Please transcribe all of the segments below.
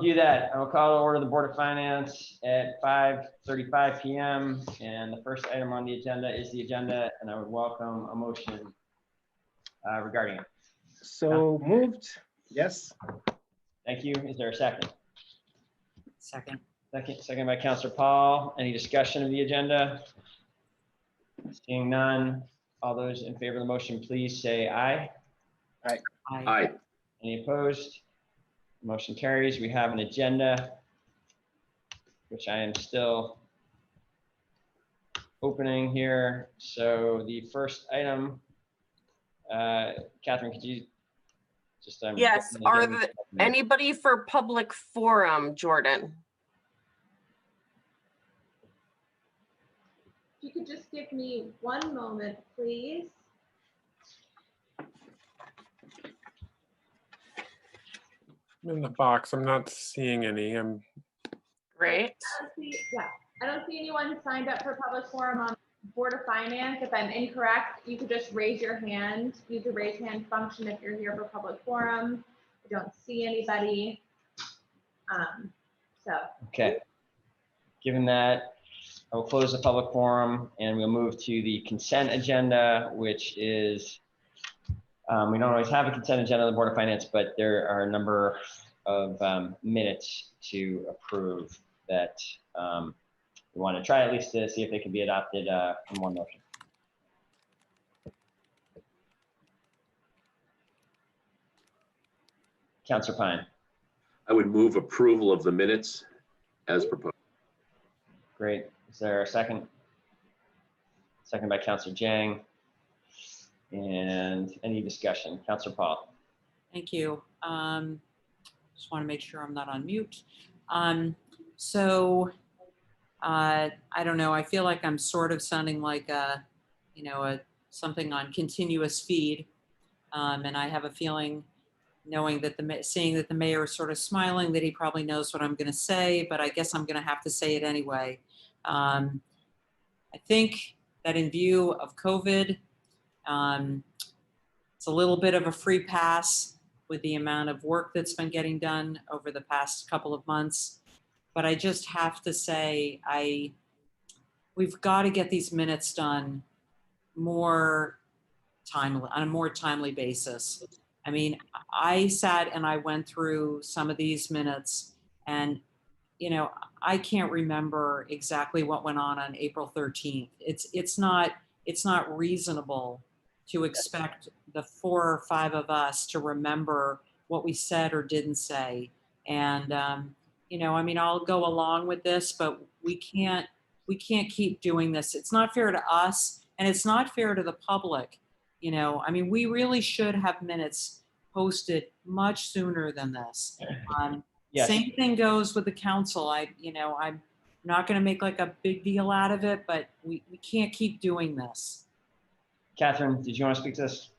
will do that. I will call to order the Board of Finance at 5:35 p.m. And the first item on the agenda is the agenda, and I would welcome a motion regarding it. So moved. Yes. Thank you. Is there a second? Second. Second by Councilor Paul. Any discussion of the agenda? Seeing none, all those in favor of the motion, please say aye. Aye. Aye. Any opposed? Motion carries. We have an agenda, which I am still opening here. So the first item, Catherine, could you just yes, are there anybody for public forum, Jordan? If you could just give me one moment, please. In the box, I'm not seeing any. Great. I don't see anyone signed up for public forum on Board of Finance. If I'm incorrect, you could just raise your hand. Use the raise hand function if you're here for public forum. I don't see anybody. Okay. Given that, I will close the public forum and we'll move to the consent agenda, which is, we don't always have a consent agenda on the Board of Finance, but there are a number of minutes to approve that we want to try at least to see if they can be adopted in one motion. Councilor Pine. I would move approval of the minutes as proposed. Great. Is there a second? Second by Councilor Jang. And any discussion? Councilor Paul. Thank you. Just want to make sure I'm not on mute. I don't know. I feel like I'm sort of sounding like something on continuous feed, and I have a feeling, knowing that seeing that the mayor is sort of smiling, that he probably knows what I'm going to say, but I guess I'm going to have to say it anyway. I think that in view of COVID, it's a little bit of a free pass with the amount of work that's been getting done over the past couple of months. But I just have to say, we've got to get these minutes done on a more timely basis. I mean, I sat and I went through some of these minutes, and I can't remember exactly what went on April 13th. It's not reasonable to expect the 4 or 5 of us to remember what we said or didn't say. And I mean, I'll go along with this, but we can't keep doing this. It's not fair to us, and it's not fair to the public. I mean, we really should have minutes posted much sooner than this. Yes. Same thing goes with the council. I'm not going to make like a big deal out of it, but we can't keep doing this. Catherine, did you want to speak to this?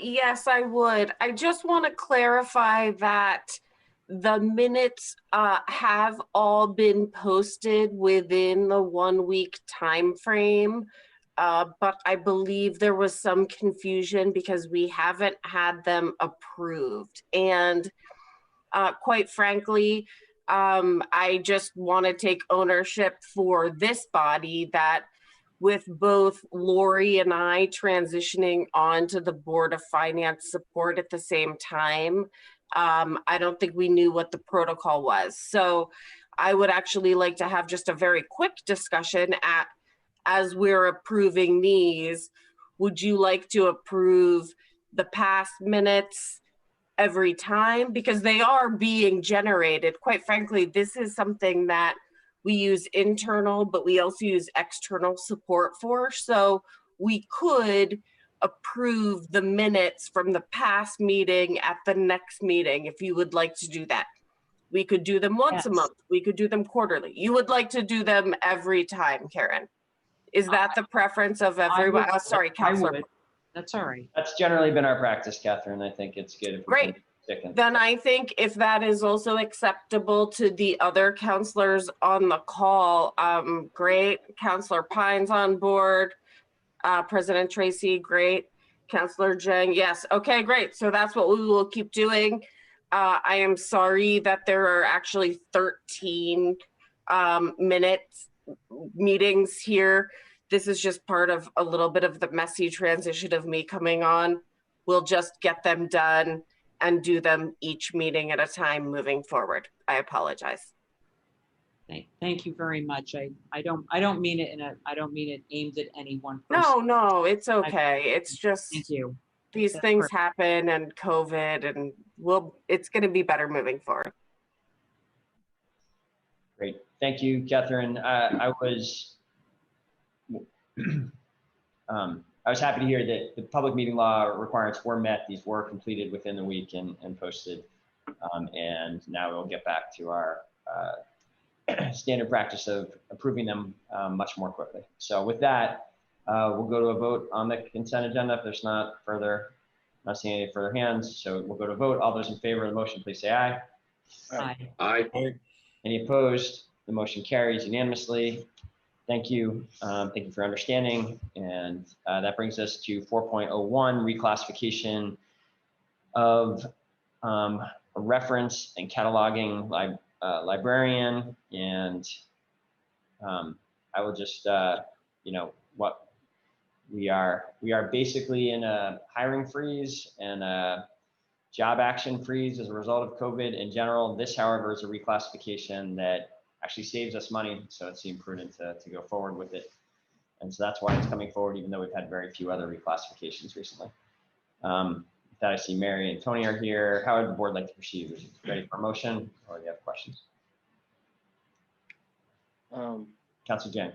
Yes, I would. I just want to clarify that the minutes have all been posted within the 1-week time frame, but I believe there was some confusion because we haven't had them approved. And quite frankly, I just want to take ownership for this body that with both Lori and I transitioning onto the Board of Finance support at the same time, I don't think we knew what the protocol was. So I would actually like to have just a very quick discussion as we're approving these. Would you like to approve the past minutes every time? Because they are being generated. Quite frankly, this is something that we use internal, but we also use external support for. So we could approve the minutes from the past meeting at the next meeting if you would like to do that. We could do them once a month. We could do them quarterly. You would like to do them every time, Karen. Is that the preference of everyone? Sorry, Councilor. That's all right. That's generally been our practice, Catherine. I think it's good if we can stick in. Then I think if that is also acceptable to the other councilors on the call, great. Councilor Pine's on board. President Tracy, great. Councilor Jang, yes. Okay, great. So that's what we will keep doing. I am sorry that there are actually 13 minutes meetings here. This is just part of a little bit of the messy transition of me coming on. We'll just get them done and do them each meeting at a time moving forward. I apologize. Thank you very much. I don't mean it I don't mean it aimed at any one person. No, it's okay. It's just Thank you. these That's things perfect. happen and COVID, and it's going to be better moving forward. Great. Thank you, Catherine. I was happy to hear that the public meeting law requirements were met. These were completed within the week and posted. And now we'll get back to our standard practice of approving them much more quickly. So with that, we'll go to a vote on the consent agenda. If there's not seeing any further hands, so we'll go to vote. All those in favor of the motion, please say aye. Aye. Aye. Any opposed? The motion carries unanimously. Thank you. Thank you for understanding. And that brings us to 4.01, reclassification of a reference and cataloging librarian. And I will just, what we are basically in a hiring freeze and a job action freeze as a result of COVID in general. This, however, is a reclassification that actually saves us money. So it seemed prudent to go forward with it. And so that's why it's coming forward, even though we've had very few other reclassifications recently. That I see Mary and Tony are here. How would the board like to proceed? Is it ready for a motion or do you have questions? Councilor Jang.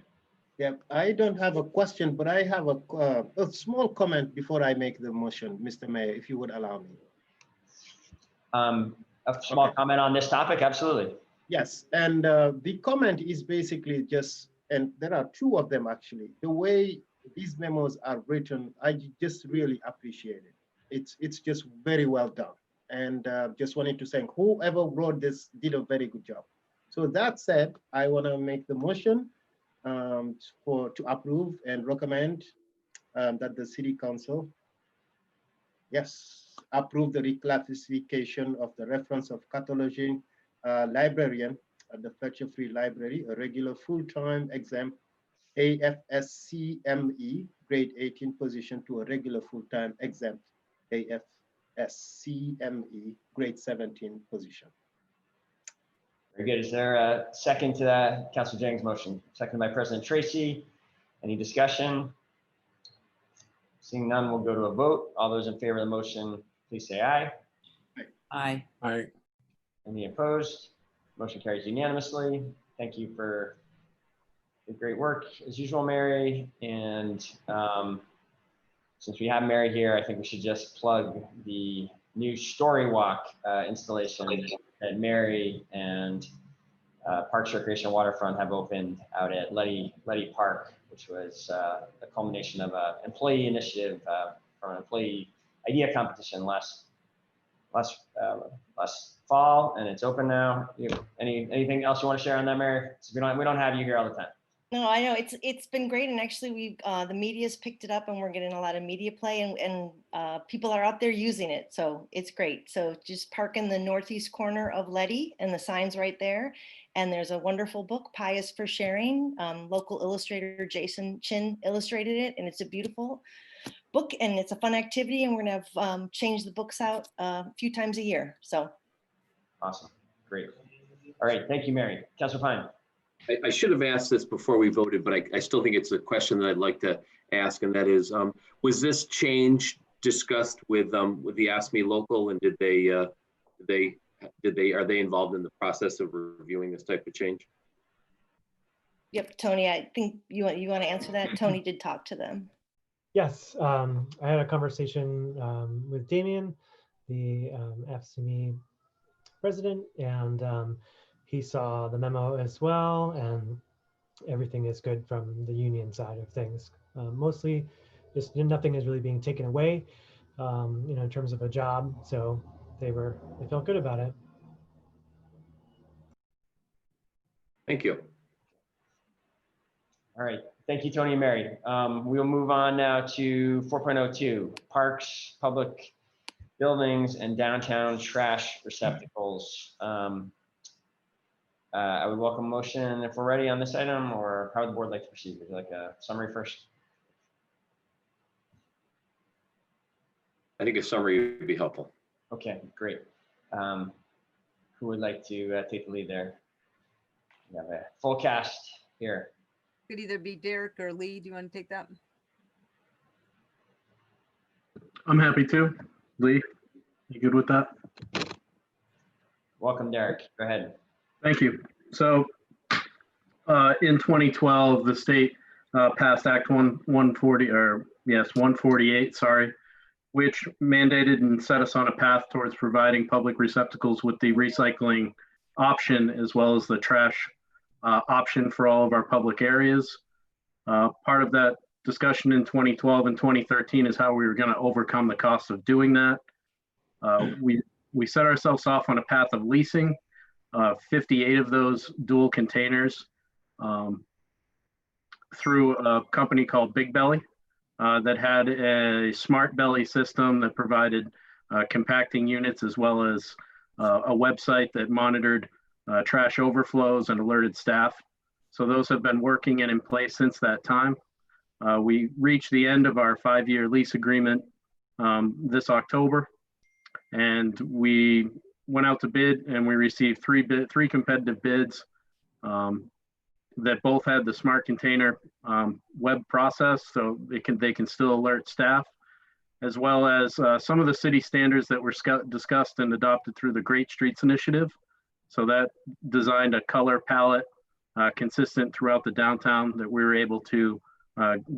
Yeah, I don't have a question, but I have a small comment before I make the motion, Mr. Mayor, if you would allow me. A small comment on this topic, absolutely. Yes, and the comment is basically just, and there are two of them actually. The way these memos are written, I just really appreciate it. It's just very well done. And just wanted to thank whoever wrote this did a very good job. So that said, I want to make the motion to approve and recommend that the City Council, yes, approve the reclassification of the reference of cataloging librarian at the Fletcher Free Library, a regular full-time exempt AFSCME grade 18 position to a regular full-time exempt AFSCME grade 17 position. Very good. Is there a second to that, Councilor Jang's motion? Seconded by President Tracy. Any discussion? Seeing none, we'll go to a vote. All those in favor of the motion, please say aye. Aye. Aye. Any opposed? Motion carries unanimously. Thank you for the great work as usual, Mary. And since we have Mary here, I think we should just plug the new Story Walk installation that Mary and Parks Recreation Waterfront have opened out at Letty Park, which was a culmination of an employee initiative from an employee idea competition last fall, and it's open now. Anything else you want to share on that, Mary? So we don't have you here all the time. No, I know it's been great, and actually we've the media's picked it up, and we're getting a lot of media play, and people are out there using it, so it's great. So just park in the northeast corner of Letty, and the sign's right there. And there's a wonderful book, Pie is for Sharing. Local illustrator Jason Chin illustrated it, and it's a beautiful book, and it's a fun activity, and we're gonna have change the books out a few times a year. So awesome, great. All right, thank you, Mary. Councilor Pine. I should have asked this before we voted, but I still think it's a question that I'd like to ask, and that is, was this change discussed with the ASME local, and are they involved in the process of reviewing this type of change? yep, Tony, I think you want to answer that. Tony did talk to them. Yes, I had a conversation with Damien, the FCME president, and he saw the memo as well, and everything is good from the union side of things. Mostly, just nothing is really being taken away, in terms of a job. So they felt good about it. Thank you. All right, thank you, Tony and Mary. We'll move on now to 4.02, Parks Public buildings and downtown trash receptacles. I would welcome a motion if we're ready on this item, or how would the board like to proceed? Would you like a summary first? I think a summary would be helpful. Okay, great. Who would like to take the lead there? We have a full cast here. Could either be Derek or Lee. Do you want to take that? I'm happy to. Lee, you good with that? Welcome, Derek. Go ahead. Thank you. So in 2012, the state passed Act 148, sorry, which mandated and set us on a path towards providing public receptacles with the recycling option as well as the trash option for all of our public areas. Part of that discussion in 2012 and 2013 is how we were going to overcome the cost of doing that. We set ourselves off on a path of leasing 58 of those dual containers through a company called Big Belly that had a smart belly system that provided compacting units as well as a website that monitored trash overflows and alerted staff. So those have been working and in place since that time. We reached the end of our 5-year lease agreement this October, and we went out to bid, and we received three competitive bids that both had the smart container web process, so they can still alert staff, as well as some of the city standards that were discussed and adopted through the Great Streets Initiative. So that designed a color palette consistent throughout the downtown that we were able to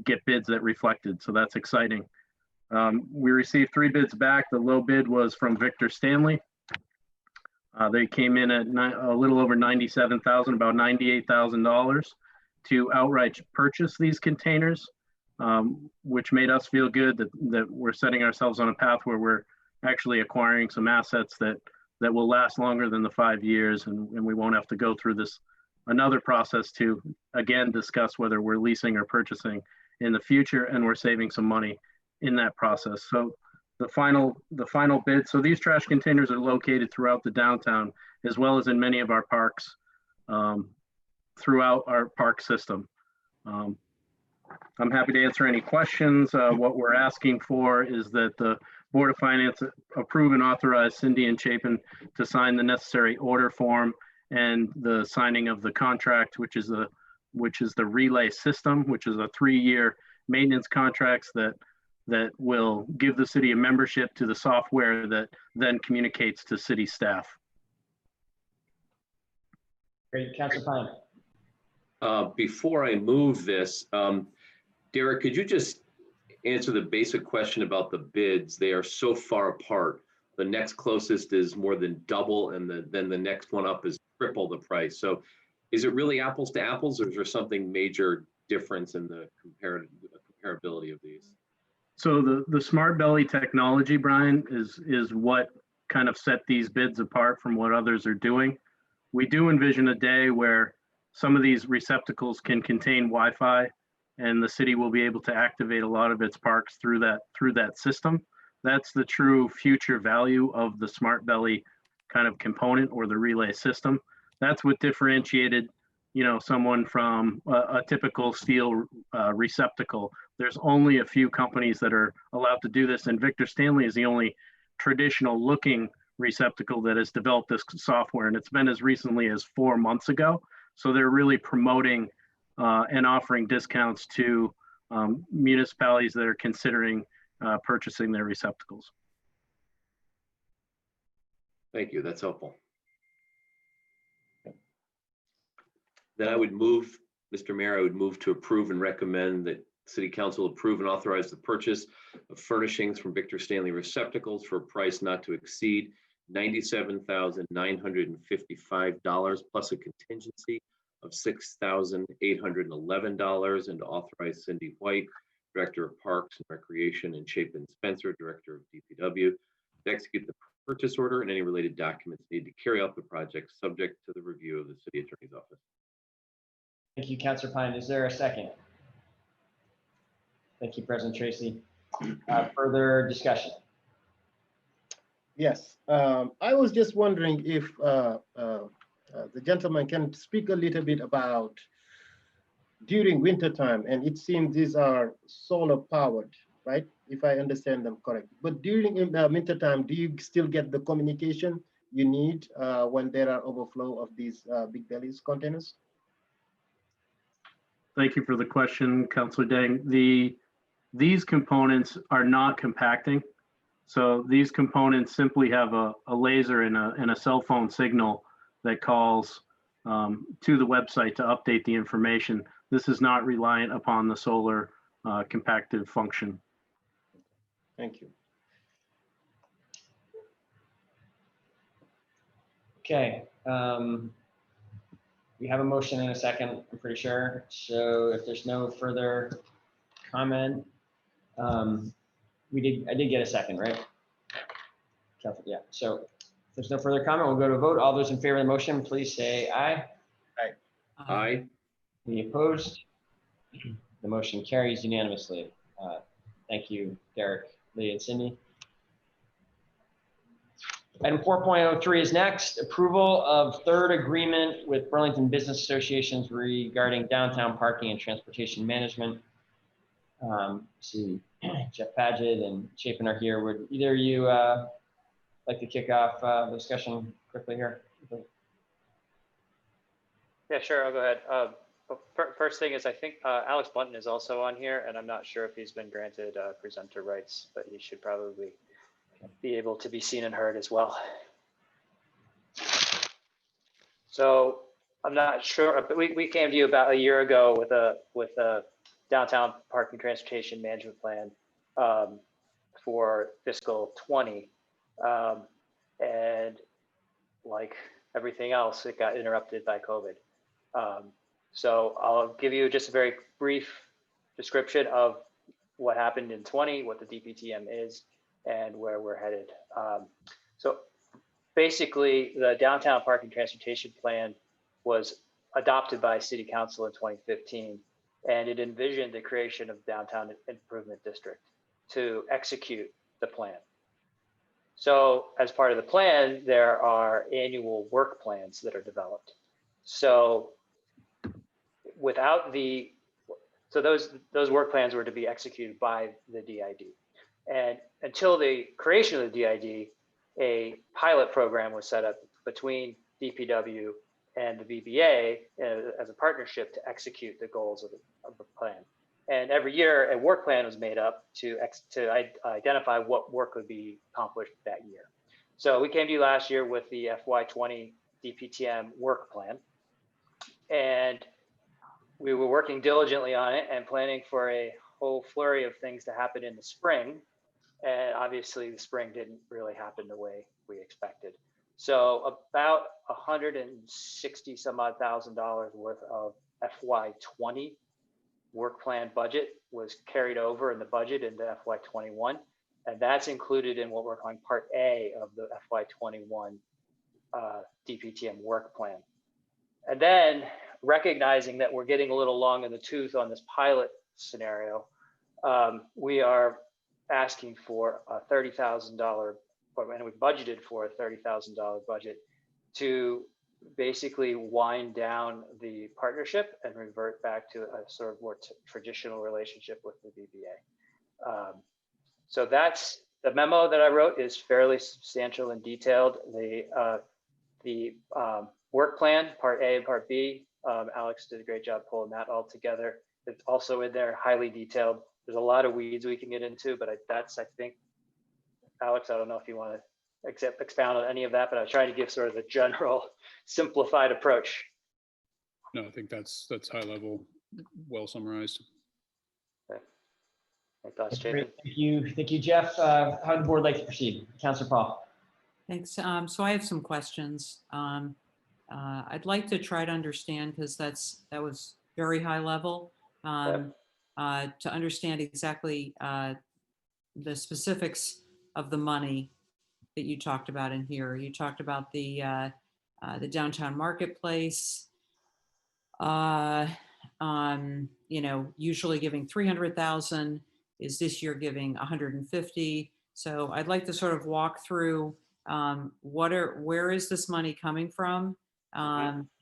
get bids that reflected. So that's exciting. We received 3 bids back. The low bid was from Victor Stanley. They came in at a little over $97,000, about $98,000 to outright purchase these containers, which made us feel good that we're setting ourselves on a path where we're actually acquiring some assets that will last longer than the 5 years, and we won't have to go through another process to, again, discuss whether we're leasing or purchasing in the future, and we're saving some money in that process. So the final bid. So these trash containers are located throughout the downtown, as well as in many of our parks throughout our park system. I'm happy to answer any questions. What we're asking for is that the Board of Finance approve and authorize Cindy and Chapin to sign the necessary order form and the signing of the contract, which is the relay system, which is a 3-year maintenance contracts that will give the city a membership to the software that then communicates to city staff. Great, Councilor Pine. Before I move this, Derek, could you just answer the basic question about the bids? They are so far apart. The next closest is more than double, and then the next one up is triple the price. So is it really apples to apples, or is there something major difference in the comparability of these? So the smart belly technology, Brian, is what kind of set these bids apart from what others are doing. We do envision a day where some of these receptacles can contain Wi-Fi, and the city will be able to activate a lot of its parks through that system. That's the true future value of the smart belly kind of component, or the relay system. That's what differentiated, someone from a typical steel receptacle. There's only a few companies that are allowed to do this, and Victor Stanley is the only traditional looking receptacle that has developed this software, and it's been as recently as 4 months ago. So they're really promoting and offering discounts to municipalities that are considering purchasing their receptacles. Thank you, that's helpful. Then I would move, Mr. Mayor, I would move to approve and recommend that City Council approve and authorize the purchase of furnishings from Victor Stanley Receptacles for a price not to exceed $97,955 plus a contingency of $6,811, and to authorize Cindy White, Director of Parks and Recreation, and Chapin Spencer, Director of DPW, to execute the purchase order and any related documents needed to carry out the project, subject to the review of the City Attorney's Office. Thank you, Councilor Pine. Is there a second? Thank you, President Tracy. Further discussion? Yes, I was just wondering if the gentleman can speak a little bit about during winter time, and it seems these are solar powered, right? If I understand them correctly. But during winter time, do you still get the communication you need when there are overflow of these big bellies containers? Thank you for the question, Councilor Dang. These components are not compacting. So these components simply have a laser and a cell phone signal that calls to the website to update the information. This is not reliant upon the solar compactive function. Thank you. Okay. We have a motion in a second, I'm pretty sure. So if there's no further comment, I did get a second, right? Yeah, so if there's no further comment, we'll go to a vote. All those in favor of the motion, please say aye. Aye. Any opposed? The motion carries unanimously. Thank you, Derek, Lee, and Cindy. Item 4.03 is next. Approval of third agreement with Burlington Business Associations regarding downtown parking and transportation management. See, Jeff Paget and Chapin are here. Would either of you like to kick off the discussion quickly here? Yeah, sure, I'll go ahead. First thing is, I think Alex Bunton is also on here, and I'm not sure if he's been granted presenter rights, but he should probably be able to be seen and heard as well. So I'm not sure, but we came to you about a year ago with a downtown parking transportation management plan for fiscal 20. And like everything else, it got interrupted by COVID. So I'll give you just a very brief description of what happened in 20, what the DPTM is, and where we're headed. So basically, the downtown parking transportation plan was adopted by City Council in 2015, and it envisioned the creation of downtown improvement district to execute the plan. So as part of the plan, there are annual work plans that are developed. So those work plans were to be executed by the DID. And until the creation of the DID, a pilot program was set up between DPW and the VBA as a partnership to execute the goals of the plan. And every year a work plan was made up to identify what work would be accomplished that year. So we came to you last year with the FY20 DPTM work plan, and we were working diligently on it and planning for a whole flurry of things to happen in the spring. And obviously the spring didn't really happen the way we expected. So about $160 some odd thousand worth of FY20 work plan budget was carried over in the budget into FY21. And that's included in what we're calling Part A of the FY21 DPTM work plan. And then recognizing that we're getting a little long in the tooth on this pilot scenario, we are asking for a $30,000, and we budgeted for a $30,000 budget to basically wind down the partnership and revert back to a sort of more traditional relationship with the VBA. So that's the memo that I wrote is fairly substantial and detailed. The work plan, Part A and Part B, Alex did a great job pulling that all together. It's also in there, highly detailed. There's a lot of weeds we can get into, but I think, Alex, I don't know if you want to expound on any of that, but I was trying to give sort of the general simplified approach. No, I think that's high level, well summarized. Okay. Any thoughts, Chapin? Thank you, Jeff. How would the board like to proceed? Councilor Paul. Thanks. So I have some questions. I'd like to try to understand, because that was very high level, to understand exactly the specifics of the money that you talked about in here. You talked about the downtown marketplace, usually giving 300,000, is this year giving 150. So I'd like to sort of walk through where is this money coming from?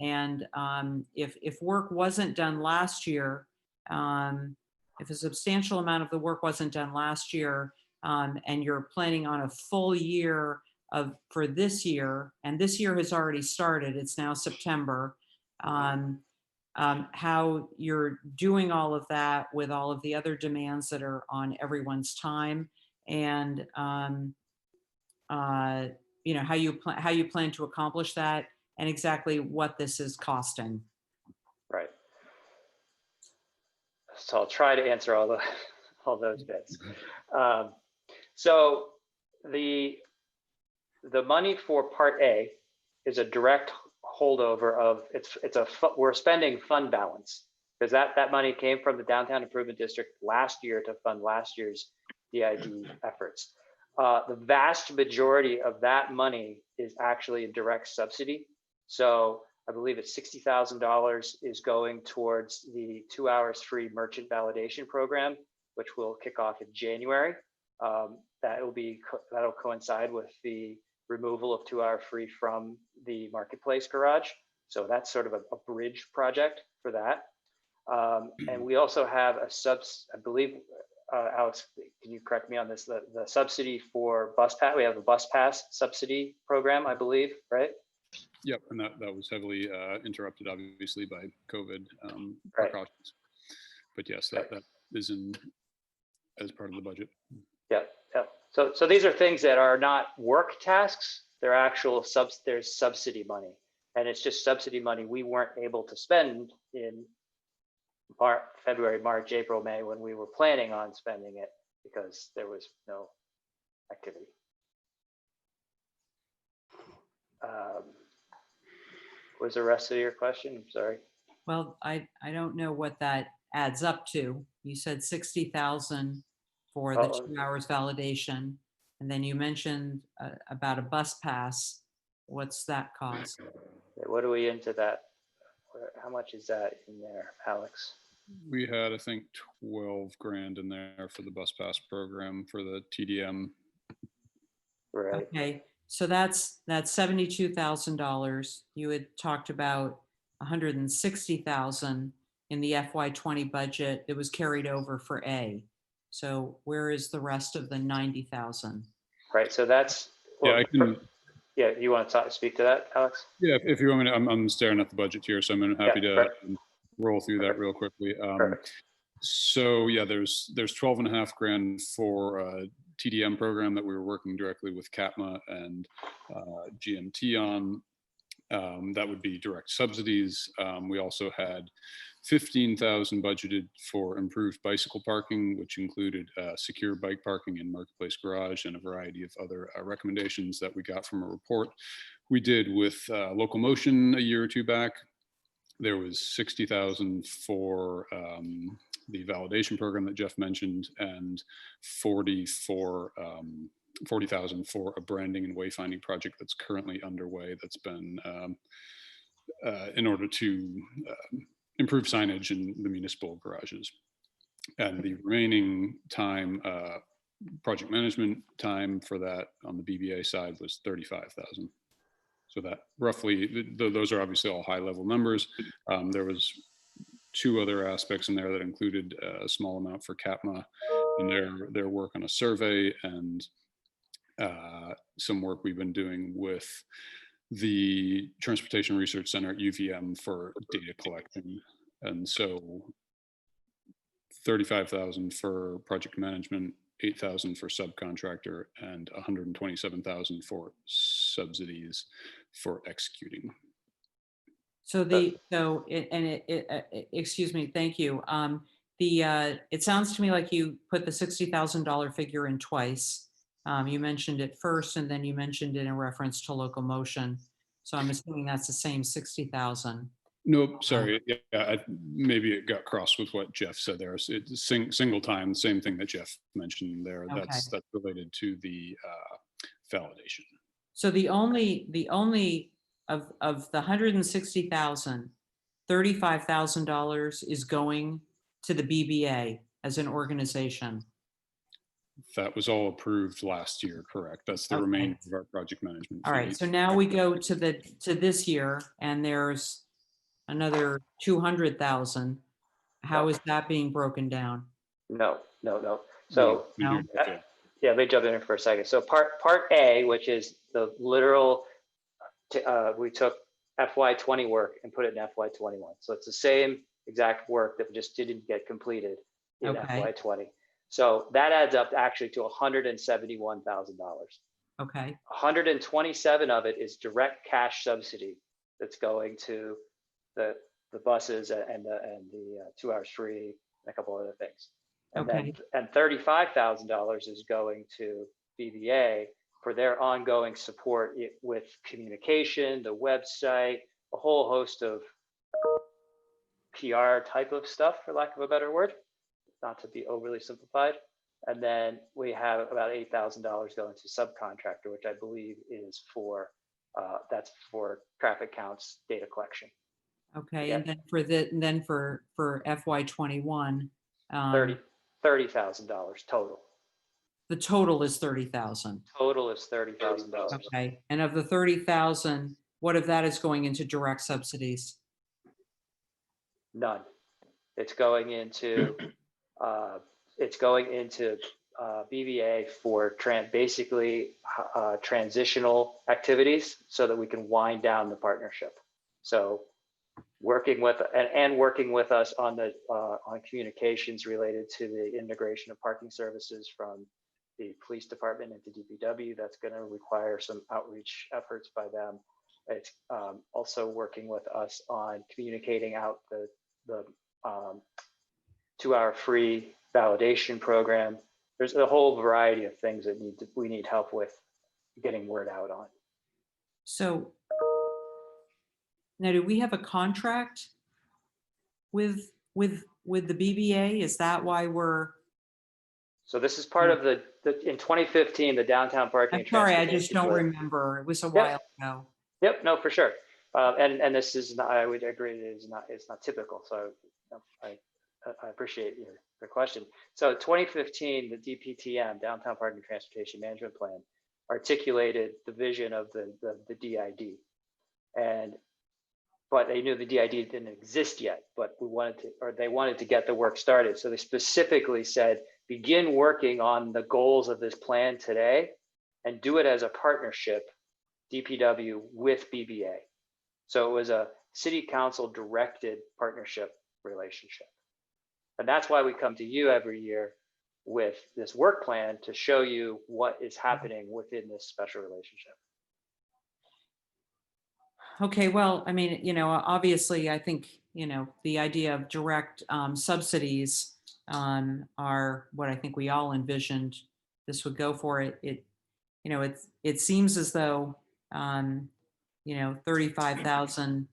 If work wasn't done last year, if a substantial amount of the work wasn't done last year, and you're planning on a full year for this year, and this year has already started, it's now September, how you're doing all of that with all of the other demands that are on everyone's time, and you know, how you plan to accomplish that, and exactly what this is costing. Right. So I'll try to answer all those bits. So the money for Part A is a direct holdover of we're spending fund balance, because that money came from the Downtown Improvement District last year to fund last year's DID efforts. The vast majority of that money is actually a direct subsidy. So I believe it's $60,000 is going towards the 2 hours free merchant validation program, which will kick off in January. That'll coincide with the removal of 2 hour free from the marketplace garage. So that's sort of a bridge project for that. And we also have I believe, Alex, can you correct me on this? The subsidy for bus pass, we have a bus pass subsidy program, I believe, right? Yep, and that was heavily interrupted, obviously, by COVID Right. precautions. But yes, that is as part of the budget. Yep. So these are things that are not work tasks. They're actual there's subsidy money, and it's just subsidy money we weren't able to spend in February, March, April, May, when we were planning on spending it, because there was no activity. What was the rest of your question? I'm sorry. Well, I don't know what that adds up to. You said 60,000 for the 2 hours validation, and then you mentioned about a bus pass. What's that cost? What are we into that? How much is that in there, Alex? We had, I think, 12 grand in there for the bus pass program for the TDM. Right. Okay, so that's $72,000. You had talked about 160,000 in the FY20 budget that was carried over for A. So where is the rest of the 90,000? Right. So that's Yeah, I can. Yeah, you want to speak to that, Alex? Yeah, if you want me to, I'm staring at the budget here, so I'm happy to roll through that real quickly. So yeah, there's 12.5 grand for a TDM program that we were working directly with CAPMA and GMT on. That would be direct subsidies. We also had 15,000 budgeted for improved bicycle parking, which included secure bike parking in Marketplace Garage and a variety of other recommendations that we got from a report we did with Local Motion a year or two back. There was 60,000 for the validation program that Jeff mentioned, and 40,000 for a branding and wayfinding project that's currently underway. That's been in order to improve signage in the municipal garages. And the remaining time, project management time for that on the BBA side was 35,000. So that roughly, those are obviously all high level numbers. There was 2 other aspects in there that included a small amount for CAPMA and their work on a survey, and some work we've been doing with the Transportation Research Center at UVM for data collection. And so 35,000 for project management, 8,000 for subcontractor, and 127,000 for subsidies for executing. So excuse me, thank you. It sounds to me like you put the $60,000 figure in twice. You mentioned it first, and then you mentioned it in reference to Local Motion. So I'm assuming that's the same 60,000. Nope, sorry. Yeah, maybe it got crossed with what Jeff said there. So it's single time, same thing that Jeff mentioned there. Okay. That's related to the validation. So the only of the 160,000, $35,000 is going to the BBA as an organization. That was all approved last year, correct? That's the Okay. remainder of our project management. All right, fee. so now we go to this year, and there's another 200,000. How is that being broken down? No. So No? Okay. yeah, let me jump in here for a second. So part A, which is the literal, we took FY20 work and put it in FY21. So it's the same exact work that just didn't get completed in Okay. FY20. So that adds up actually to $171,000. Okay, 127 of it is direct cash subsidy that's going to the buses and the 2 hours free and a couple other things. And okay, then $35,000 is going to BVA for their ongoing support with communication, the website, a whole host of PR type of stuff, for lack of a better word, not to be overly simplified. And then we have about $8,000 going to subcontractor, which I believe is for, that's for traffic counts, data collection. okay. Yeah. And then for FY21, $30,000 total. the total is 30,000. Total is $30,000. Okay, and of the 30,000, what of that is going into direct subsidies? None. It's going into BVA for basically transitional activities so that we can wind down the partnership. So working with us on the on communications related to the integration of parking services from the police department into DPW, that's going to require some outreach efforts by them. It's also working with us on communicating out the 2 hour free validation program. There's a whole variety of things that we need help with getting word out on. So now, do we have a contract with the BBA? Is that why we're? So this is part of the in 2015, the downtown parking. I'm sorry, I just don't remember. It was a while ago. Yep, no, for sure. And this is not, I would agree, it's not typical. So I appreciate your question. So 2015, the DPTM, Downtown Parking Transportation Management Plan, articulated the vision of the DID. But they knew the DID didn't exist yet, but they wanted to get the work started. So they specifically said, begin working on the goals of this plan today and do it as a partnership, DPW with BBA. So it was a city council directed partnership relationship. And that's why we come to you every year with this work plan to show you what is happening within this special relationship. Okay, well, I mean, obviously, I think, the idea of direct subsidies are what I think we all envisioned this would go for. It seems as though, 35,000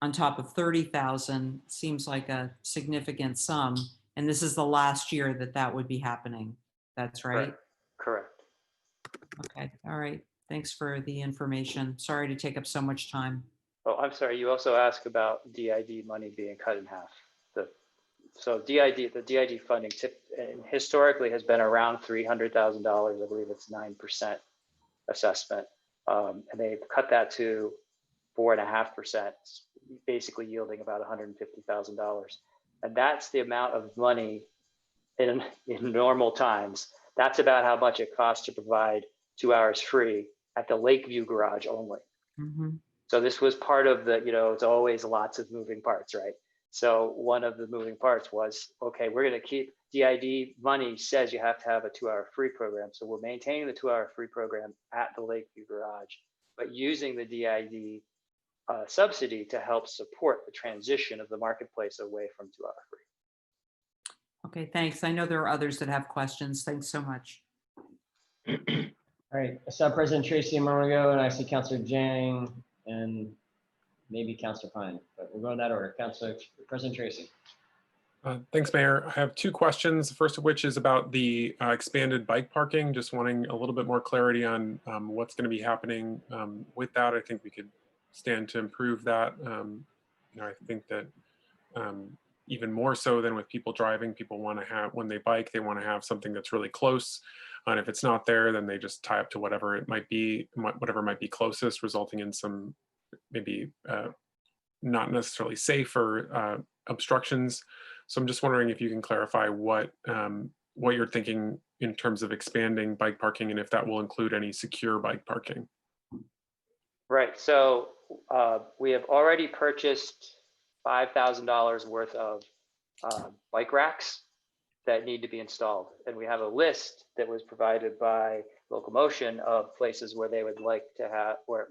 on top of 30,000 seems like a significant sum. And this is the last year that would be happening. That's right? Correct. Okay, all right. Thanks for the information. Sorry to take up so much time. Oh, I'm sorry. You also asked about DID money being cut in half. So the DID funding historically has been around $300,000. I believe it's 9% assessment. And they've cut that to 4.5%, basically yielding about $150,000. And that's the amount of money in normal times. That's about how much it costs to provide 2 hours free at the Lakeview garage only. Mm-hmm. So this was part of the, it's always lots of moving parts, right? So one of the moving parts was, okay, we're going to keep DID money says you have to have a 2 hour free program. So we're maintaining the 2 hour free program at the Lakeview garage, but using the DID subsidy to help support the transition of the marketplace away from 2 hour free. Okay, thanks. I know there are others that have questions. Thanks so much. All right, I saw President Tracy a moment ago, and I see Councilor Jang and maybe Councilor Pine, but we'll go in that order. President Tracy. Thanks, Mayor. I have two questions. The first of which is about the expanded bike parking. Just wanting a little bit more clarity on what's going to be happening with that. I think we could stand to improve that. I think that even more so than with people driving. People want to have, when they bike, they want to have something that's really close. And if it's not there, then they just tie up to whatever it might be, whatever might be closest, resulting in some maybe not necessarily safe or obstructions. So I'm just wondering if you can clarify what you're thinking in terms of expanding bike parking, and if that will include any secure bike parking. Right. So we have already purchased $5,000 worth of bike racks that need to be installed, and we have a list that was provided by Locomotion of places where they would like to have where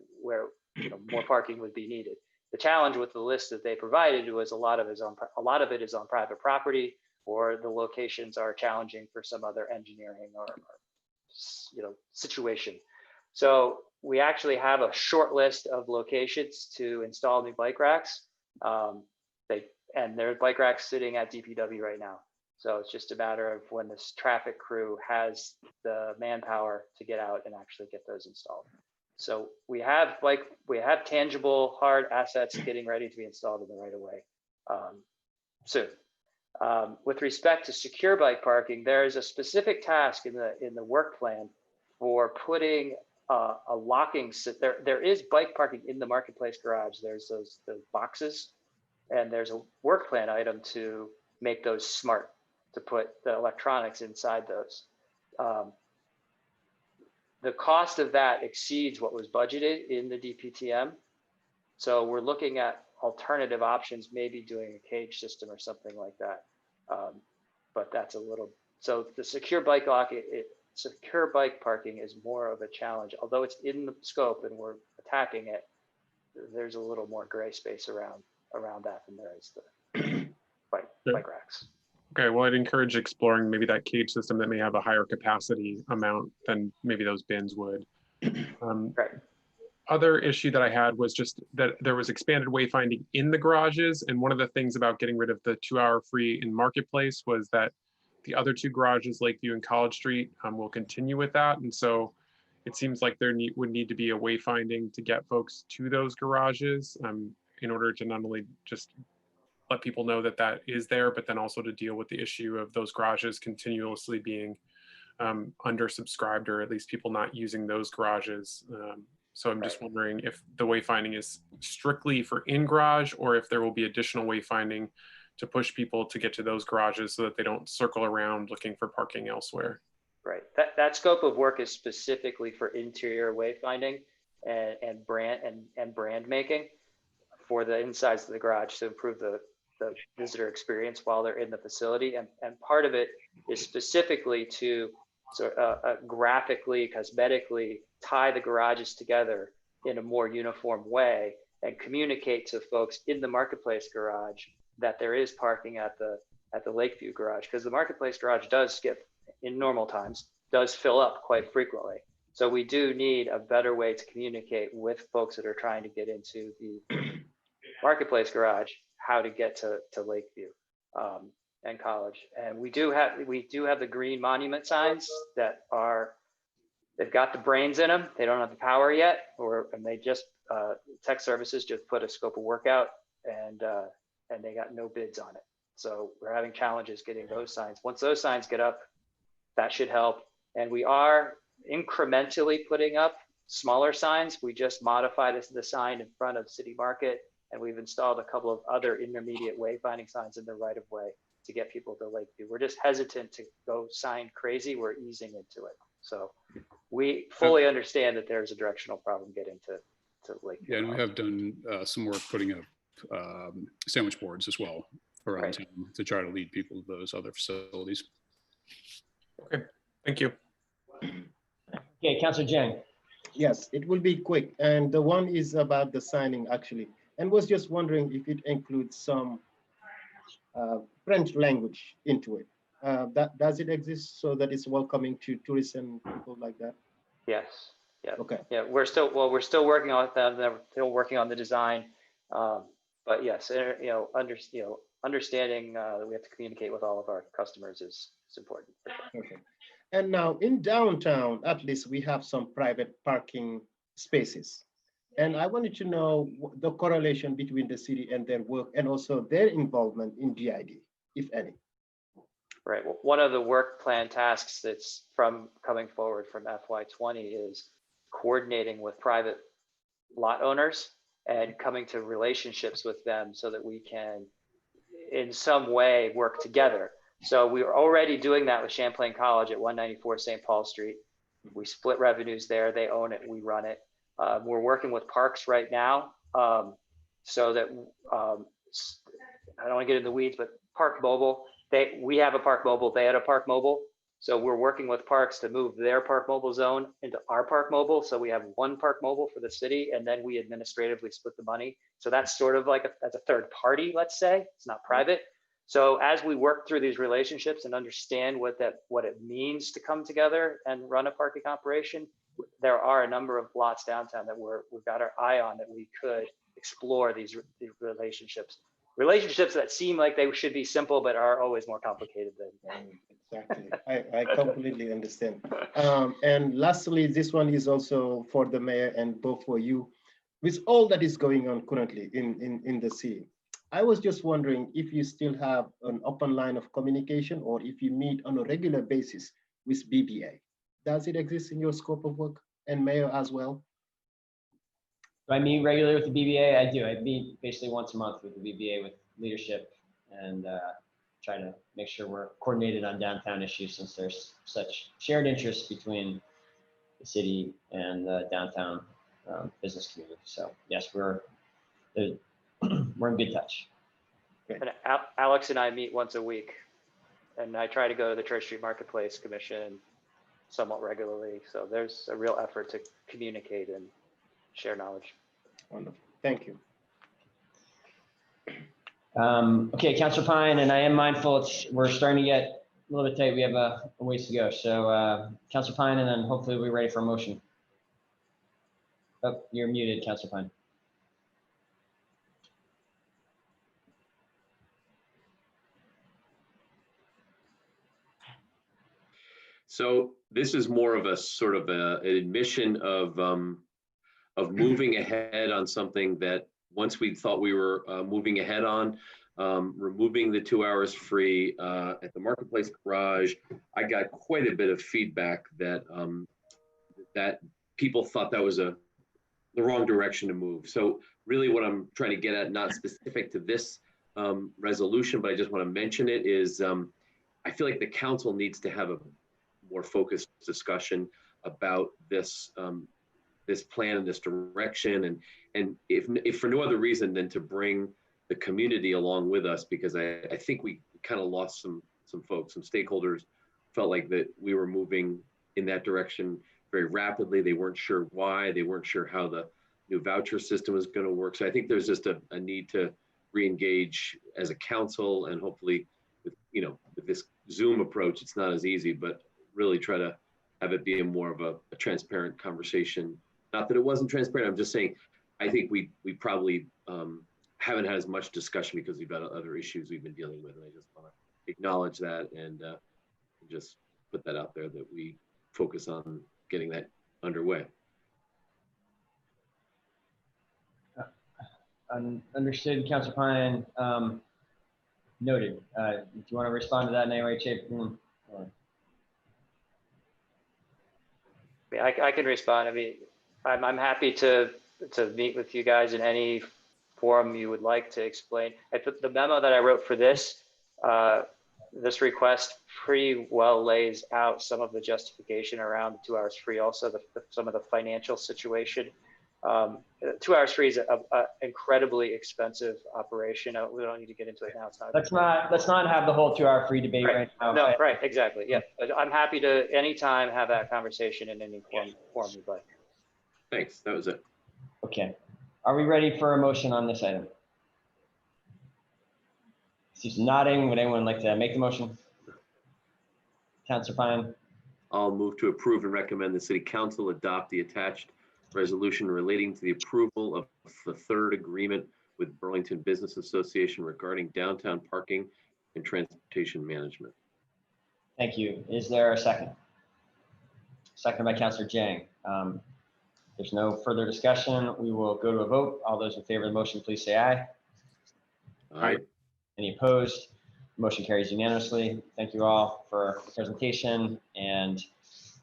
more parking would be needed. The challenge with the list that they provided was a lot of it is on private property, or the locations are challenging for some other engineering or situation. So we actually have a short list of locations to install new bike racks. And there's bike racks sitting at DPW right now. So it's just a matter of when this traffic crew has the manpower to get out and actually get those installed. So we have tangible hard assets getting ready to be installed in the right of way soon. With respect to secure bike parking, there is a specific task in the work plan for putting a locking. There is bike parking in the marketplace garage. There's those boxes, and there's a work plan item to make those smart, to put the electronics inside those. The cost of that exceeds what was budgeted in the DPTM. So we're looking at alternative options, maybe doing a cage system or something like that. But that's a little, so the secure bike secure bike parking is more of a challenge. Although it's in the scope and we're attacking it, there's a little more gray space around that than there is the bike racks. Okay, well, I'd encourage exploring maybe that cage system that may have a higher capacity amount than maybe those bins would. Right. Other issue that I had was just that there was expanded wayfinding in the garages. And one of the things about getting rid of the 2-hour free in Marketplace was that the other two garages, Lakeview and College Street, will continue with that. And so it seems like there would need to be a wayfinding to get folks to those garages in order to not only just let people know that that is there, but then also to deal with the issue of those garages continuously being undersubscribed, or at least people not using those garages. So I'm just wondering if the wayfinding is strictly for in-garage, or if there will be additional wayfinding to push people to get to those garages so that they don't circle around looking for parking elsewhere. Right. That scope of work is specifically for interior wayfinding and brand making for the insides of the garage to improve the visitor experience while they're in the facility. And part of it is specifically to graphically, cosmetically tie the garages together in a more uniform way and communicate to folks in the Marketplace garage that there is parking at the Lakeview garage, because the Marketplace garage in normal times does fill up quite frequently. So we do need a better way to communicate with folks that are trying to get into the Marketplace garage how to get to Lakeview and College. And we do have the green monument signs they've got the brains in them. They don't have the power yet, and they just tech services just put a scope of work out, and they got no bids on it. So we're having challenges getting those signs. Once those signs get up, that should help. And we are incrementally putting up smaller signs. We just modified the sign in front of City Market, and we've installed a couple of other intermediate wayfinding signs in the right of way to get people to Lakeview. We're just hesitant to go sign crazy. We're easing into it. So we fully understand that there's a directional problem getting to Lakeview. Yeah, and we have done some work putting up sandwich boards as well around town to try to lead people to those other facilities. Okay, thank you. Okay, Councilor Jang. Yes, it will be quick. And the one is about the signing actually. And was just wondering if it includes some French language into it. Does it exist so that it's welcoming to tourists and people like that? Yes. Yeah. Okay. Yeah, we're still working on that. They're still working on the design. But yes, understanding that we have to communicate with all of our customers is important. Okay. And now in downtown, at least we have some private parking spaces. And I wanted to know the correlation between the city and their work and also their involvement in DID, if any. Right. Well, one of the work plan tasks that's coming forward from FY20 is coordinating with private lot owners and coming to relationships with them so that we can in some way work together. So we are already doing that with Champlain College at 194 St. Paul Street. We split revenues there. They own it. We run it. We're working with parks right now so that I don't want to get in the weeds, but Park Mobile, we have a Park Mobile, they had a Park Mobile. So we're working with parks to move their Park Mobile zone into our Park Mobile. So we have one Park Mobile for the city, and then we administratively split the money. So that's sort of like that's a third party, let's say. It's not private. So as we work through these relationships and understand what it means to come together and run a parking operation, there are a number of lots downtown that we've got our eye on that we could explore these relationships. Relationships that seem like they should be simple, but are always more complicated than. Exactly, I completely understand. And lastly, this one is also for the mayor and both for you. With all that is going on currently in the city, I was just wondering if you still have an open line of communication or if you meet on a regular basis with BBA. Does it exist in your scope of work, and mayor as well? Do I meet regularly with the BBA? I do. I meet basically once a month with the BBA with leadership and try to make sure we're coordinated on downtown issues since there's such shared interests between the city and the downtown business community. So yes, we're in good touch. And Alex and I meet once a week, and I try to go to the Church Street Marketplace Commission somewhat regularly. So there's a real effort to communicate and share knowledge. Wonderful, thank you. Okay, Councilor Pine, and I am mindful we're starting to get a little bit tight. We have a ways to go. So Councilor Pine, and then hopefully we're ready for a motion. Oh, you're muted, Councilor Pine. So this is more of a sort of an admission of moving ahead on something that once we thought we were moving ahead on, removing the 2 hours free at the Marketplace Garage. I got quite a bit of feedback that that people thought that was the wrong direction to move. So really what I'm trying to get at, not specific to this resolution, but I just want to mention it, is I feel like the council needs to have a more focused discussion about this this plan and this direction, and if for no other reason than to bring the community along with us, because I think we kind of lost some folks, some stakeholders felt like that we were moving in that direction very rapidly. They weren't sure why, they weren't sure how the new voucher system is going to work. So I think there's just a need to re-engage as a council, and hopefully with this Zoom approach, it's not as easy, but really try to have it be more of a transparent conversation. Not that it wasn't transparent, I'm just saying, I think we probably haven't had as much discussion because we've got other issues we've been dealing with. And I just want to acknowledge that and just put that out there, that we focus on getting that underway. Understood, Councilor Pine. Noted. Do you want to respond to that in any way, shape, form? I can respond. I mean, I'm happy to meet with you guys in any forum you would like to explain. The memo that I wrote for this request pretty well lays out some of the justification around the 2 hours free. Also, some of the financial situation. 2 hours free is an incredibly expensive operation. We don't need to get into it now. It's not. Let's not have the whole 2 hour free debate right now. No, right, exactly. Yeah, but I'm happy to anytime have that conversation in any form you'd like. Thanks. That was it. Okay. Are we ready for a motion on this item? She's nodding. Would anyone like to make the motion? Councilor Pine. I'll move to approve and recommend the City Council adopt the attached resolution relating to the approval of the third agreement with Burlington Business Association regarding downtown parking and transportation management. Thank you. Is there a second? Second by Councilor Jang. There's no further discussion. We will go to a vote. All those in favor of the motion, please say aye. Aye. Any opposed? Motion carries unanimously. Thank you all for the presentation. And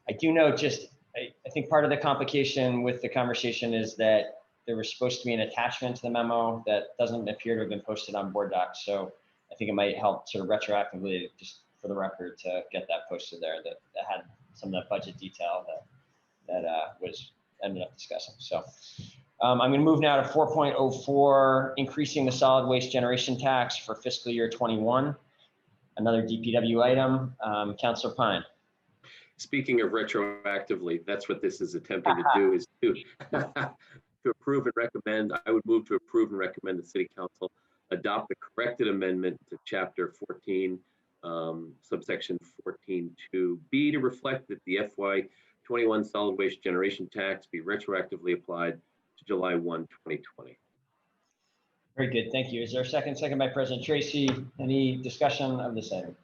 I do know I think part of the complication with the conversation is that there was supposed to be an attachment to the memo that doesn't appear to have been posted on board docs. So I think it might help sort of retroactively, just for the record, to get that posted there that had some of that budget detail that was ended up discussing. So I'm going to move now to 4.04, increasing the solid waste generation tax for fiscal year 21. Another DPW item. Councilor Pine. Speaking of retroactively, that's what this is attempting to do, is to to approve and recommend. I would move to approve and recommend the City Council adopt the corrected amendment to Chapter 14, subsection 14.2B, to reflect that the FY21 solid waste generation tax be retroactively applied to July 1, 2020. Very good. Thank you. Is there a second? Second by President Tracy. Any discussion of this item?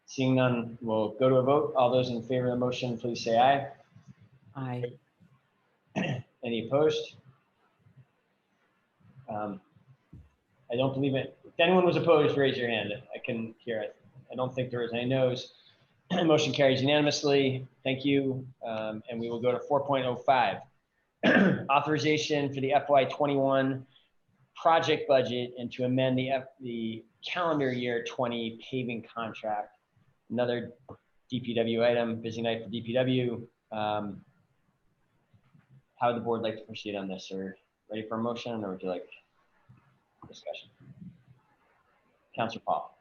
Seeing none, we'll go to a vote. All those in favor of the motion, please say aye. Aye. Any opposed? I don't believe it. If anyone was opposed, raise your hand. I can hear it. I don't think there is any no's. Motion carries unanimously. Thank you. And we will go to 4.05. Authorization for the FY21 project budget and to amend the calendar year 20 paving contract. Another DPW item, busy night for DPW. How would the board like to proceed on this? Or ready for a motion, or would you like discussion? Councilor Paul.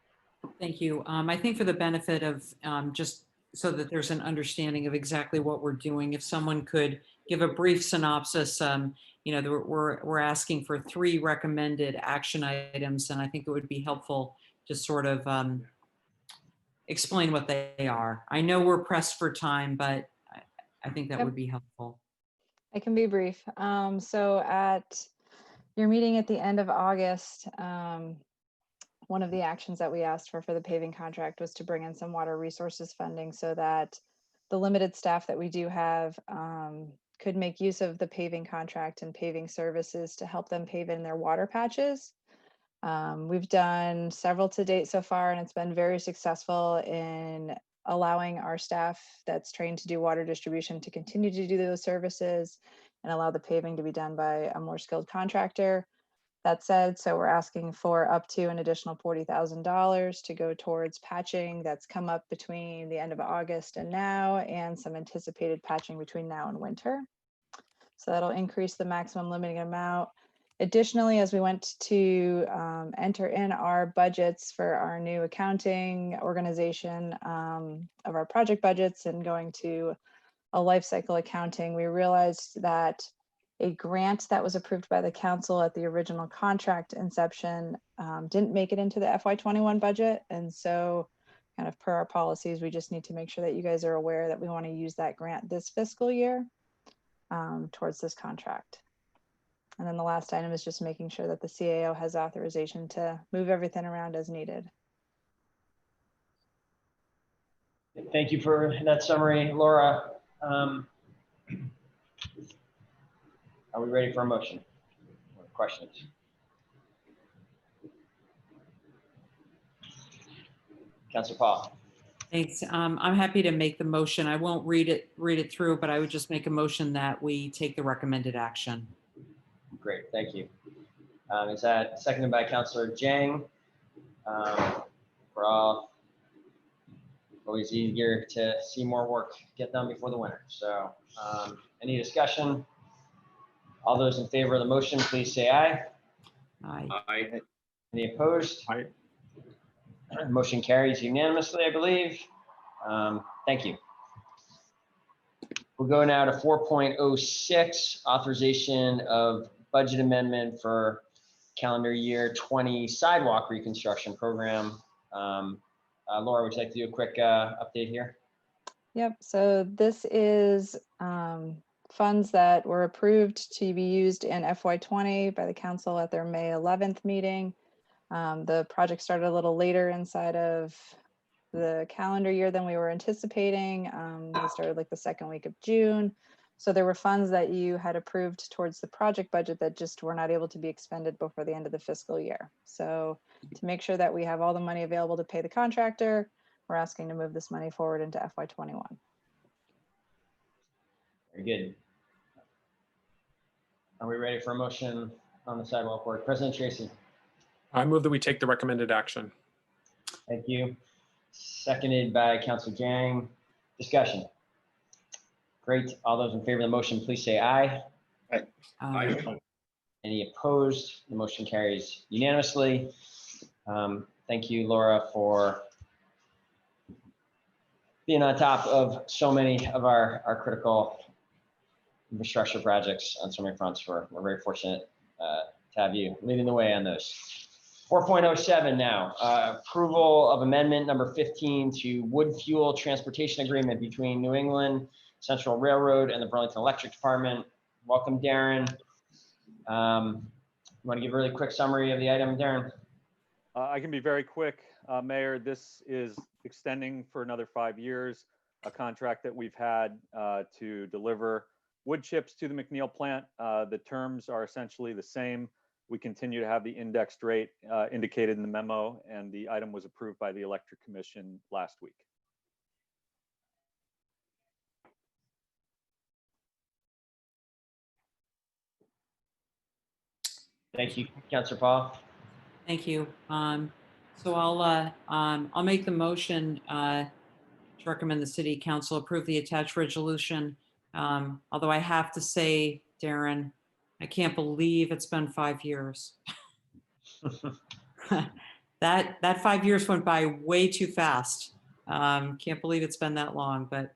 Thank you. I think for the benefit of just so that there's an understanding of exactly what we're doing, if someone could give a brief synopsis, we're asking for 3 recommended action items, and I think it would be helpful to sort of explain what they are. I know we're pressed for time, but I think that would be helpful. I can be brief. So at your meeting at the end of August, one of the actions that we asked for the paving contract was to bring in some water resources funding so that the limited staff that we do have could make use of the paving contract and paving services to help them pave in their water patches. We've done several to date so far, and it's been very successful in allowing our staff that's trained to do water distribution to continue to do those services and allow the paving to be done by a more skilled contractor. That said, so we're asking for up to an additional $40,000 to go towards patching that's come up between the end of August and now, and some anticipated patching between now and winter. So that'll increase the maximum limiting amount. Additionally, as we went to enter in our budgets for our new accounting organization of our project budgets and going to a life cycle accounting, we realized that a grant that was approved by the council at the original contract inception didn't make it into the FY21 budget. And so kind of per our policies, we just need to make sure that you guys are aware that we want to use that grant this fiscal year towards this contract. And then the last item is just making sure that the CAO has authorization to move everything around as needed. Thank you for that summary, Laura. Are we ready for a motion or questions? Councilor Paul. Thanks. I'm happy to make the motion. I won't read it through, but I would just make a motion that we take the recommended action. Great, thank you. Is that seconded by Councilor Jang? We're all always eager to see more work get done before the winter. So any discussion? All those in favor of the motion, please say aye. Aye. Aye. Any opposed? Aye. Motion carries unanimously, I believe. Thank you. We'll go now to 4.06, authorization of budget amendment for calendar year 20 sidewalk reconstruction program. Laura, would you like to do a quick update here? Yep, so this is funds that were approved to be used in FY20 by the council at their May 11th meeting. The project started a little later inside of the calendar year than we were anticipating. They started like the second week of June, So there were funds that you had approved towards the project budget that just were not able to be expended before the end of the fiscal year. So to make sure that we have all the money available to pay the contractor, we're asking to move this money forward into FY21. Very good. Are we ready for a motion on the sidewalk work? President Tracy. I move that we take the recommended action. Thank you. Seconded by Councilor Jang. Discussion. Great. All those in favor of the motion, please say aye. Aye. Any opposed? The motion carries unanimously. Thank you, Laura, for being on top of so many of our critical infrastructure projects on so many fronts. We're very fortunate to have you leading the way on those. 4.07 now, approval of amendment number 15 to wood fuel transportation agreement between New England Central Railroad and the Burlington Electric Department. Welcome, Darren. You want to give a really quick summary of the item, Darren? I can be very quick, Mayor. This is extending for another 5 years, a contract that we've had to deliver wood chips to the McNeil plant. The terms are essentially the same. We continue to have the indexed rate indicated in the memo, and the item was approved by the Electric Commission last week. Thank you, Councilor Paul. Thank you. So I'll make the motion to recommend the City Council approve the attached resolution. Although I have to say, Darren, I can't believe it's been 5 years. That 5 years went by way too fast. Can't believe it's been that long, but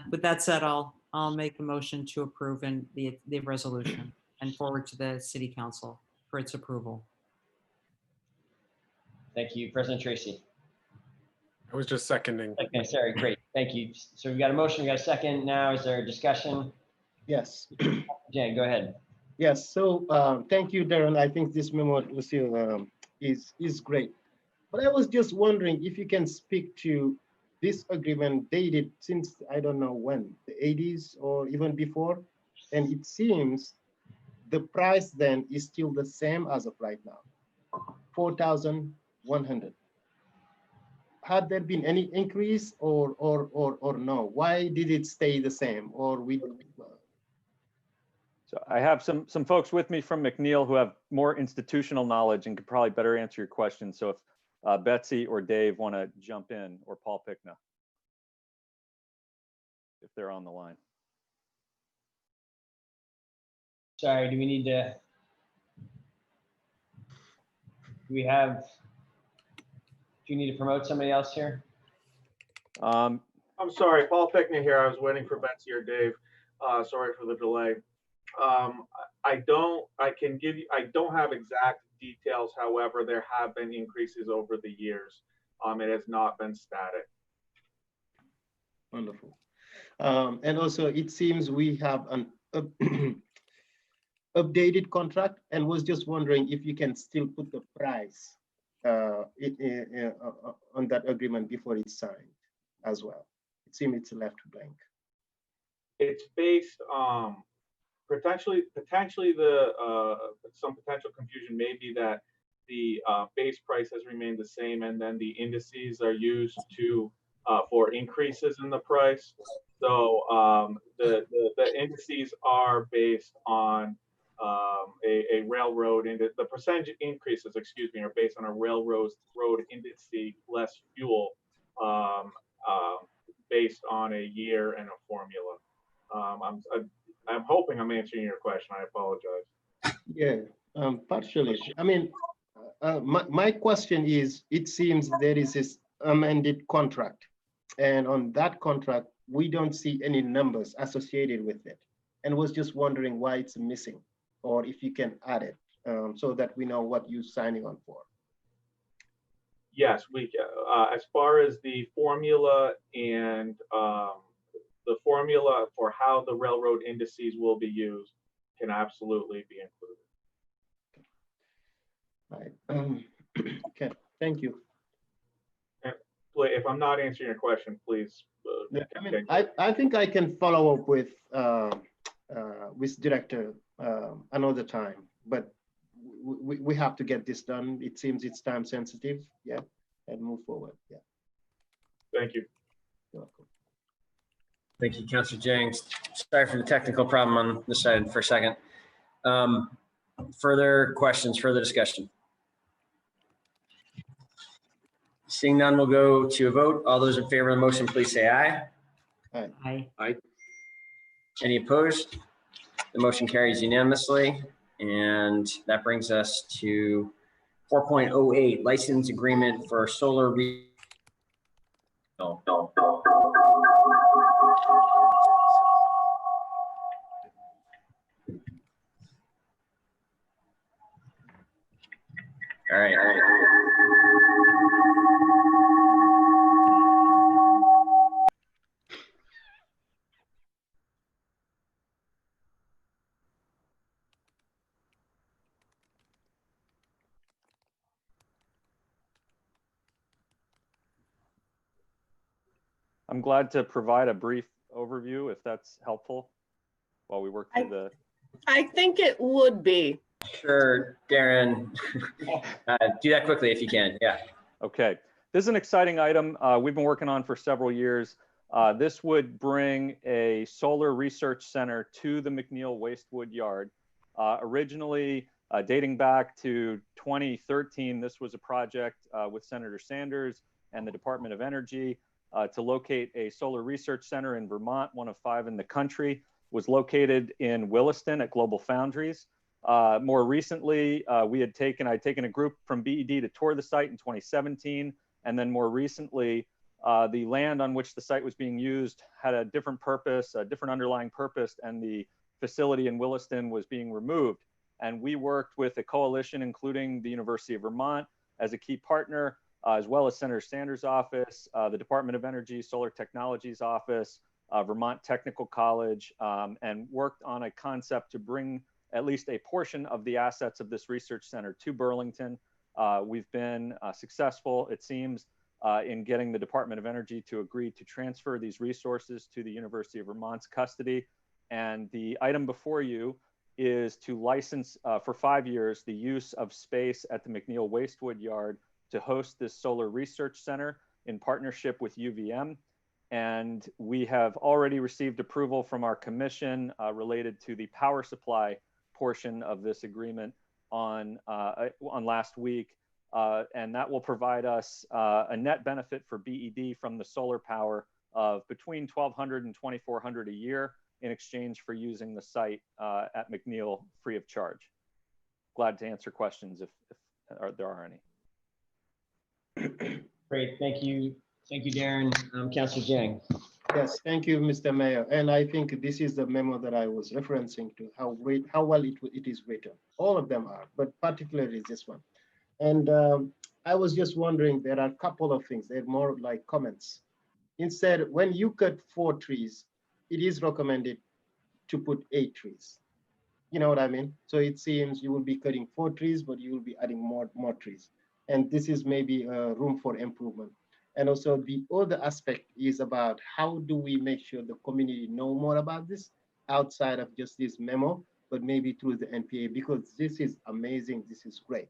with that said, I'll make the motion to approve the resolution and forward to the City Council for its approval. Thank you, President Tracy. I was just seconding. Okay, sorry, great, thank you. So we've got a motion, we got a second. Now, is there a discussion? Yes. Jane, go ahead. Yes, so thank you, Darren. I think this memo is great. But I was just wondering if you can speak to this agreement dated since, I don't know when, the 80s or even before. And it seems the price then is still the same as of right now, $4,100. Had there been any increase or no? Why did it stay the same? Or we? So I have some folks with me from McNeil who have more institutional knowledge and could probably better answer your question. So if Betsy or Dave want to jump in, or Paul Pickna, if they're on the line. Sorry, do you need to promote somebody else here? I'm sorry, Paul Pickney here. I was waiting for Betsy or Dave. Sorry for the delay. I don't have exact details. However, there have been increases over the years. It has not been static. Wonderful. And also it seems we have an updated contract, and was just wondering if you can still put the price on that agreement before it's signed as well. It seems it's left blank. It's based potentially some potential confusion may be that the base price has remained the same, and then the indices are used to for increases in the price. So the indices are based on a railroad, and the percentage increases, excuse me, are based on a road index less fuel based on a year and a formula. I'm hoping I'm answering your question. I apologize. Yeah, partially. I mean, my question is, it seems there is this amended contract, and on that contract, we don't see any numbers associated with it, and was just wondering why it's missing, or if you can add it so that we know what you're signing on for. Yes, we as far as the formula and the formula for how the railroad indices will be used can absolutely be included. Right. Okay, thank you. And if I'm not answering your question, please. Yeah, I mean, continue. I think I can follow up with director another time, but we have to get this done. It seems it's time sensitive, yeah, and move forward, yeah. Thank you. You're welcome. Thank you, Councilor Jang. Sorry for the technical problem on this side for a second. Further questions, further discussion? Seeing none, we'll go to a vote. All those in favor of the motion, please say aye. Aye. Aye. Any opposed? The motion carries unanimously. And that brings us to 4.08, license agreement for solar. All right. I'm glad to provide a brief overview if that's helpful while we work through the. I think it would be. Sure, Darren. Do that quickly if you can. Yeah. Okay. This is an exciting item we've been working on for several years. This would bring a solar research center to the McNeil Wastewood Yard. Originally, dating back to 2013, this was a project with Senator Sanders and the Department of Energy to locate a solar research center in Vermont, one of 5 in the country. Was located in Williston at Global Foundries. More recently, I'd taken a group from BED to tour the site in 2017. And then more recently, the land on which the site was being used had a different purpose, a different underlying purpose, and the facility in Williston was being removed. And we worked with a coalition, including the University of Vermont as a key partner, as well as Senator Sanders' office, the Department of Energy, Solar Technologies Office, Vermont Technical College, and worked on a concept to bring at least a portion of the assets of this research center to Burlington. We've been successful, it seems, in getting the Department of Energy to agree to transfer these resources to the University of Vermont's custody. And the item before you is to license for 5 years the use of space at the McNeil Wastewood Yard to host this solar research center in partnership with UVM. And we have already received approval from our commission related to the power supply portion of this agreement on last week. And that will provide us a net benefit for BED from the solar power of between $1,200 and $2,400 a year in exchange for using the site at McNeil free of charge. Glad to answer questions if there are any. Great, thank you. Thank you, Darren. Councilor Jang. Yes, thank you, Mr. Mayor. And I think this is the memo that I was referencing to, how well it is written. All of them are, but particularly this one. And I was just wondering, there are a couple of things. They're more like comments. Instead, when you cut 4 trees, it is recommended to put 8 trees. You know what I mean? So it seems you will be cutting 4 trees, but you will be adding more trees. And this is maybe room for improvement. And also the other aspect is about how do we make sure the community know more about this outside of just this memo, but maybe through the NPA, because this is amazing, this is great.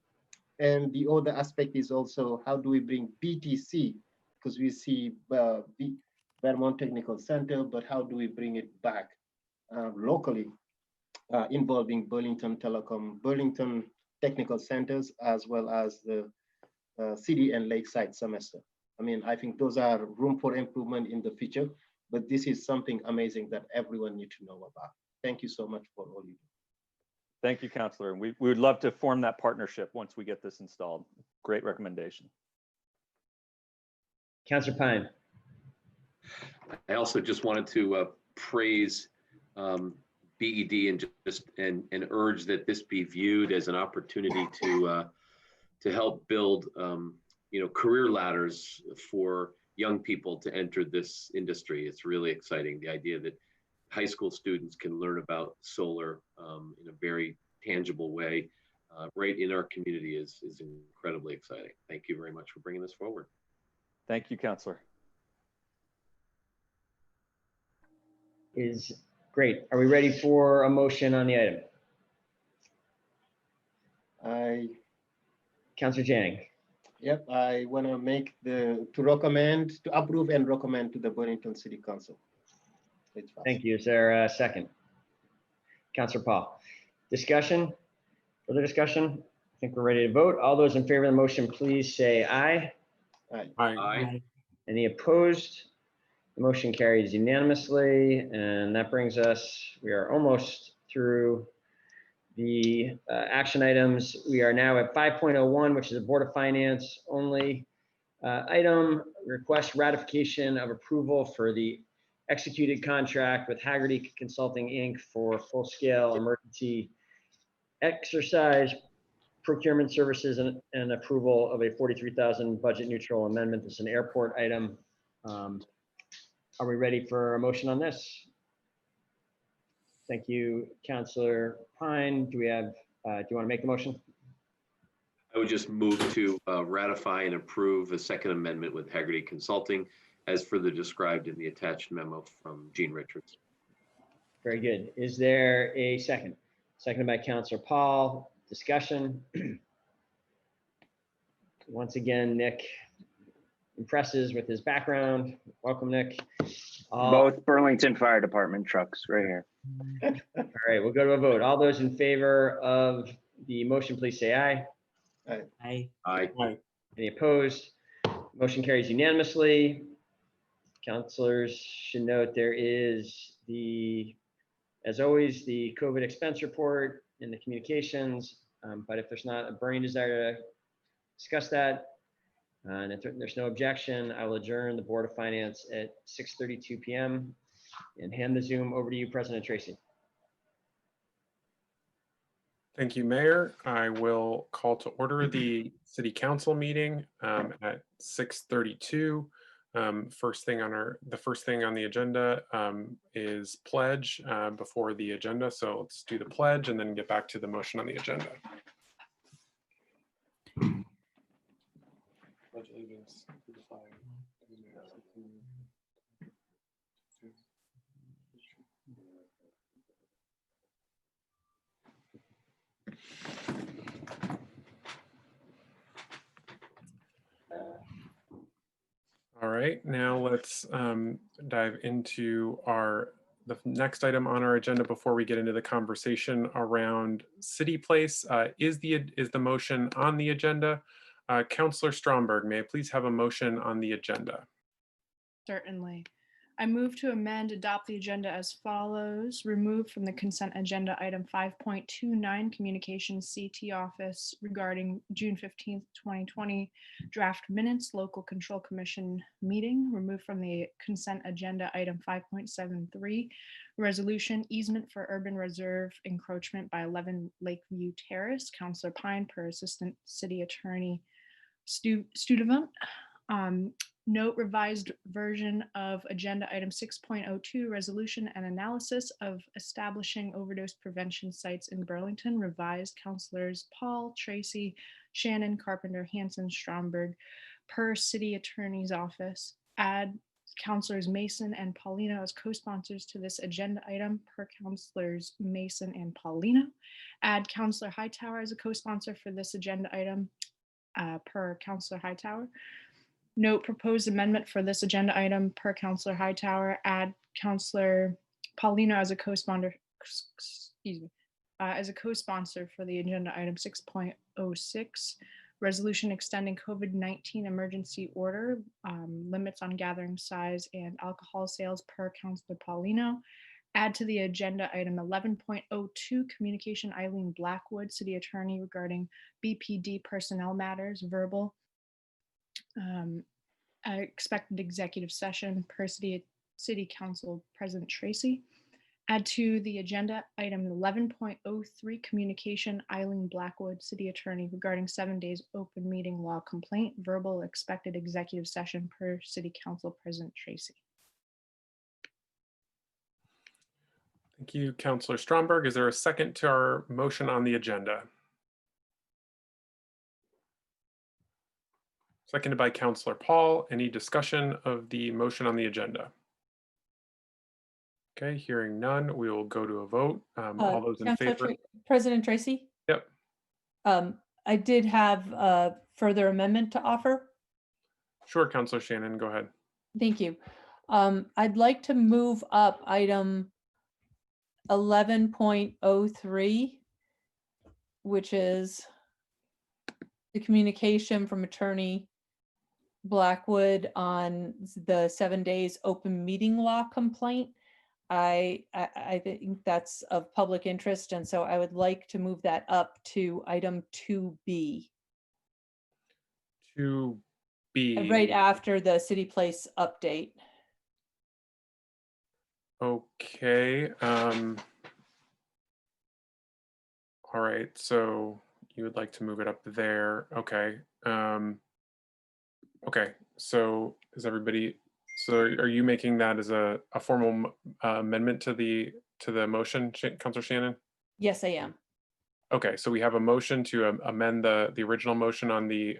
And the other aspect is also how do we bring BTC, because we see Vermont Technical Center, but how do we bring it back locally, involving Burlington Telecom, Burlington Technical Centers, as well as the City and Lakeside semester. I mean, I think those are room for improvement in the future, but this is something amazing that everyone needs to know about. Thank you so much for all you do. Thank you, Councilor. And we would love to form that partnership once we get this installed. Great recommendation. Councilor Pine. I also just wanted to praise BED and urge that this be viewed as an opportunity to help build career ladders for young people to enter this industry. It's really exciting. The idea that high school students can learn about solar in a very tangible way right in our community is incredibly exciting. Thank you very much for bringing this forward. Thank you, Counselor. Is great. Are we ready for a motion on the item? Councillor Janning. Yep, I want to make to approve and recommend to the Burlington City Council. Thank you. Is there a second? Councillor Paul. Discussion? Further discussion? I think we're ready to vote. All those in favor of the motion, please say aye. Aye. Aye. Any opposed? The motion carries unanimously, and that brings us, we are almost through the action items. We are now at 5.01, which is a Board of Finance only item. Request ratification of approval for the executed contract with Haggerty Consulting, Inc. for full-scale emergency exercise procurement services and approval of a 43,000 budget neutral amendment. This is an airport item. Are we ready for a motion on this? Thank you, Councillor Pine. Do we have, do you want to make the motion? I would just move to ratify and approve a second amendment with Haggerty Consulting as further described in the attached memo from Gene Richards. Very good. Is there a second? Seconded by Councillor Paul. Discussion. Once again, Nick impresses with his background. Welcome, Nick. Both Burlington Fire Department trucks right here. All right, we'll go to a vote. All those in favor of the motion, please say aye. Aye. Aye. Any opposed? Motion carries unanimously. Councilors should note there is as always, the COVID expense report in the communications. But if there's not a burning desire to discuss that, and if there's no objection, I will adjourn the Board of Finance at 6:32 p.m. and hand the Zoom over to you, President Tracy. Thank you, Mayor. I will call to order the City Council meeting at 6:32. The first thing on the agenda is pledge before the agenda. So let's do the pledge and then get back to the motion on the agenda. Pledge allegiance to the flag of the United States. All right, now let's dive into the next item on our agenda before we get into the conversation around City Place. Is the motion on the agenda? Councillor Stromberg, may I please have a motion on the agenda? Certainly. I move to adopt the agenda as follows. Remove from the consent agenda item 5.29, Communications CT Office regarding June 15th, 2020 draft minutes, Local Control Commission meeting. Remove from the consent agenda item 5.73, Resolution Easement for Urban Reserve Encroachment by 11 Lakeview Terrace. Councillor Pine per Assistant City Attorney Studevant. Note revised version of agenda item 6.02, resolution and analysis of establishing overdose prevention sites in Burlington. Revised councilors Paul, Tracy, Shannon, Carpenter, Hanson, Stromberg per city attorney's office. Add councilors Mason and Paulino as co-sponsors to this agenda item per councilors Mason and Paulino. Add Councilor Hightower as a co-sponsor for this agenda item per Councilor Hightower. Note proposed amendment for this agenda item per Councilor Hightower. Add Councilor Paulino as a co-sponsor, for the agenda item 6.06, resolution extending COVID-19 emergency order, limits on gathering size and alcohol sales per Councilor Paulino. Add to the agenda item 11.02, communication Eileen Blackwood, City Attorney regarding BPD personnel matters, verbal. Expected executive session per City Council President Tracy. Add to the agenda item 11.03, communication Eileen Blackwood, City Attorney regarding 7 days open meeting law complaint, verbal expected executive session per City Council President Tracy. Thank you, Councillor Stromberg. Is there a second to our motion on the agenda? Seconded by Councillor Paul. Any discussion of the motion on the agenda? Okay, hearing none, we will go to a vote. All those in Councilor favor? President Tracy? Yep. I did have a further amendment to offer. Sure, Councillor Shannon, go ahead. Thank you. I'd like to move up item 11.03, which is the communication from Attorney Blackwood on the 7 days open meeting law complaint. I think that's of public interest, and so I would like to move that up to item 2B. 2B. Right after the city place update. Okay. All right, so you would like to move it up there. Okay. Okay, so is everybody, so are you making that as a formal amendment to the motion, Councilor Shannon? Yes, I am. Okay, so we have a motion to amend the original motion on the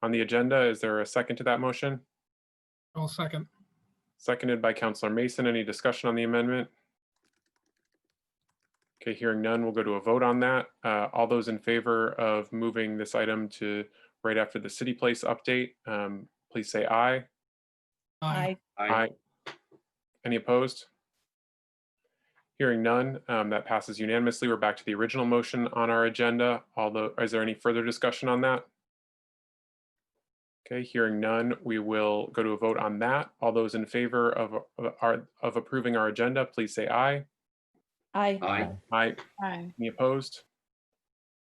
agenda. Is there a second to that motion? I'll second. Seconded by Councilor Mason. Any discussion on the amendment? Okay, hearing none, we'll go to a vote on that. All those in favor of moving this item to right after the city place update, please say aye. Aye. Aye. Any opposed? Hearing none, that passes unanimously. We're back to the original motion on our agenda. Although, is there any further discussion on that? Okay, hearing none, we will go to a vote on that. All those in favor of approving our agenda, please say aye. Aye. Aye. Aye. Aye. Any opposed?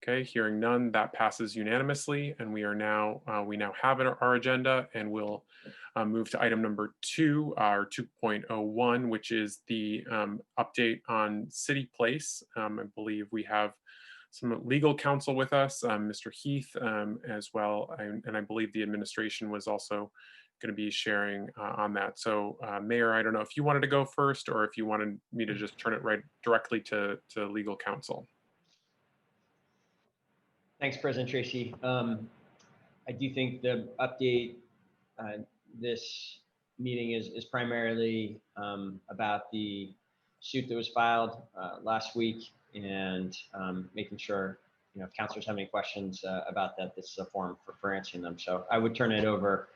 Okay, hearing none, that passes unanimously, and we now have our agenda, and we'll move to item number 2, our 2.01, which is the update on City Place. I believe we have some legal counsel with us, Mr. Heath, as well, and I believe the administration was also going to be sharing on that. So, Mayor, I don't know if you wanted to go first, or if you wanted me to just turn it right directly to legal counsel. Thanks, President Tracy. I do think the update this meeting is primarily about the suit that was filed last week, and making sure, if councilors have any questions about that, this is a forum for answering them. So I would turn it over.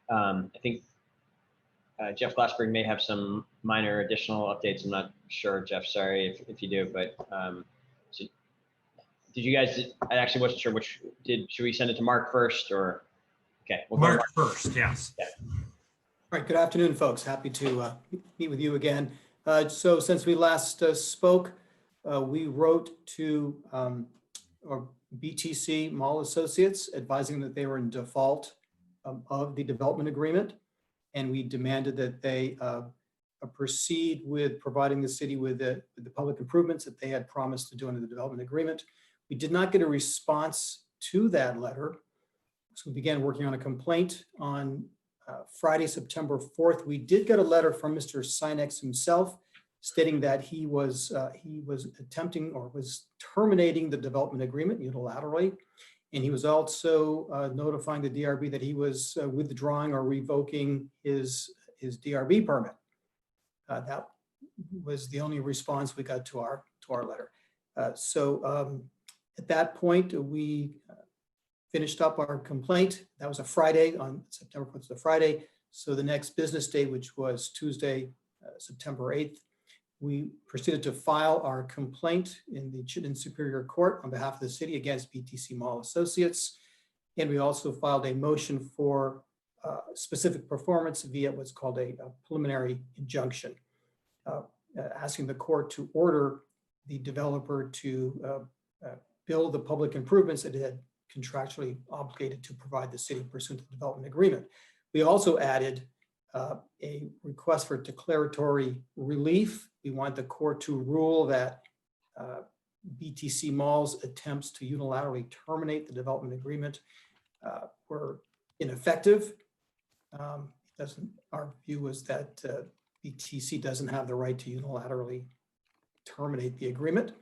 I think Jeff Glassberg may have some minor additional updates. I'm not sure, Jeff, sorry if you do, but so did you guys, I actually wasn't sure should we send it to Mark first, or? Okay. We'll Mark first, yes. Yeah. All right, good afternoon, folks. Happy to meet with you again. So since we last spoke, we wrote to our BTC Mall Associates advising that they were in default of the development agreement. And we demanded that they proceed with providing the city with the public improvements that they had promised to do under the development agreement. We did not get a response to that letter. So we began working on a complaint on Friday, September 4th. We did get a letter from Mr. Sinex himself stating that he was attempting or was terminating the development agreement unilaterally. And he was also notifying the DRB that he was withdrawing or revoking his DRB permit. That was the only response we got to our letter. So at that point, we finished up our complaint. That was a Friday on September 4th, was a Friday. So the next business day, which was Tuesday, September 8th, we proceeded to file our complaint in the Chittenden Superior Court on behalf of the city against BTC Mall Associates. And we also filed a motion for specific performance via what's called a preliminary injunction, asking the court to order the developer to build the public improvements that it had contractually obligated to provide the city pursuant to the development agreement. We also added a request for declaratory relief. We want the court to rule that BTC Mall's attempts to unilaterally terminate the development agreement were ineffective. Our view was that BTC doesn't have the right to unilaterally terminate the agreement.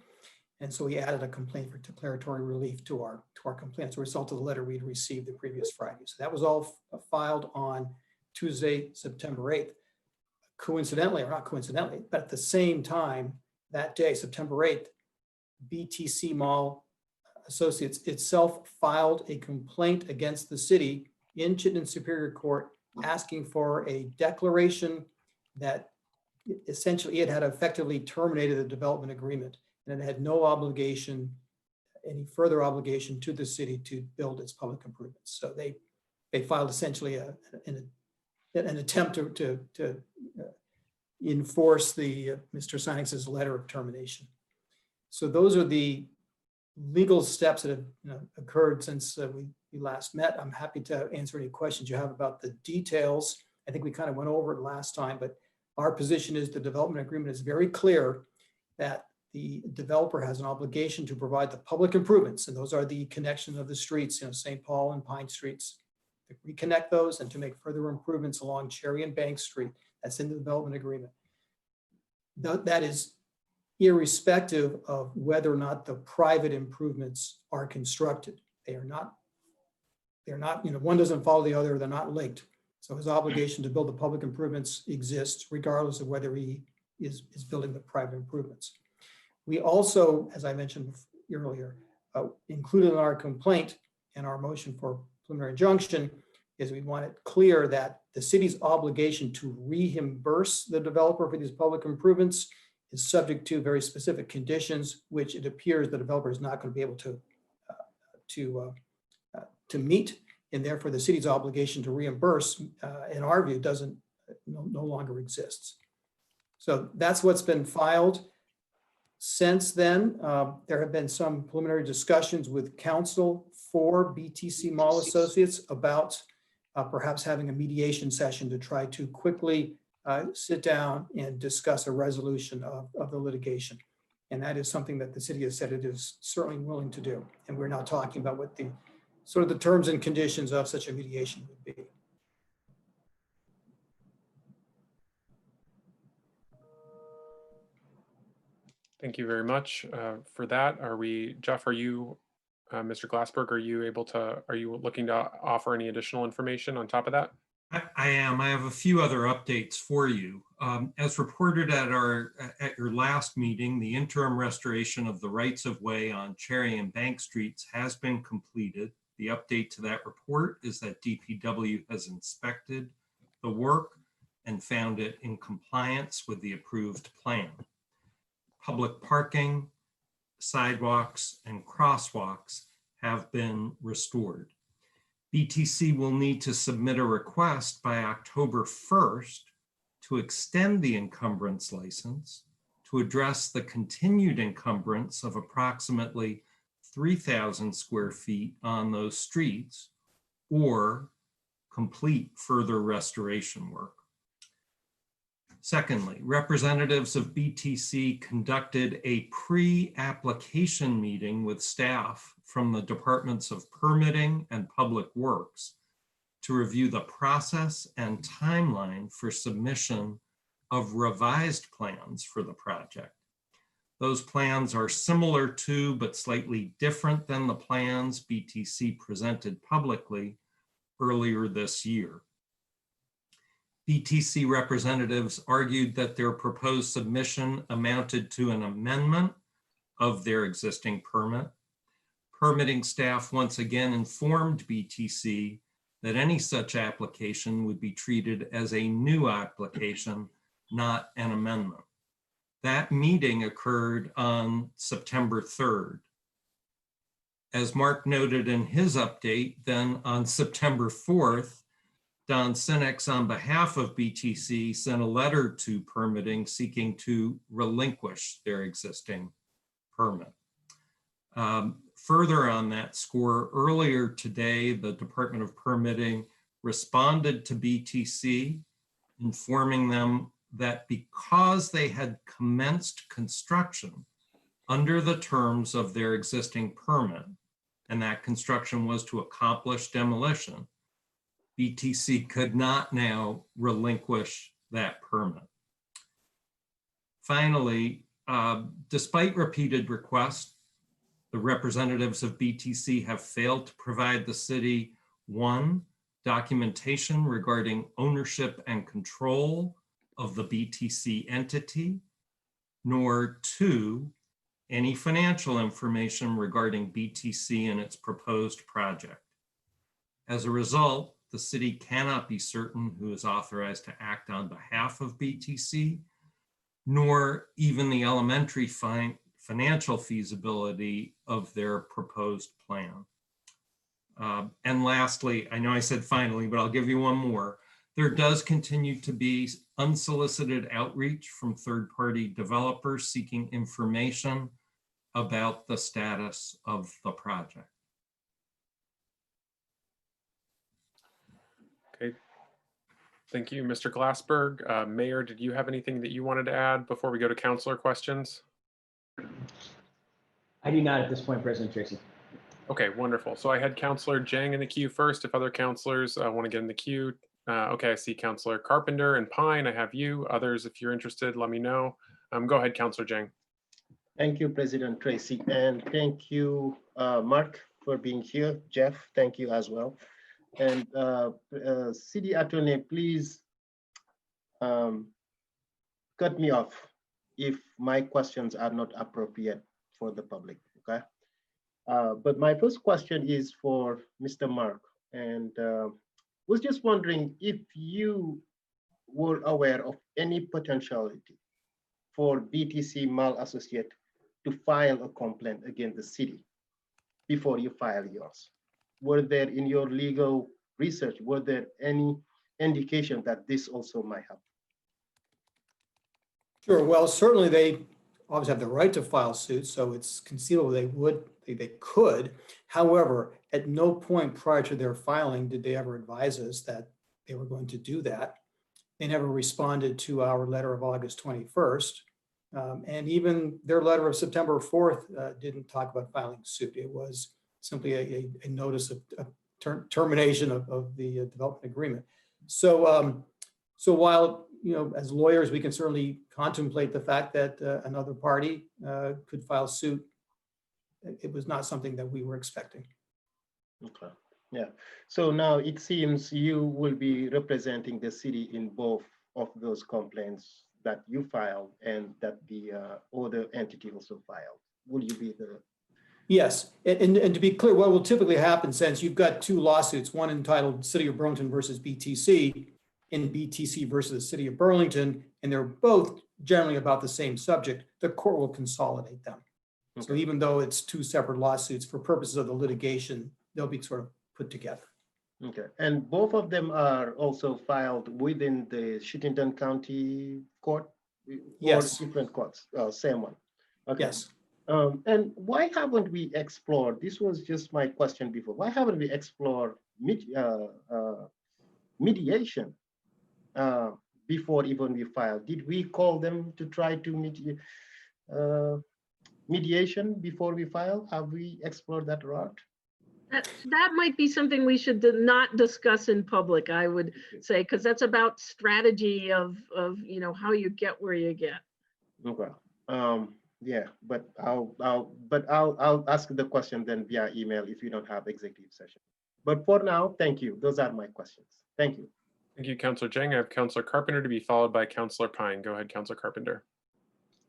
And so we added a complaint for declaratory relief to our complaint as a result of the letter we'd received the previous Friday. So that was all filed on Tuesday, September 8th. Coincidentally, or not coincidentally, but at the same time that day, September 8th, BTC Mall Associates itself filed a complaint against the city in Chittenden Superior Court asking for a declaration that essentially it had effectively terminated the development agreement and it had no obligation, any further obligation to the city to build its public improvements. So they filed essentially an attempt to enforce the Mr. Sinex's letter of termination. So those are the legal steps that have occurred since we last met. I'm happy to answer any questions you have about the details. I think we kind of went over it last time, but our position is the development agreement is very clear that the developer has an obligation to provide the public improvements, and those are the connections of the streets, St. Paul and Pine Streets, to reconnect those and to make further improvements along Cherry and Bank Street. That's in the development agreement. That is irrespective of whether or not the private improvements are constructed. They're not, one doesn't follow the other, they're not linked. So his obligation to build the public improvements exists regardless of whether he is building the private improvements. We also, as I mentioned earlier, included in our complaint and our motion for preliminary injunction is we want it clear that the city's obligation to reimburse the developer for these public improvements is subject to very specific conditions, which it appears the developer is not going to be able to meet, and therefore the city's obligation to reimburse, in our view, no longer exists. So that's what's been filed. Since then, there have been some preliminary discussions with counsel for BTC Mall Associates about perhaps having a mediation session to try to quickly sit down and discuss a resolution of the litigation. And that is something that the city has said it is certainly willing to do. And we're now talking about what the sort of the terms and conditions of such a mediation would be. Thank you very much for that. Jeff, are you, Mr. Glassberg, are you looking to offer any additional information on top of that? I am. I have a few other updates for you. As reported at your last meeting, the interim restoration of the rights-of-way on Cherry and Bank Streets has been completed. The update to that report is that DPW has inspected the work and found it in compliance with the approved plan. Public parking, sidewalks, and crosswalks have been restored. BTC will need to submit a request by October 1st to extend the encumbrance license to address the continued encumbrance of approximately 3,000 square feet on those streets or complete further restoration work. Secondly, representatives of BTC conducted a pre-application meeting with staff from the Departments of Permitting and Public Works to review the process and timeline for submission of revised plans for the project. Those plans are similar to, but slightly different than the plans BTC presented publicly earlier this year. BTC representatives argued that their proposed submission amounted to an amendment of their existing permit. Permitting staff once again informed BTC that any such application would be treated as a new application, not an amendment. That meeting occurred on September 3rd. As Mark noted in his update, then on September 4th, Don Sinex, on behalf of BTC, sent a letter to permitting seeking to relinquish their existing permit. Further on that score, earlier today, the Department of Permitting responded to BTC, informing them that because they had commenced construction under the terms of their existing permit, and that construction was to accomplish demolition, BTC could not now relinquish that permit. Finally, Despite repeated requests, the representatives of BTC have failed to provide the city, one, documentation regarding ownership and control of the BTC entity, nor two, any financial information regarding BTC and its proposed project. As a result, the city cannot be certain who is authorized to act on behalf of BTC, nor even the elementary financial feasibility of their proposed plan. And lastly, I know I said finally, but I'll give you one more. There does continue to be unsolicited outreach from third-party developers seeking information about the status of the project. Okay. Thank you, Mr. Glassberg. Mayor, did you have anything that you wanted to add before we go to councilor questions? I do not at this point, President Tracy. Okay, wonderful. So I had Councilor Jang in the queue first. If other councilors want to get in the queue, okay, I see Councilor Carpenter and Pine. I have you. Others, if you're interested, let me know. Go ahead, Councilor Jang. Thank you, President Tracy, and thank you, Mark, for being here. Jeff, thank you as well. And City Attorney, please cut me off if my questions are not appropriate for the public, okay? But my first question is for Mr. Mark, and was just wondering if you were aware of any potentiality for BTC Mal Associate to file a complaint against the city before you file yours. Were there, in your legal research, were there any indication that this also might happen? Sure. Well, certainly they obviously have the right to file suit, so it's conceivable they could. However, at no point prior to their filing did they ever advise us that they were going to do that. They never responded to our letter of August 21st. And even their letter of September 4th didn't talk about filing suit. It was simply a notice of termination of the development agreement. So, so while, you know, as lawyers, we can certainly contemplate the fact that another party could file suit, it was not something that we were expecting. Okay, yeah. So now it seems you will be representing the city in both of those complaints that you filed and that the other entity also filed. Will you be the? Yes, and to be clear, what will typically happen, since you've got two lawsuits, one entitled City of Burlington versus BTC and BTC versus the City of Burlington, and they're both generally about the same subject, the court will consolidate them. Okay. So even though it's two separate lawsuits, for purposes of the litigation, they'll be sort of put together. Okay, and both of them are also filed within the Chittenden County Court? Yes. Or different courts, same one? Okay. Yes. And why haven't we explored, this was just my question before, why haven't we explored mediation before even we filed? Did we call them to try to mediation before we file? Have we explored that route? That might be something we should not discuss in public, I would say, because that's about strategy of you know, how you get where you get. Okay. Yeah, but I'll ask the question then via email if you don't have executive session. But for now, thank you. Those are my questions. Thank you. Thank you, Councilor Jang. I have Councilor Carpenter to be followed by Councilor Pine. Go ahead, Councilor Carpenter.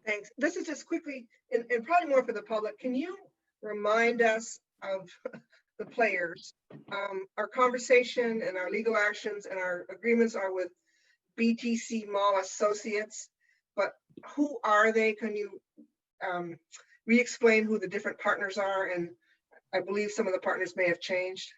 Thanks. This is just quickly, and probably more for the public. Can you remind us of the players? Our conversation and our legal actions and our agreements are with BTC Mall Associates, but who are they? Can you re-explain who the different partners are? And I believe some of the partners may have changed.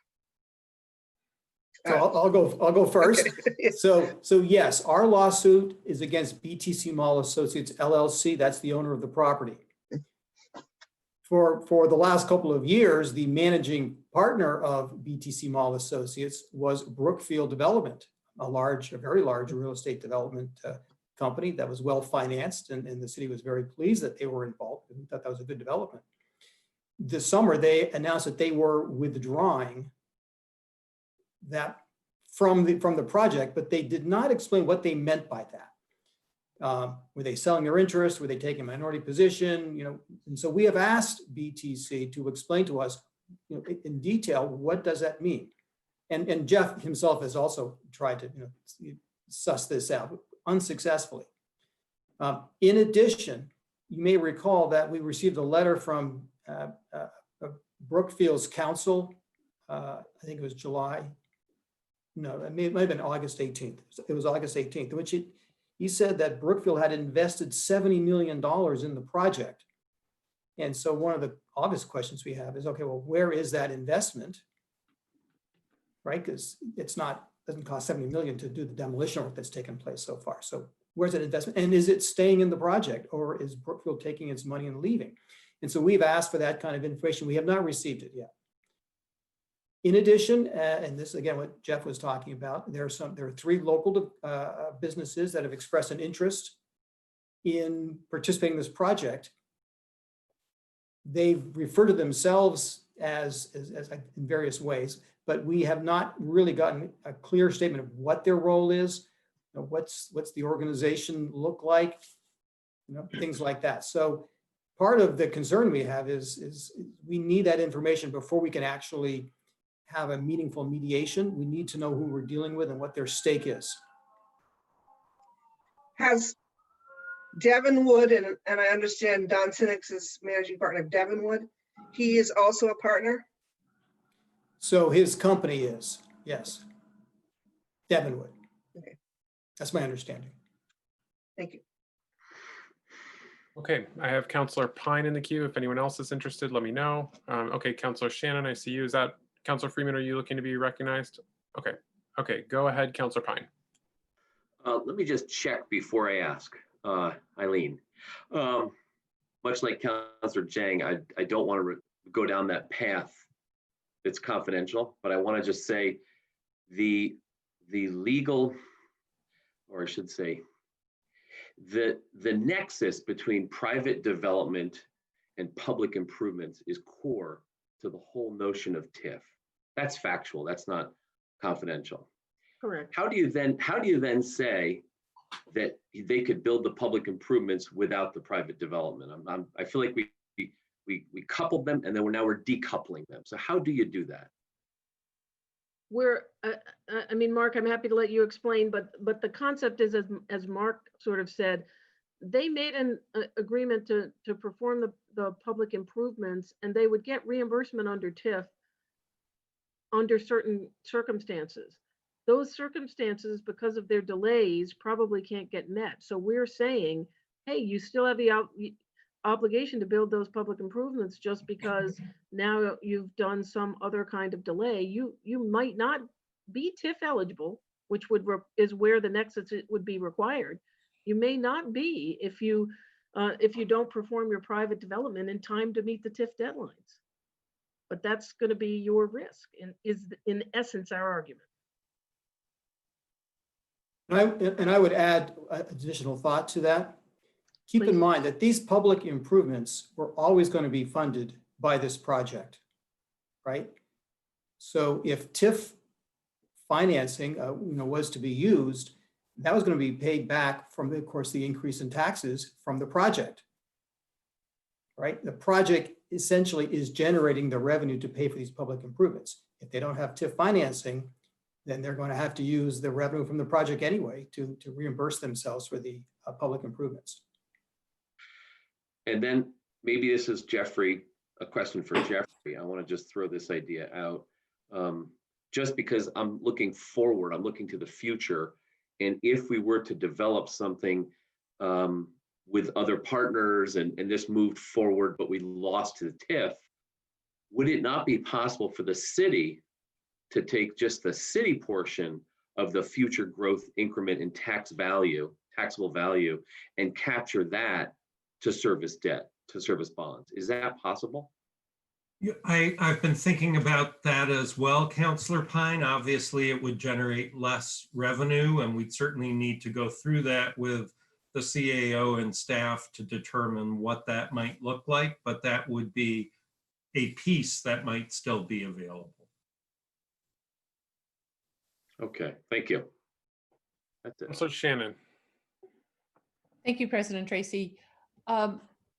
So I'll go first. Okay. So yes, our lawsuit is against BTC Mall Associates LLC. That's the owner of the property. For the last couple of years, the managing partner of BTC Mall Associates was Brookfield Development, a very large real estate development company that was well financed, and the city was very pleased that they were involved and thought that was a good development. This summer, they announced that they were withdrawing that from the project, but they did not explain what they meant by that. Were they selling their interest? Were they taking a minority position? You know, and so we have asked BTC to explain to us, you know, in detail, what does that mean? And Jeff himself has also tried to, you know, suss this out unsuccessfully. In addition, you may recall that we received a letter from Brookfield's counsel. I think it was July. No, it might have been August 18th. It was August 18th, in which he said that Brookfield had invested $70 million in the project. And so one of the obvious questions we have is, okay, well, where is that investment? Right, because doesn't cost $70 million to do the demolition work that's taken place so far. So where's that investment? And is it staying in the project, or is Brookfield taking its money and leaving? And so we've asked for that kind of information. We have not received it yet. In addition, and this is again what Jeff was talking about, there are 3 local businesses that have expressed an interest in participating in this project. They've referred to themselves as in various ways, but we have not really gotten a clear statement of what their role is, you know, what's the organization look like, you know, things like that. So part of the concern we have is we need that information before we can actually have a meaningful mediation. We need to know who we're dealing with and what their stake is. Has Devonwood, and I understand Don Sinix is managing partner of Devonwood, he is also a partner? So his company is, yes, Devonwood. Okay. That's my understanding. Thank you. Okay, I have Councillor Pine in the queue. If anyone else is interested, let me know. Okay, Councillor Shannon, I see you. Is that Councillor Freeman? Are you looking to be recognized? Okay, okay, go ahead, Councillor Pine. Let me just check before I ask, Eileen. Much like Councillor Jang, I don't want to go down that path. It's confidential, but I want to just say the legal, or I should say, the nexus between private development and public improvements is core to the whole notion of TIF. That's factual. That's not confidential. Correct. How do you then say that they could build the public improvements without the private development? I feel like we coupled them, and then we're decoupling them. So how do you do that? I mean, Mark, I'm happy to let you explain, but the concept is, as Mark sort of said, they made an agreement to perform the public improvements, and they would get reimbursement under TIF under certain circumstances. Those circumstances, because of their delays, probably can't get met. So we're saying, hey, you still have the obligation to build those public improvements. Just because now you've done some other kind of delay, you might not be TIF eligible, which is where the nexus would be required. You may not be if you don't perform your private development in time to meet the TIF deadlines. But that's going to be your risk, and is in essence our argument. And I would add additional thought to that. Keep in mind that these public improvements were always going to be funded by this project, right? So if TIF financing was to be used, that was going to be paid back from, of course, the increase in taxes from the project, right? The project essentially is generating the revenue to pay for these public improvements. If they don't have TIF financing, then they're going to have to use the revenue from the project anyway to reimburse themselves for the public improvements. And then maybe this is Jeffrey, a question for Jeffrey. I want to just throw this idea out. Just because I'm looking forward, I'm looking to the future. And if we were to develop something with other partners and this moved forward, but we lost to the TIF, would it not be possible for the city to take just the city portion of the future growth increment in taxable value, and capture that to service debt, to service bonds? Is that possible? Yeah, I've been thinking about that as well, Councillor Pine. Obviously, it would generate less revenue, and we'd certainly need to go through that with the CAO and staff to determine what that might look like, but that would be a piece that might still be available. Okay, thank you. That's it. So Shannon. Thank you, President Tracy.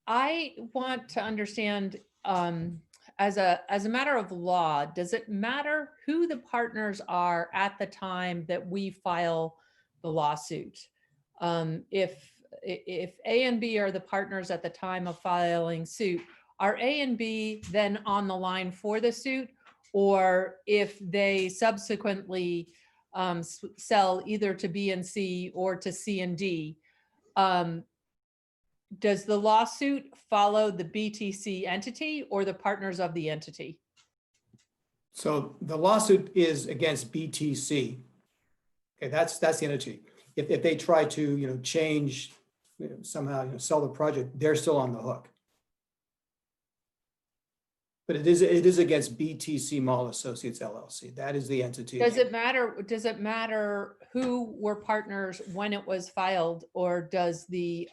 I want to understand, as a matter of law, does it matter who the partners are at the time that we file the lawsuit? If A and B are the partners at the time of filing suit, are A and B then on the line for the suit? Or if they subsequently sell either to B and C or to C and D, does the lawsuit follow the BTC entity or the partners of the entity? So the lawsuit is against BTC. Okay, that's the entity. If they try to, change, somehow, sell the project, they're still on the hook. But it is against BTC Mall Associates LLC. That is the entity. Does it matter who were partners when it was filed, or does the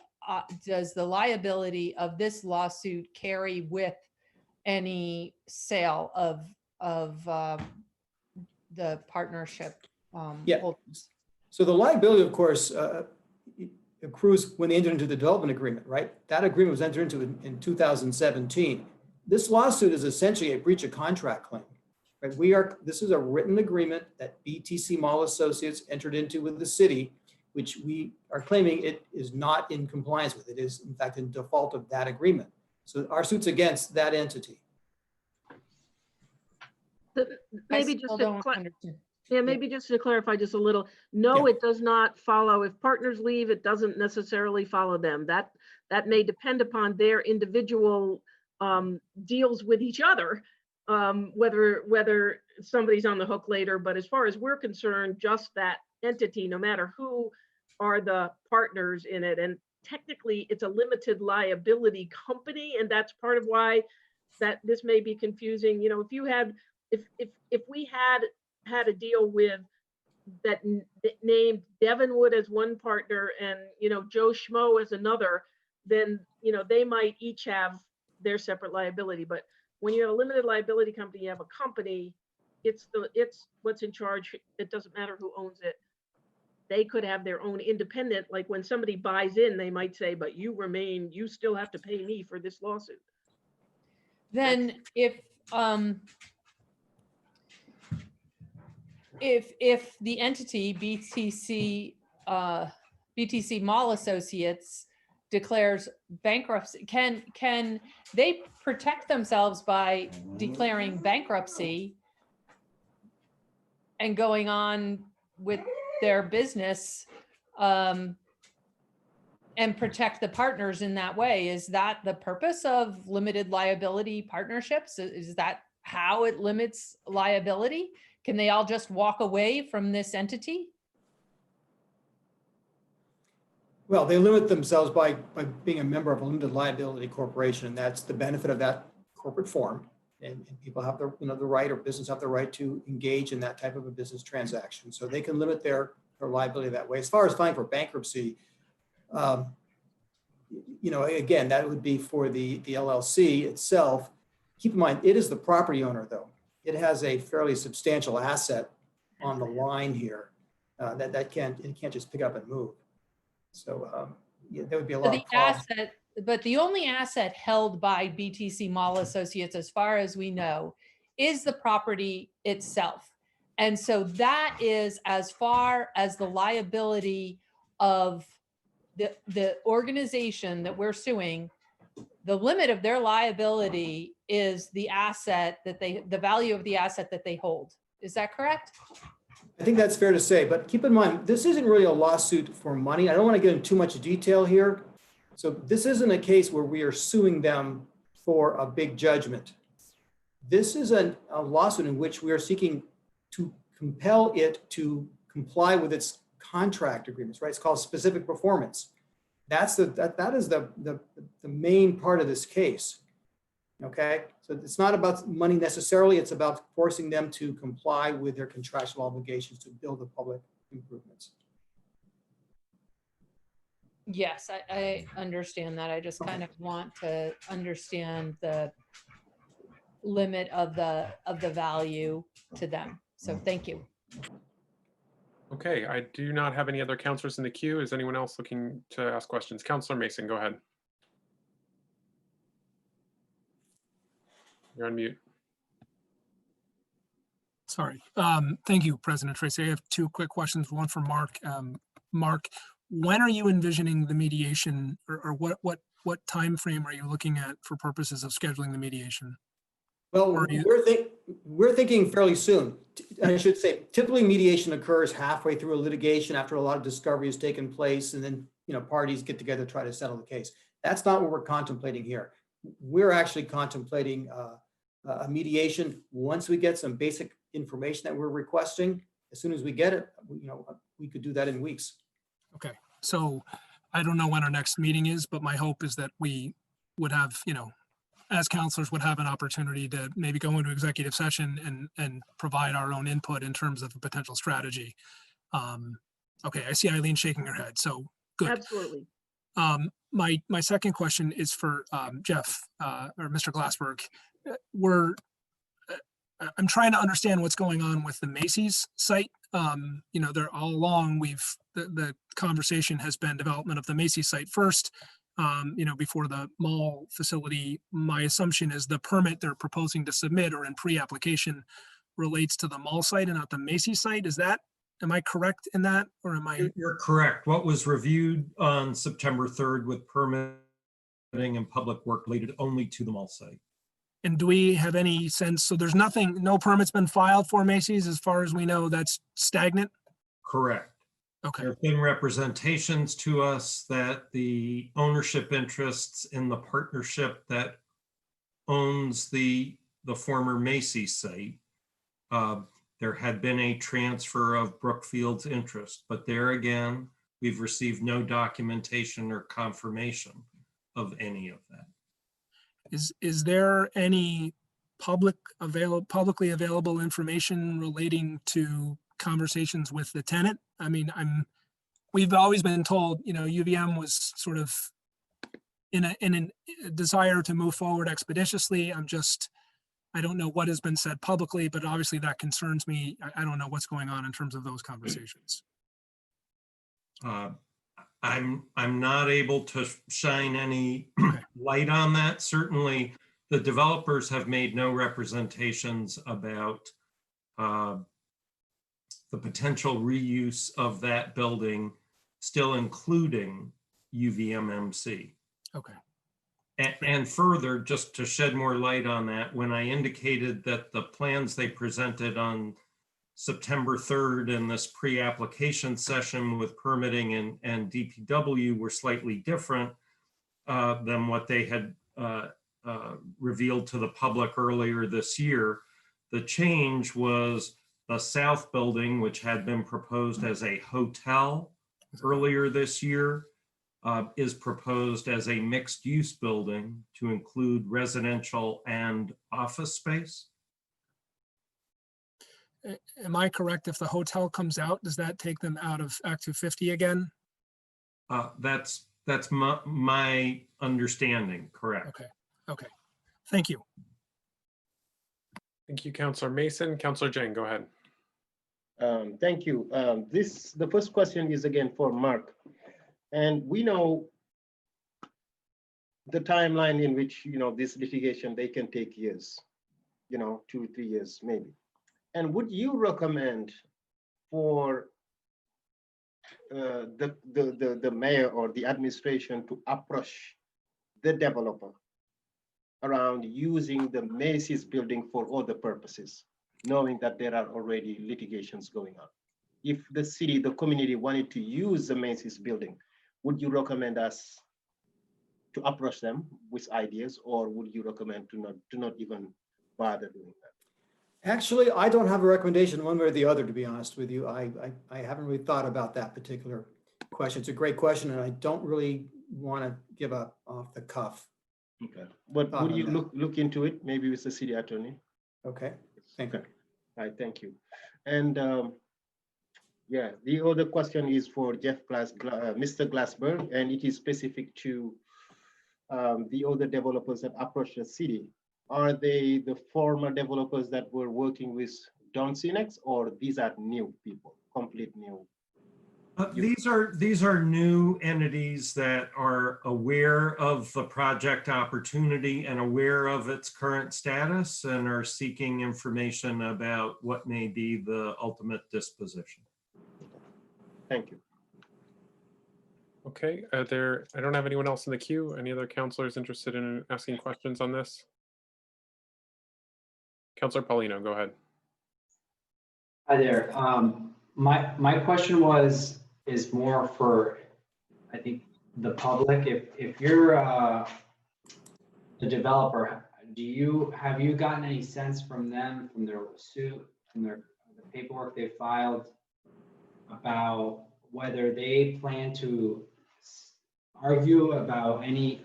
liability of this lawsuit carry with any sale of the partnership holdings? So the liability, of course, accrues when they enter into the development agreement, right? That agreement was entered into in 2017. This lawsuit is essentially a breach of contract claim, right? This is a written agreement that BTC Mall Associates entered into with the city, which we are claiming it is not in compliance with. It is, in fact, in default of that agreement. So our suit's against that entity. Maybe just to clarify just a little, no, it does not follow. If partners leave, it doesn't necessarily follow them. That may depend upon their individual deals with each other, whether somebody's on the hook later. But as far as we're concerned, just that entity, no matter who are the partners in it. And technically it's a limited liability company. And that's part of why that this may be confusing. If we had a deal with that named Devonwood as one partner and, Joe Schmo as another, then, they might each have their separate liability. But when you have a limited liability company, you have a company, it's what's in charge. It doesn't matter who owns it. They could have their own independent, like when somebody buys in, they might say, but you still have to pay me for this lawsuit. Then if the entity BTC Mall Associates declares bankruptcy, can they protect themselves by declaring bankruptcy and going on with their business and protect the partners in that way? Is that the purpose of limited liability partnerships? Is that how it limits liability? Can they all just walk away from this entity? Well, they limit themselves by being a member of a limited liability corporation, and that's the benefit of that corporate form. And people have the right, or business have the right to engage in that type of a business transaction. So they can limit their liability that way. As far as filing for bankruptcy, again, that would be for the LLC itself. Keep in mind, it is the property owner, though. It has a fairly substantial asset on the line here it can't just pick up and move. So there would be a lot of cost. But the only asset held by BTC Mall Associates, as far as we know, is the property itself. And so that is as far as the liability of the organization that we're suing. The limit of their liability is the value of the asset that they hold. Is that correct? I think that's fair to say, but keep in mind, this isn't really a lawsuit for money. I don't want to get into too much detail here. So this isn't a case where we are suing them for a big judgment. This is a lawsuit in which we are seeking to compel it to comply with its contract agreements, right? It's called specific performance. That is the main part of this case. Okay, so it's not about money necessarily. It's about forcing them to comply with their contractual obligations to build the public improvements. Yes, I understand that. I just kind of want to understand the limit of the value to them. So thank you. Okay, I do not have any other counselors in the queue. Is anyone else looking to ask questions? Counselor Mason, go ahead. You're on mute. Sorry. Thank you, President Tracy. I have two quick questions, one for Mark. Mark, when are you envisioning the mediation, or what time frame are you looking at for purposes of scheduling the mediation? Well, we're thinking fairly soon. I should say, typically mediation occurs halfway through a litigation after a lot of discovery has taken place, and then parties get together to try to settle the case. That's not what we're contemplating here. We're actually contemplating a mediation once we get some basic information that we're requesting. As soon as we get it, we could do that in weeks. Okay, so I don't know when our next meeting is, but my hope is that we would have, as counselors would have an opportunity to maybe go into executive session and provide our own input in terms of a potential strategy. Okay, I see Eileen shaking her head, so good. Absolutely. My second question is for Jeff or Mr. Glassberg. I'm trying to understand what's going on with the Macy's site. They're all along, the conversation has been development of the Macy's site first, before the mall facility. My assumption is the permit they're proposing to submit or in pre-application relates to the mall site and not the Macy's site. Am I correct in that, or am I? You're correct. What was reviewed on September 3rd with permitting and public work related only to the mall site. And do we have any sense? So there's no permits been filed for Macy's as far as we know. That's stagnant? Correct. Okay. There have been representations to us that the ownership interests in the partnership that owns the former Macy's site, there had been a transfer of Brookfield's interest, but there again, we've received no documentation or confirmation of any of that. Is there any publicly available information relating to conversations with the tenant? I mean, we've always been told, UVM was sort of in a desire to move forward expeditiously. I don't know what has been said publicly, but obviously that concerns me. I don't know what's going on in terms of those conversations. I'm not able to shine any light on that. Certainly, the developers have made no representations about the potential reuse of that building, still including UVMMC. Okay. And further, just to shed more light on that, when I indicated that the plans they presented on September 3rd in this pre-application session with permitting and DPW were slightly different than what they had revealed to the public earlier this year. The change was the south building, which had been proposed as a hotel earlier this year, is proposed as a mixed-use building to include residential and office space. Am I correct? If the hotel comes out, does that take them out of Act 250 again? That's my understanding, correct. Okay. Thank you. Thank you, Councilor Mason. Councilor Jane, go ahead. Thank you. The first question is again for Mark. And we know the timeline in which, this litigation, they can take years, 2 or 3 years maybe. And would you recommend for the mayor or the administration to approach the developer around using the Macy's building for other purposes, knowing that there are already litigations going on? If the city, the community wanted to use the Macy's building, would you recommend us to approach them with ideas, or would you recommend to not even bother doing that? Actually, I don't have a recommendation one way or the other, to be honest with you. I haven't really thought about that particular question. It's a great question, and I don't really want to give up off the cuff. Okay, but would you look into it, maybe with the city attorney? Okay, thank you. All right, thank you. And yeah, the other question is for Mr. Glassberg, and it is specific to the other developers that approach the city. Are they the former developers that were working with Don Cinex, or these are new people? complete new. These are new entities that are aware of the project opportunity and aware of its current status and are seeking information about what may be the ultimate disposition. Thank you. Okay, I don't have anyone else in the queue. Any other counselors interested in asking questions on this? Counselor Paulino, go ahead. Hi there. My question is more for, I think, the public. If you're the developer, have you gotten any sense from them, from their suit, from the paperwork they filed, about whether they plan to argue about any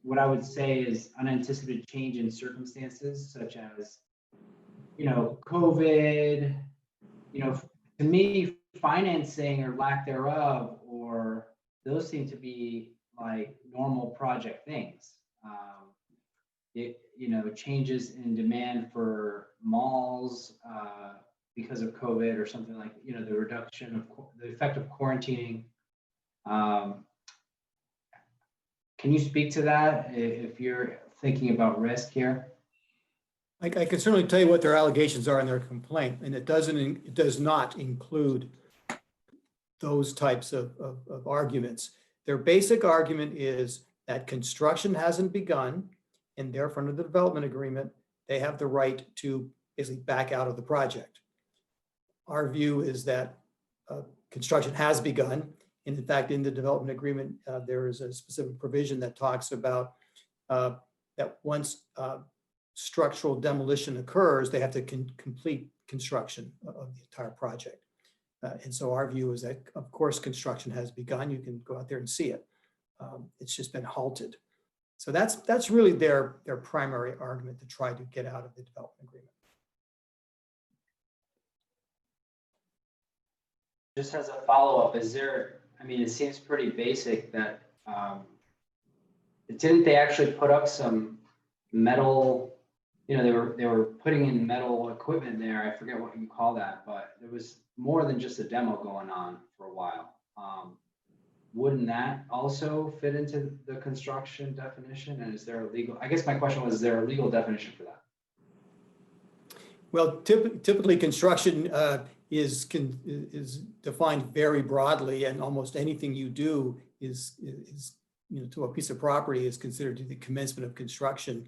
what I would say is unanticipated change in circumstances, such as, COVID, to me, financing or lack thereof, or those seem to be like normal project things. Changes in demand for malls because of COVID or something like, the reduction of the effect of quarantining. Can you speak to that if you're thinking about risk here? I can certainly tell you what their allegations are in their complaint, and it does not include those types of arguments. Their basic argument is that construction hasn't begun, and therefore under the development agreement, they have the right to basically back out of the project. Our view is that construction has begun. And in fact, in the development agreement, there is a specific provision that talks about that once structural demolition occurs, they have to complete construction of the entire project. And so our view is that, of course, construction has begun. You can go out there and see it. It's just been halted. So that's really their primary argument to try to get out of the development agreement. Just as a follow-up, it seems pretty basic that, didn't they actually put up some metal, they were putting in metal equipment there. I forget what you call that, but there was more than just a demo going on for a while. Wouldn't that also fit into the construction definition? And is there a legal, I guess my question was, is there a legal definition for that? Well, typically construction is defined very broadly, and almost anything you do is to a piece of property is considered to be the commencement of construction.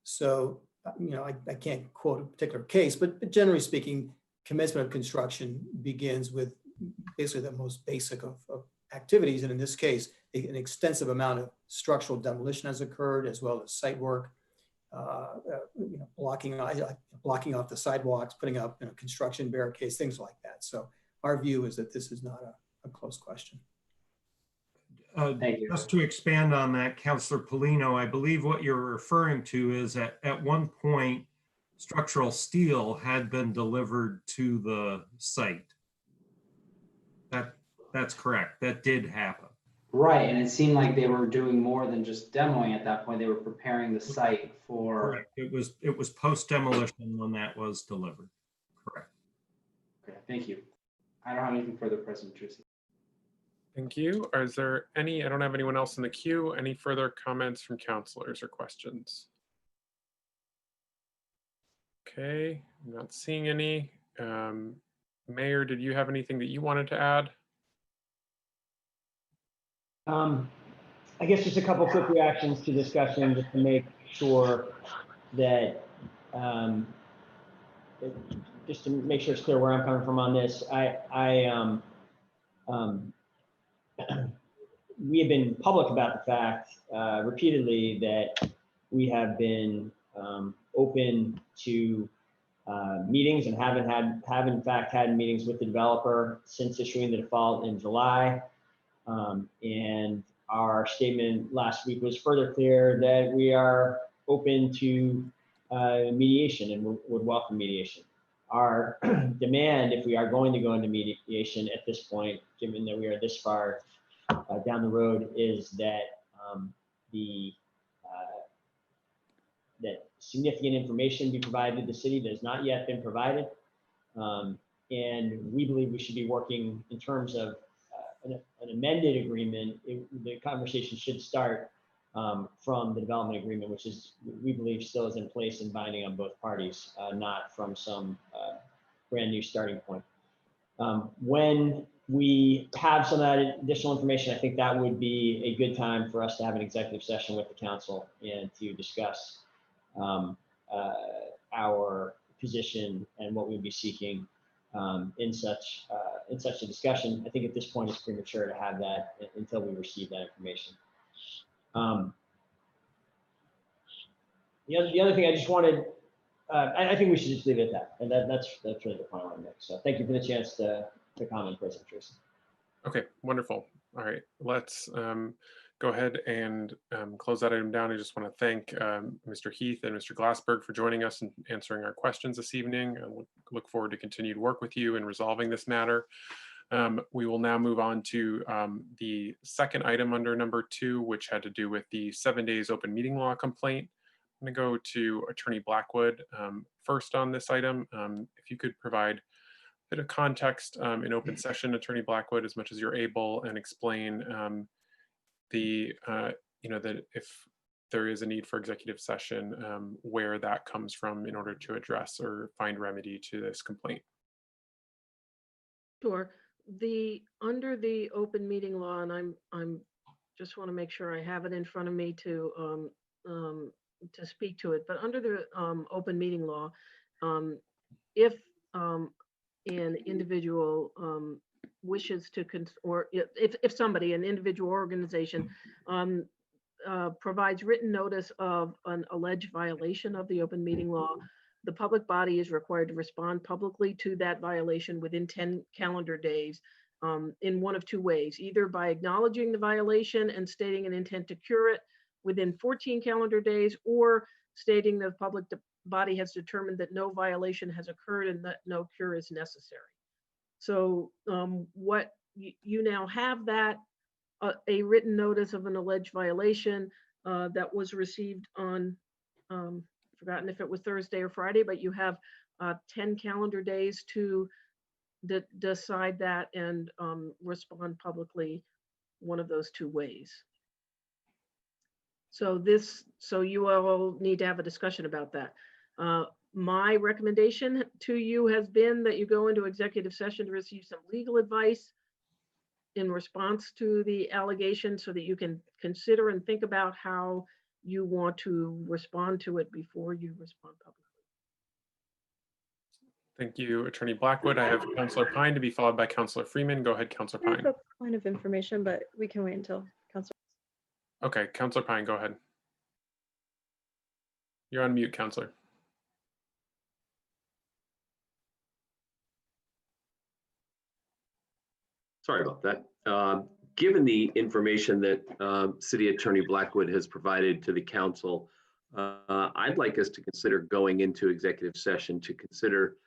So I can't quote a particular case, but generally speaking, commencement of construction begins with basically the most basic of activities, and in this case, an extensive amount of structural demolition has occurred, as well as site work. Blocking off the sidewalks, putting up construction barricades, things like that. So our view is that this is not a close question. Thank you. Just to expand on that, Councilor Polino, I believe what you're referring to is at one point, structural steel had been delivered to the site. That's correct. That did happen. Right, and it seemed like they were doing more than just demoing at that point. They were preparing the site for. Correct. It was post demolition when that was delivered. Correct. Okay, thank you. I don't have anything further, President Tracy. Thank you. I don't have anyone else in the queue. Any further comments from counselors or questions? Okay, I'm not seeing any. Mayor, did you have anything that you wanted to add? I guess just a couple quick reactions to discussion, just to make sure that, just to make sure it's clear where I'm coming from on this. We have been public about the fact repeatedly that we have been open to meetings and have in fact had meetings with the developer since issuing the default in July. And our statement last week was further clear that we are open to mediation and would welcome mediation. Our demand, if we are going to go into mediation at this point, given that we are this far down the road, is that that significant information be provided to the city that has not yet been provided. and we believe we should be working in terms of an amended agreement. The conversation should start from the development agreement, which is, we believe, still is in place and binding on both parties, not from some brand new starting point. When we have some of that additional information, I think that would be a good time for us to have an executive session with the council and to discuss our position and what we'd be seeking in such a discussion. I think at this point it's premature to have that until we receive that information. The other thing I just wanted, I think we should just leave it at that, and that's really the point I want to make. So thank you for the chance to comment, President Tracy. Okay, wonderful. All right, let's go ahead and close that item down. I just want to thank Mr. Heath and Mr. Glassberg for joining us and answering our questions this evening. I look forward to continued work with you in resolving this matter. We will now move on to the second item under number 2, which had to do with the 7 days open meeting law complaint. I'm going to go to Attorney Blackwood first on this item. If you could provide a bit of context in open session, Attorney Blackwood, as much as you're able, and explain that if there is a need for executive session, where that comes from in order to address or find remedy to this complaint. Sure. Under the open meeting law, and I'm just want to make sure I have it in front of me to speak to it. But under the open meeting law, if an individual wishes to, or if somebody, an individual organization, provides written notice of an alleged violation of the open meeting law, the public body is required to respond publicly to that violation within 10 calendar days in one of two ways, either by acknowledging the violation and stating an intent to cure it within 14 calendar days, or stating the public body has determined that no violation has occurred and that no cure is necessary. So what you now have that a written notice of an alleged violation that was received on, forgotten if it was Thursday or Friday, but you have 10 calendar days to decide that and respond publicly one of those two ways. So you all need to have a discussion about that. My recommendation to you has been that you go into executive session to receive some legal advice in response to the allegation so that you can consider and think about how you want to respond to it before you respond publicly. Thank you, Attorney Blackwood. I have Councilor Pine to be followed by Councilor Freeman. Go ahead, Councilor Pine. I have a point of information, but we can wait until Councilor. Okay, Councilor Pine, go ahead. You're on mute, Councilor. Sorry about that. Given the information that City Attorney Blackwood has provided to the council, I'd like us to consider going into executive session to consider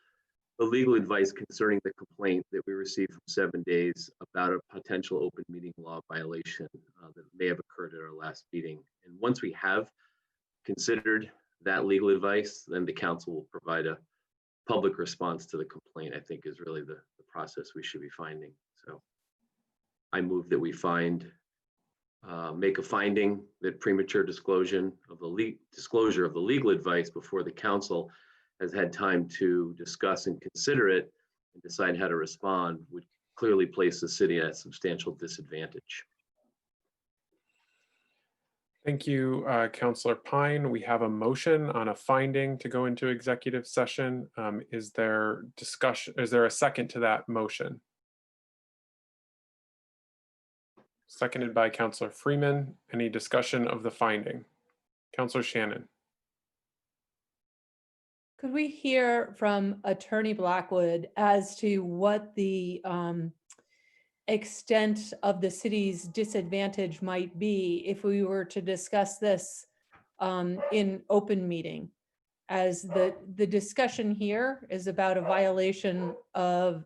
the legal advice concerning the complaint that we received from 7 days about a potential open meeting law violation that may have occurred at our last meeting. And once we have considered that legal advice, then the council will provide a public response to the complaint, I think is really the process we should be finding. So I move that we make a finding that premature disclosure of the legal advice before the council has had time to discuss and consider it and decide how to respond would clearly place the city at a substantial disadvantage. Thank you, Councilor Pine. We have a motion on a finding to go into executive session. Is there discussion? Is there a second to that motion? Seconded by Councilor Freeman. Any discussion of the finding? Councilor Shannon. Could we hear from Attorney Blackwood as to what the extent of the city's disadvantage might be if we were to discuss this in open meeting? As the discussion here is about a violation of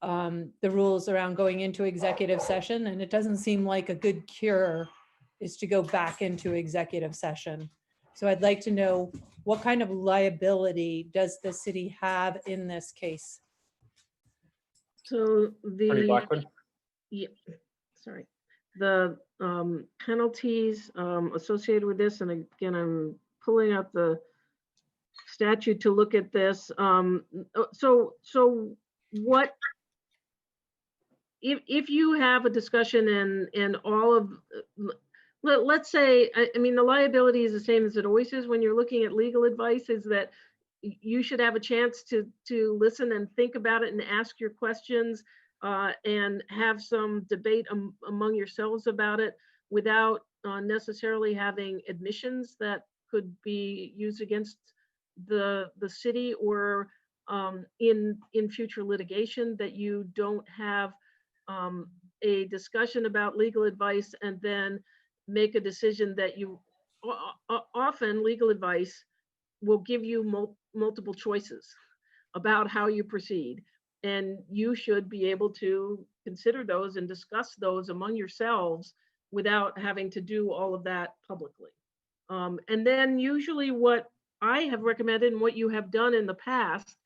the rules around going into executive session, and it doesn't seem like a good cure is to go back into executive session. So I'd like to know, what kind of liability does the city have in this case? So Attorney the, Blackwood? yeah, sorry. The penalties associated with this, and again, I'm pulling up the statute to look at this. So what, if you have a discussion and all of, let's say, I mean, the liability is the same as it always is when you're looking at legal advice, is that you should have a chance to listen and think about it and ask your questions and have some debate among yourselves about it without necessarily having admissions that could be used against the city or in future litigation, that you don't have a discussion about legal advice and then make a decision that you, often legal advice will give you multiple choices about how you proceed. And you should be able to consider those and discuss those among yourselves without having to do all of that publicly. And then usually what I have recommended and what you have done in the past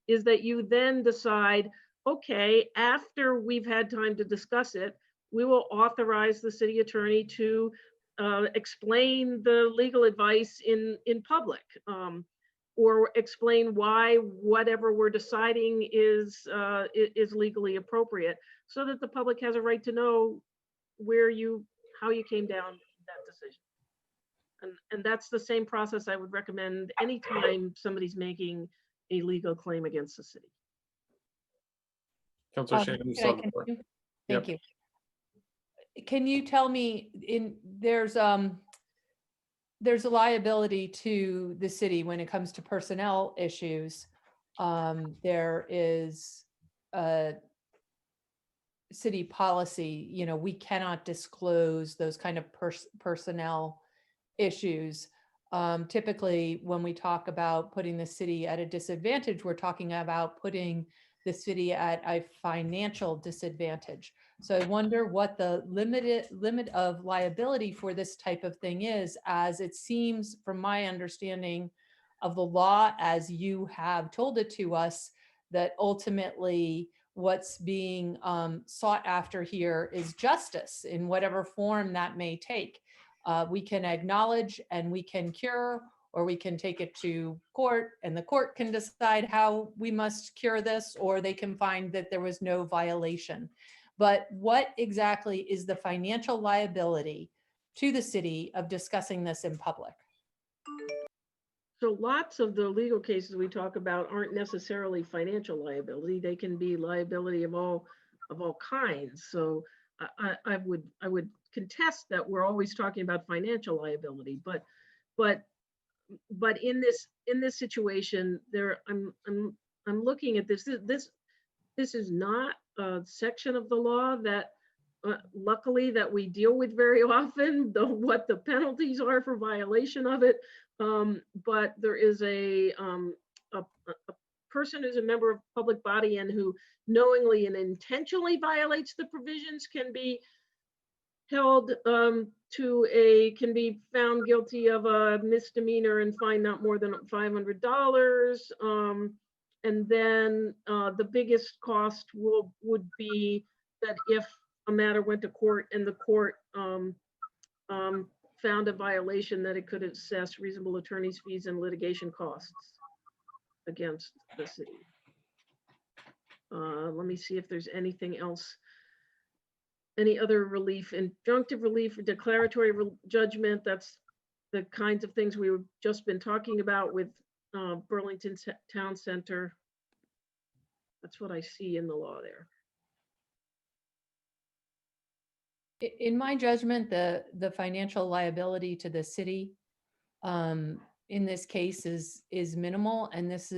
is that you then decide, okay, after we've had time to discuss it, we will authorize the city attorney to explain the legal advice in public, or explain why whatever we're deciding is legally appropriate, so that the public has a right to know how you came down that decision. And that's the same process I would recommend anytime somebody's making a legal claim against the city. Councilor Shannon, you Can saw I the floor. continue? Yep. Thank you. Can you tell me, there's a liability to the city when it comes to personnel issues. There is a city policy, we cannot disclose those kind of personnel issues. Typically, when we talk about putting the city at a disadvantage, we're talking about putting the city at a financial disadvantage. So I wonder what the limit of liability for this type of thing is, as it seems from my understanding of the law, as you have told it to us, that ultimately what's being sought after here is justice in whatever form that may take. We can acknowledge and we can cure, or we can take it to court and the court can decide how we must cure this, or they can find that there was no violation. But what exactly is the financial liability to the city of discussing this in public? So lots of the legal cases we talk about aren't necessarily financial liability. They can be liability of all kinds. So I would contest that we're always talking about financial liability, but in this situation, I'm looking at this. This is not a section of the law that luckily that we deal with very often, what the penalties are for violation of it. But there is a person who's a member of a public body and who knowingly and intentionally violates the provisions can be held can be found guilty of a misdemeanor and fined not more than $500. And then the biggest cost would be that if a matter went to court and the court found a violation, that it could assess reasonable attorney's fees and litigation costs against the city. Let me see if there's anything else. Any other relief, injunctive relief, declaratory judgment. That's the kinds of things we've just been talking about with Burlington Town Center. That's what I see in the law there. In my judgment, the financial liability to the city in this case is minimal, and this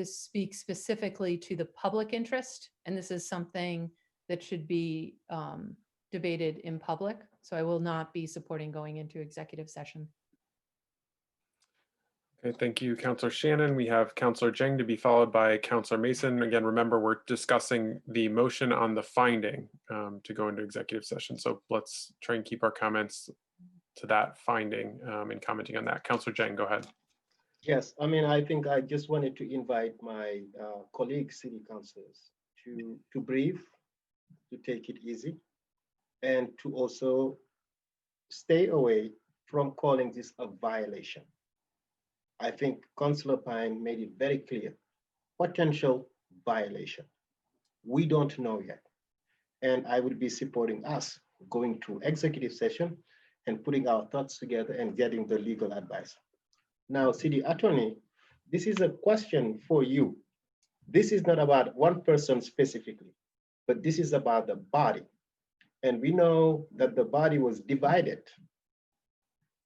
speaks specifically to the public interest, and this is something that should be debated in public. So I will not be supporting going into executive session. Okay, thank you, Councilor Shannon. We have Councilor Jeng to be followed by Councilor Mason. Again, remember, we're discussing the motion on the finding to go into executive session. So let's try and keep our comments to that finding and commenting on that. Councilor Jeng, go ahead. Yes, I mean, I think I just wanted to invite my colleague city councilors to brief, to take it easy, and to also stay away from calling this a violation. I think Councillor Pine made it very clear, potential violation. We don't know yet. And I would be supporting us going to executive session and putting our thoughts together and getting the legal advice. Now, City Attorney, this is a question for you. This is not about one person specifically, but this is about the body. And we know that the body was divided.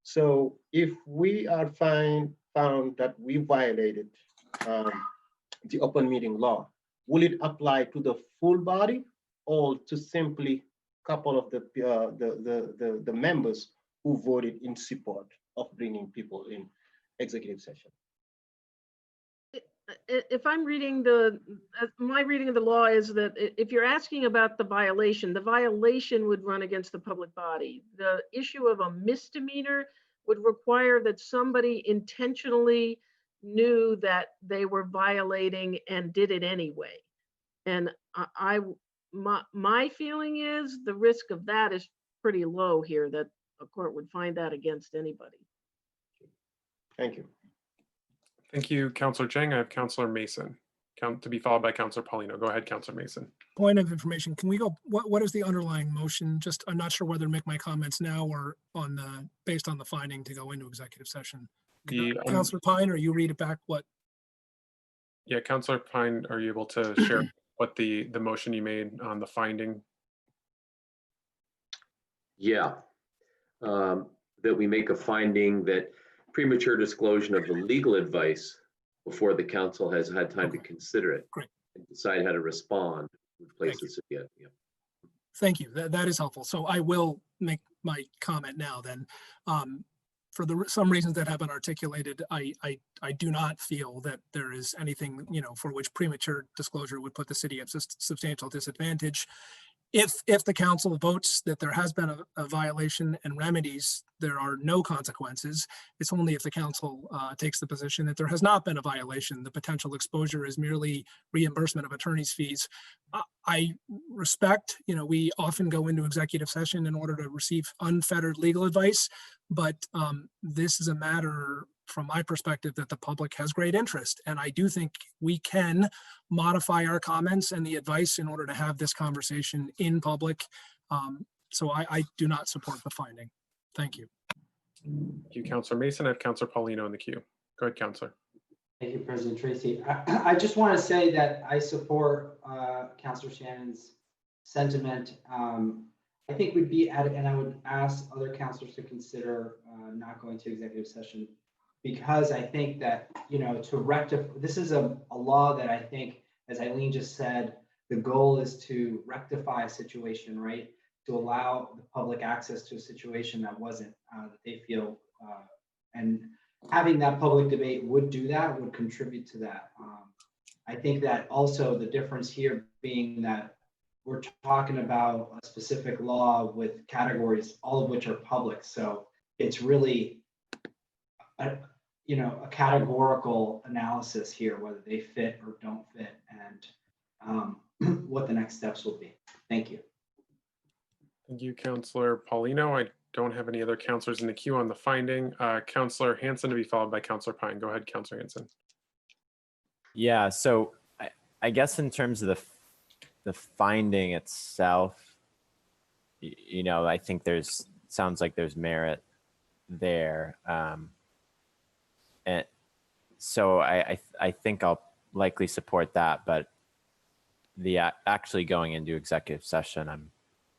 So if we are found that we violated the open meeting law, will it apply to the full body or to simply a couple of the members who voted in support of bringing people in executive session? If I'm reading my reading of the law is that if you're asking about the violation would run against the public body. The issue of a misdemeanor would require that somebody intentionally knew that they were violating and did it anyway. And my feeling is the risk of that is pretty low here, that a court would find that against anybody. Thank you. Thank you, Councillor Chang. I have Councillor Mason, to be followed by Councillor Paulino. Go ahead, Councillor Mason. Point of information, can we go, what is the underlying motion? Just, I'm not sure whether to make my comments now or based on the finding to go into executive session. Councillor Pine, or you read it back, what? Yeah, Councillor Pine, are you able to share what the motion you made on the finding? Yeah, that we make a finding that premature disclosure of the legal advice before the council has had time to consider it and decide how to respond would place the city at. Yeah. Thank you. That is helpful. So I will make my comment now then. For some reasons that have been articulated, I do not feel that there is anything, for which premature disclosure would put the city at substantial disadvantage. If the council votes that there has been a violation and remedies, there are no consequences. It's only if the council takes the position that there has not been a violation. The potential exposure is merely reimbursement of attorney's fees. I respect, we often go into executive session in order to receive unfettered legal advice, but this is a matter from my perspective that the public has great interest. And I do think we can modify our comments and the advice in order to have this conversation in public. So I do not support the finding. Thank you. Thank you, Councillor Mason. I have Councillor Paulino in the queue. Go ahead, Councillor. Thank you, President Tracy. I just want to say that I support Councillor Shannon's sentiment. I think we'd be at it, and I would ask other councillors to consider not going to executive session, because I think that, to rectify, this is a law that I think, as Eileen just said, the goal is to rectify a situation, right? To allow the public access to a situation that wasn't, that they feel, and having that public debate would do that, would contribute to that. I think that also the difference here being that we're talking about a specific law with categories, all of which are public. So it's really a categorical analysis here, whether they fit or don't fit, and what the next steps will be. Thank you. Thank you, Councillor Paulino. I don't have any other councillors in the queue on the finding. Councillor Hanson to be followed by Councillor Pine. Go ahead, Councillor Hanson. Yeah, so I guess in terms of the finding itself, I think sounds like there's merit there. And so I think I'll likely support that, but the actually going into executive session, I'm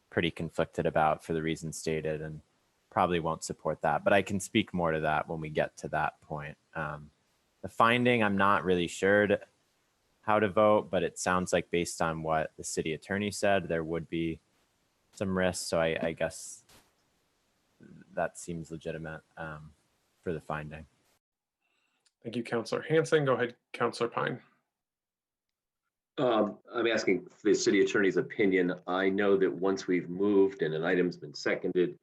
pretty conflicted about for the reasons stated, and probably won't support that, but I can speak more to that when we get to that point. The finding, I'm not really sure how to vote, but it sounds like based on what the city attorney said, there would be some risks. So I guess that seems legitimate for the finding. Thank you, Councillor Hanson. Go ahead, Councillor Pine. I'm asking for the city attorney's opinion. I know that once we've moved and an item's been seconded,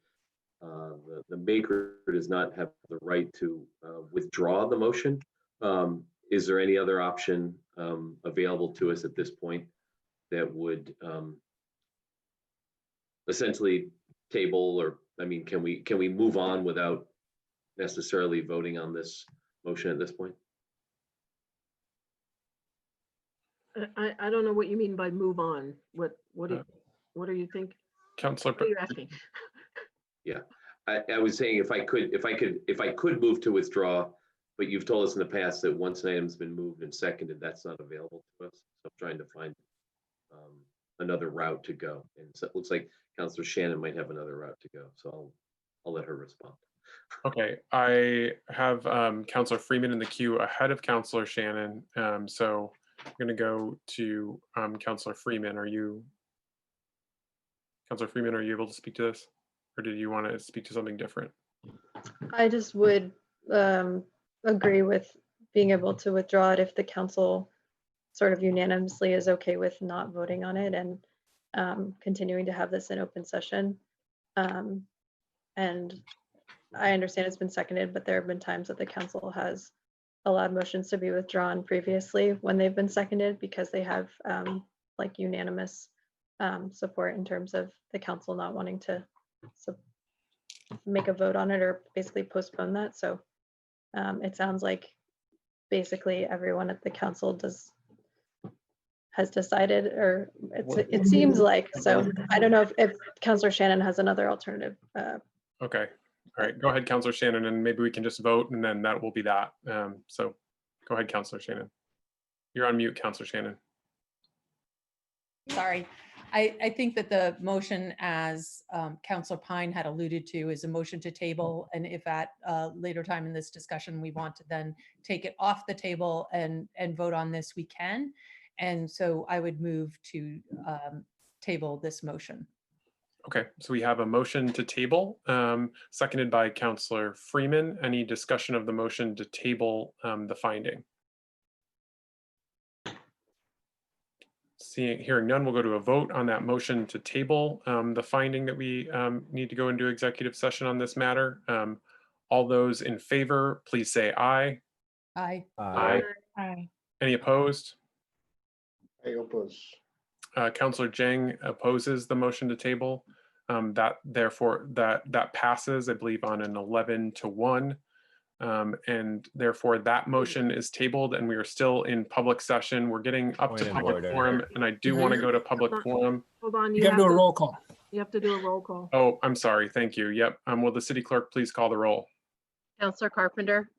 the maker does not have the right to withdraw the motion. Is there any other option available to us at this point that would essentially table, or I mean, can we move on without necessarily voting on this motion at this point? I don't know what you mean by move on. What do you think? Councillor, What are you asking? Yeah, I was saying if I could move to withdraw, but you've told us in the past that once an item's been moved and seconded, that's not available to us. So I'm trying to find another route to go. And so it looks like Councillor Shannon might have another route to go. So I'll let her respond. Okay, I have Councillor Freeman in the queue ahead of Councillor Shannon. So I'm going to go to Councillor Freeman. Councillor Freeman, are you able to speak to this? Or did you want to speak to something different? I just would agree with being able to withdraw it if the council sort of unanimously is okay with not voting on it and continuing to have this in open session. And I understand it's been seconded, but there have been times that the council has allowed motions to be withdrawn previously when they've been seconded because they have like unanimous support in terms of the council not wanting to make a vote on it or basically postpone that. So it sounds like basically everyone at the council has decided, or it seems like. So I don't know if Councillor Shannon has another alternative. Okay, all right, go ahead, Councillor Shannon, and maybe we can just vote and then that will be that. So go ahead, Councillor Shannon. You're on mute, Councillor Shannon. Sorry. I think that the motion, as Councillor Pine had alluded to, is a motion to table. And if at a later time in this discussion, we want to then take it off the table and vote on this, we can. And so I would move to table this motion. Okay, so we have a motion to table, seconded by Councillor Freeman. Any discussion of the motion to table the finding? Hearing none, we'll go to a vote on that motion to table the finding that we need to go into executive session on this matter. All those in favor, please say aye. Aye. Aye. Aye. Any opposed? I oppose. Councillor Jang opposes the motion to table. Therefore, that passes, I believe, on an 11-1. And therefore that motion is tabled and we are still in public session. We're getting up to public forum, and I do want to go to public forum. Hold on. You gotta do a roll call. You have to do a roll call. Oh, I'm sorry. Thank you. Yep. Will the city clerk please call the roll? Councillor Carpenter,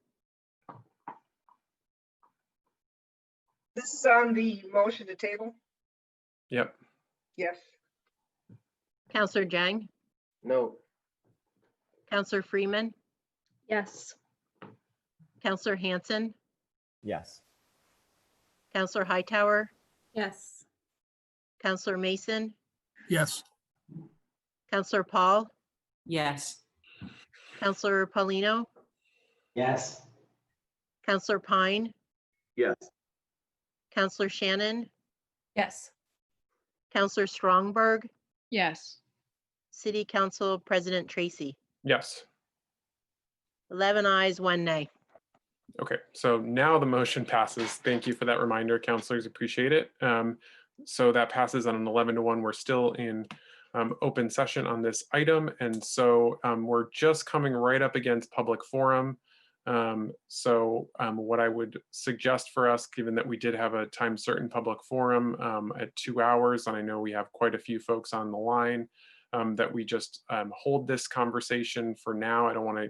This is on the motion to table? Yep. Yes. Councillor Jang, No. Councillor Freeman, Yes. Councillor Hanson, Yes. Councillor Hightower, Yes. Councillor Mason, Yes. Councillor Paul, Yes. Councillor Paulino, Yes. Councillor Pine, Yes. Councillor Shannon, Yes. Councillor Strongberg, Yes. City Council President Tracy. Yes. 11 ayes, 1 nay. Okay, so now the motion passes. Thank you for that reminder, councilors. Appreciate it. So that passes on an 11-1. We're still in open session on this item. And so we're just coming right up against public forum. What I would suggest for us, given that we did have a time certain public forum at 2 hours, and I know we have quite a few folks on the line, that we just hold this conversation for now. I don't want to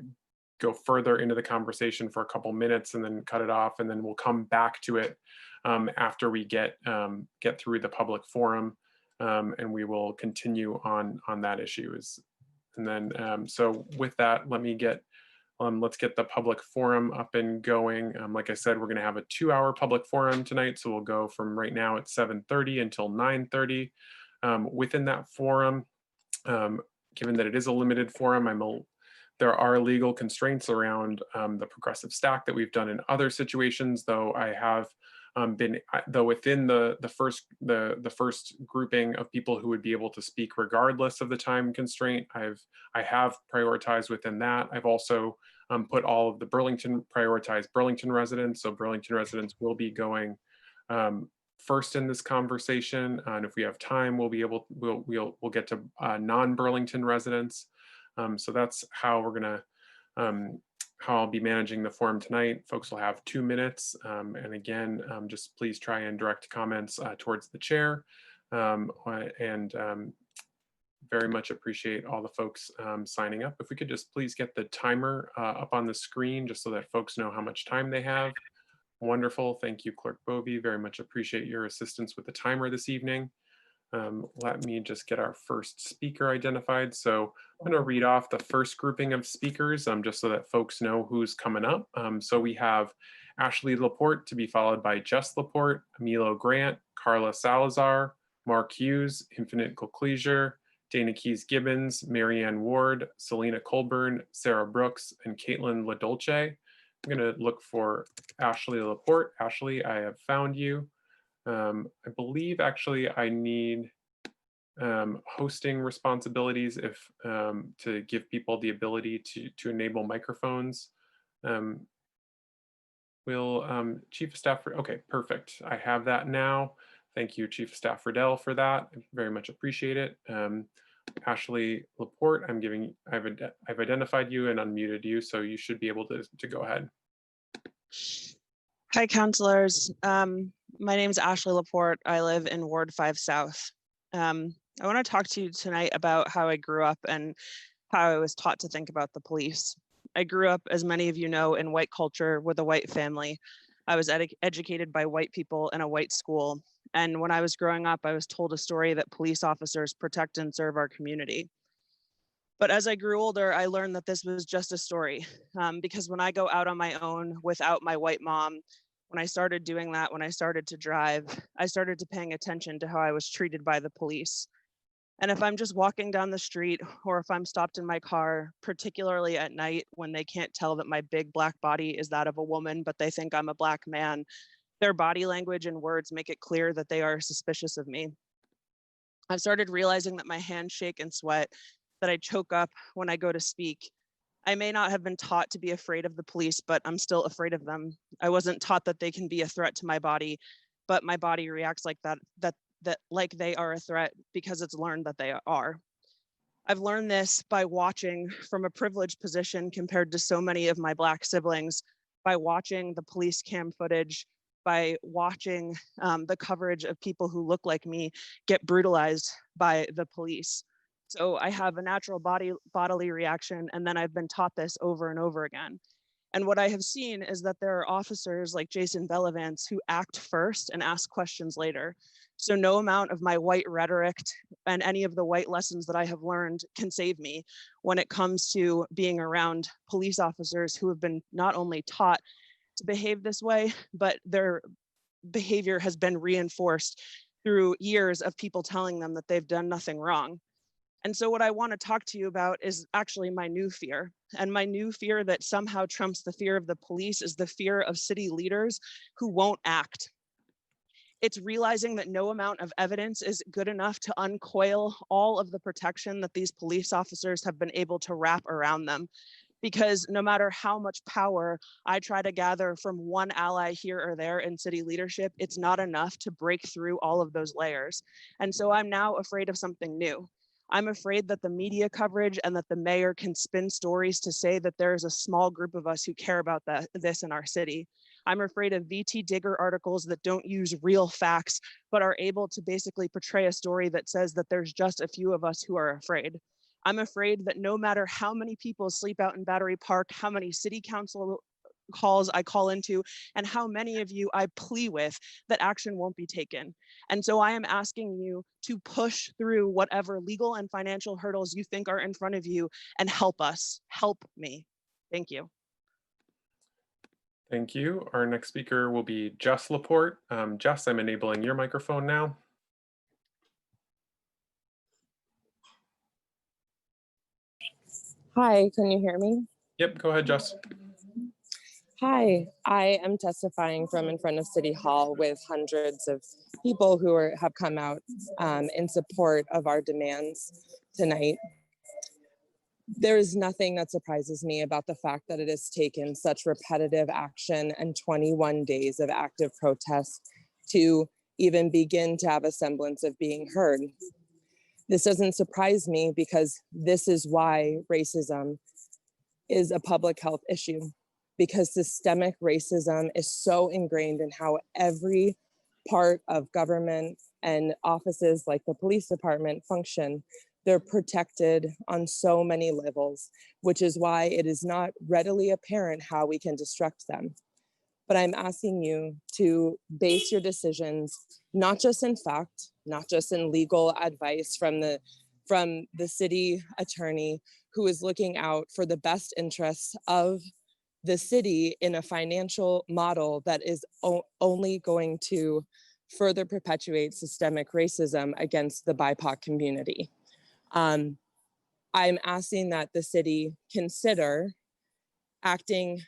go further into the conversation for a couple minutes and then cut it off, and then we'll come back to it after we get through the public forum, and we will continue on that issue. And then so with that, let's get the public forum up and going. Like I said, we're going to have a 2-hour public forum tonight, so we'll go from right now at 7:30 until 9:30. Within that forum, given that it is a limited forum, there are legal constraints around the progressive stack that we've done in other situations, though I have though within the first grouping of people who would be able to speak regardless of the time constraint, I have prioritized within that. I've also put all of the prioritized Burlington residents. So Burlington residents will be going first in this conversation, and if we have time, we'll get to non-Burlington residents. So that's how we're gonna how I'll be managing the forum tonight. Folks will have 2 minutes, and again, just please try and direct comments towards the chair, and very much appreciate all the folks signing up. If we could just please get the timer up on the screen just so that folks know how much time they have. Wonderful. Thank you, Clerk Bovee. Very much appreciate your assistance with the timer this evening. Let me just get our first speaker identified. So I'm going to read off the first grouping of speakers just so that folks know who's coming up. So we have Ashley Laporte to be followed by Jess Laporte, Emilio Grant, Carla Salazar, Mark Hughes, Infinite Colcleasure, Dana Keys Gibbons, Marianne Ward, Selena Colburn, Sarah Brooks, and Caitlin LaDolce. I'm going to look for Ashley Laporte. Ashley, I have found you. I believe actually I need hosting responsibilities if to give people the ability to enable microphones. Will Chief of Staff, okay, perfect. I have that now. Thank you, Chief of Staff Riddell, for that. I very much appreciate it. Ashley Laporte, I've identified you and unmuted you, so you should be able to go ahead. Hi, councilors. My name is Ashley Laporte. I live in Ward 5 South. I want to talk to you tonight about how I grew up and how I was taught to think about the police. I grew up, as many of you know, in white culture with a white family. I was educated by white people in a white school. And when I was growing up, I was told a story that police officers protect and serve our community. But as I grew older, I learned that this was just a story, because when I go out on my own without my white mom, when I started doing that, when I started to drive, I started to paying attention to how I was treated by the police. And if I'm just walking down the street, or if I'm stopped in my car, particularly at night when they can't tell that my big black body is that of a woman, but they think I'm a black man, their body language and words make it clear that they are suspicious of me. I've started realizing that my hands shake and sweat, that I choke up when I go to speak. I may not have been taught to be afraid of the police, but I'm still afraid of them. I wasn't taught that they can be a threat to my body, but my body reacts like that like they are a threat because it's learned that they are. I've learned this by watching from a privileged position compared to so many of my Black siblings, by watching the police cam footage, by watching the coverage of people who look like me get brutalized by the police. So I have a natural bodily reaction, and then I've been taught this over and over again. And what I have seen is that there are officers like Jason Bellavance who act first and ask questions later. So no amount of my white rhetoric and any of the white lessons that I have learned can save me when it comes to being around police officers who have been not only taught to behave this way, but their behavior has been reinforced through years of people telling them that they've done nothing wrong. And so what I want to talk to you about is actually my new fear. And my new fear that somehow trumps the fear of the police is the fear of city leaders who won't act. It's realizing that no amount of evidence is good enough to uncoil all of the protection that these police officers have been able to wrap around them. Because no matter how much power I try to gather from one ally here or there in city leadership, it's not enough to break through all of those layers. And so I'm now afraid of something new. I'm afraid that the media coverage and that the mayor can spin stories to say that there is a small group of us who care about this in our city. I'm afraid of VT Digger articles that don't use real facts, but are able to basically portray a story that says that there's just a few of us who are afraid. I'm afraid that no matter how many people sleep out in Battery Park, how many city council calls I call into, and how many of you I plea with, that action won't be taken. And so I am asking you to push through whatever legal and financial hurdles you think are in front of you and help us, help me. Thank you. Thank you. Our next speaker will be Jess Laporte. Jess, I'm enabling your microphone now. Hi, can you hear me? Yep, go ahead, Jess. Hi, I am testifying from in front of City Hall with hundreds of people who have come out in support of our demands tonight. There is nothing that surprises me about the fact that it has taken such repetitive action and 21 days of active protest to even begin to have a semblance of being heard. This doesn't surprise me because this is why racism is a public health issue, because systemic racism is so ingrained in how every part of government and offices like the police department function. They're protected on so many levels, which is why it is not readily apparent how we can destruct them. But I'm asking you to base your decisions, not just in fact, not just in legal advice from the city attorney who is looking out for the best interests of the city in a financial model that is only going to further perpetuate systemic racism against the BIPOC community. I'm asking that the city consider acting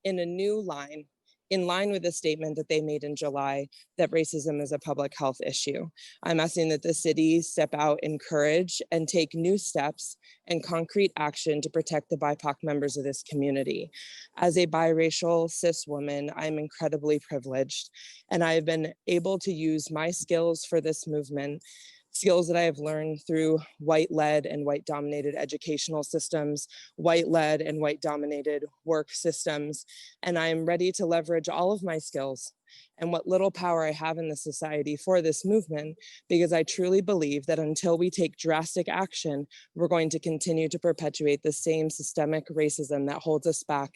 in a new line, in line with the statement that they made in July that racism is a public health issue. I'm asking that the city step out in courage and take new steps and concrete action to protect the BIPOC members of this community. As a biracial cis woman, I'm incredibly privileged, and I've been able to use my skills for this movement, skills that I have learned through white-led and white-dominated educational systems, white-led and white-dominated work systems, and I am ready to leverage all of my skills and what little power I have in the society for this movement, because I truly believe that until we take drastic action, we're going to continue to perpetuate the same systemic racism that holds us back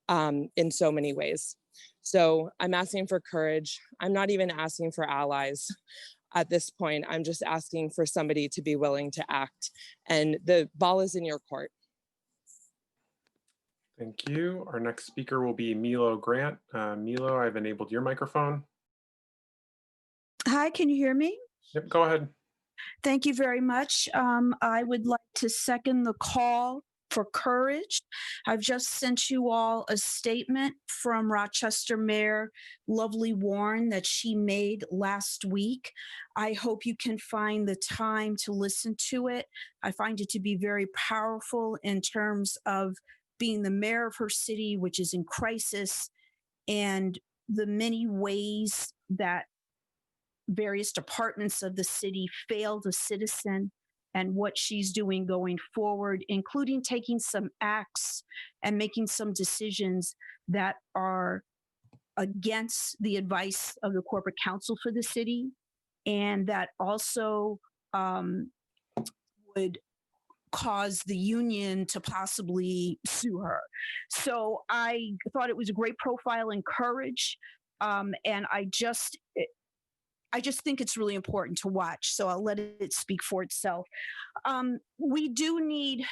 in so many ways. So I'm asking for courage. I'm not even asking for allies. At this point, I'm just asking for somebody to be willing to act, and the ball is in your court. Thank you. Our next speaker will be Milo Grant. Milo, I've enabled your microphone. Hi, can you hear me? Yep, go ahead. Thank you very much. I would like to second the call for courage. I've just sent you all a statement from Rochester Mayor Lovely Warren that she made last week. I hope you can find the time to listen to it. I find it to be very powerful in terms of being the mayor of her city, which is in crisis, and the many ways that various departments of the city fail the citizen, and what she's doing going forward, including taking some acts and making some decisions that are against the advice of the corporate counsel for the city, and that also would cause the union to possibly sue her. So I thought it was a great profile in courage, and I just think it's really important to watch, so I'll let it speak for itself. We do need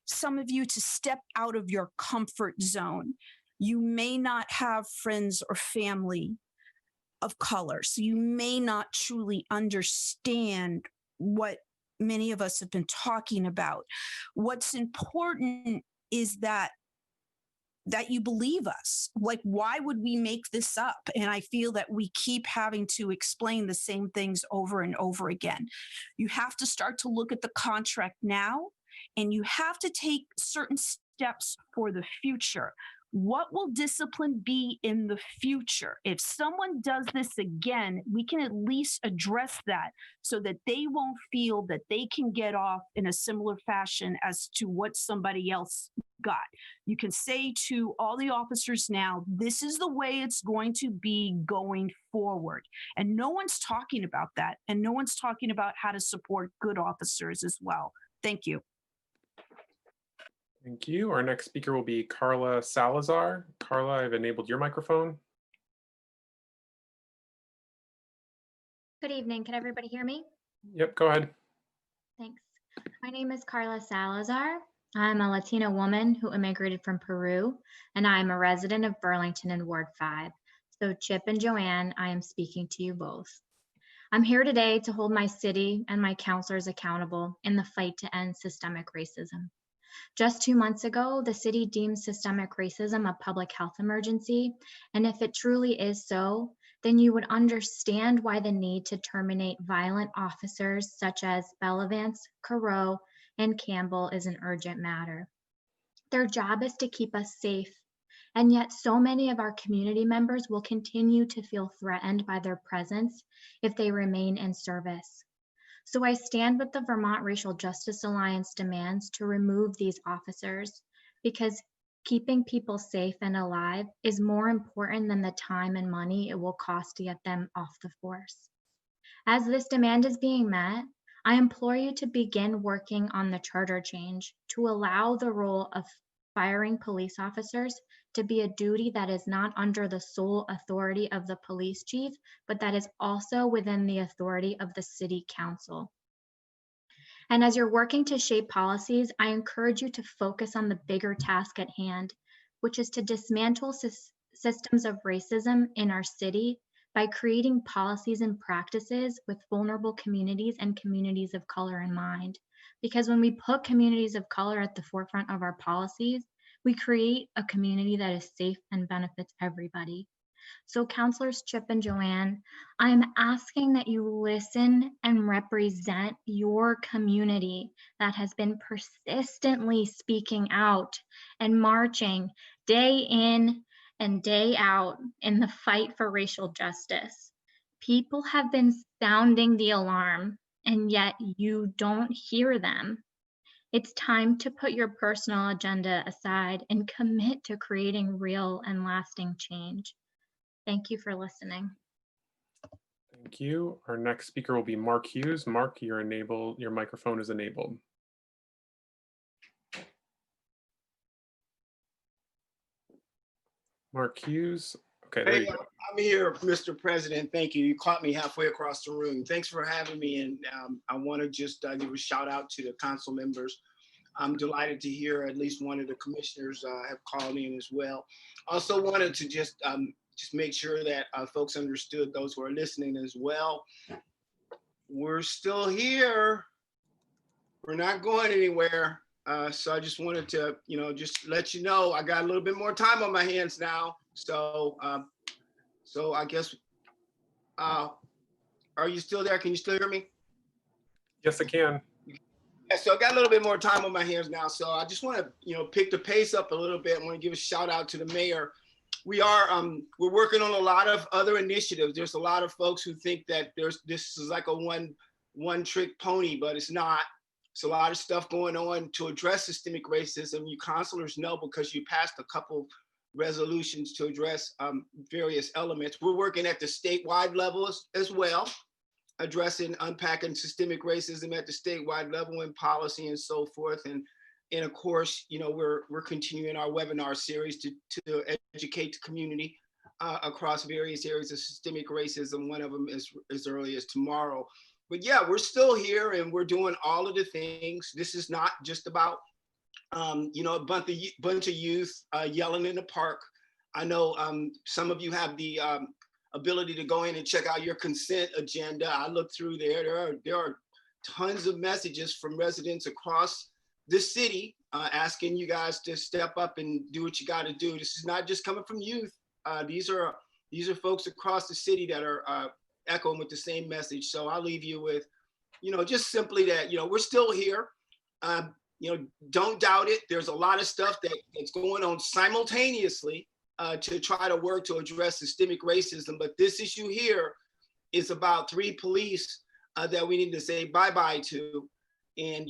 some of you to step out of your comfort zone. You may not have friends or family of color, so you may not truly understand what many of us have been talking about. What's important is that you believe us. Like, why would we make this up? And I feel that we keep having to explain the same things over and over again. You have to start to look at the contract now, and you have to take certain steps for the future. What will discipline be in the future? If someone does this again, we can at least address that so that they won't feel that they can get off in a similar fashion as to what somebody else got. You can say to all the officers now, this is the way it's going to be going forward. And no one's talking about that. And no one's talking about how to support good officers as well. Thank you. Thank you. Our next speaker will be Carla Salazar. Carla, I've enabled your microphone. Good evening. Can everybody hear me? Yep, go ahead. Thanks. My name is Carla Salazar. I'm a Latina woman who immigrated from Peru, and I'm a resident of Burlington in Ward 5. So Chip and Joanne, I am speaking to you both. I'm here today to hold my city and my counselors accountable in the fight to end systemic racism. Just 2 months ago, the city deemed systemic racism a public health emergency, and if it truly is so, then you would understand why the need to terminate violent officers such as Bellavance, Carreau, and Campbell is an urgent matter. Their job is to keep us safe, and yet so many of our community members will continue to feel threatened by their presence if they remain in service. So I stand with the Vermont Racial Justice Alliance demands to remove these officers, because keeping people safe and alive is more important than the time and money it will cost to get them off the force. As this demand is being met, I implore you to begin working on the charter change to allow the role of firing police officers to be a duty that is not under the sole authority of the police chief, but that is also within the authority of the city council. And as you're working to shape policies, I encourage you to focus on the bigger task at hand, which is to dismantle systems of racism in our city by creating policies and practices with vulnerable communities and communities of color in mind. Because when we put communities of color at the forefront of our policies, we create a community that is safe and benefits everybody. So Councilors Chip and Joanne, I'm asking that you listen and represent your community that has been persistently speaking out and marching day in and day out in the fight for racial justice. People have been sounding the alarm, and yet you don't hear them. It's time to put your personal agenda aside and commit to creating real and lasting change. Thank you for listening. Thank you. Our next speaker will be Mark Hughes. Mark, your microphone is enabled. Mark Hughes. Okay, there you go. I'm here, Mr. President. Thank you. You caught me halfway across the room. Thanks for having me. And I want to just give a shout out to the council members. I'm delighted to hear at least one of the commissioners have called in as well. Also wanted to just make sure that folks understood, those who are listening as well. We're still here. We're not going anywhere. So I just wanted to, just let you know, I got a little bit more time on my hands now. So, so I guess, are you still there? Can you still hear me? Yes, I can. Yeah, so I got a little bit more time on my hands now. So I just want to, pick the pace up a little bit. I want to give a shout out to the mayor. We're working on a lot of other initiatives. There's a lot of folks who think that this is like a one trick pony, but it's not. It's a lot of stuff going on to address systemic racism. You councilors know, because you passed a couple resolutions to address various elements. We're working at the statewide level as well, addressing, unpacking systemic racism at the statewide level in policy and so forth. And of course, we're continuing our webinar series to educate the community across various areas of systemic racism. One of them is as early as tomorrow. But yeah, we're still here and we're doing all of the things. This is not just about, a bunch of youth yelling in the park. I know some of you have the ability to go in and check out your consent agenda. I looked through there. There are tons of messages from residents across the city asking you guys to step up and do what you got to do. This is not just coming from youth. These are folks across the city that are echoing with the same message. So I'll leave you with, just simply that, we're still here. Don't doubt it. There's a lot of stuff that's going on simultaneously to try to work to address systemic racism. But this issue here is about 3 police that we need to say bye-bye to. And,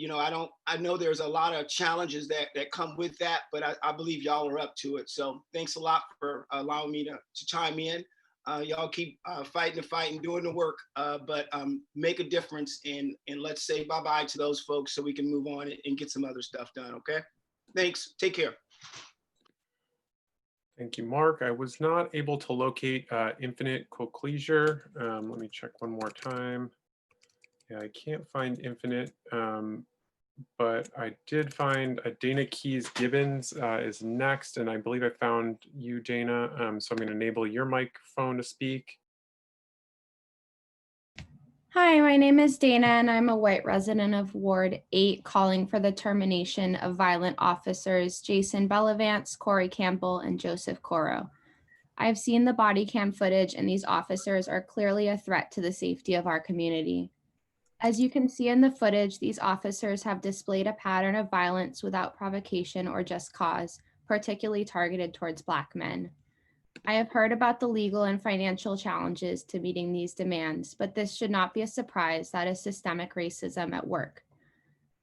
I know there's a lot of challenges that come with that, but I believe y'all are up to it. So thanks a lot for allowing me to chime in. Y'all keep fighting the fight and doing the work, but make a difference and let's say bye-bye to those folks so we can move on and get some other stuff done, okay? Thanks, take care. Thank you, Mark. I was not able to locate Infinite Cochleasure. Let me check one more time. Yeah, I can't find Infinite, but I did find Dana Keys Gibbons is next, and I believe I found you, Dana. So I'm going to enable your microphone to speak. Hi, my name is Dana and I'm a white resident of Ward 8 calling for the termination of violent officers Jason Bellavance, Corey Campbell, and Joseph Coro. I've seen the body cam footage and these officers are clearly a threat to the safety of our community. As you can see in the footage, these officers have displayed a pattern of violence without provocation or just cause, particularly targeted towards Black men. I have heard about the legal and financial challenges to meeting these demands, but this should not be a surprise that is systemic racism at work.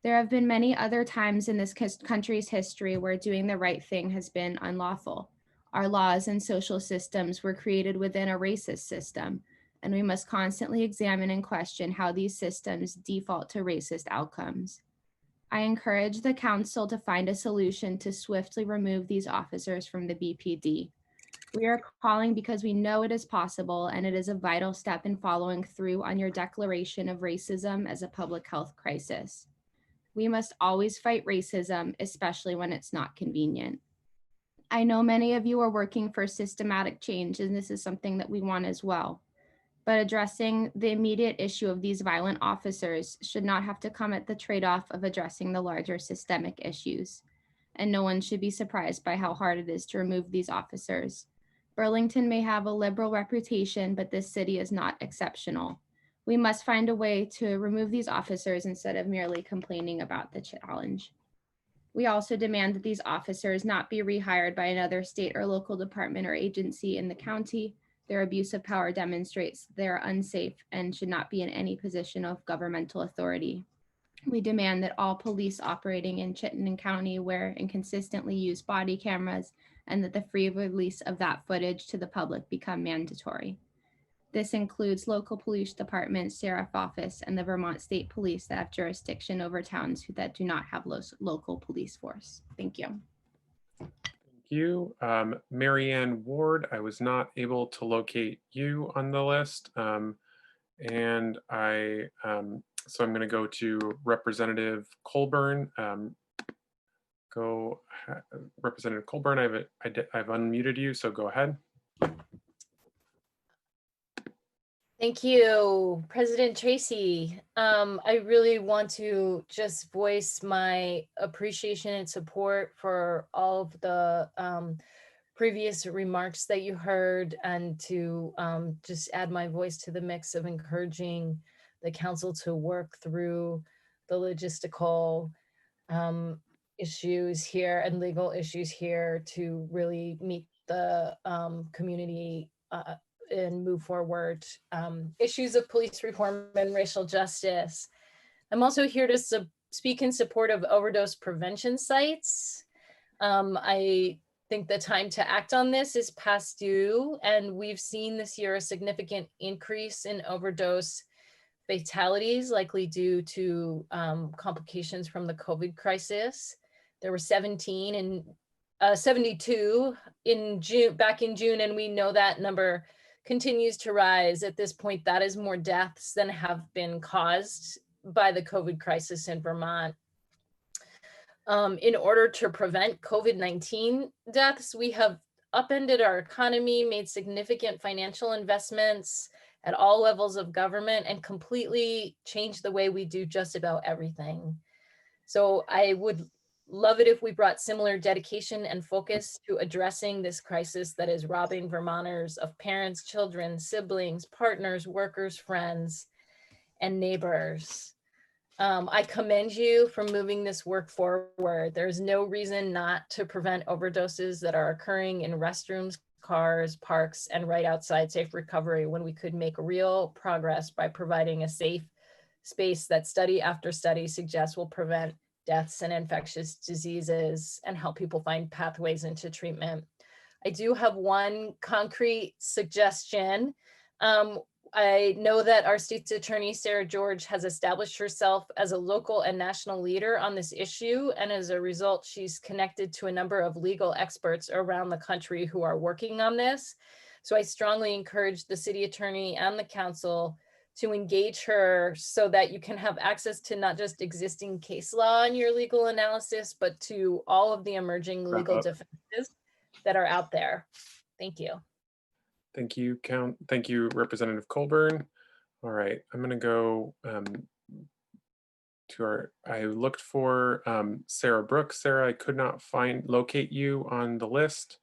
There have been many other times in this country's history where doing the right thing has been unlawful. Our laws and social systems were created within a racist system, and we must constantly examine and question how these systems default to racist outcomes. I encourage the council to find a solution to swiftly remove these officers from the BPD. We are calling because we know it is possible, and it is a vital step in following through on your declaration of racism as a public health crisis. We must always fight racism, especially when it's not convenient. I know many of you are working for systematic change, and this is something that we want as well. But addressing the immediate issue of these violent officers should not have to come at the trade-off of addressing the larger systemic issues. And no one should be surprised by how hard it is to remove these officers. Burlington may have a liberal reputation, but this city is not exceptional. We must find a way to remove these officers instead of merely complaining about the challenge. We also demand that these officers not be rehired by another state or local department or agency in the county. Their abuse of power demonstrates they are unsafe and should not be in any position of governmental authority. We demand that all police operating in Chittenden County wear and consistently use body cameras, and that the free release of that footage to the public become mandatory. This includes local police departments, sheriff office, and the Vermont State Police that have jurisdiction over towns that do not have local police force. Thank you. Thank you. Marianne Ward, I was not able to locate you on the list. So I'm going to go to Representative Colburn. Representative Colburn, I've unmuted you, so go ahead. Thank you, President Tracy. I really want to just voice my appreciation and support for all of the previous remarks that you heard, and to just add my voice to the mix of encouraging the council to work through the logistical issues here and legal issues here to really meet the community and move forward issues of police reform and racial justice. I'm also here to speak in support of overdose prevention sites. I think the time to act on this is past due, and we've seen this year a significant increase in overdose fatalities, likely due to complications from the COVID crisis. There were 72 in June, back in June, and we know that number continues to rise. At this point, that is more deaths than have been caused by the COVID crisis in Vermont. In order to prevent COVID-19 deaths, we have upended our economy, made significant financial investments at all levels of government, and completely changed the way we do just about everything. So I would love it if we brought similar dedication and focus to addressing this crisis that is robbing Vermonters of parents, children, siblings, partners, workers, friends, and neighbors. I commend you for moving this work forward. There's no reason not to prevent overdoses that are occurring in restrooms, cars, parks, and right outside safe recovery, when we could make real progress by providing a safe space that study after study suggests will prevent deaths and infectious diseases and help people find pathways into treatment. I do have one concrete suggestion. I know that our state's attorney, Sarah George, has established herself as a local and national leader on this issue. And as a result, she's connected to a number of legal experts around the country who are working on this. So I strongly encourage the city attorney and the council to engage her so that you can have access to not just existing case law in your legal analysis, but to all of the emerging legal defenses that are out there. Thank you. Thank you, Representative Colburn. All right, I'm gonna go I looked for Sarah Brooks. Sarah, I could not locate you on the list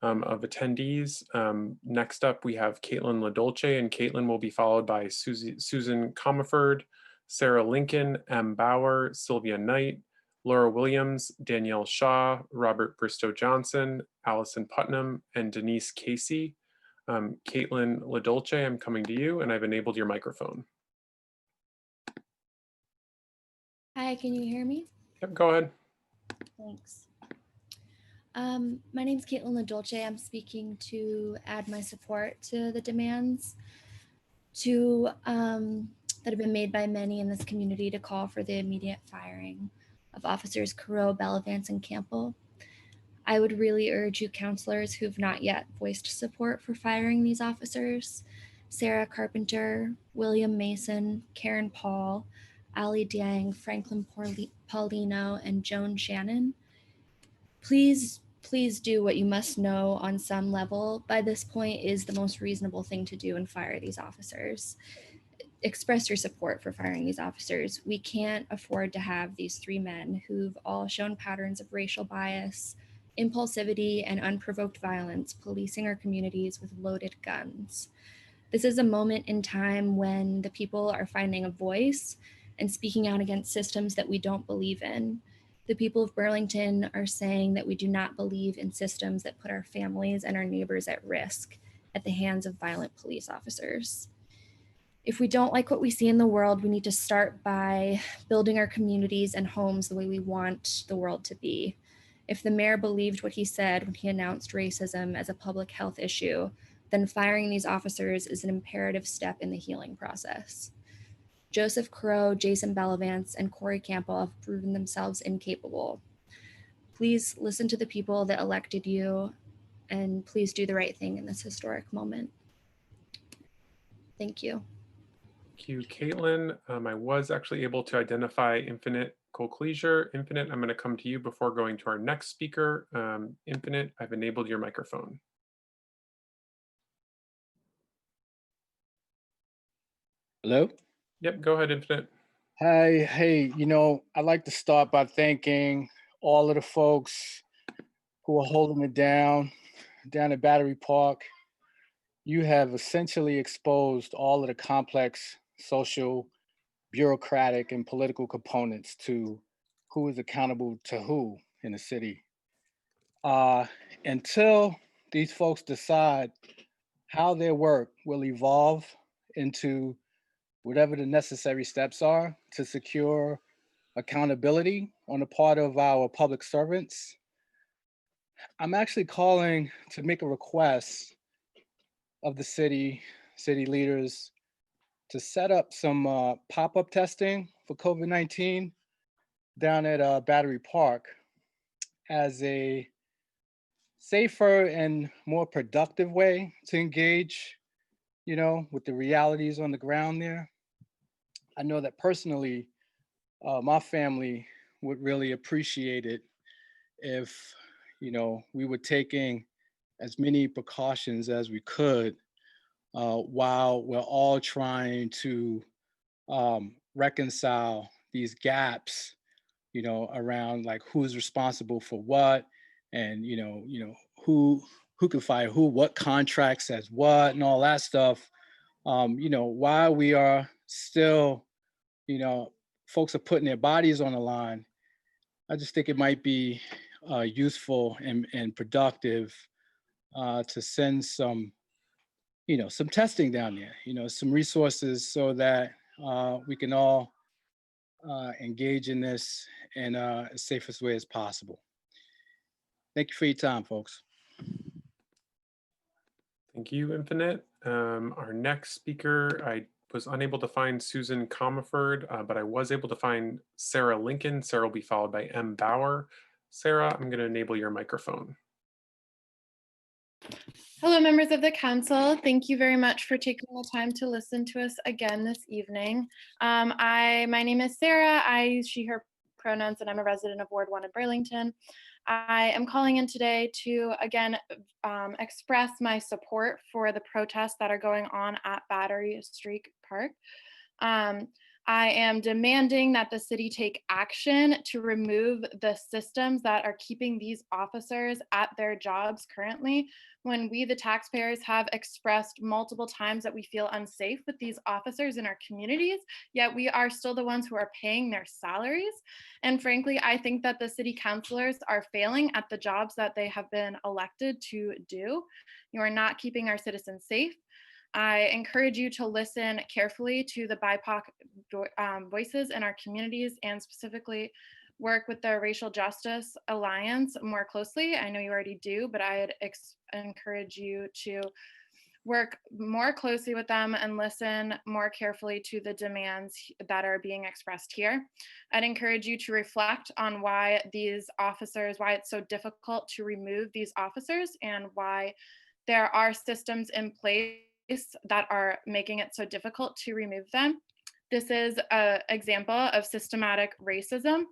of attendees. Next up, we have Caitlin LaDolce, and Caitlin will be followed by Susan Comerford, Sarah Lincoln, M. Bauer, Sylvia Knight, Laura Williams, Danielle Shaw, Robert Bristow Johnson, Allison Putnam, and Denise Casey. Caitlin LaDolce, I'm coming to you, and I've enabled your microphone. Hi, can you hear me? Yep, go ahead. Thanks. My name is Caitlin LaDolce. I'm speaking to add my support to the demands that have been made by many in this community to call for the immediate firing of officers Carreau, Bellavance, and Campbell. I would really urge you counselors who have not yet voiced support for firing these officers, Sarah Carpenter, William Mason, Karen Paul, Ali Diang, Franklin Paulino, and Joan Shannon. Please do what you must know on some level by this point is the most reasonable thing to do and fire these officers. Express your support for firing these officers. We can't afford to have these three men who've all shown patterns of racial bias, impulsivity, and unprovoked violence policing our communities with loaded guns. This is a moment in time when the people are finding a voice and speaking out against systems that we don't believe in. The people of Burlington are saying that we do not believe in systems that put our families and our neighbors at risk at the hands of violent police officers. If we don't like what we see in the world, we need to start by building our communities and homes the way we want the world to be. If the mayor believed what he said when he announced racism as a public health issue, then firing these officers is an imperative step in the healing process. Joseph Carreau, Jason Bellavance, and Corey Campbell have proven themselves incapable. Please listen to the people that elected you, and please do the right thing in this historic moment. Thank you. Thank you, Caitlin. I was actually able to identify Infinite Colcleisure. Infinite, I'm going to come to you before going to our next speaker. Infinite, I've enabled your microphone. Hello? Yep, go ahead, Infinite. Hi, hey, I'd like to start by thanking all of the folks who are holding it down at Battery Park. You have essentially exposed all of the complex social, bureaucratic, and political components to who is accountable to who in the city. Until these folks decide how their work will evolve into whatever the necessary steps are to secure accountability on the part of our public servants, I'm actually calling to make a request of the city leaders to set up some pop-up testing for COVID-19 down at Battery Park as a safer and more productive way to engage, with the realities on the ground there. I know that personally, my family would really appreciate it if, we were taking as many precautions as we could while we're all trying to reconcile these gaps, around like who's responsible for what, and who can fire who, what contract says what, and all that stuff. While we are still, folks are putting their bodies on the line, I just think it might be useful and productive to send some, some testing down there, some resources so that we can all engage in this in as safest way as possible. Thank you for your time, folks. Thank you, Infinite. Our next speaker, I was unable to find Susan Comerford, but I was able to find Sarah Lincoln. Sarah will be followed by M. Bauer. Sarah, I'm going to enable your microphone. Hello, members of the council. Thank you very much for taking the time to listen to us again this evening. My name is Sarah, she, her pronouns, and I'm a resident of Ward 1 in Burlington. I am calling in today to, again, express my support for the protests that are going on at Battery Street Park. I am demanding that the city take action to remove the systems that are keeping these officers at their jobs currently, when we, the taxpayers, have expressed multiple times that we feel unsafe with these officers in our communities, yet we are still the ones who are paying their salaries. And frankly, I think that the city councilors are failing at the jobs that they have been elected to do. You are not keeping our citizens safe. I encourage you to listen carefully to the BIPOC voices in our communities, and specifically work with the Racial Justice Alliance more closely. I know you already do, but I'd encourage you to work more closely with them and listen more carefully to the demands that are being expressed here. I'd encourage you to reflect on why these officers, why it's so difficult to remove these officers, and why there are systems in place that are making it so difficult to remove them. This is an example of systematic racism,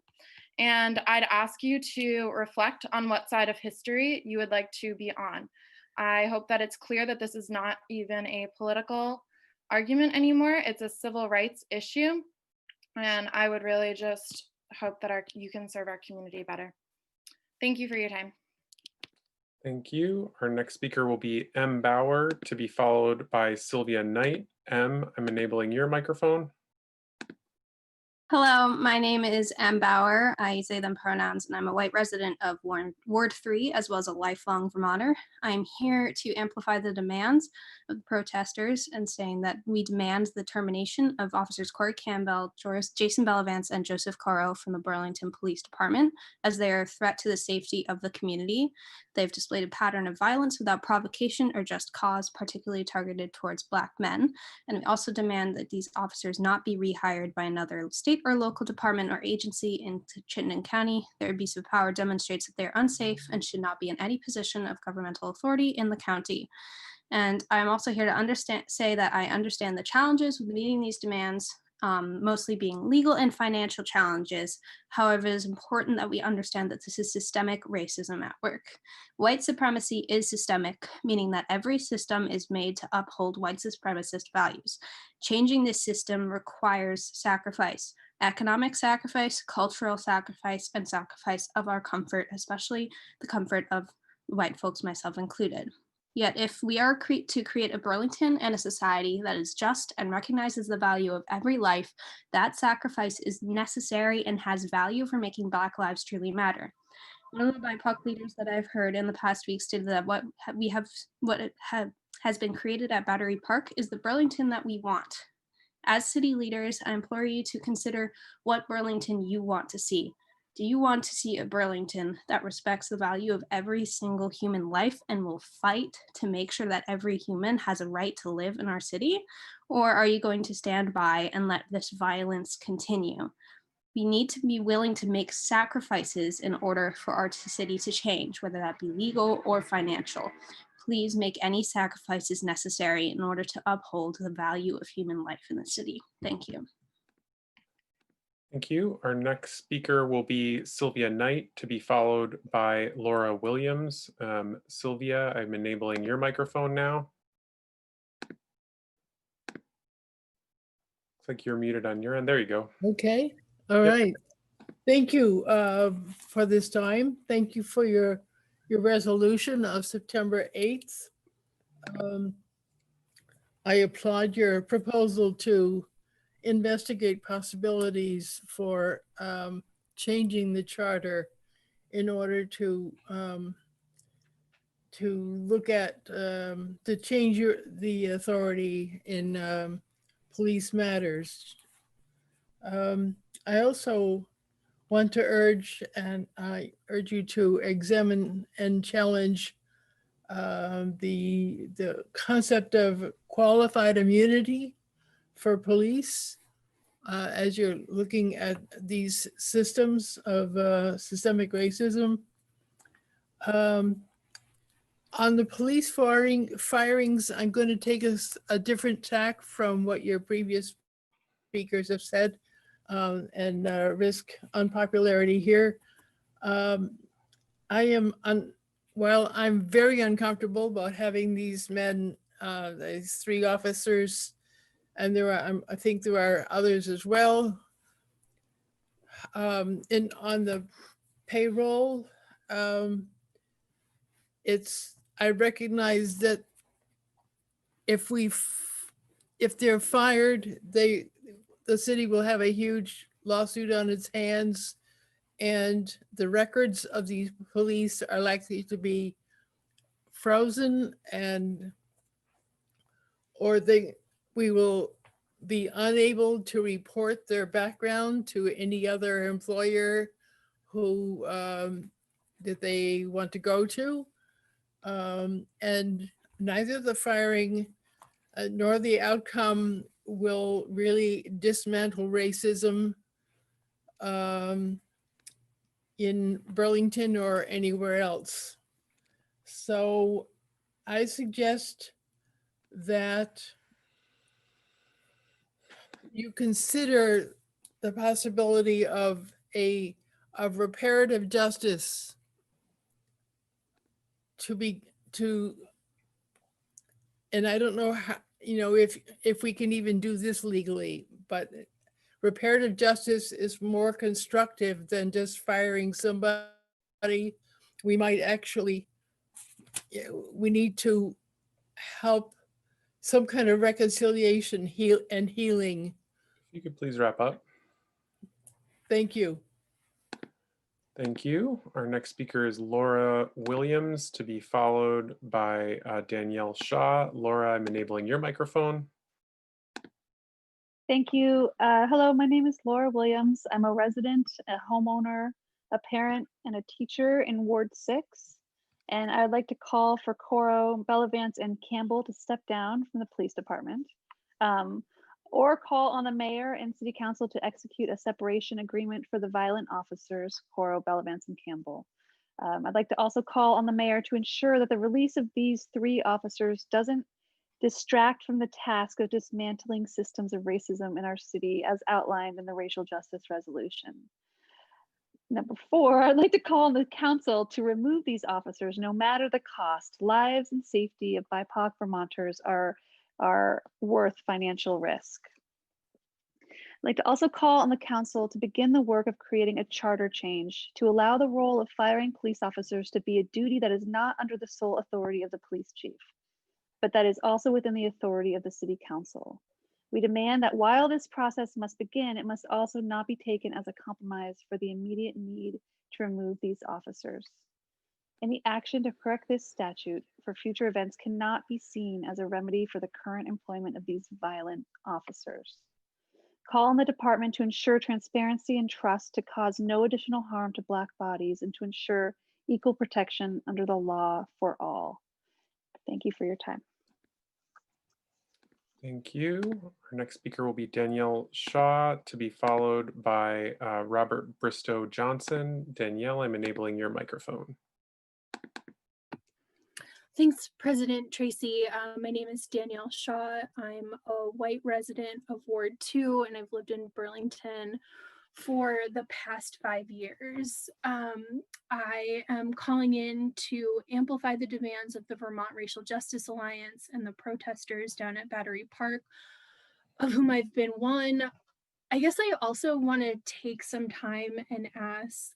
and I'd ask you to reflect on what side of history you would like to be on. I hope that it's clear that this is not even a political argument anymore. It's a civil rights issue, and I would really just hope that you can serve our community better. Thank you for your time. Thank you. Our next speaker will be M. Bauer, to be followed by Sylvia Knight. M, I'm enabling your microphone. Hello, my name is M. Bauer. I use they, them pronouns, and I'm a white resident of Ward 3, as well as a lifelong Vermonter. I'm here to amplify the demands of the protesters and saying that we demand the termination of Officers Corey Campbell, Jason Bellavance, and Joseph Coro from the Burlington Police Department, as they are a threat to the safety of the community. They've displayed a pattern of violence without provocation or just cause, particularly targeted towards Black men. And we also demand that these officers not be rehired by another state or local department or agency in Chittenden County. Their abuse of power demonstrates that they're unsafe and should not be in any position of governmental authority in the county. And I'm also here to say that I understand the challenges with meeting these demands, mostly being legal and financial challenges. However, it is important that we understand that this is systemic racism at work. White supremacy is systemic, meaning that every system is made to uphold white supremacist values. Changing this system requires sacrifice, economic sacrifice, cultural sacrifice, and sacrifice of our comfort, especially the comfort of white folks, myself included. Yet if we are to create a Burlington and a society that is just and recognizes the value of every life, that sacrifice is necessary and has value for making Black lives truly matter. One of the BIPOC leaders that I've heard in the past week stated that what has been created at Battery Park is the Burlington that we want. As city leaders, I implore you to consider what Burlington you want to see. Do you want to see a Burlington that respects the value of every single human life and will fight to make sure that every human has a right to live in our city? Or are you going to stand by and let this violence continue? We need to be willing to make sacrifices in order for our city to change, whether that be legal or financial. Please make any sacrifices necessary in order to uphold the value of human life in the city. Thank you. Thank you. Our next speaker will be Sylvia Knight, to be followed by Laura Williams. Sylvia, I'm enabling your microphone now. Looks like you're muted on your end. There you go. Okay. All right. Thank you for this time. Thank you for your resolution of September 8th. I applaud your proposal to investigate possibilities for changing the charter in order to look at to change the authority in police matters. I also want to urge, and I urge you to examine and challenge the concept of qualified immunity for police as you're looking at these systems of systemic racism. On the police firings, I'm going to take a different tack from what your previous speakers have said. and risk unpopularity here. While I'm very uncomfortable about having these men, these 3 officers, and I think there are others as well, on the payroll, I recognize that if they're fired, the city will have a huge lawsuit on its hands, and the records of these police are likely to be frozen, or we will be unable to report their background to any other employer who that they want to go to. And neither the firing nor the outcome will really dismantle racism in Burlington or anywhere else. So I suggest that you consider the possibility of reparative justice and I don't know how, if we can even do this legally, but reparative justice is more constructive than just firing somebody. We might actually, we need to help some kind of reconciliation and healing. If you could please wrap up. Thank you. Thank you. Our next speaker is Laura Williams, to be followed by Danielle Shaw. Laura, I'm enabling your microphone. Thank you. Hello, my name is Laura Williams. I'm a resident, a homeowner, a parent, and a teacher in Ward 6. And I'd like to call for Coro, Bellavance, and Campbell to step down from the police department, or call on the mayor and city council to execute a separation agreement for the violent officers, Coro, Bellavance, and Campbell. I'd like to also call on the mayor to ensure that the release of these 3 officers doesn't distract from the task of dismantling systems of racism in our city as outlined in the racial justice resolution. Number 4, I'd like to call on the council to remove these officers no matter the cost. Lives and safety of BIPOC Vermonters are worth financial risk. I'd like to also call on the council to begin the work of creating a charter change to allow the role of firing police officers to be a duty that is not under the sole authority of the police chief, but that is also within the authority of the city council. We demand that while this process must begin, it must also not be taken as a compromise for the immediate need to remove these officers. Any action to correct this statute for future events cannot be seen as a remedy for the current employment of these violent officers. Call on the department to ensure transparency and trust to cause no additional harm to Black bodies and to ensure equal protection under the law for all. Thank you for your time. Thank you. Our next speaker will be Danielle Shaw, to be followed by Robert Bristow Johnson. Danielle, I'm enabling your microphone. Thanks, President Tracy. My name is Danielle Shaw. I'm a white resident of Ward 2, and I've lived in Burlington for the past 5 years. I am calling in to amplify the demands of the Vermont Racial Justice Alliance and the protesters down at Battery Park, of whom I've been one. I guess I also want to take some time and ask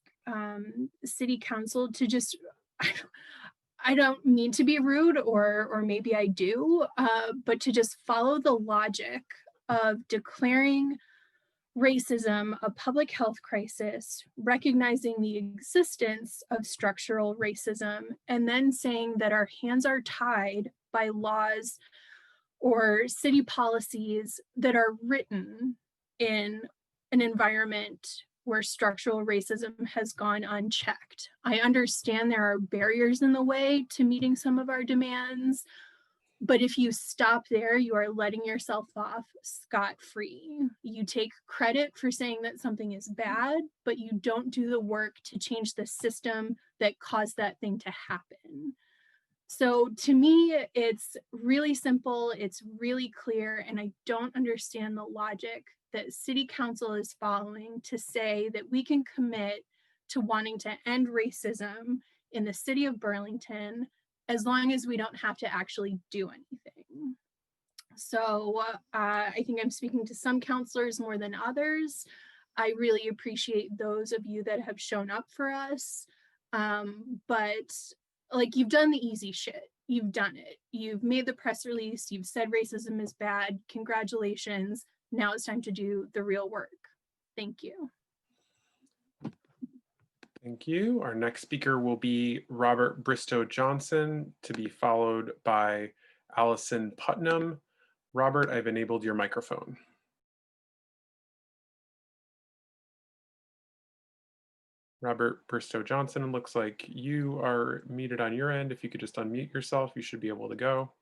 City Council to just, I don't mean to be rude, or maybe I do, but to just follow the logic of declaring racism a public health crisis, recognizing the existence of structural racism, and then saying that our hands are tied by laws or city policies that are written in an environment where structural racism has gone unchecked. I understand there are barriers in the way to meeting some of our demands, but if you stop there, you are letting yourself off scot-free. You take credit for saying that something is bad, but you don't do the work to change the system that caused that thing to happen. So to me, it's really simple, it's really clear, and I don't understand the logic that City Council is following to say that we can commit to wanting to end racism in the city of Burlington as long as we don't have to actually do anything. So I think I'm speaking to some counselors more than others. I really appreciate those of you that have shown up for us. But like, you've done the easy shit. You've done it. You've made the press release. You've said racism is bad. Congratulations. Now it's time to do the real work. Thank you. Thank you. Our next speaker will be Robert Bristow Johnson, to be followed by Allison Putnam. Robert, I've enabled your microphone. Robert Bristow Johnson, looks like you are muted on your end. If you could just unmute yourself, you should be able to go.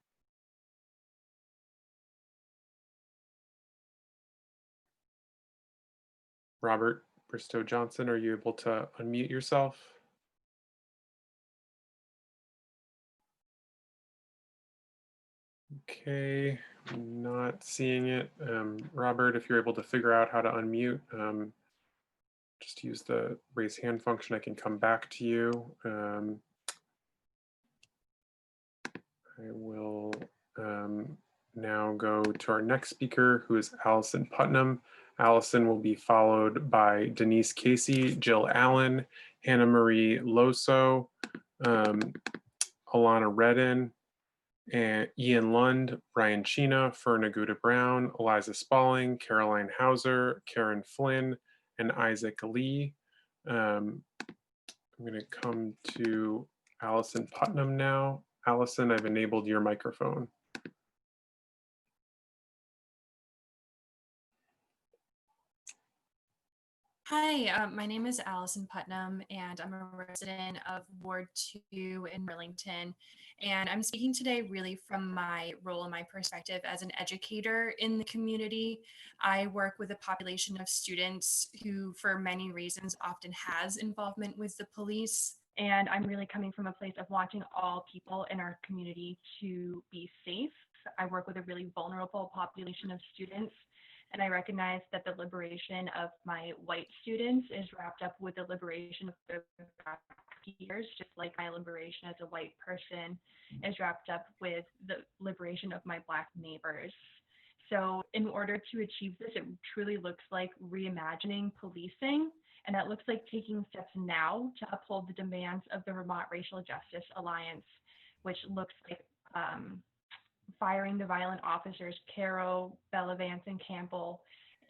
Robert Bristow Johnson, are you able to unmute yourself? Okay, not seeing it. Robert, if you're able to figure out how to unmute, just use the raise hand function. I can come back to you. I will now go to our next speaker, who is Allison Putnam. Allison will be followed by Denise Casey, Jill Allen, Hannah Marie Loso, Alana Redden, and Ian Lund, Brian Chena, Ferna Guda Brown, Eliza Spalling, Caroline Hauser, Karen Flynn, and Isaac Lee. I'm going to come to Allison Putnam now. Allison, I've enabled your microphone. Hi, my name is Allison Putnam, and I'm a resident of Ward 2 in Burlington. And I'm speaking today really from my role and my perspective as an educator in the community. I work with a population of students who, for many reasons, often has involvement with the police. And I'm really coming from a place of wanting all people in our community to be safe. I work with a really vulnerable population of students. And I recognize that the liberation of my white students is wrapped up with the liberation of their peers, just like my liberation as a white person is wrapped up with the liberation of my Black neighbors. So in order to achieve this, it truly looks like reimagining policing, and that looks like taking steps now to uphold the demands of the Vermont Racial Justice Alliance, which looks like firing the violent officers, Caro, Bellavance, and Campbell,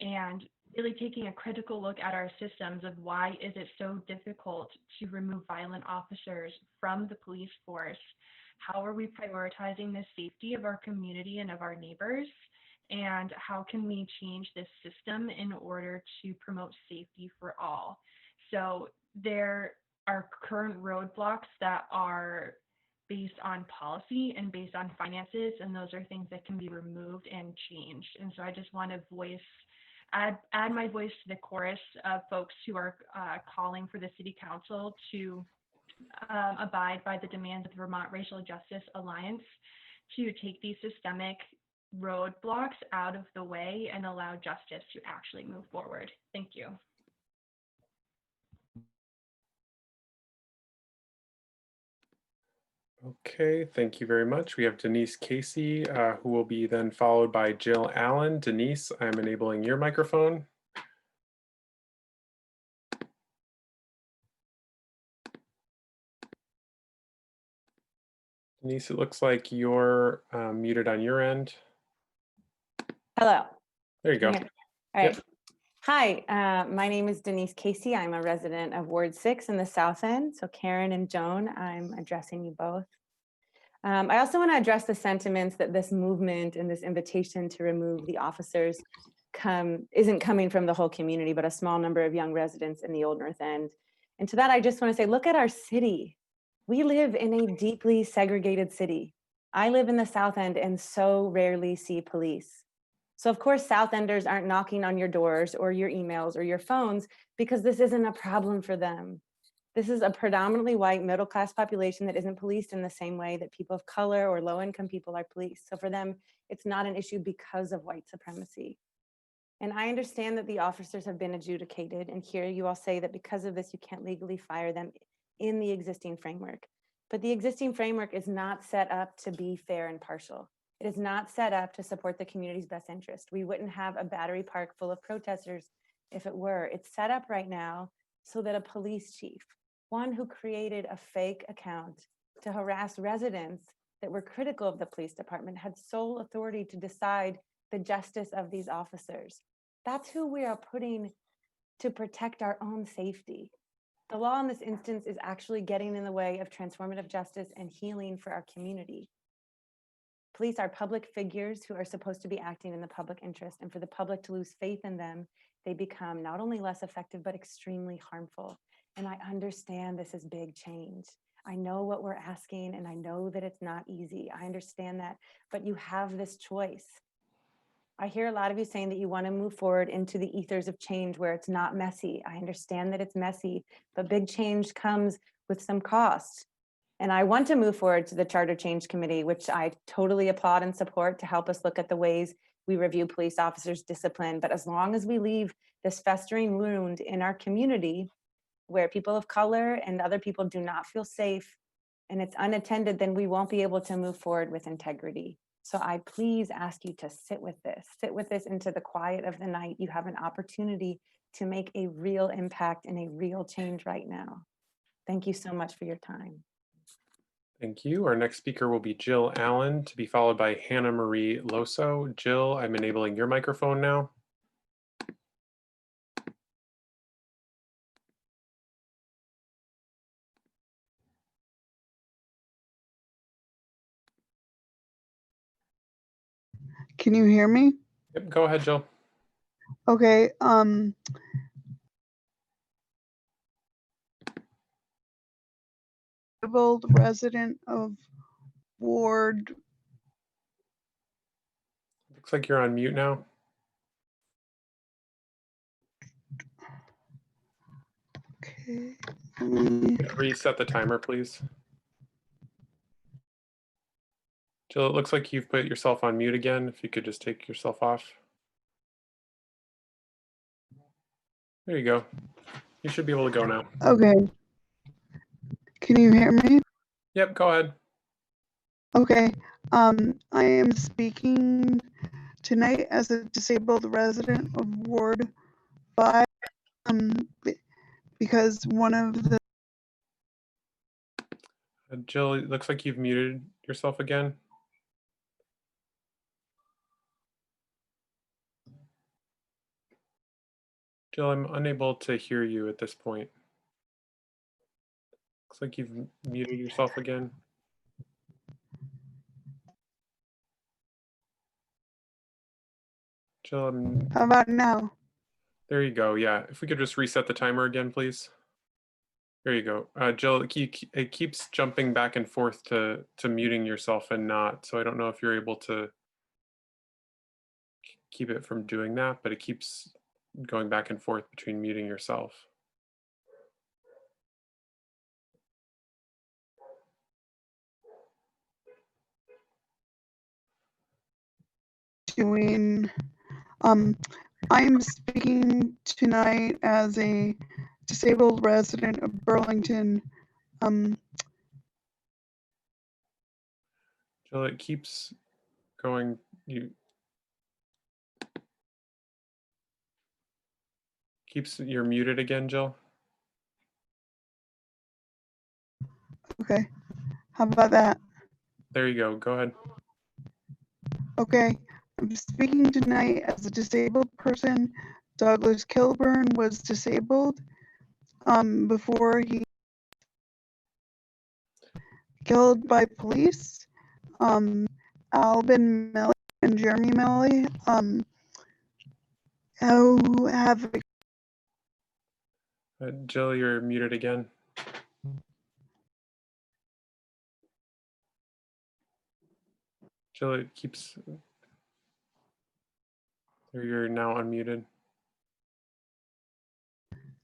and really taking a critical look at our systems of why is it so difficult to remove violent officers from the police force? How are we prioritizing the safety of our community and of our neighbors? And how can we change this system in order to promote safety for all? So there are current roadblocks that are based on policy and based on finances, and those are things that can be removed and changed. And so I just want to add my voice to the chorus of folks who are calling for the City Council to abide by the demands of the Vermont Racial Justice Alliance to take these systemic roadblocks out of the way and allow justice to actually move forward. Thank you. Okay, thank you very much. We have Denise Casey, who will be then followed by Jill Allen. Denise, I'm enabling your microphone. Denise, it looks like you're muted on your end. Hello. There you go. All right. Yep. Hi, my name is Denise Casey. I'm a resident of Ward 6 in the South End. So Karen and Joan, I'm addressing you both. I also want to address the sentiments that this movement and this invitation to remove the officers isn't coming from the whole community, but a small number of young residents in the Old North End. And to that, I just want to say, look at our city. We live in a deeply segregated city. I live in the South End and so rarely see police. So of course, South Enders aren't knocking on your doors or your emails or your phones because this isn't a problem for them. This is a predominantly white middle-class population that isn't policed in the same way that people of color or low-income people are policed. So for them, it's not an issue because of white supremacy. And I understand that the officers have been adjudicated, and here you all say that because of this, you can't legally fire them in the existing framework. But the existing framework is not set up to be fair and partial. It is not set up to support the community's best interest. We wouldn't have a battery park full of protesters if it were. It's set up right now so that a police chief, one who created a fake account to harass residents that were critical of the police department, had sole authority to decide the justice of these officers. That's who we are putting to protect our own safety. The law in this instance is actually getting in the way of transformative justice and healing for our community. Police are public figures who are supposed to be acting in the public interest, and for the public to lose faith in them, they become not only less effective, but extremely harmful. And I understand this is big change. I know what we're asking, and I know that it's not easy. I understand that, but you have this choice. I hear a lot of you saying that you want to move forward into the ethers of change where it's not messy. I understand that it's messy, but big change comes with some cost. And I want to move forward to the Charter Change Committee, which I totally applaud and support, to help us look at the ways we review police officers' discipline. But as long as we leave this festering wound in our community where people of color and other people do not feel safe and it's unattended, then we won't be able to move forward with integrity. So I please ask you to sit with this into the quiet of the night. You have an opportunity to make a real impact and a real change right now. Thank you so much for your time. Thank you. Our next speaker will be Jill Allen, to be followed by Hannah Marie Loso. Jill, I'm enabling your microphone now. Can you hear me? Yep, go ahead, Jill. Okay. Disabled resident of Ward. Looks like you're on mute now. Okay. Reset the timer, please. Jill, it looks like you've put yourself on mute again. If you could just take yourself off. There you go. You should be able to go now. Okay. Can you hear me? Yep, go ahead. Okay. I am speaking tonight as a disabled resident of Ward 5, because one of the Jill, it looks like you've muted yourself again. Jill, I'm unable to hear you at this point. Looks like you've muted yourself again. Jill, how about now? There you go. Yeah, if we could just reset the timer again, please. There you go. Jill, it keeps jumping back and forth to muting yourself and not. So I don't know if you're able to keep it from doing that, but it keeps going back and forth between muting yourself. I'm speaking tonight as a disabled resident of Burlington. Jill, it keeps going. You're muted again, Jill. Okay, how about that? There you go. Go ahead. Okay, I'm speaking tonight as a disabled person. Douglas Kilburn was disabled before he killed by police. Albin Melly and Jeremy Melly who have Jill, you're muted again. Jill, it keeps. You're now unmuted.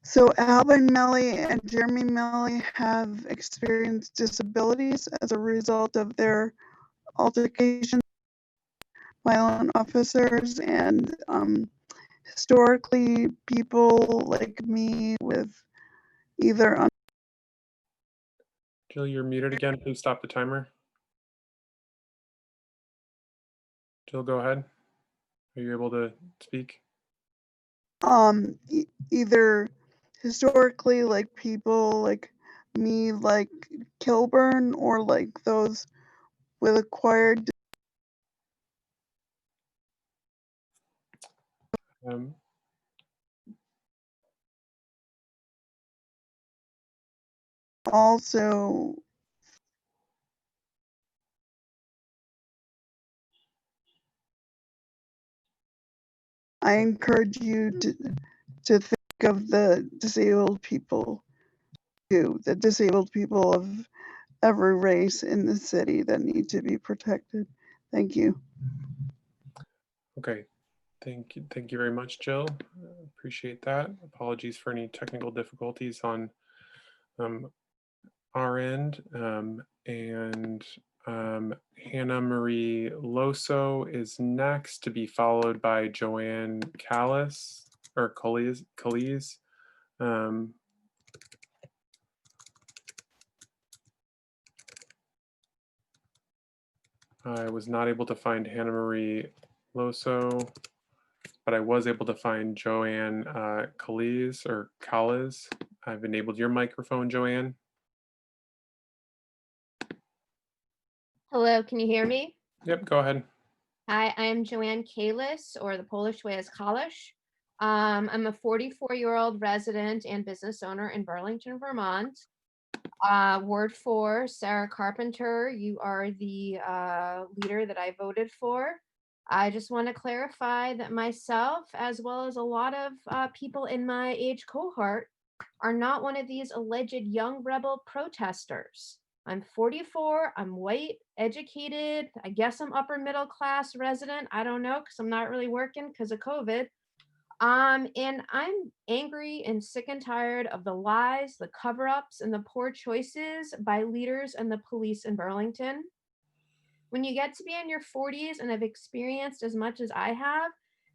So Alvin Melly and Jeremy Melly have experienced disabilities as a result of their altercations with violent officers, and historically people like me with either Jill, you're muted again. Please stop the timer. Jill, go ahead. Are you able to speak? either historically like people like me, like Kilburn, or like those with acquired also I encourage you to think of the disabled people too, the disabled people of every race in the city that need to be protected. Thank you. Okay, thank you very much, Jill. Appreciate that. Apologies for any technical difficulties on our end. Hannah Marie Loso is next, to be followed by Joanne Callis or Calise. I was not able to find Hannah Marie Loso, but I was able to find Joanne Calise or Callis. I've enabled your microphone, Joanne. Hello, can you hear me? Yep, go ahead. Hi, I am Joanne Kalis, or the Polish way is Kalisz. I'm a 44-year-old resident and business owner in Burlington, Vermont. Ward 4, Sarah Carpenter, you are the leader that I voted for. I just want to clarify that myself, as well as a lot of people in my age cohort, are not one of these alleged young rebel protesters. I'm 44, I'm white, educated, I guess I'm upper middle class resident. I don't know, because I'm not really working because of COVID. And I'm angry and sick and tired of the lies, the cover-ups, and the poor choices by leaders and the police in Burlington. When you get to be in your 40s and have experienced as much as I have,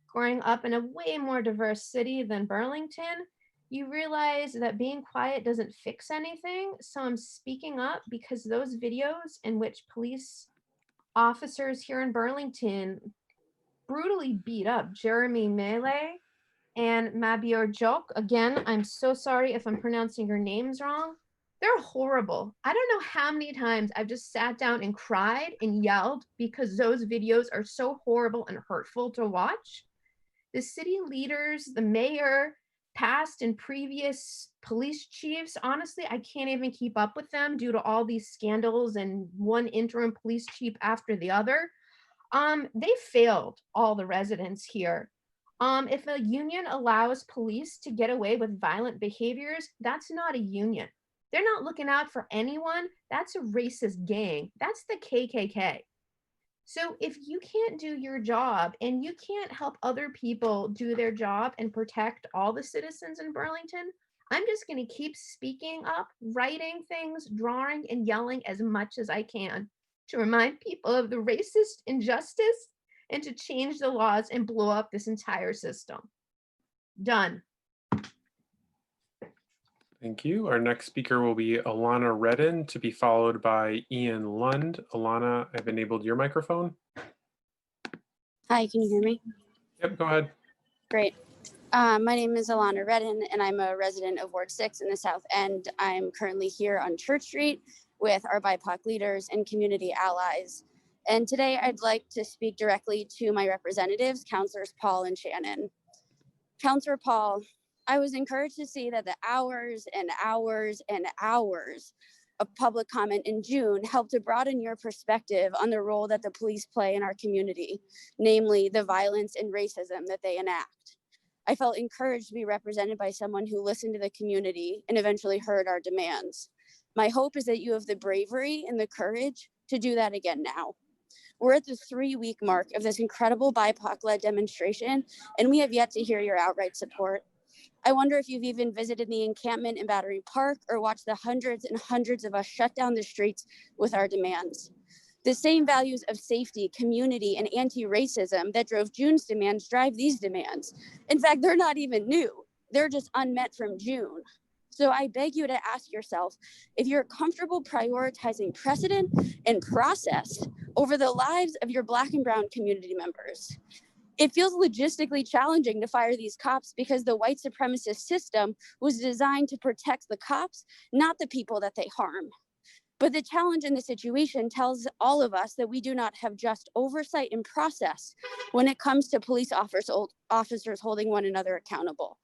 growing up in a way more diverse city than Burlington, you realize that being quiet doesn't fix anything. So I'm speaking up because those videos in which police officers here in Burlington brutally beat up Jeremy Melee and Mabior Jok. Again, I'm so sorry if I'm pronouncing your names wrong. They're horrible. I don't know how many times I've just sat down and cried and yelled because those videos are so horrible and hurtful to watch. The city leaders, the mayor, past and previous police chiefs, honestly, I can't even keep up with them due to all these scandals and one interim police chief after the other. They failed all the residents here. If a union allows police to get away with violent behaviors, that's not a union. They're not looking out for anyone. That's a racist gang. That's the KKK. So if you can't do your job and you can't help other people do their job and protect all the citizens in Burlington, I'm just going to keep speaking up, writing things, drawing, and yelling as much as I can to remind people of the racist injustice and to change the laws and blow up this entire system. Done. Thank you. Our next speaker will be Alana Redden, to be followed by Ian Lund. Alana, I've enabled your microphone. Hi, can you hear me? Yep, go ahead. Great. My name is Alana Redden, and I'm a resident of Ward 6 in the South End. I'm currently here on Church Street with our BIPOC leaders and community allies. And today I'd like to speak directly to my representatives, Councilors Paul and Shannon. Councilor Paul, I was encouraged to see that the hours and hours and hours of public comment in June helped to broaden your perspective on the role that the police play in our community, namely the violence and racism that they enact. I felt encouraged to be represented by someone who listened to the community and eventually heard our demands. My hope is that you have the bravery and the courage to do that again now. We're at the 3-week mark of this incredible BIPOC-led demonstration, and we have yet to hear your outright support. I wonder if you've even visited the encampment in Battery Park or watched the hundreds and hundreds of us shut down the streets with our demands. The same values of safety, community, and anti-racism that drove June's demands drive these demands. In fact, they're not even new. They're just unmet from June. So I beg you to ask yourself if you're comfortable prioritizing precedent and process over the lives of your Black and Brown community members. It feels logistically challenging to fire these cops because the white supremacist system was designed to protect the cops, not the people that they harm. But the challenge in the situation tells all of us that we do not have just oversight and process when it comes to police officers holding one another accountable.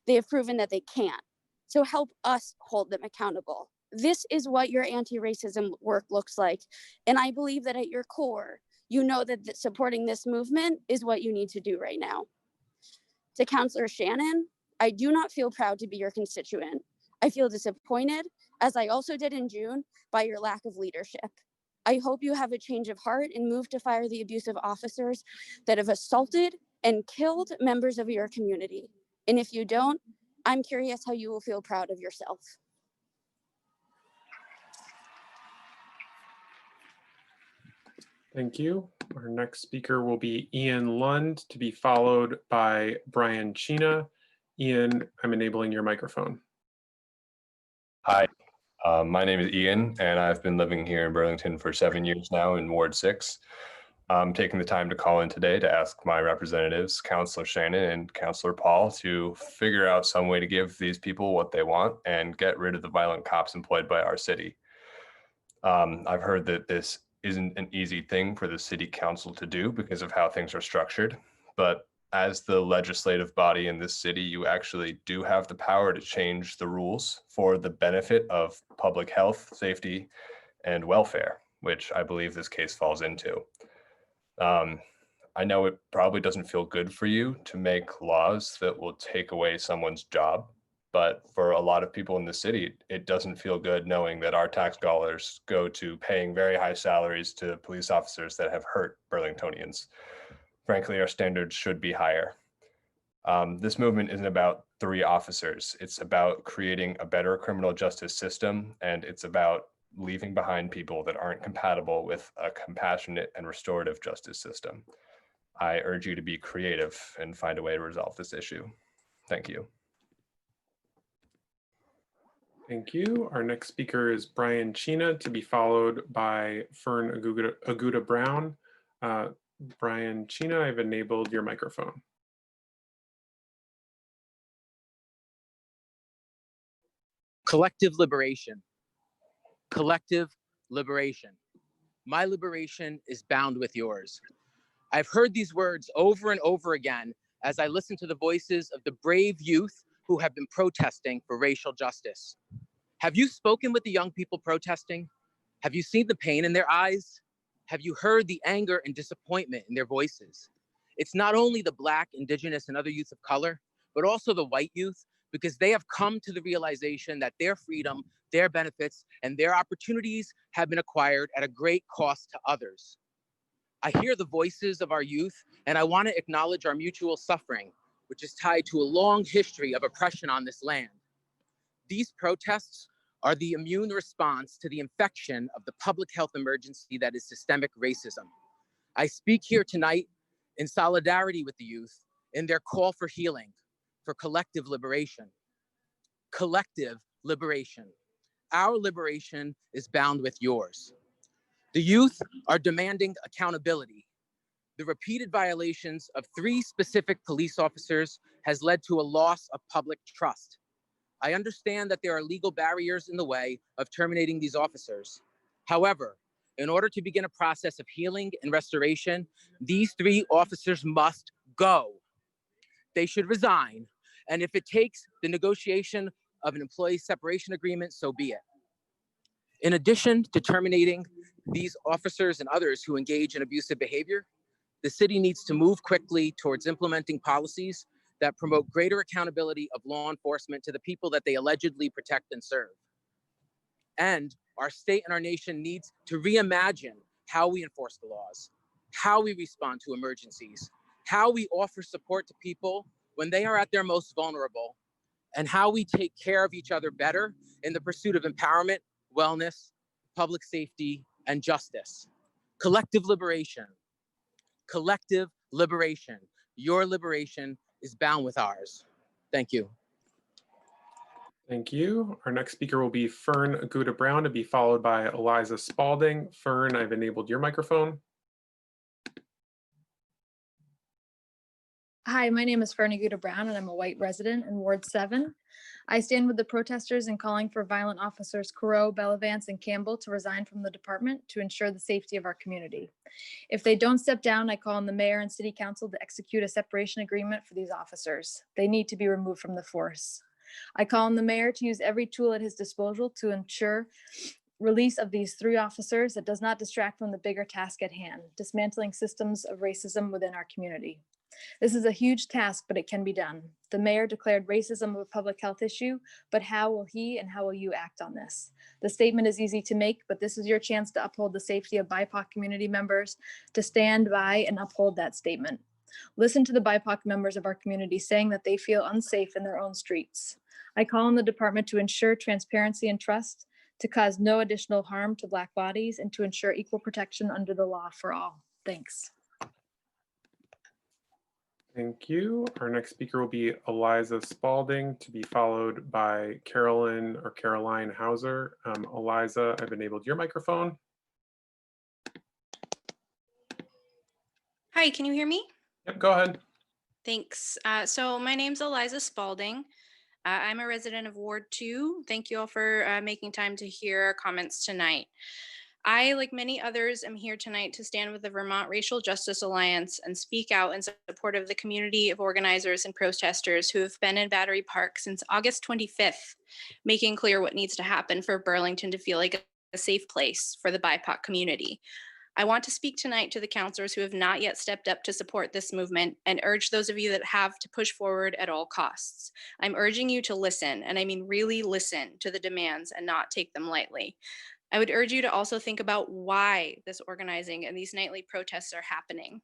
They have proven that they can't. So help us hold them accountable. This is what your anti-racism work looks like. And I believe that at your core, you know that supporting this movement is what you need to do right now. To Councillor Shannon, I do not feel proud to be your constituent. I feel disappointed, as I also did in June, by your lack of leadership. I hope you have a change of heart and move to fire the abusive officers that have assaulted and killed members of your community. And if you don't, I'm curious how you will feel proud of yourself. Thank you. Our next speaker will be Ian Lund, to be followed by Brian Chena. Ian, I'm enabling your microphone. Hi, my name is Ian, and I've been living here in Burlington for 7 years now in Ward 6. I'm taking the time to call in today to ask my representatives, Councillor Shannon and Councillor Paul, to figure out some way to give these people what they want and get rid of the violent cops employed by our city. I've heard that this isn't an easy thing for the city council to do because of how things are structured, but as the legislative body in this city, you actually do have the power to change the rules for the benefit of public health, safety, and welfare, which I believe this case falls into. I know it probably doesn't feel good for you to make laws that will take away someone's job, but for a lot of people in the city, it doesn't feel good knowing that our tax dollars go to paying very high salaries to police officers that have hurt Burlingtonians. Frankly, our standards should be higher. This movement isn't about 3 officers. It's about creating a better criminal justice system, and it's about leaving behind people that aren't compatible with a compassionate and restorative justice system. I urge you to be creative and find a way to resolve this issue. Thank you. Thank you. Our next speaker is Brian Chena, to be followed by Fern Aguda Brown. Brian Chena, I've enabled your microphone. Collective liberation. Collective liberation. My liberation is bound with yours. I've heard these words over and over again as I listen to the voices of the brave youth who have been protesting for racial justice. Have you spoken with the young people protesting? Have you seen the pain in their eyes? Have you heard the anger and disappointment in their voices? It's not only the Black, Indigenous, and other youth of color, but also the white youth, because they have come to the realization that their freedom, their benefits, and their opportunities have been acquired at a great cost to others. I hear the voices of our youth, and I want to acknowledge our mutual suffering, which is tied to a long history of oppression on this land. These protests are the immune response to the infection of the public health emergency that is systemic racism. I speak here tonight in solidarity with the youth in their call for healing, for collective liberation. Collective liberation. Our liberation is bound with yours. The youth are demanding accountability. The repeated violations of 3 specific police officers has led to a loss of public trust. I understand that there are legal barriers in the way of terminating these officers. However, in order to begin a process of healing and restoration, these 3 officers must go. They should resign, and if it takes the negotiation of an employee separation agreement, so be it. In addition to terminating these officers and others who engage in abusive behavior, the city needs to move quickly towards implementing policies that promote greater accountability of law enforcement to the people that they allegedly protect and serve. And our state and our nation needs to reimagine how we enforce the laws, how we respond to emergencies, how we offer support to people when they are at their most vulnerable, and how we take care of each other better in the pursuit of empowerment, wellness, public safety, and justice. Collective liberation. Collective liberation. Your liberation is bound with ours. Thank you. Thank you. Our next speaker will be Fern Aguda Brown, to be followed by Eliza Spalding. Fern, I've enabled your microphone. Hi, my name is Fern Aguda Brown, and I'm a white resident in Ward 7. I stand with the protesters in calling for violent officers Coreau, Bellavance, and Campbell to resign from the department to ensure the safety of our community. If they don't step down, I call on the mayor and city council to execute a separation agreement for these officers. They need to be removed from the force. I call on the mayor to use every tool at his disposal to ensure release of these 3 officers that does not distract from the bigger task at hand, dismantling systems of racism within our community. This is a huge task, but it can be done. The mayor declared racism a public health issue, but how will he and how will you act on this? The statement is easy to make, but this is your chance to uphold the safety of BIPOC community members, to stand by and uphold that statement. Listen to the BIPOC members of our community saying that they feel unsafe in their own streets. I call on the department to ensure transparency and trust, to cause no additional harm to Black bodies, and to ensure equal protection under the law for all. Thanks. Thank you. Our next speaker will be Eliza Spalding, to be followed by Caroline Hauser. Eliza, I've enabled your microphone. Hi, can you hear me? Yep, go ahead. Thanks. So my name's Eliza Spalding. I'm a resident of Ward 2. Thank you all for making time to hear our comments tonight. I, like many others, am here tonight to stand with the Vermont Racial Justice Alliance and speak out in support of the community of organizers and protesters who have been in Battery Park since August 25th, making clear what needs to happen for Burlington to feel like a safe place for the BIPOC community. I want to speak tonight to the counselors who have not yet stepped up to support this movement, and urge those of you that have to push forward at all costs. I'm urging you to listen, and I mean really listen to the demands and not take them lightly. I would urge you to also think about why this organizing and these nightly protests are happening.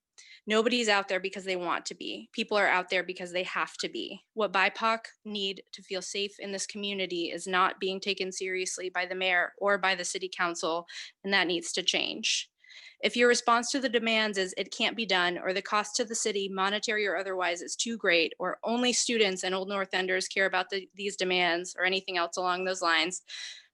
Nobody's out there because they want to be. People are out there because they have to be. What BIPOC need to feel safe in this community is not being taken seriously by the mayor or by the city council, and that needs to change. If your response to the demands is it can't be done, or the cost to the city, monetary or otherwise, is too great, or only students and Old North Enders care about these demands, or anything else along those lines,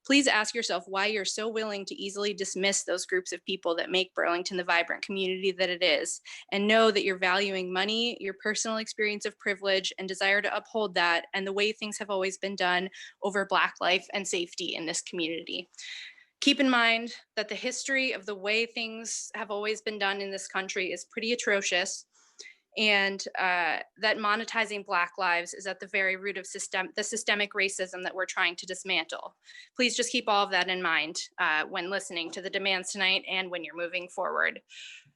please ask yourself why you're so willing to easily dismiss those groups of people that make Burlington the vibrant community that it is, and know that you're valuing money, your personal experience of privilege, and desire to uphold that, and the way things have always been done, over Black life and safety in this community. Keep in mind that the history of the way things have always been done in this country is pretty atrocious, and that monetizing Black lives is at the very root of the systemic racism that we're trying to dismantle. Please just keep all of that in mind when listening to the demands tonight and when you're moving forward.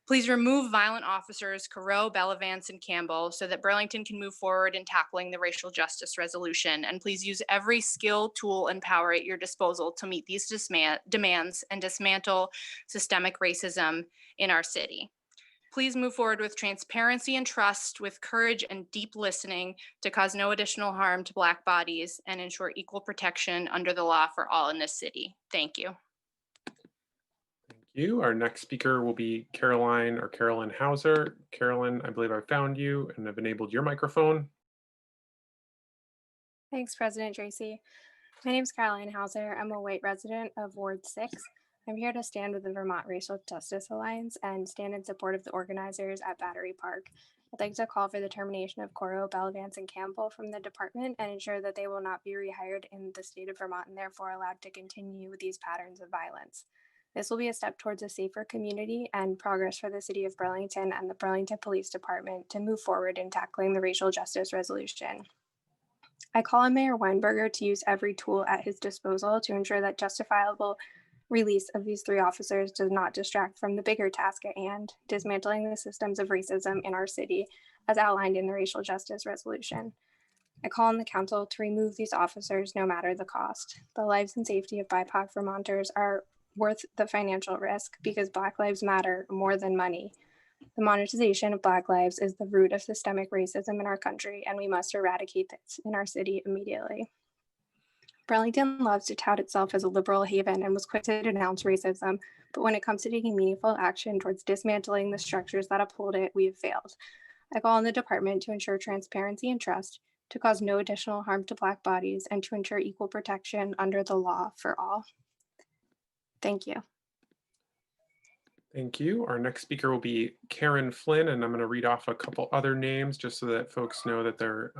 Please remove violent officers Coreau, Bellavance, and Campbell so that Burlington can move forward in tackling the racial justice resolution. And please use every skill, tool, and power at your disposal to meet these demands and dismantle systemic racism in our city. Please move forward with transparency and trust, with courage and deep listening, to cause no additional harm to Black bodies and ensure equal protection under the law for all in this city. Thank you. Thank you. Our next speaker will be Caroline Hauser. Carolyn, I believe I found you and have enabled your microphone. Thanks, President Tracy. My name is Caroline Hauser. I'm a white resident of Ward 6. I'm here to stand with the Vermont Racial Justice Alliance and stand in support of the organizers at Battery Park. I'd like to call for the termination of Coreau, Bellavance, and Campbell from the department and ensure that they will not be rehired in the state of Vermont and therefore allowed to continue with these patterns of violence. This will be a step towards a safer community and progress for the city of Burlington and the Burlington Police Department to move forward in tackling the racial justice resolution. I call on Mayor Weinberger to use every tool at his disposal to ensure that justifiable release of these 3 officers does not distract from the bigger task at hand, dismantling the systems of racism in our city as outlined in the racial justice resolution. I call on the council to remove these officers no matter the cost. The lives and safety of BIPOC Vermonters are worth the financial risk because Black lives matter more than money. The monetization of Black lives is the root of systemic racism in our country, and we must eradicate this in our city immediately. Burlington loves to tout itself as a liberal haven and was quick to denounce racism, but when it comes to taking meaningful action towards dismantling the structures that uphold it, we have failed. I call on the department to ensure transparency and trust, to cause no additional harm to Black bodies, and to ensure equal protection under the law for all. Thank you. Thank you. Our next speaker will be Karen Flynn, and I'm going to read off a couple other names just so that folks know that they're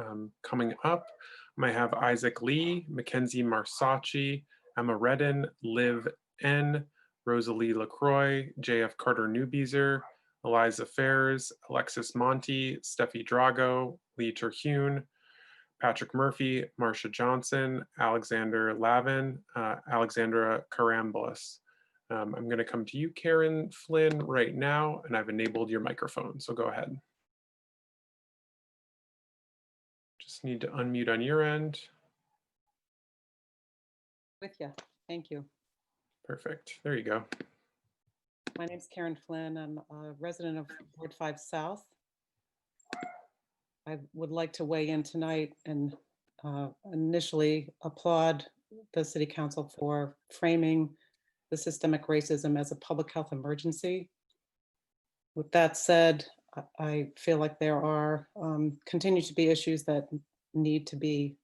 coming up. I might have Isaac Lee, Mackenzie Marsacci, Emma Redden, Liv N, Rosalie LaCroix, JF Carter Newbeezer, Eliza Fairs, Alexis Monty, Steffi Drago, Lee Terhune, Patrick Murphy, Marsha Johnson, Alexander Lavin, Alexandra Karambulis. I'm going to come to you, Karen Flynn, right now, and I've enabled your microphone, so go ahead. Just need to unmute on your end. With you. Thank you. Perfect. There you go. My name is Karen Flynn. I'm a resident of Ward 5 South. I would like to weigh in tonight and initially applaud the City Council for framing the systemic racism as a public health emergency. With that said, I feel like there are continue to be issues that need to be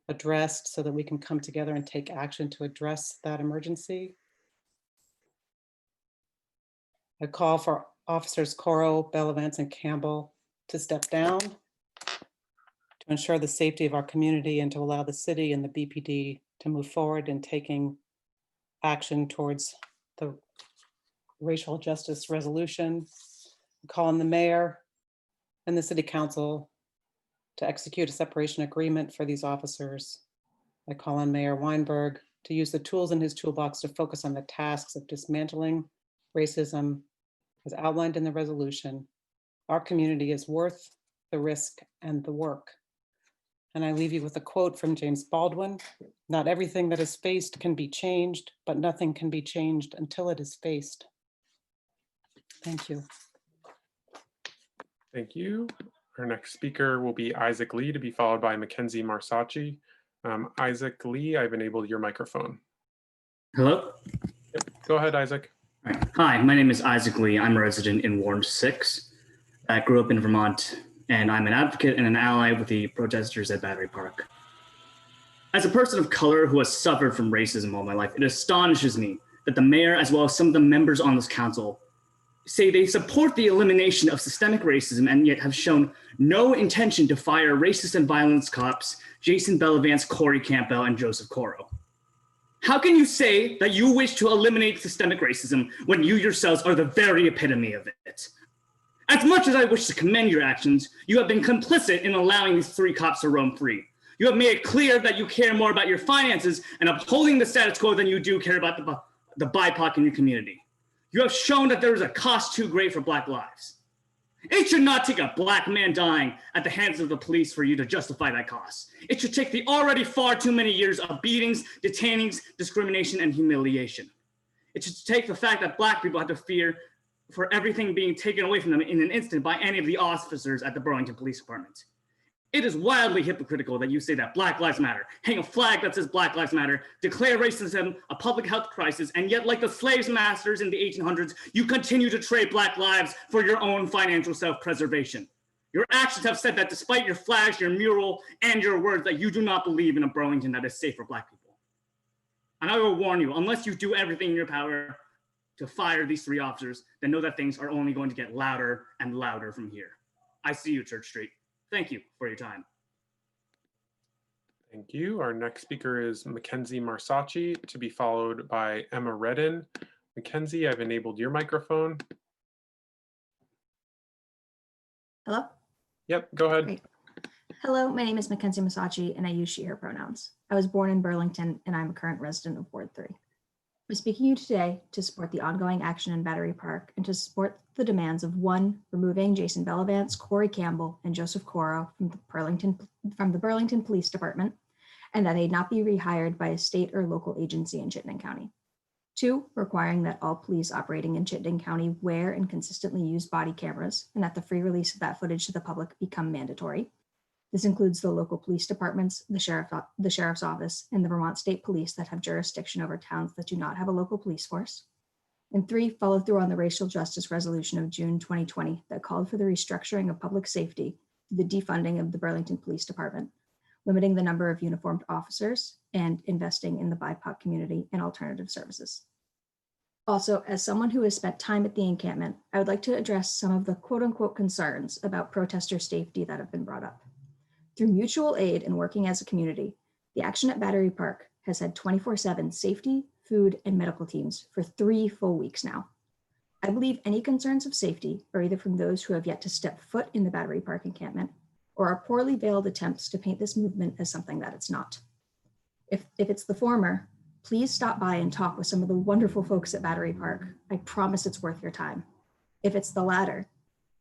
addressed so that we can come together and take action to address that emergency. I call for Officers Coro, Bellavance, and Campbell to step down to ensure the safety of our community and to allow the city and the BPD to move forward in taking action towards the racial justice resolution. I call on the mayor and the city council to execute a separation agreement for these officers. I call on Mayor Weinberg to use the tools in his toolbox to focus on the tasks of dismantling racism as outlined in the resolution. Our community is worth the risk and the work. And I leave you with a quote from James Baldwin: "Not everything that is faced can be changed, but nothing can be changed until it is faced." Thank you. Thank you. Our next speaker will be Isaac Lee, to be followed by Mackenzie Marsacci. Isaac Lee, I've enabled your microphone. Hello? Yep. Go ahead, Isaac. All right. Hi, my name is Isaac Lee. I'm a resident in Ward 6. I grew up in Vermont, and I'm an advocate and an ally with the protesters at Battery Park. As a person of color who has suffered from racism all my life, it astonishes me that the mayor, as well as some of the members on this council, say they support the elimination of systemic racism and yet have shown no intention to fire racist and violence cops Jason Bellavance, Corey Campbell, and Joseph Coro. How can you say that you wish to eliminate systemic racism when you yourselves are the very epitome of it? As much as I wish to commend your actions, you have been complicit in allowing these 3 cops to roam free. You have made it clear that you care more about your finances and upholding the status quo than you do care about the BIPOC in your community. You have shown that there is a cost too great for Black lives. It should not take a Black man dying at the hands of the police for you to justify that cost. It should take the already far too many years of beatings, detainings, discrimination, and humiliation. It should take the fact that Black people have to fear for everything being taken away from them in an instant by any of the officers at the Burlington Police Department. It is wildly hypocritical that you say that Black Lives Matter, hang a flag that says Black Lives Matter, declare racism a public health crisis, and yet like the slave masters in the 1800s, you continue to trade Black lives for your own financial self-preservation. Your actions have said that despite your flags, your mural, and your words, that you do not believe in a Burlington that is safe for Black people. And I will warn you, unless you do everything in your power to fire these 3 officers, then know that things are only going to get louder and louder from here. I see you, Church Street. Thank you for your time. Thank you. Our next speaker is Mackenzie Marsacci, to be followed by Emma Redden. Mackenzie, I've enabled your microphone. Hello? Yep, go ahead. Great. Hello, my name is Mackenzie Marsacci, and I use she, her pronouns. I was born in Burlington, and I'm a current resident of Ward 3. I'm speaking to you today to support the ongoing action in Battery Park and to support the demands of 1, removing Jason Bellavance, Corey Campbell, and Joseph Coro from the Burlington Police Department, and that they not be rehired by a state or local agency in Chittenden County. 2, requiring that all police operating in Chittenden County wear and consistently use body cameras, and that the free release of that footage to the public become mandatory. This includes the local police departments, the sheriff's office, and the Vermont State Police that have jurisdiction over towns that do not have a local police force. And 3, follow through on the racial justice resolution of June 2020 that called for the restructuring of public safety through the defunding of the Burlington Police Department, limiting the number of uniformed officers, and investing in the BIPOC community and alternative services. Also, as someone who has spent time at the encampment, I would like to address some of the quote unquote concerns about protester safety that have been brought up. Through mutual aid and working as a community, the Action at Battery Park has had 24/7 safety, food, and medical teams for 3 full weeks now. I believe any concerns of safety are either from those who have yet to step foot in the Battery Park encampment or are poorly veiled attempts to paint this movement as something that it's not. If it's the former, please stop by and talk with some of the wonderful folks at Battery Park. I promise it's worth your time. If it's the latter,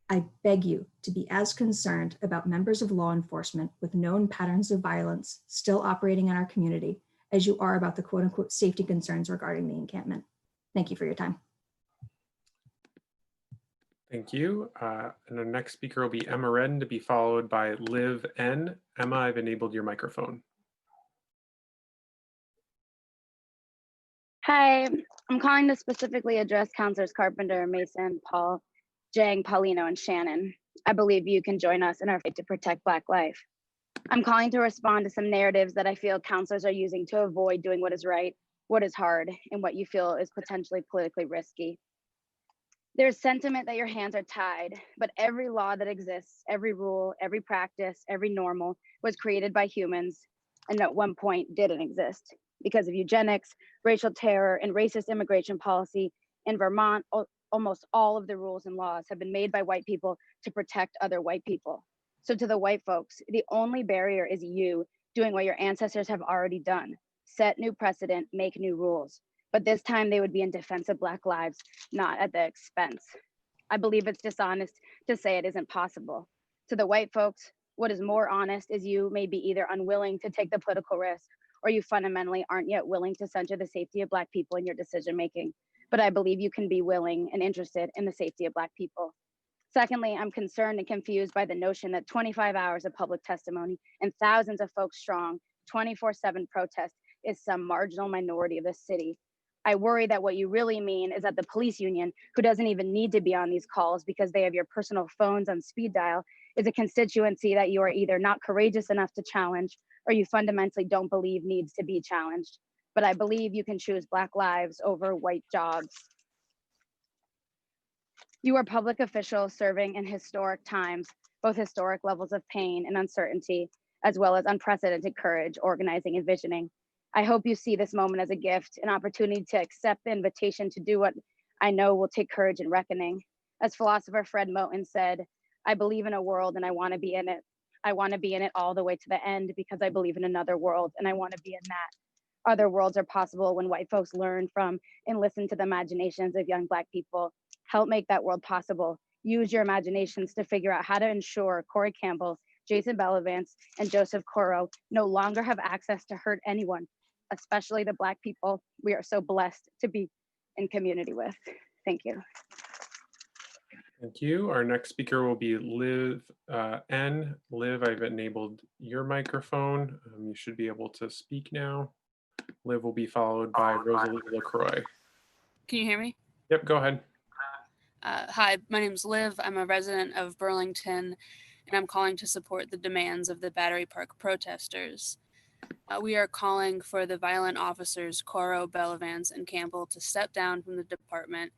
I beg you to be as concerned about members of law enforcement with known patterns of violence still operating in our community as you are about the quote unquote safety concerns regarding the encampment. Thank you for your time. Thank you. And our next speaker will be Emma Redden, to be followed by Liv N. Emma, I've enabled your microphone. Hi, I'm calling to specifically address Councilors Carpenter, Mason, Paul, Jang, Paulino, and Shannon. I believe you can join us in our fight to protect Black life. I'm calling to respond to some narratives that I feel councilors are using to avoid doing what is right, what is hard, and what you feel is potentially politically risky. There's sentiment that your hands are tied, but every law that exists, every rule, every practice, every normal was created by humans and at one point didn't exist. Because of eugenics, racial terror, and racist immigration policy in Vermont, almost all of the rules and laws have been made by white people to protect other white people. So to the white folks, the only barrier is you doing what your ancestors have already done: set new precedent, make new rules. But this time they would be in defense of Black lives, not at the expense. I believe it's dishonest to say it isn't possible. To the white folks, what is more honest is you may be either unwilling to take the political risk, or you fundamentally aren't yet willing to center the safety of Black people in your decision making. But I believe you can be willing and interested in the safety of Black people. Secondly, I'm concerned and confused by the notion that 25 hours of public testimony and thousands of folks strong 24/7 protest is some marginal minority of the city. I worry that what you really mean is that the police union, who doesn't even need to be on these calls because they have your personal phones on speed dial, is a constituency that you are either not courageous enough to challenge or you fundamentally don't believe needs to be challenged. But I believe you can choose Black lives over white jobs. You are public officials serving in historic times, both historic levels of pain and uncertainty, as well as unprecedented courage, organizing, and visioning. I hope you see this moment as a gift, an opportunity to accept the invitation to do what I know will take courage and reckoning. As philosopher Fred Moten said, I believe in a world and I want to be in it. I want to be in it all the way to the end because I believe in another world and I want to be in that. Other worlds are possible when white folks learn from and listen to the imaginations of young Black people. Help make that world possible. Use your imaginations to figure out how to ensure Corey Campbell, Jason Bellavance, and Joseph Coro no longer have access to hurt anyone, especially the Black people we are so blessed to be in community with. Thank you. Thank you. Our next speaker will be Liv N. Liv, I've enabled your microphone. You should be able to speak now. Liv will be followed by Rosalie LaCroix. Can you hear me? Yep, go ahead. Hi, my name is Liv. I'm a resident of Burlington, and I'm calling to support the demands of the Battery Park protesters. We are calling for the violent officers Coro, Bellavance, and Campbell to step down from the department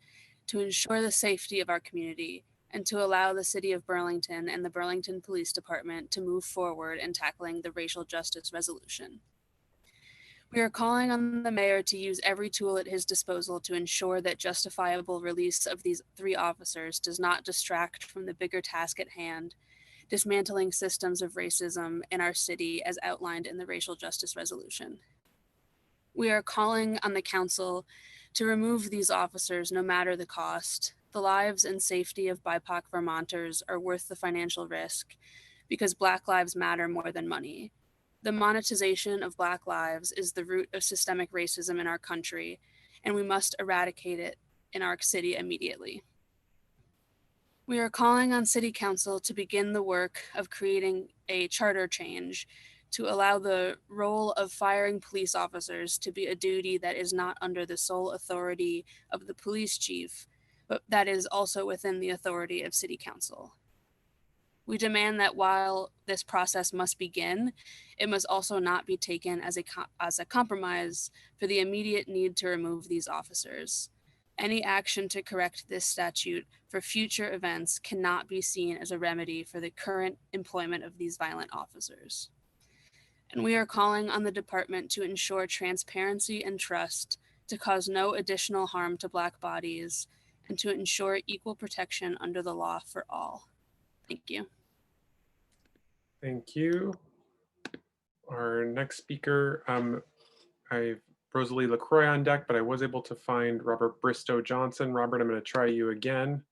to ensure the safety of our community and to allow the city of Burlington and the Burlington Police Department to move forward in tackling the racial justice resolution. We are calling on the mayor to use every tool at his disposal to ensure that justifiable release of these 3 officers does not distract from the bigger task at hand, dismantling systems of racism in our city as outlined in the racial justice resolution. We are calling on the council to remove these officers no matter the cost. The lives and safety of BIPOC Vermonters are worth the financial risk because Black lives matter more than money. The monetization of Black lives is the root of systemic racism in our country, and we must eradicate it in our city immediately. We are calling on City Council to begin the work of creating a charter change to allow the role of firing police officers to be a duty that is not under the sole authority of the police chief, but that is also within the authority of City Council. We demand that while this process must begin, it must also not be taken as a compromise for the immediate need to remove these officers. Any action to correct this statute for future events cannot be seen as a remedy for the current employment of these violent officers. And we are calling on the department to ensure transparency and trust, to cause no additional harm to Black bodies, and to ensure equal protection under the law for all. Thank you. Thank you. Our next speaker, I have Rosalie LaCroix on deck, but I was able to find Robert Bristow Johnson. Robert, I'm going to try you again.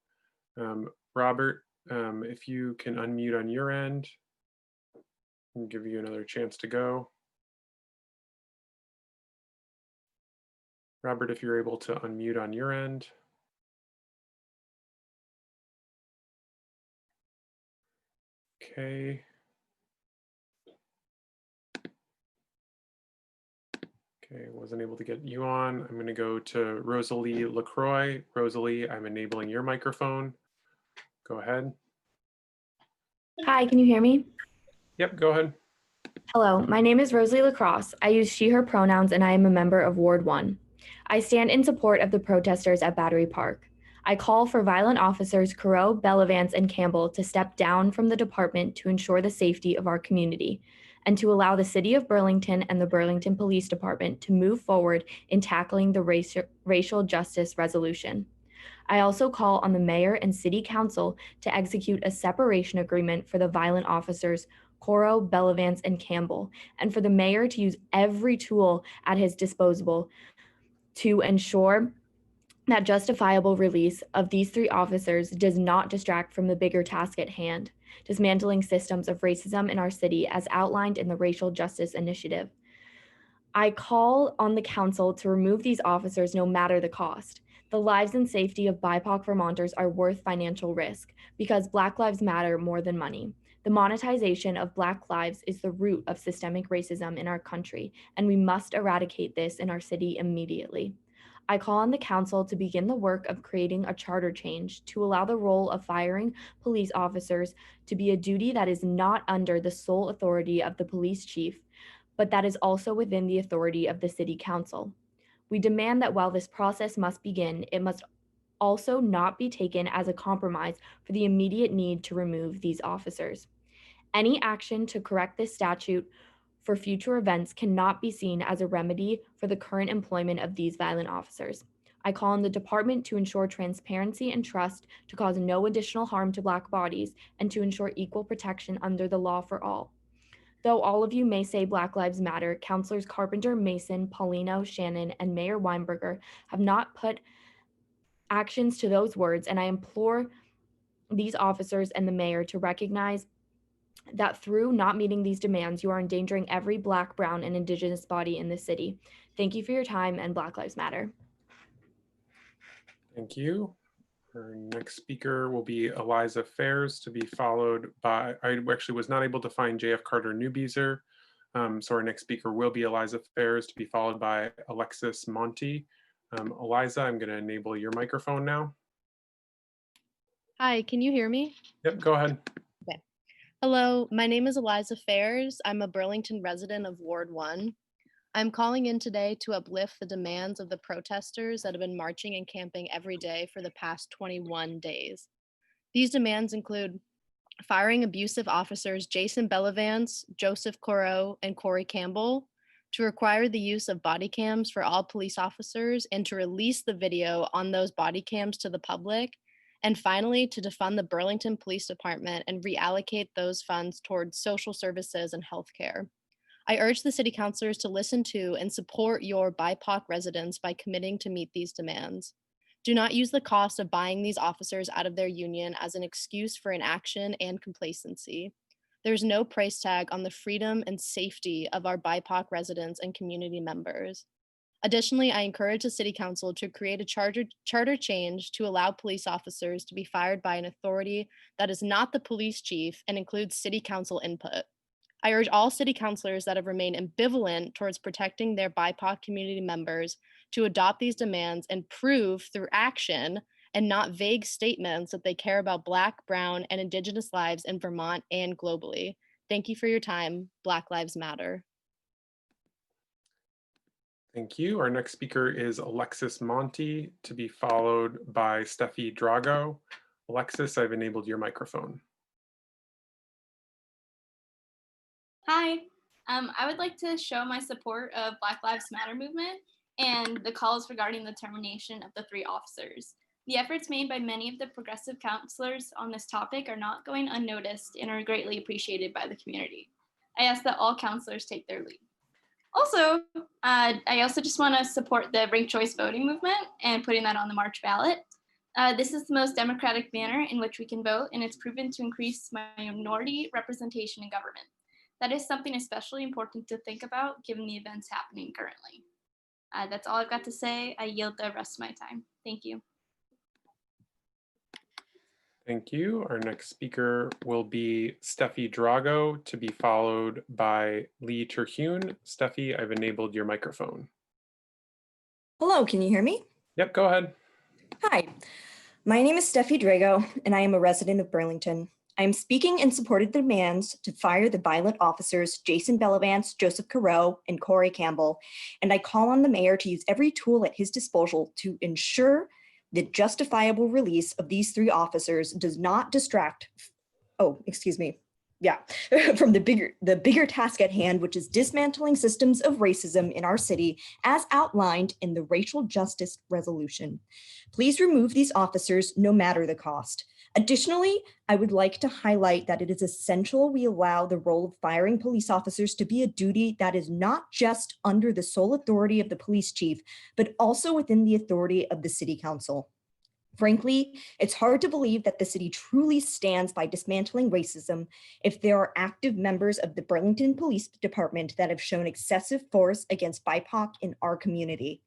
Robert, if you can unmute on your end, I'll give you another chance to go. Robert, if you're able to unmute on your end. Okay. Okay, wasn't able to get you on. I'm going to go to Rosalie LaCroix. Rosalie, I'm enabling your microphone. Go ahead. Hi, can you hear me? Yep, go ahead. Hello, my name is Rosalie LaCrosse. I use she, her pronouns, and I am a member of Ward 1. I stand in support of the protesters at Battery Park. I call for violent officers Corot, Bellavance, and Campbell to step down from the department to ensure the safety of our community, and to allow the City of Burlington and the Burlington Police Department to move forward in tackling the racial justice resolution. I also call on the Mayor and City Council to execute a separation agreement for the violent officers Corot, Bellavance, and Campbell, and for the Mayor to use every tool at his disposal to ensure that justifiable release of these 3 officers does not distract from the bigger task at hand, dismantling systems of racism in our city as outlined in the Racial Justice Initiative. I call on the council to remove these officers no matter the cost. The lives and safety of BIPOC Vermonters are worth financial risk because Black lives matter more than money. The monetization of Black lives is the root of systemic racism in our country, and we must eradicate this in our city immediately. I call on the council to begin the work of creating a charter change to allow the role of firing police officers to be a duty that is not under the sole authority of the police chief, but that is also within the authority of the City Council. We demand that while this process must begin, it must also not be taken as a compromise for the immediate need to remove these officers. Any action to correct this statute for future events cannot be seen as a remedy for the current employment of these violent officers. I call on the department to ensure transparency and trust, to cause no additional harm to Black bodies, and to ensure equal protection under the law for all. Though all of you may say Black Lives Matter, Councilors Carpenter, Mason, Paulino, Shannon, and Mayor Weinberger have not put actions to those words, and I implore these officers and the mayor to recognize that through not meeting these demands, you are endangering every Black, Brown, and Indigenous body in the city. Thank you for your time, and Black Lives Matter. Thank you. Our next speaker will be Eliza Fairs, to be followed by, I actually was not able to find JF Carter Newbeezer. So our next speaker will be Eliza Fairs, to be followed by Alexis Monty. Eliza, I'm going to enable your microphone now. Hi, can you hear me? Yep, go ahead. Okay. Hello, my name is Eliza Fairs. I'm a Burlington resident of Ward 1. I'm calling in today to uplift the demands of the protesters that have been marching and camping every day for the past 21 days. These demands include firing abusive officers Jason Bellavance, Joseph Corot, and Corey Campbell, to require the use of body cams for all police officers and to release the video on those body cams to the public, and finally to defund the Burlington Police Department and reallocate those funds towards social services and healthcare. I urge the city councilors to listen to and support your BIPOC residents by committing to meet these demands. Do not use the cost of buying these officers out of their union as an excuse for inaction and complacency. There's no price tag on the freedom and safety of our BIPOC residents and community members. Additionally, I encourage the City Council to create a charter change to allow police officers to be fired by an authority that is not the police chief and includes City Council input. I urge all City Councilors that have remained ambivalent towards protecting their BIPOC community members to adopt these demands and prove through action and not vague statements that they care about Black, Brown, and Indigenous lives in Vermont and globally. Thank you for your time. Black Lives Matter. Thank you. Our next speaker is Alexis Monti, to be followed by Steffi Drago. Alexis, I've enabled your microphone. Hi, I would like to show my support of Black Lives Matter movement and the calls regarding the termination of the 3 officers. The efforts made by many of the progressive counselors on this topic are not going unnoticed and are greatly appreciated by the community. I ask that all counselors take their lead. Also, I also just want to support the ranked choice voting movement and putting that on the March ballot. This is the most democratic manner in which we can vote, and it's proven to increase minority representation in government. That is something especially important to think about given the events happening currently. That's all I've got to say. I yield the rest of my time. Thank you. Thank you. Our next speaker will be Steffi Drago, to be followed by Lee Terhune. Steffi, I've enabled your microphone. Hello, can you hear me? Yep, go ahead. Hi, my name is Steffi Drago, and I am a resident of Burlington. I am speaking in support of the demands to fire the violent officers Jason Bellavance, Joseph Careau, and Corey Campbell, and I call on the mayor to use every tool at his disposal to ensure the justifiable release of these 3 officers does not distract, from the bigger task at hand, which is dismantling systems of racism in our city as outlined in the Racial Justice Resolution. Please remove these officers no matter the cost. Additionally, I would like to highlight that it is essential we allow the role of firing police officers to be a duty that is not just under the sole authority of the police chief, but also within the authority of the City Council. Frankly, it's hard to believe that the city truly stands by dismantling racism if there are active members of the Burlington Police Department that have shown excessive force against BIPOC in our community.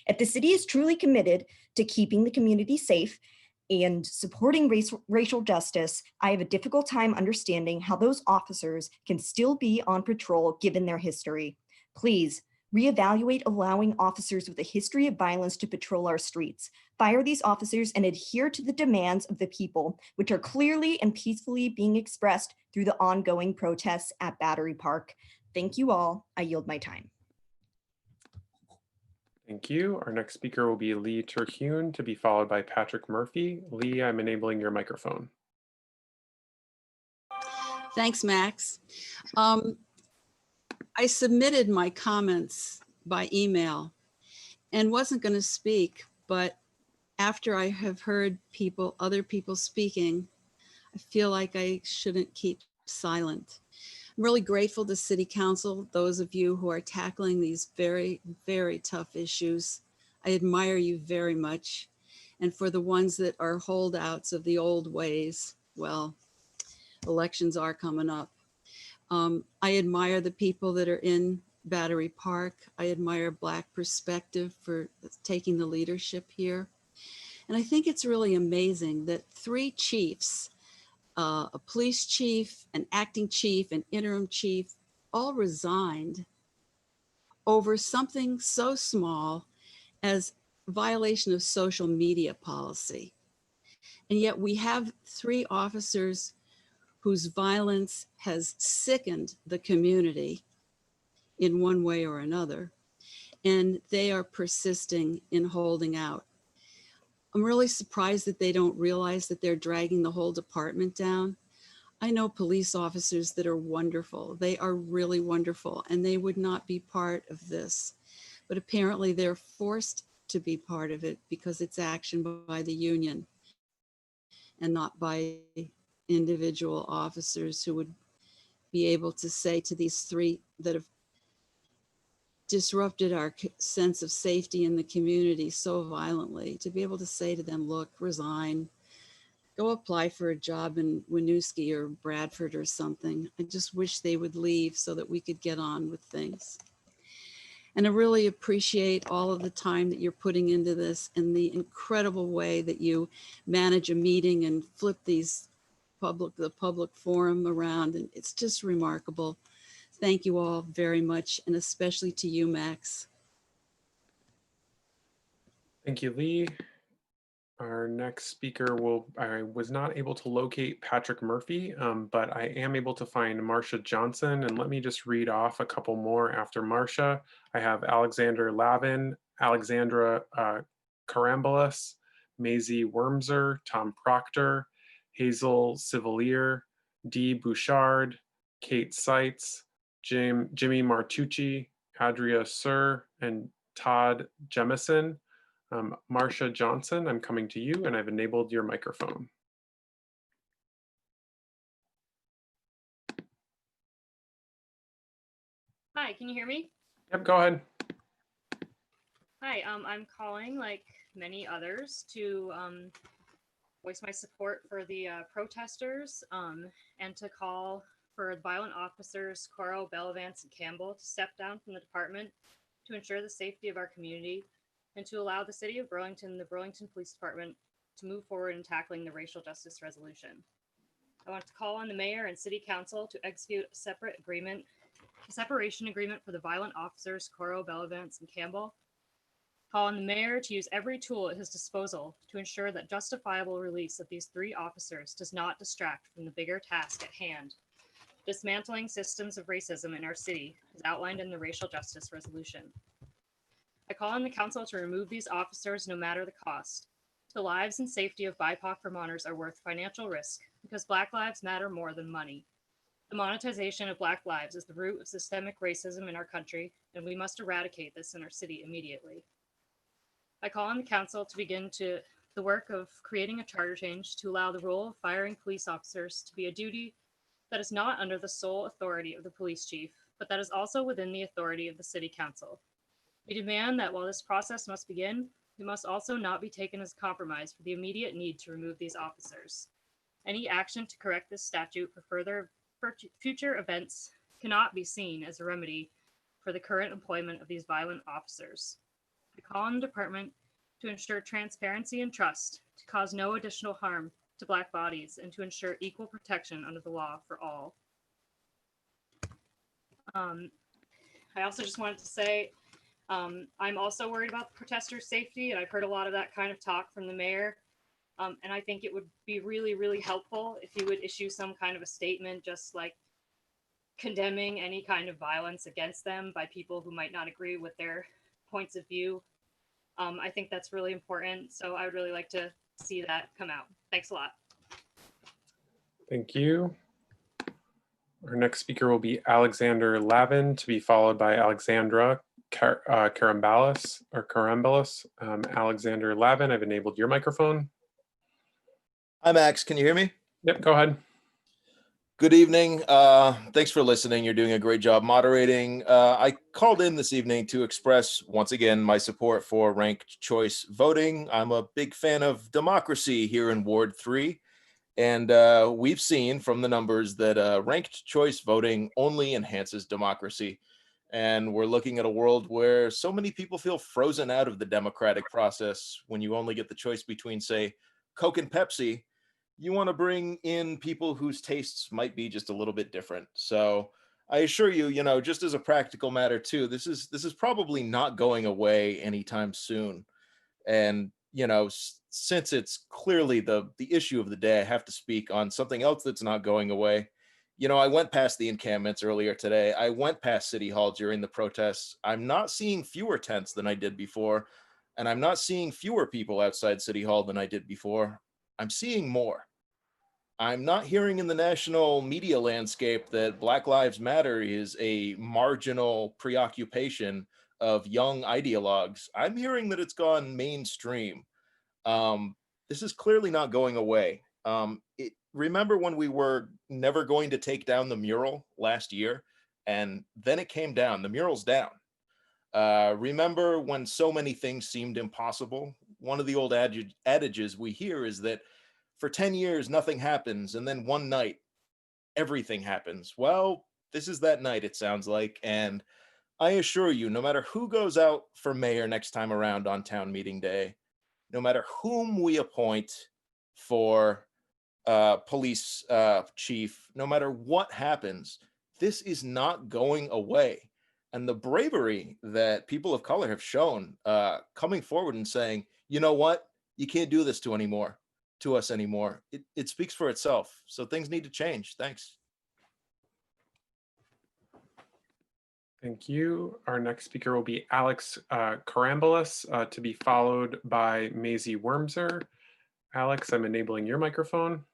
If the city is truly committed to keeping the community safe and supporting racial justice, I have a difficult time understanding how those officers can still be on patrol given their history. Please reevaluate allowing officers with a history of violence to patrol our streets. Fire these officers and adhere to the demands of the people, which are clearly and peacefully being expressed through the ongoing protests at Battery Park. Thank you all. I yield my time. Thank you. Our next speaker will be Lee Terhune, to be followed by Patrick Murphy. Lee, I'm enabling your microphone. Thanks, Max. I submitted my comments by email and wasn't going to speak, but after I have heard other people speaking, I feel like I shouldn't keep silent. I'm really grateful to City Council, those of you who are tackling these very, very tough issues. I admire you very much. And for the ones that are holdouts of the old ways, well, elections are coming up. I admire the people that are in Battery Park. I admire Black Perspective for taking the leadership here. And I think it's really amazing that 3 chiefs, a police chief, an acting chief, an interim chief, all resigned over something so small as violation of social media policy. And yet we have 3 officers whose violence has sickened the community in one way or another, and they are persisting in holding out. I'm really surprised that they don't realize that they're dragging the whole department down. I know police officers that are wonderful. They are really wonderful, and they would not be part of this. But apparently they're forced to be part of it because it's action by the union and not by individual officers who would be able to say to these 3 that have disrupted our sense of safety in the community so violently, to be able to say to them, look, resign, go apply for a job in Winooski or Bradford or something. I just wish they would leave so that we could get on with things. And I really appreciate all of the time that you're putting into this and the incredible way that you manage a meeting and flip the public forum around. And it's just remarkable. Thank you all very much, and especially to you, Max. Thank you, Lee. Our next speaker I was not able to locate Patrick Murphy, but I am able to find Marcia Johnson. And let me just read off a couple more after Marcia. I have Alexander Lavin, Alexandra Carambelis, Maisie Wormser, Tom Proctor, Hazel Civalier, Dee Bouchard, Kate Seitz, Jimmy Martucci, Adria Sir, and Todd Jemison. Marcia Johnson, I'm coming to you, and I've enabled your microphone. Hi, can you hear me? Yep, go ahead. Hi, I'm calling, like many others, to voice my support for the protesters and to call for violent officers Coro, Bellavance, and Campbell to step down from the department to ensure the safety of our community and to allow the City of Burlington and the Burlington Police Department to move forward in tackling the racial justice resolution. I want to call on the Mayor and City Council to execute a separation agreement for the violent officers Coro, Bellavance, and Campbell. Call on the Mayor to use every tool at his disposal to ensure that justifiable release of these 3 officers does not distract from the bigger task at hand, dismantling systems of racism in our city, as outlined in the racial justice resolution. I call on the council to remove these officers no matter the cost. The lives and safety of BIPOC Vermonters are worth financial risk because Black lives matter more than money. The monetization of Black lives is the root of systemic racism in our country, and we must eradicate this in our city immediately. I call on the council to begin the work of creating a charter change to allow the role of firing police officers to be a duty that is not under the sole authority of the police chief, but that is also within the authority of the city council. We demand that while this process must begin, it must also not be taken as compromise for the immediate need to remove these officers. Any action to correct this statute for future events cannot be seen as a remedy for the current employment of these violent officers. I call on the department to ensure transparency and trust, to cause no additional harm to Black bodies, and to ensure equal protection under the law for all. I also just wanted to say, I'm also worried about the protesters' safety, and I've heard a lot of that kind of talk from the mayor. And I think it would be really, really helpful if you would issue some kind of a statement, just like condemning any kind of violence against them by people who might not agree with their points of view. I think that's really important. So I would really like to see that come out. Thanks a lot. Thank you. Our next speaker will be Alexander Lavin, to be followed by Alexandra Carambelis. Alexander Lavin, I've enabled your microphone. Hi, Max. Can you hear me? Yep, go ahead. Good evening. Thanks for listening. You're doing a great job moderating. I called in this evening to express once again my support for ranked choice voting. I'm a big fan of democracy here in Ward 3. And we've seen from the numbers that ranked choice voting only enhances democracy. And we're looking at a world where so many people feel frozen out of the democratic process when you only get the choice between, say, Coke and Pepsi. You want to bring in people whose tastes might be just a little bit different. So I assure you, just as a practical matter too, this is probably not going away anytime soon. And, since it's clearly the issue of the day, I have to speak on something else that's not going away. I went past the encampments earlier today. I went past City Hall during the protests. I'm not seeing fewer tents than I did before. And I'm not seeing fewer people outside City Hall than I did before. I'm seeing more. I'm not hearing in the national media landscape that Black Lives Matter is a marginal preoccupation of young ideologues. I'm hearing that it's gone mainstream. This is clearly not going away. Remember when we were never going to take down the mural last year, and then it came down, the mural's down. Remember when so many things seemed impossible? One of the old adages we hear is that for 10 years, nothing happens, and then one night, everything happens. Well, this is that night, it sounds like, and I assure you, no matter who goes out for mayor next time around on town meeting day, no matter whom we appoint for police chief, no matter what happens, this is not going away. And the bravery that people of color have shown coming forward and saying, you know what, you can't do this to us anymore. It speaks for itself. So things need to change. Thanks. Thank you. Our next speaker will be Alex Karambalis, to be followed by Maisie Wormser. Alex, I'm enabling your microphone.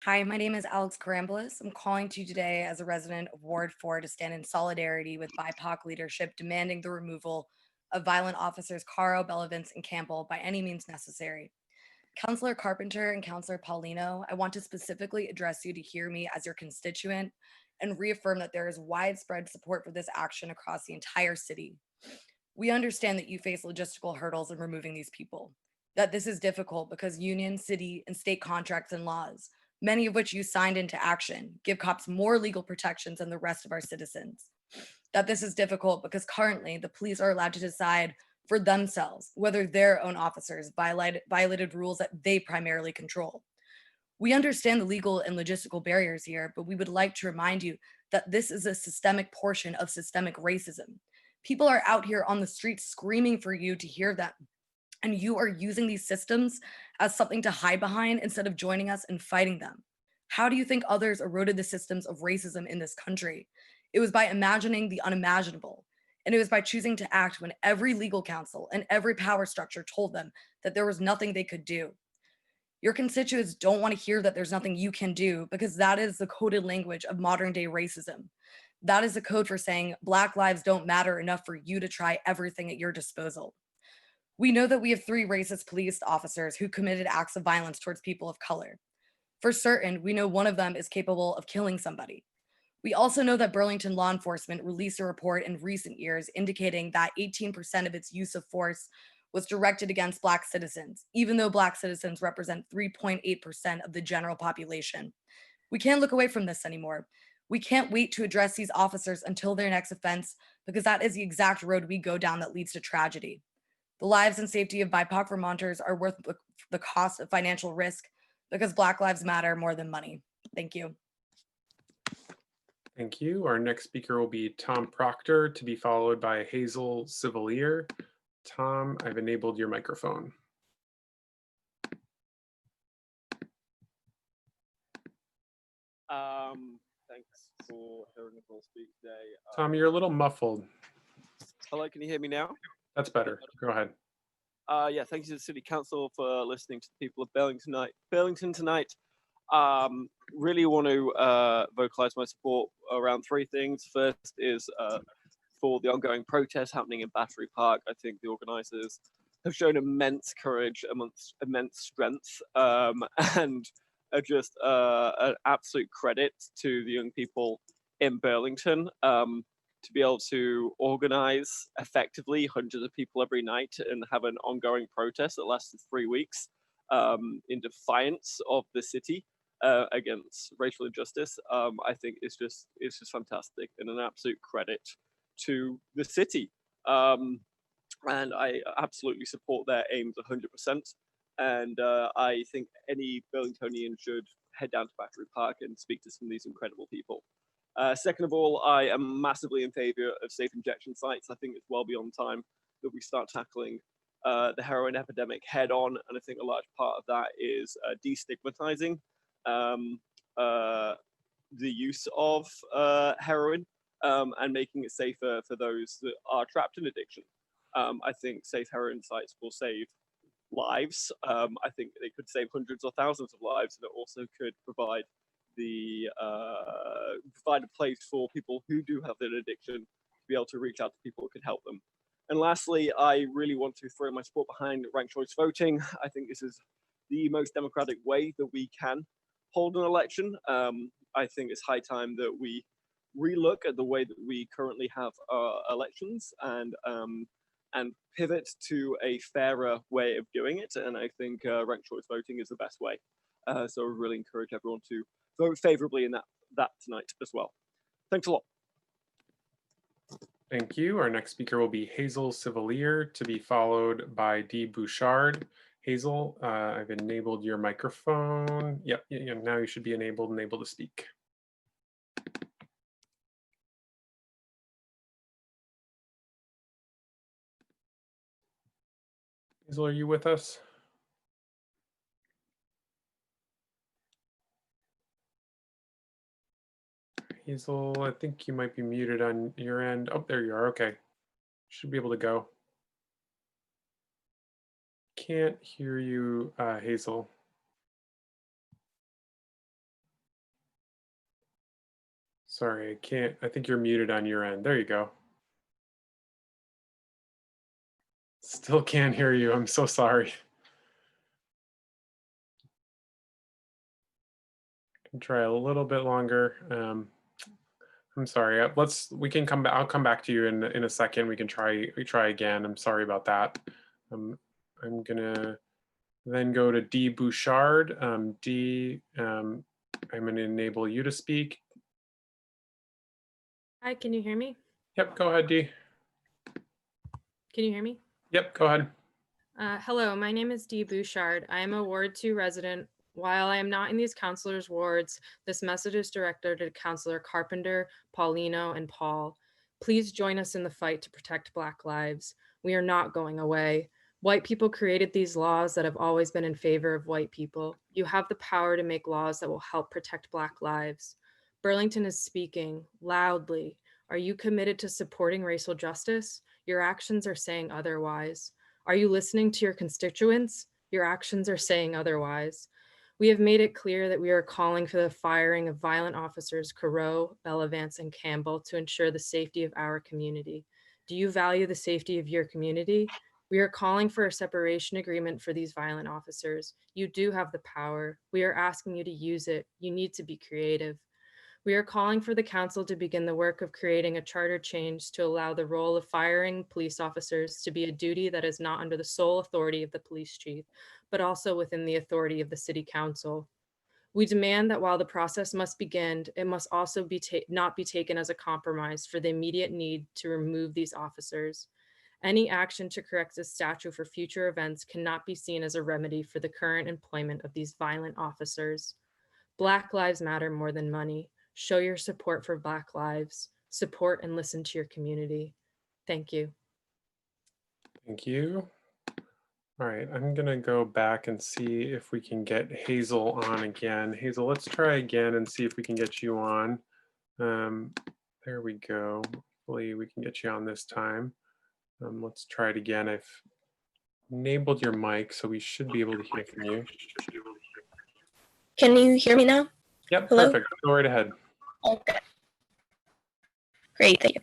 Hi, my name is Alex Karambalis. I'm calling to you today as a resident of Ward 4 to stand in solidarity with BIPOC leadership demanding the removal of violent officers Caro, Bellavance, and Campbell by any means necessary. Councillor Carpenter and Councillor Paulino, I want to specifically address you to hear me as your constituent and reaffirm that there is widespread support for this action across the entire city. We understand that you face logistical hurdles in removing these people, that this is difficult because union, city, and state contracts and laws, many of which you signed into action, give cops more legal protections than the rest of our citizens. That this is difficult because currently the police are allowed to decide for themselves whether their own officers violated rules that they primarily control. We understand the legal and logistical barriers here, but we would like to remind you that this is a systemic portion of systemic racism. People are out here on the streets screaming for you to hear them. And you are using these systems as something to hide behind instead of joining us and fighting them. How do you think others eroded the systems of racism in this country? It was by imagining the unimaginable. And it was by choosing to act when every legal counsel and every power structure told them that there was nothing they could do. Your constituents don't want to hear that there's nothing you can do because that is the coded language of modern day racism. That is the code for saying Black lives don't matter enough for you to try everything at your disposal. We know that we have 3 racist police officers who committed acts of violence towards people of color. For certain, we know one of them is capable of killing somebody. We also know that Burlington law enforcement released a report in recent years indicating that 18% of its use of force was directed against Black citizens, even though Black citizens represent 3.8% of the general population. We can't look away from this anymore. We can't wait to address these officers until their next offense because that is the exact road we go down that leads to tragedy. The lives and safety of BIPOC Vermonters are worth the cost of financial risk because Black lives matter more than money. Thank you. Thank you. Our next speaker will be Tom Proctor, to be followed by Hazel Civalier. Tom, I've enabled your microphone. Thanks for hearing us all speak today. Tom, you're a little muffled. Hello, can you hear me now? That's better. Go ahead. Yeah, thank you to the City Council for listening to the people of Burlington tonight. Really want to vocalize my support around 3 things. First is for the ongoing protests happening in Battery Park. I think the organizers have shown immense courage, immense strength, and just an absolute credit to the young people in Burlington. To be able to organize effectively hundreds of people every night and have an ongoing protest that lasted 3 weeks in defiance of the city against racial injustice, I think it's just fantastic and an absolute credit to the city. And I absolutely support their aims 100%. And I think any Burlingtonian should head down to Battery Park and speak to some of these incredible people. Second of all, I am massively in favor of safe injection sites. I think it's well beyond time that we start tackling the heroin epidemic head on. And I think a large part of that is destigmatizing the use of heroin and making it safer for those that are trapped in addiction. I think safe heroin sites will save lives. I think they could save hundreds or thousands of lives, and it also could provide provide a place for people who do have that addiction to be able to reach out to people who can help them. And lastly, I really want to throw my support behind ranked choice voting. I think this is the most democratic way that we can hold an election. I think it's high time that we relook at the way that we currently have our elections and pivot to a fairer way of doing it. And I think ranked choice voting is the best way. So I really encourage everyone to vote favorably in that tonight as well. Thanks a lot. Thank you. Our next speaker will be Hazel Civalier, to be followed by Dee Bouchard. Hazel, I've enabled your microphone. Yep, now you should be enabled and able to speak. Hazel, are you with us? Hazel, I think you might be muted on your end. Oh, there you are. Okay. Should be able to go. Can't hear you, Hazel. Sorry, I can't. I think you're muted on your end. There you go. Still can't hear you. I'm so sorry. Can try a little bit longer. I'm sorry. We can come back. I'll come back to you in a second. We can try again. I'm sorry about that. I'm gonna then go to Dee Bouchard. Dee, I'm gonna enable you to speak. Hi, can you hear me? Yep, go ahead, Dee. Can you hear me? Yep, go ahead. Hello, my name is Dee Bouchard. I am a Ward 2 resident. While I am not in these counselors' wards, this message is directed to Counselor Carpenter, Paulino, and Paul. Please join us in the fight to protect Black lives. We are not going away. White people created these laws that have always been in favor of white people. You have the power to make laws that will help protect Black lives. Burlington is speaking loudly. Are you committed to supporting racial justice? Your actions are saying otherwise. Are you listening to your constituents? Your actions are saying otherwise. We have made it clear that we are calling for the firing of violent officers Carreau, Bellavance, and Campbell to ensure the safety of our community. Do you value the safety of your community? We are calling for a separation agreement for these violent officers. You do have the power. We are asking you to use it. You need to be creative. We are calling for the council to begin the work of creating a charter change to allow the role of firing police officers to be a duty that is not under the sole authority of the police chief, but also within the authority of the city council. We demand that while the process must begin, it must also not be taken as a compromise for the immediate need to remove these officers. Any action to correct this statute for future events cannot be seen as a remedy for the current employment of these violent officers. Black lives matter more than money. Show your support for Black lives. Support and listen to your community. Thank you. Thank you. All right, I'm gonna go back and see if we can get Hazel on again. Hazel, let's try again and see if we can get you on. There we go. Hopefully we can get you on this time. Let's try it again. I've enabled your mic, so we should be able to hear from you. Can you hear me now? Yep, Hello? perfect. Go right ahead. Okay. Great, thank you.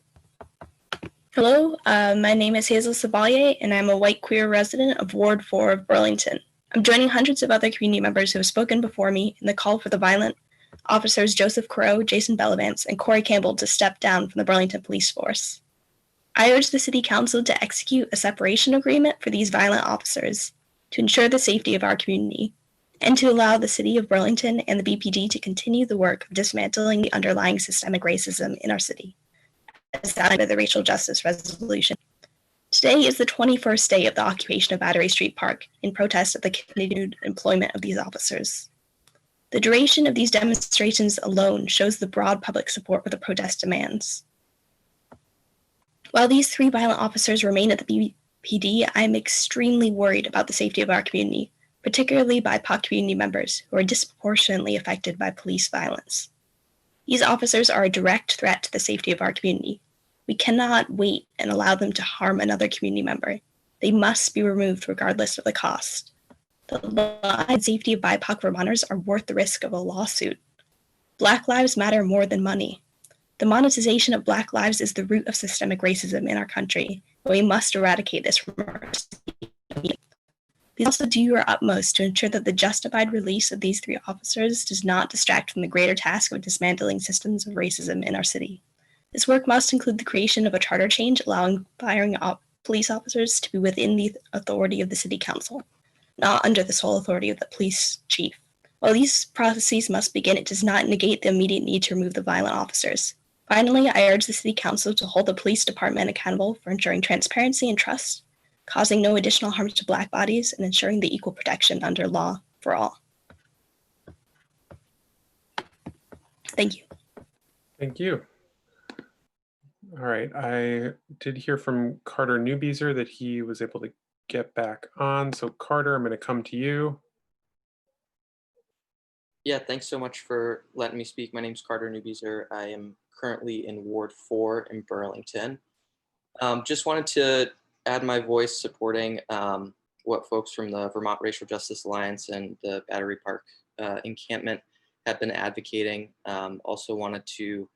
Hello, my name is Hazel Sabalier, and I'm a white queer resident of Ward 4 of Burlington. I'm joining hundreds of other community members who have spoken before me in the call for the violent officers Joseph Crow, Jason Bellavance, and Corey Campbell to step down from the Burlington Police Force. I urge the City Council to execute a separation agreement for these violent officers to ensure the safety of our community, and to allow the City of Burlington and the BPD to continue the work of dismantling the underlying systemic racism in our city, as outlined by the Racial Justice Resolution. Today is the 21st day of the occupation of Battery Street Park in protest of the continued employment of these officers. The duration of these demonstrations alone shows the broad public support for the protest demands. While these three violent officers remain at the BPD, I am extremely worried about the safety of our community, particularly BIPOC community members who are disproportionately affected by police violence. These officers are a direct threat to the safety of our community. We cannot wait and allow them to harm another community member. They must be removed regardless of the cost. The life and safety of BIPOC Vermonters are worth the risk of a lawsuit. Black lives matter more than money. The monetization of Black lives is the root of systemic racism in our country, and we must eradicate this from our city. Please also do your utmost to ensure that the justified release of these three officers does not distract from the greater task of dismantling systems of racism in our city. This work must include the creation of a charter change allowing firing police officers to be within the authority of the City Council, not under the sole authority of the police chief. While these processes must begin, it does not negate the immediate need to remove the violent officers. Finally, I urge the City Council to hold the police department accountable for ensuring transparency and trust, causing no additional harm to Black bodies, and ensuring the equal protection under law for all. Thank you. Thank you. All right, I did hear from Carter Newbeezer that he was able to get back on. So Carter, I'm going to come to you. Yeah, thanks so much for letting me speak. My name's Carter Newbeezer. I am currently in Ward 4 in Burlington. Just wanted to add my voice supporting what folks from the Vermont Racial Justice Alliance and the Battery Park encampment have been advocating. Also wanted to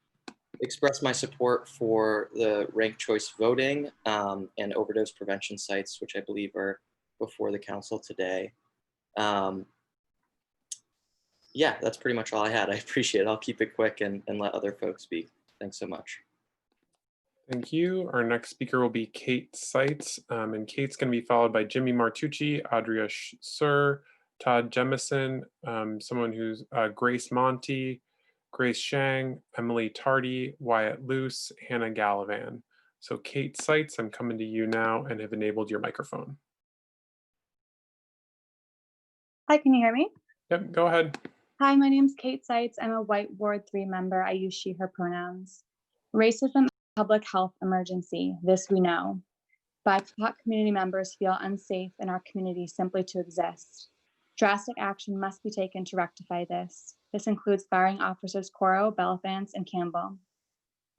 express my support for the ranked choice voting and overdose prevention sites, which I believe are before the council today. Yeah, that's pretty much all I had. I appreciate it. I'll keep it quick and let other folks speak. Thanks so much. Thank you. Our next speaker will be Kate Seitz, and Kate's going to be followed by Jimmy Martucci, Adria Sir, Todd Jemison, someone who's Grace Monty, Grace Shang, Emily Tardy, Wyatt Luce, Hannah Gallivan. So Kate Seitz, I'm coming to you now and have enabled your microphone. Hi, can you hear me? Yep, go ahead. Hi, my name's Kate Seitz. I'm a white Ward 3 member. I use she, her pronouns. Racism is a public health emergency. This we know. BIPOC community members feel unsafe in our community simply to exist. Drastic action must be taken to rectify this. This includes firing officers Coro, Belafance, and Campbell.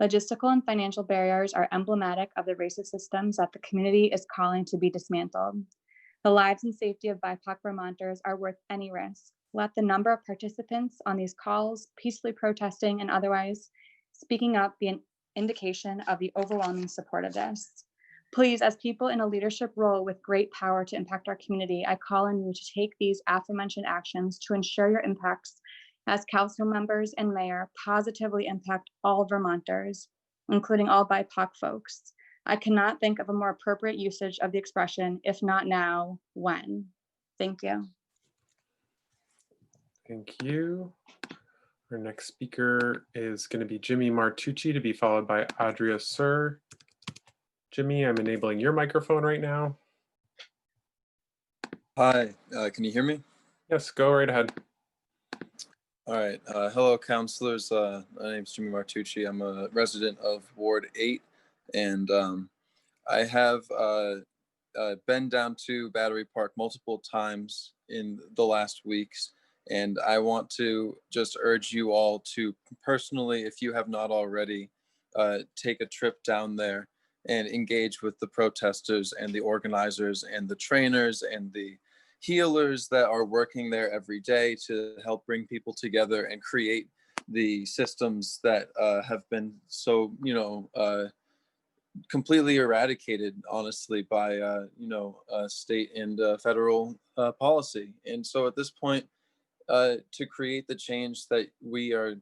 Logistical and financial barriers are emblematic of the racist systems that the community is calling to be dismantled. The lives and safety of BIPOC Vermonters are worth any risk. Let the number of participants on these calls, peacefully protesting and otherwise speaking up, be an indication of the overwhelming support of this. Please, as people in a leadership role with great power to impact our community, I call on you to take these aforementioned actions to ensure your impacts as council members and mayor positively impact all Vermonters, including all BIPOC folks. I cannot think of a more appropriate usage of the expression, if not now, when. Thank you. Thank you. Our next speaker is going to be Jimmy Martucci, to be followed by Adria Sir. Jimmy, I'm enabling your microphone right now. Hi, can you hear me? Yes, go right ahead. All right. Hello, councilors. My name is Jimmy Martucci. I'm a resident of Ward 8, and I have been down to Battery Park multiple times in the last weeks, and I want to just urge you all to personally, if you have not already, take a trip down there and engage with the protesters and the organizers and the trainers and the healers that are working there every day to help bring people together and create the systems that have been so, completely eradicated, honestly, by, state and federal policy. And so at this point, to create the change that we are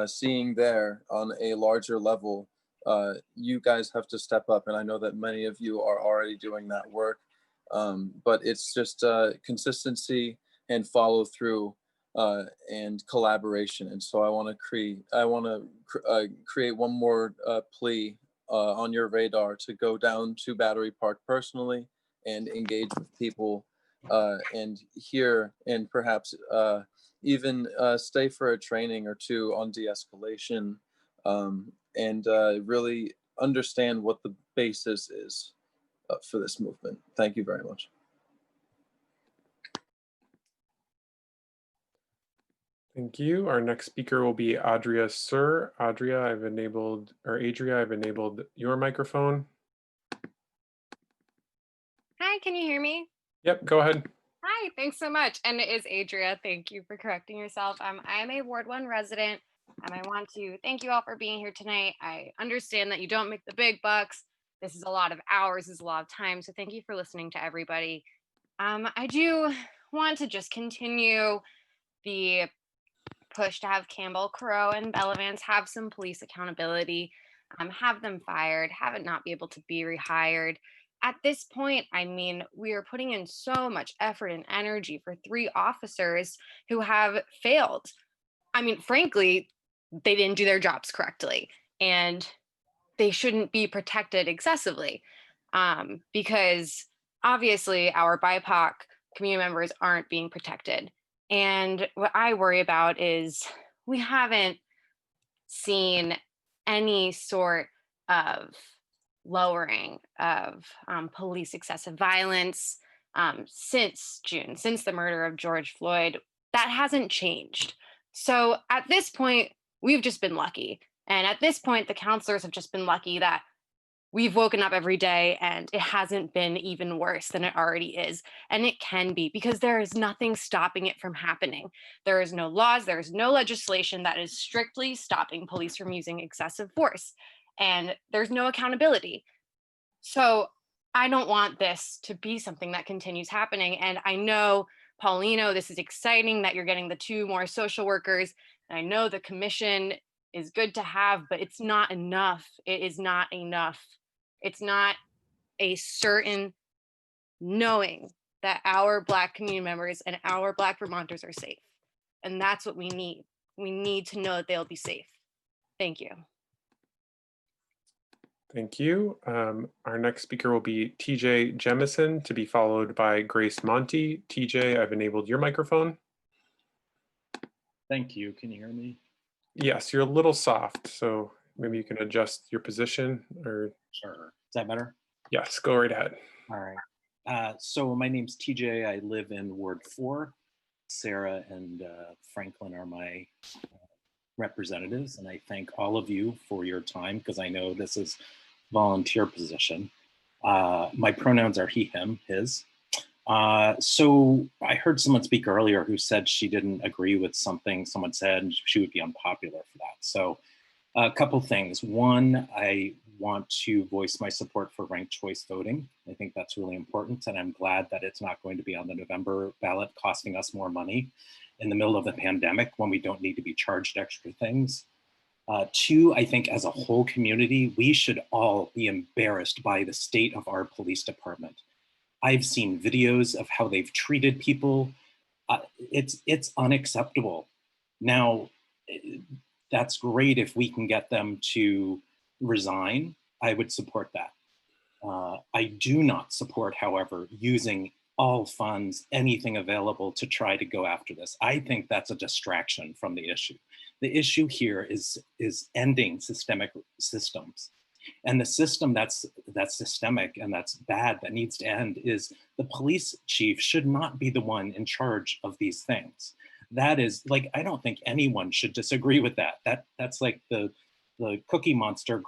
seeing there on a larger level, you guys have to step up. And I know that many of you are already doing that work. But it's just consistency and follow through and collaboration. And so I want to create one more plea on your radar to go down to Battery Park personally and engage with people and hear, and perhaps even stay for a training or two on de-escalation and really understand what the basis is for this movement. Thank you very much. Thank you. Our next speaker will be Adria Sir. Adria, I've enabled your microphone. Hi, can you hear me? Yep, go ahead. Hi, thanks so much. And it is Adria. Thank you for correcting yourself. I am a Ward 1 resident, and I want to thank you all for being here tonight. I understand that you don't make the big bucks. This is a lot of hours, this is a lot of time. So thank you for listening to everybody. I do want to just continue the push to have Campbell, Coro, and Bellavance have some police accountability, have them fired, have it not be able to be rehired. At this point, I mean, we are putting in so much effort and energy for 3 officers who have failed. I mean, frankly, they didn't do their jobs correctly. and they shouldn't be protected excessively, because obviously our BIPOC community members aren't being protected. And what I worry about is we haven't seen any sort of lowering of police excessive violence since June, since the murder of George Floyd. That hasn't changed. So at this point, we've just been lucky. And at this point, the counselors have just been lucky that we've woken up every day and it hasn't been even worse than it already is. And it can be, because there is nothing stopping it from happening. There is no laws, there is no legislation that is strictly stopping police from using excessive force. And there's no accountability. So I don't want this to be something that continues happening. And I know, Paulino, this is exciting that you're getting the 2 more social workers. And I know the commission is good to have, but it's not enough. It is not enough. It's not a certain knowing that our Black community members and our Black Vermonters are safe. And that's what we need. We need to know that they'll be safe. Thank you. Thank you. Our next speaker will be TJ Jemison, to be followed by Grace Monty. TJ, I've enabled your microphone. Thank you. Can you hear me? Yes, you're a little soft, so maybe you can adjust your position or. Sure. Is that better? Yes, go right ahead. All right. So my name's TJ. I live in Ward 4. Sarah and Franklin are my representatives, and I thank all of you for your time, because I know this is volunteer position. My pronouns are he, him, his. So I heard someone speak earlier who said she didn't agree with something someone said and she would be unpopular for that. So a couple things. One, I want to voice my support for ranked choice voting. I think that's really important, and I'm glad that it's not going to be on the November ballot, costing us more money in the middle of the pandemic when we don't need to be charged extra things. 2, I think as a whole community, we should all be embarrassed by the state of our police department. I've seen videos of how they've treated people. It's unacceptable. Now, that's great if we can get them to resign. I would support that. I do not support, however, using all funds, anything available to try to go after this. I think that's a distraction from the issue. The issue here is ending systemic systems. And the system that's systemic and that's bad, that needs to end, is the police chief should not be the one in charge of these things. That is, like, I don't think anyone should disagree with that. That's like the cookie monster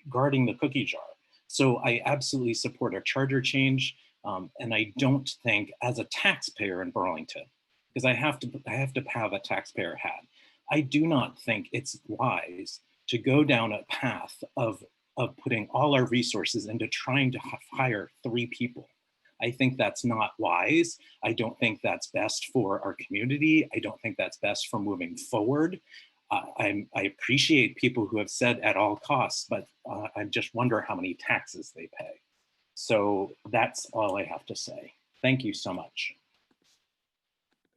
guarding the cookie jar. So I absolutely support a charter change. And I don't think, as a taxpayer in Burlington, because I have to have a taxpayer hat, I do not think it's wise to go down a path of putting all our resources into trying to hire 3 people. I think that's not wise. I don't think that's best for our community. I don't think that's best for moving forward. I appreciate people who have said at all costs, but I just wonder how many taxes they pay. So that's all I have to say. Thank you so much.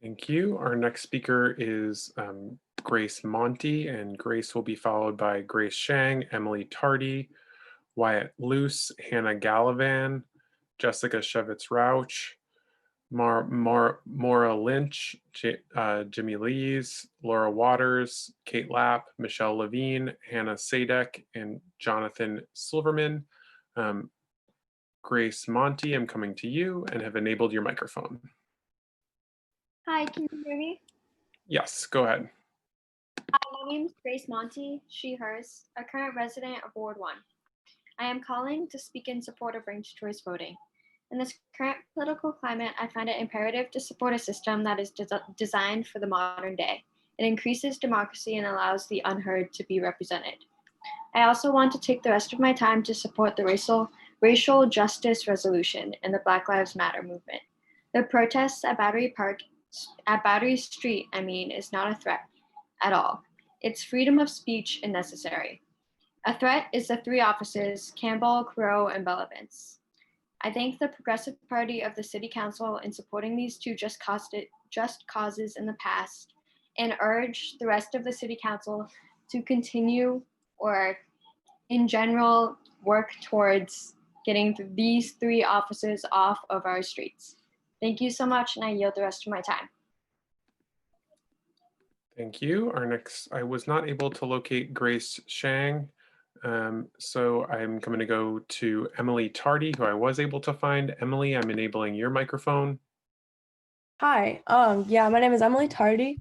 Thank you. Our next speaker is Grace Monty, and Grace will be followed by Grace Shang, Emily Tardy, Wyatt Luce, Hannah Gallivan, Jessica Shevitz-Rauch, Maura Lynch, Jimmy Lees, Laura Waters, Kate Lapp, Michelle Levine, Hannah Sadek, and Jonathan Silverman. Grace Monty, I'm coming to you and have enabled your microphone. Hi, can you hear me? Yes, go ahead. Hi, my name is Grace Monty, she, hers, a current resident of Ward 1. I am calling to speak in support of ranked choice voting. In this current political climate, I find it imperative to support a system that is designed for the modern day. It increases democracy and allows the unheard to be represented. I also want to take the rest of my time to support the racial justice resolution and the Black Lives Matter movement. The protests at Battery Street, is not a threat at all. It's freedom of speech and necessary. A threat is the 3 officers, Campbell, Crow, and Bellavance. I thank the Progressive Party of the City Council in supporting these 2 just causes in the past, and urge the rest of the City Council to continue or in general work towards getting these 3 officers off of our streets. Thank you so much, and I yield the rest of my time. Thank you. Our next, I was not able to locate Grace Shang, so I'm going to go to Emily Tardy, who I was able to find. Emily, I'm enabling your microphone. Hi, yeah, my name is Emily Tardy.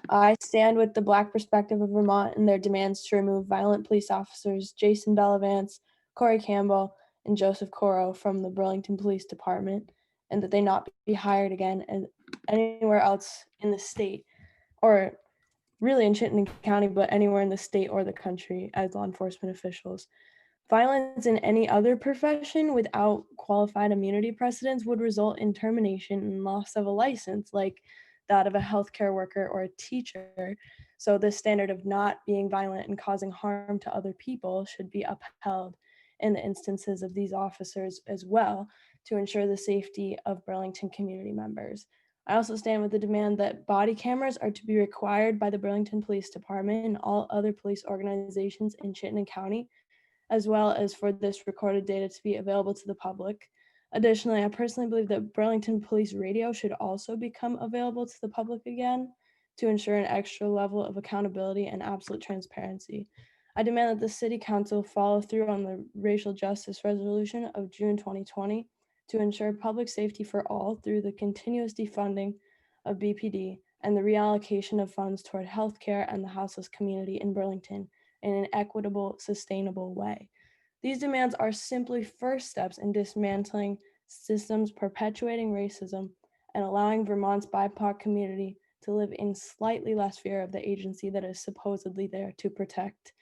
I stand with the Black Perspective of Vermont and their demands to remove violent police officers Jason Bellavance, Corey Campbell, and Joseph Coro from the Burlington Police Department, and that they not be hired again anywhere else in the state, or really in Chittenden County, but anywhere in the state or the country as law enforcement officials. Violence in any other profession without qualified immunity precedents would result in termination and loss of a license, like that of a healthcare worker or a teacher. So the standard of not being violent and causing harm to other people should be upheld in the instances of these officers as well, to ensure the safety of Burlington community members. I also stand with the demand that body cameras are to be required by the Burlington Police Department and all other police organizations in Chittenden County, as well as for this recorded data to be available to the public. Additionally, I personally believe that Burlington Police Radio should also become available to the public again to ensure an extra level of accountability and absolute transparency. I demand that the City Council follow through on the racial justice resolution of June 2020 to ensure public safety for all through the continuous defunding of BPD and the reallocation of funds toward healthcare and the houseless community in Burlington in an equitable, sustainable way. These demands are simply first steps in dismantling systems perpetuating racism and allowing Vermont's BIPOC community to live in slightly less fear of the agency that is supposedly there to protect.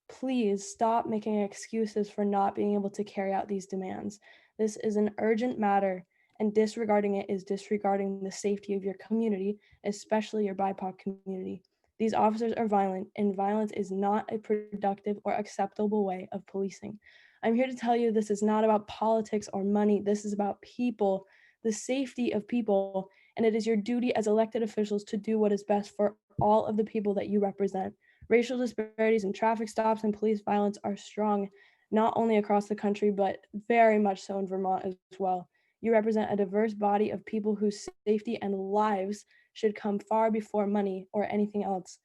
Please stop making excuses for not being able to carry out these demands. This is an urgent matter, and disregarding it is disregarding the safety of your community, especially your BIPOC community. These officers are violent, and violence is not a productive or acceptable way of policing. I'm here to tell you this is not about politics or money. This is about people, the safety of people, and it is your duty as elected officials to do what is best for all of the people that you represent. Racial disparities in traffic stops and police violence are strong, not only across the country, but very much so in Vermont as well. You represent a diverse body of people whose safety and lives should come far before money or anything else.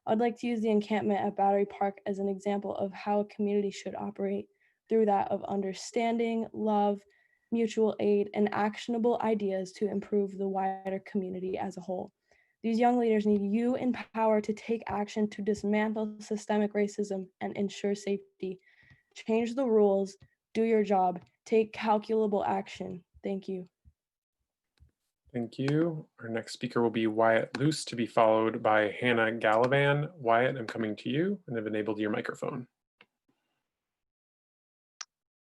I'd like to use the encampment at Battery Park as an example of how a community should operate, through that of understanding, love, mutual aid, and actionable ideas to improve the wider community as a whole. These young leaders need you in power to take action to dismantle systemic racism and ensure safety. Change the rules, do your job, take calculable action. Thank you. Thank you. Our next speaker will be Wyatt Luce, to be followed by Hannah Gallivan. Wyatt, I'm coming to you and have enabled your microphone.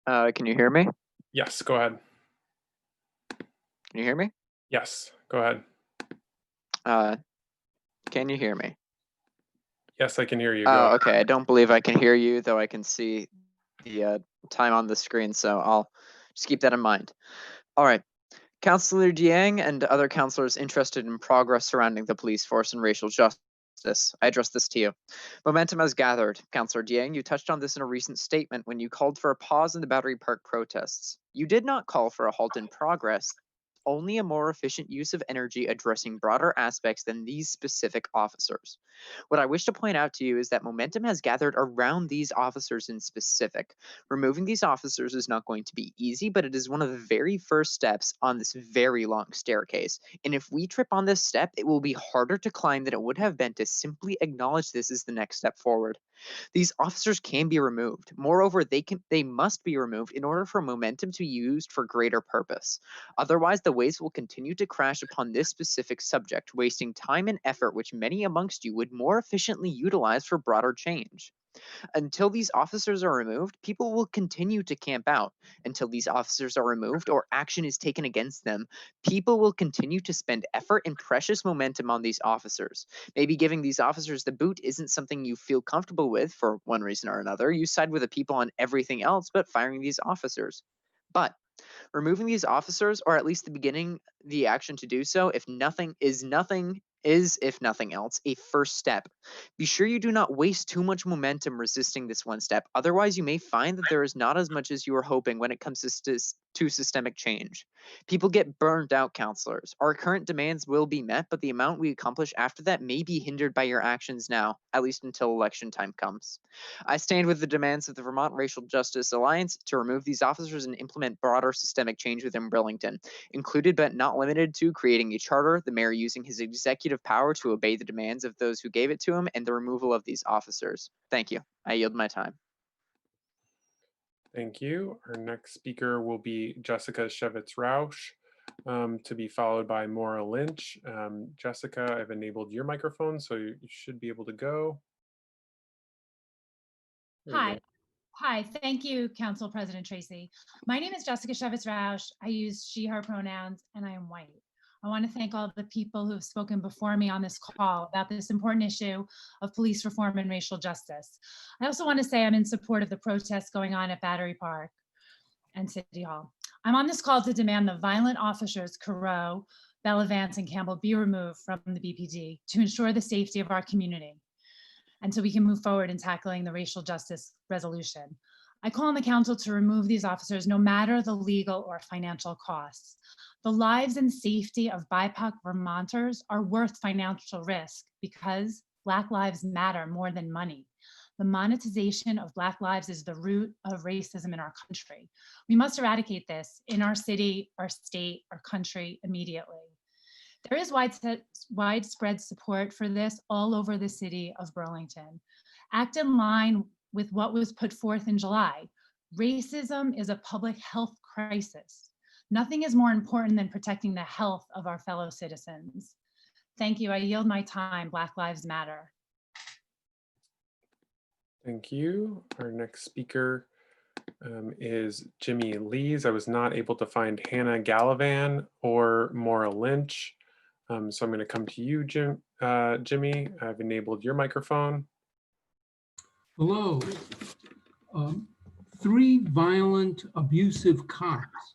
Can you hear me? Yes, go ahead. Can you hear me? Yes, go ahead. Can you hear me? Yes, I can hear you. Oh, okay. I don't believe I can hear you, though I can see the time on the screen, so I'll just keep that in mind. All right. Councillor Dieng and other councillors interested in progress surrounding the police force and racial justice, I address this to you. Momentum has gathered. Councillor Dieng, you touched on this in a recent statement when you called for a pause in the Battery Park protests. You did not call for a halt in progress, only a more efficient use of energy addressing broader aspects than these specific officers. What I wish to point out to you is that momentum has gathered around these officers in specific. Removing these officers is not going to be easy, but it is one of the very first steps on this very long staircase. And if we trip on this step, it will be harder to climb than it would have been to simply acknowledge this as the next step forward. These officers can be removed. Moreover, they must be removed in order for momentum to be used for greater purpose. Otherwise, the waves will continue to crash upon this specific subject, wasting time and effort which many amongst you would more efficiently utilize for broader change. Until these officers are removed, people will continue to camp out. Until these officers are removed or action is taken against them, people will continue to spend effort and precious momentum on these officers. Maybe giving these officers the boot isn't something you feel comfortable with for one reason or another. You side with the people on everything else but firing these officers. But removing these officers, or at least the beginning the action to do so, if nothing is, if nothing else, a first step. Be sure you do not waste too much momentum resisting this one step. Otherwise, you may find that there is not as much as you were hoping when it comes to systemic change. People get burned out, counselors. Our current demands will be met, but the amount we accomplish after that may be hindered by your actions now, at least until election time comes. I stand with the demands of the Vermont Racial Justice Alliance to remove these officers and implement broader systemic change within Burlington, included but not limited to creating a charter, the mayor using his executive power to obey the demands of those who gave it to him, and the removal of these officers. Thank you. I yield my time. Thank you. Our next speaker will be Jessica Shevitz-Rausch, to be followed by Maura Lynch. Jessica, I've enabled your microphone, so you should be able to go. Hi. Hi, thank you, Council President Tracy. My name is Jessica Shevitz-Rausch. I use she, her pronouns, and I am white. I want to thank all the people who have spoken before me on this call about this important issue of police reform and racial justice. I also want to say I'm in support of the protests going on at Battery Park and City Hall. I'm on this call to demand the violent officers, Carreau, Bellavance, and Campbell be removed from the BPD to ensure the safety of our community, and so we can move forward in tackling the racial justice resolution. I call on the council to remove these officers no matter the legal or financial costs. The lives and safety of BIPOC Vermonters are worth financial risk because Black lives matter more than money. The monetization of Black lives is the root of racism in our country. We must eradicate this in our city, our state, our country immediately. There is widespread support for this all over the city of Burlington. Act in line with what was put forth in July. Racism is a public health crisis. Nothing is more important than protecting the health of our fellow citizens. Thank you. I yield my time. Black Lives Matter. Thank you. Our next speaker is Jimmy Lees. I was not able to find Hannah Gallivan or Maura Lynch. So I'm going to come to you, Jimmy. I've enabled your microphone. Hello. 3 violent, abusive cops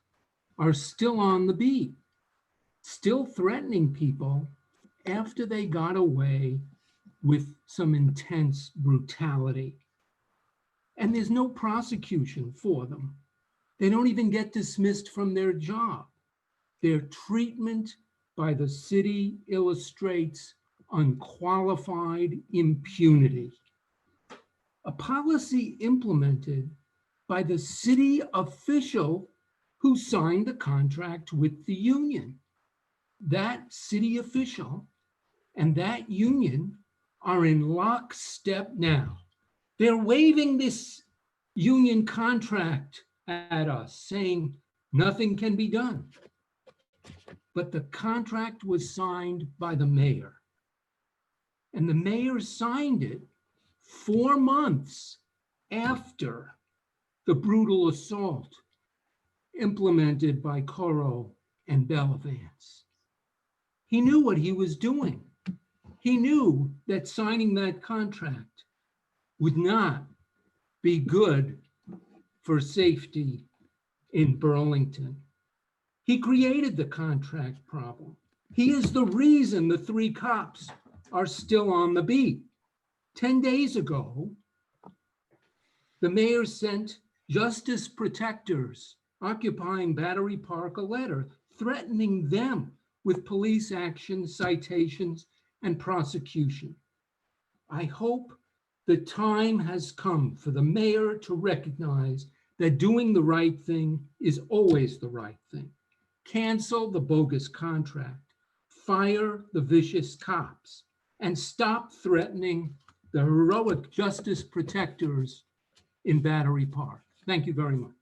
are still on the beat, still threatening people after they got away with some intense brutality. And there's no prosecution for them. They don't even get dismissed from their job. Their treatment by the city illustrates unqualified impunity. A policy implemented by the city official who signed the contract with the union. That city official and that union are in lockstep now. They're waving this union contract at us, saying nothing can be done. But the contract was signed by the mayor. And the mayor signed it 4 months after the brutal assault implemented by Carreau and Bellavance. He knew what he was doing. He knew that signing that contract would not be good for safety in Burlington. He created the contract problem. He is the reason the 3 cops are still on the beat. 10 days ago, the mayor sent justice protectors occupying Battery Park a letter threatening them with police action, citations, and prosecution. I hope the time has come for the mayor to recognize that doing the right thing is always the right thing. Cancel the bogus contract, fire the vicious cops, and stop threatening the heroic justice protectors in Battery Park. Thank you very much.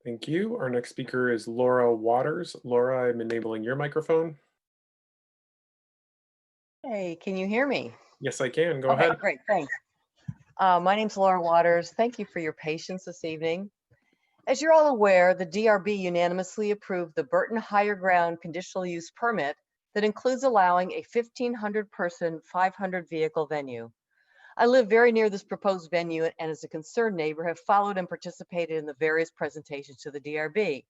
Thank you. Our next speaker is Laura Waters. Laura, I'm enabling your microphone. Hey, can you hear me? Yes, I can. Go Okay, ahead. great, thanks. My name's Laura Waters. Thank you for your patience this evening. As you're all aware, the DRB unanimously approved the Burton Higher Ground conditional use permit that includes allowing a 1,500 person, 500 vehicle venue. I live very near this proposed venue and as a concerned neighbor have followed and participated in the various presentations to the DRB.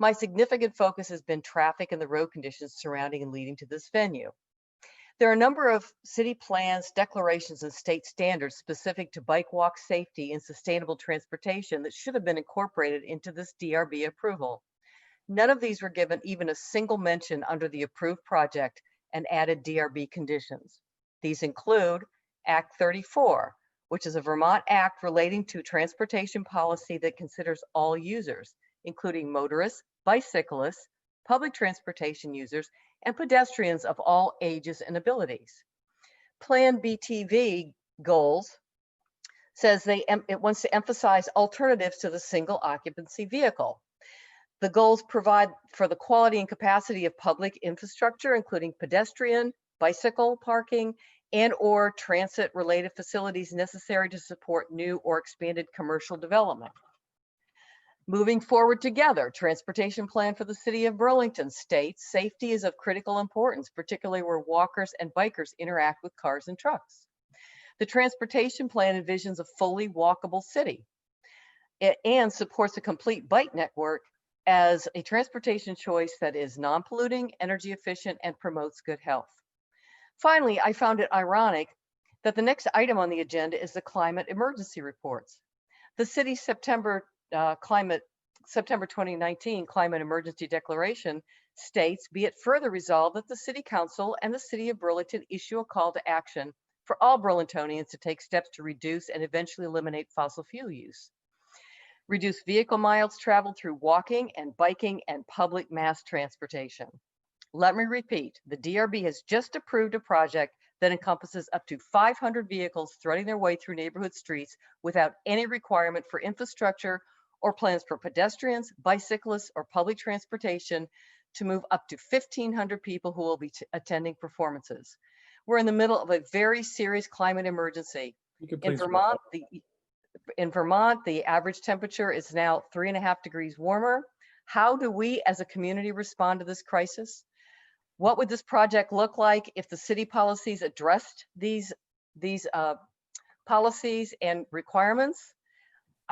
My significant focus has been traffic and the road conditions surrounding and leading to this venue. There are a number of city plans, declarations, and state standards specific to bike walk safety and sustainable transportation that should have been incorporated into this DRB approval. None of these were given even a single mention under the approved project and added DRB conditions. These include Act 34, which is a Vermont act relating to transportation policy that considers all users, including motorists, bicyclists, public transportation users, and pedestrians of all ages and abilities. Plan BTV goals says it wants to emphasize alternatives to the single occupancy vehicle. The goals provide for the quality and capacity of public infrastructure, including pedestrian, bicycle parking, and/or transit-related facilities necessary to support new or expanded commercial development. Moving forward together, transportation plan for the city of Burlington states safety is of critical importance, particularly where walkers and bikers interact with cars and trucks. The transportation plan envisions a fully walkable city and supports a complete bike network as a transportation choice that is non-polluting, energy efficient, and promotes good health. Finally, I found it ironic that the next item on the agenda is the climate emergency reports. The city's September 2019 climate emergency declaration states, be it further resolved that the City Council and the City of Burlington issue a call to action for all Burlingtonians to take steps to reduce and eventually eliminate fossil fuel use. Reduce vehicle miles traveled through walking and biking and public mass transportation. Let me repeat, the DRB has just approved a project that encompasses up to 500 vehicles threading their way through neighborhood streets without any requirement for infrastructure or plans for pedestrians, bicyclists, or public transportation to move up to 1,500 people who will be attending performances. We're in the middle of a very serious climate emergency. In Vermont, the average temperature is now 3.5 degrees warmer. How do we as a community respond to this crisis? What would this project look like if the city policies addressed these policies and requirements?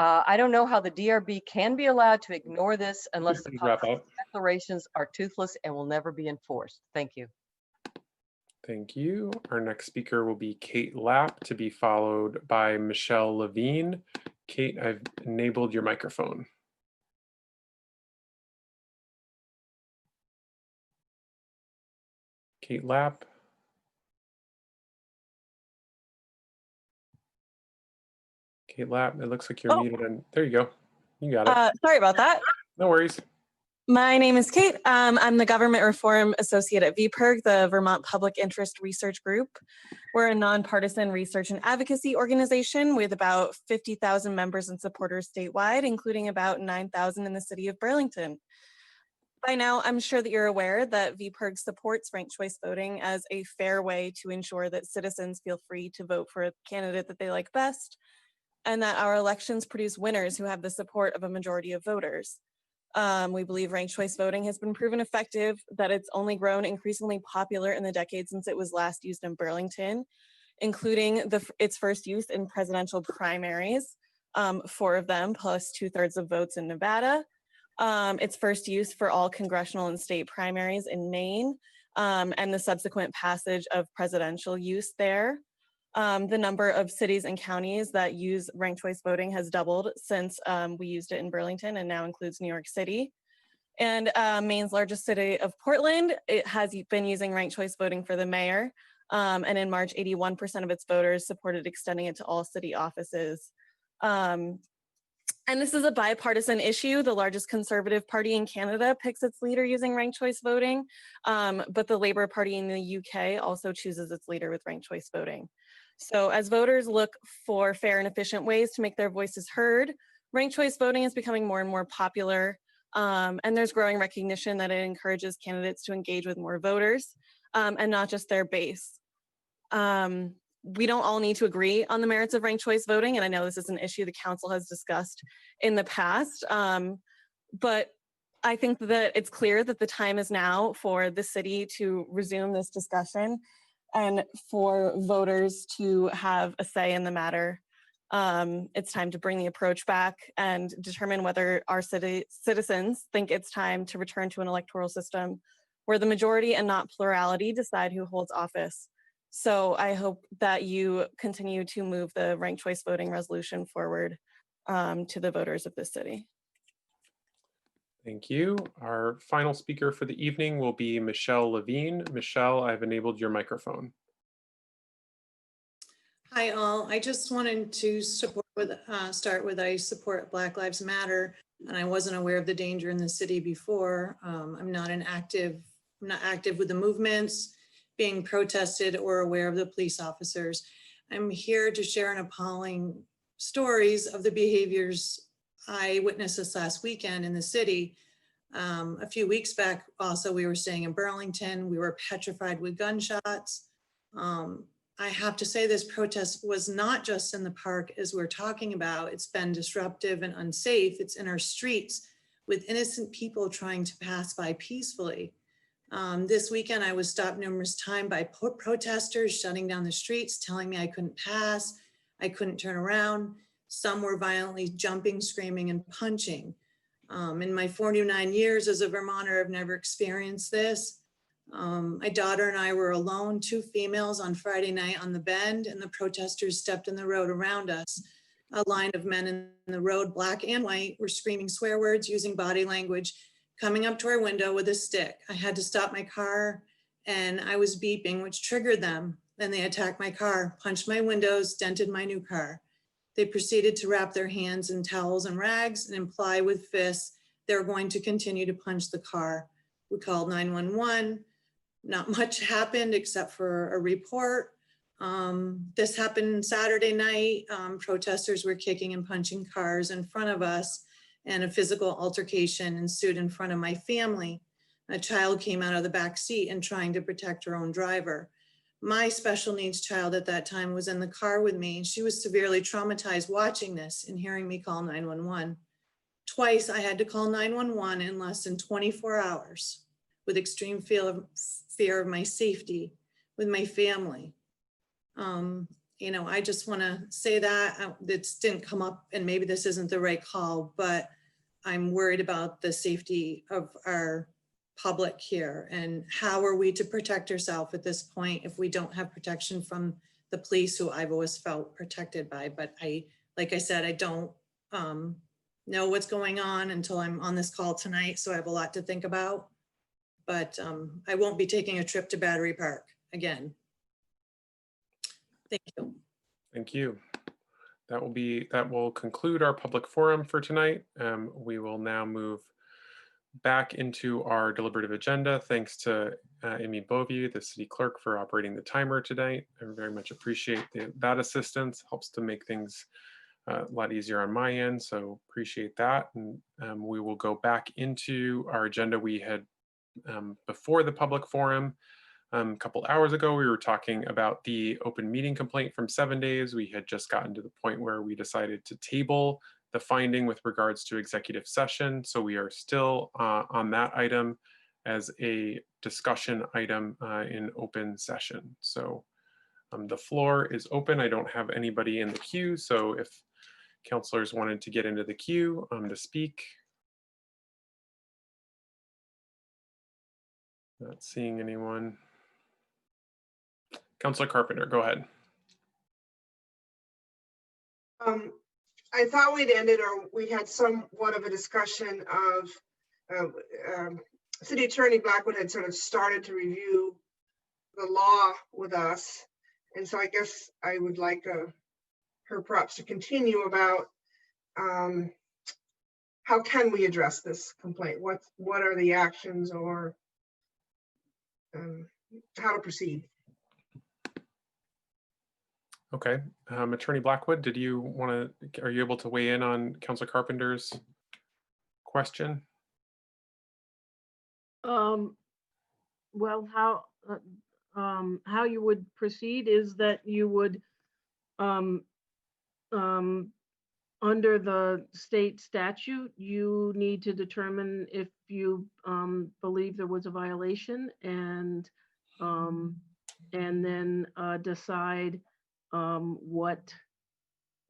I don't know how the DRB can be allowed to ignore this unless the policy declarations are toothless and will never be enforced. Thank you. Thank you. Our next speaker will be Kate Lapp, to be followed by Michelle Levine. Kate, I've enabled your microphone. Kate Lapp. Kate Lapp, it looks like you're muted. And there you go. You got it. Sorry about that. No worries. My name is Kate. I'm the Government Reform Associate at VPRG, the Vermont Public Interest Research Group. We're a nonpartisan research and advocacy organization with about 50,000 members and supporters statewide, including about 9,000 in the city of Burlington. By now, I'm sure that you're aware that VPRG supports ranked choice voting as a fair way to ensure that citizens feel free to vote for a candidate that they like best, and that our elections produce winners who have the support of a majority of voters. We believe ranked choice voting has been proven effective, that it's only grown increasingly popular in the decades since it was last used in Burlington, including its first use in presidential primaries, 4 of them, plus 2/3 of votes in Nevada. Its first use for all congressional and state primaries in Maine, and the subsequent passage of presidential use there. The number of cities and counties that use ranked choice voting has doubled since we used it in Burlington, and now includes New York City. And Maine's largest city of Portland, it has been using ranked choice voting for the mayor. And in March, 81% of its voters supported extending it to all city offices. And this is a bipartisan issue. The largest conservative party in Canada picks its leader using ranked choice voting, but the Labour Party in the UK also chooses its leader with ranked choice voting. So as voters look for fair and efficient ways to make their voices heard, ranked choice voting is becoming more and more popular, and there's growing recognition that it encourages candidates to engage with more voters, and not just their base. We don't all need to agree on the merits of ranked choice voting, and I know this is an issue the council has discussed in the past, but I think that it's clear that the time is now for the city to resume this discussion and for voters to have a say in the matter. It's time to bring the approach back and determine whether our citizens think it's time to return to an electoral system where the majority and not plurality decide who holds office. So I hope that you continue to move the ranked choice voting resolution forward to the voters of this city. Thank you. Our final speaker for the evening will be Michelle Levine. Michelle, I've enabled your microphone. Hi all, I just wanted to start with I support Black Lives Matter, and I wasn't aware of the danger in the city before. I'm not active with the movements being protested or aware of the police officers. I'm here to share an appalling stories of the behaviors I witnessed this last weekend in the city. A few weeks back, also, we were staying in Burlington. We were petrified with gunshots. I have to say this protest was not just in the park as we're talking about. It's been disruptive and unsafe. It's in our streets with innocent people trying to pass by peacefully. This weekend, I was stopped numerous times by protesters shutting down the streets, telling me I couldn't pass, I couldn't turn around. Some were violently jumping, screaming, and punching. In my 49 years as a Vermonter, I've never experienced this. My daughter and I were alone, 2 females, on Friday night on the Bend, and the protesters stepped in the road around us. A line of men in the road, black and white, were screaming swear words, using body language, coming up to our window with a stick. I had to stop my car, and I was beeping, which triggered them. Then they attacked my car, punched my windows, dented my new car. They proceeded to wrap their hands in towels and rags and imply with fists they're going to continue to punch the car. We called 911. Not much happened except for a report. This happened Saturday night. Protesters were kicking and punching cars in front of us, and a physical altercation ensued in front of my family. A child came out of the back seat and trying to protect her own driver. My special needs child at that time was in the car with me. She was severely traumatized watching this and hearing me call 911. Twice I had to call 911 in less than 24 hours with extreme fear of my safety with my family. You know, I just want to say that this didn't come up, and maybe this isn't the right call, but I'm worried about the safety of our public here, and how are we to protect ourselves at this point if we don't have protection from the police, who I've always felt protected by. But like I said, I don't know what's going on until I'm on this call tonight, so I have a lot to think about. But I won't be taking a trip to Battery Park again. Thank you. Thank you. That will conclude our public forum for tonight. We will now move back into our deliberative agenda. Thanks to Amy Bovey, the city clerk, for operating the timer tonight. I very much appreciate that assistance. Helps to make things a lot easier on my end, so appreciate that. And we will go back into our agenda we had before the public forum. A couple hours ago, we were talking about the open meeting complaint from 7 days. We had just gotten to the point where we decided to table the finding with regards to executive session. So we are still on that item as a discussion item in open session. So the floor is open. I don't have anybody in the queue. So if counselors wanted to get into the queue to speak. Not seeing anyone. Councilor Carpenter, go ahead. I thought we'd ended, or we had somewhat of a discussion of City Attorney Blackwood had sort of started to review the law with us. And so I guess I would like her perhaps to continue about how can we address this complaint? What are the actions, or how to proceed? Okay, Attorney Blackwood, are you able to weigh in on Councilor Carpenter's question? Well, how you would proceed is that you would, under the state statute, you need to determine if you believe there was a violation, and then decide what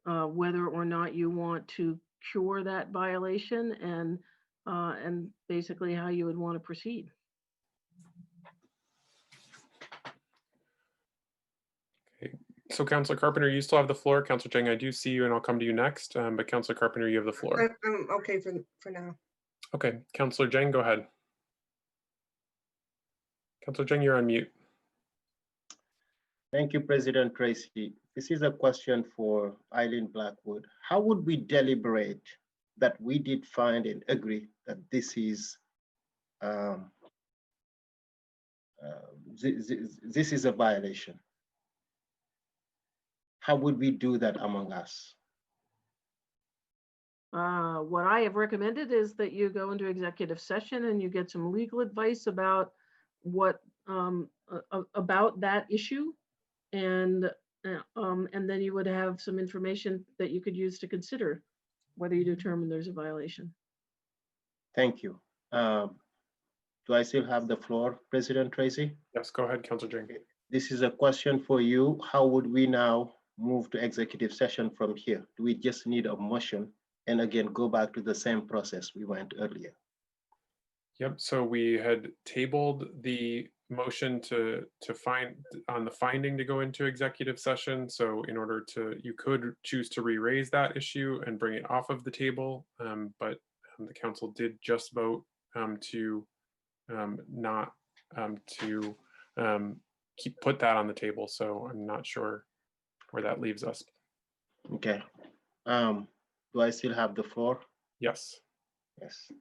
whether or not you want to cure that violation and basically how you would want to proceed. Okay. So Councilor Carpenter, you still have the floor. Councilor Jang, I do see you and I'll come to you next, but Councilor Carpenter, you have the floor. I'm okay for now. Okay, Councilor Jang, go ahead. Councilor Jang, you're on mute. Thank you, President Tracy. This is a question for Eileen Blackwood. How would we deliberate that we did find and agree that this is this is a violation? How would we do that among us? What I have recommended is that you go into executive session and you get some legal advice about what about that issue, and then you would have some information that you could use to consider whether you determine there's a violation. Thank you. Do I still have the floor, President Tracy? Yes, go ahead, Councilor Jang. This is a question for you. How would we now move to executive session from here? Do we just need a motion and again go back to the same process we went earlier? Yep, so we had tabled the motion to find on the finding to go into executive session. So in order to, you could choose to re-raise that issue and bring it off of the table, but the council did just vote to not to put that on the table. So I'm not sure where that leaves us. Okay. Do I still have the floor? Yes. Yes.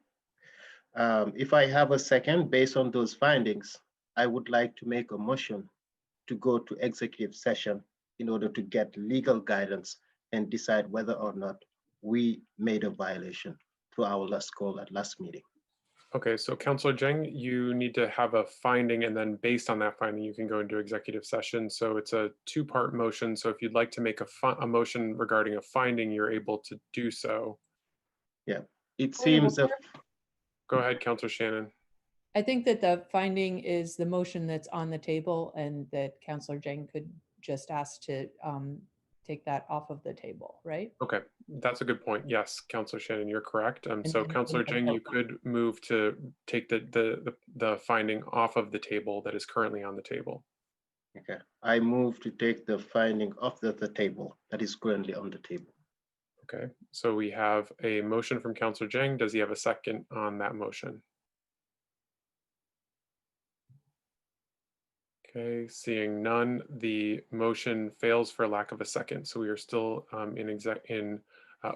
If I have a second, based on those findings, I would like to make a motion to go to executive session in order to get legal guidance and decide whether or not we made a violation through our last call at last meeting. Okay, so Councilor Jang, you need to have a finding, and then based on that finding, you can go into executive session. So it's a two-part motion. So if you'd like to make a motion regarding a finding, you're able to do so. Yeah, it seems. Go ahead, Councilor Shannon. I think that the finding is the motion that's on the table, and that Councilor Jang could just ask to take that off of the table, right? Okay, that's a good point. Yes, Councilor Shannon, you're correct. So Councilor Jang, you could move to take the finding off of the table that is currently on the table. Okay, I move to take the finding off the table that is currently on the table. Okay, so we have a motion from Councilor Jang. Does he have a second on that motion? Okay, seeing none, the motion fails for lack of a second. So we are still in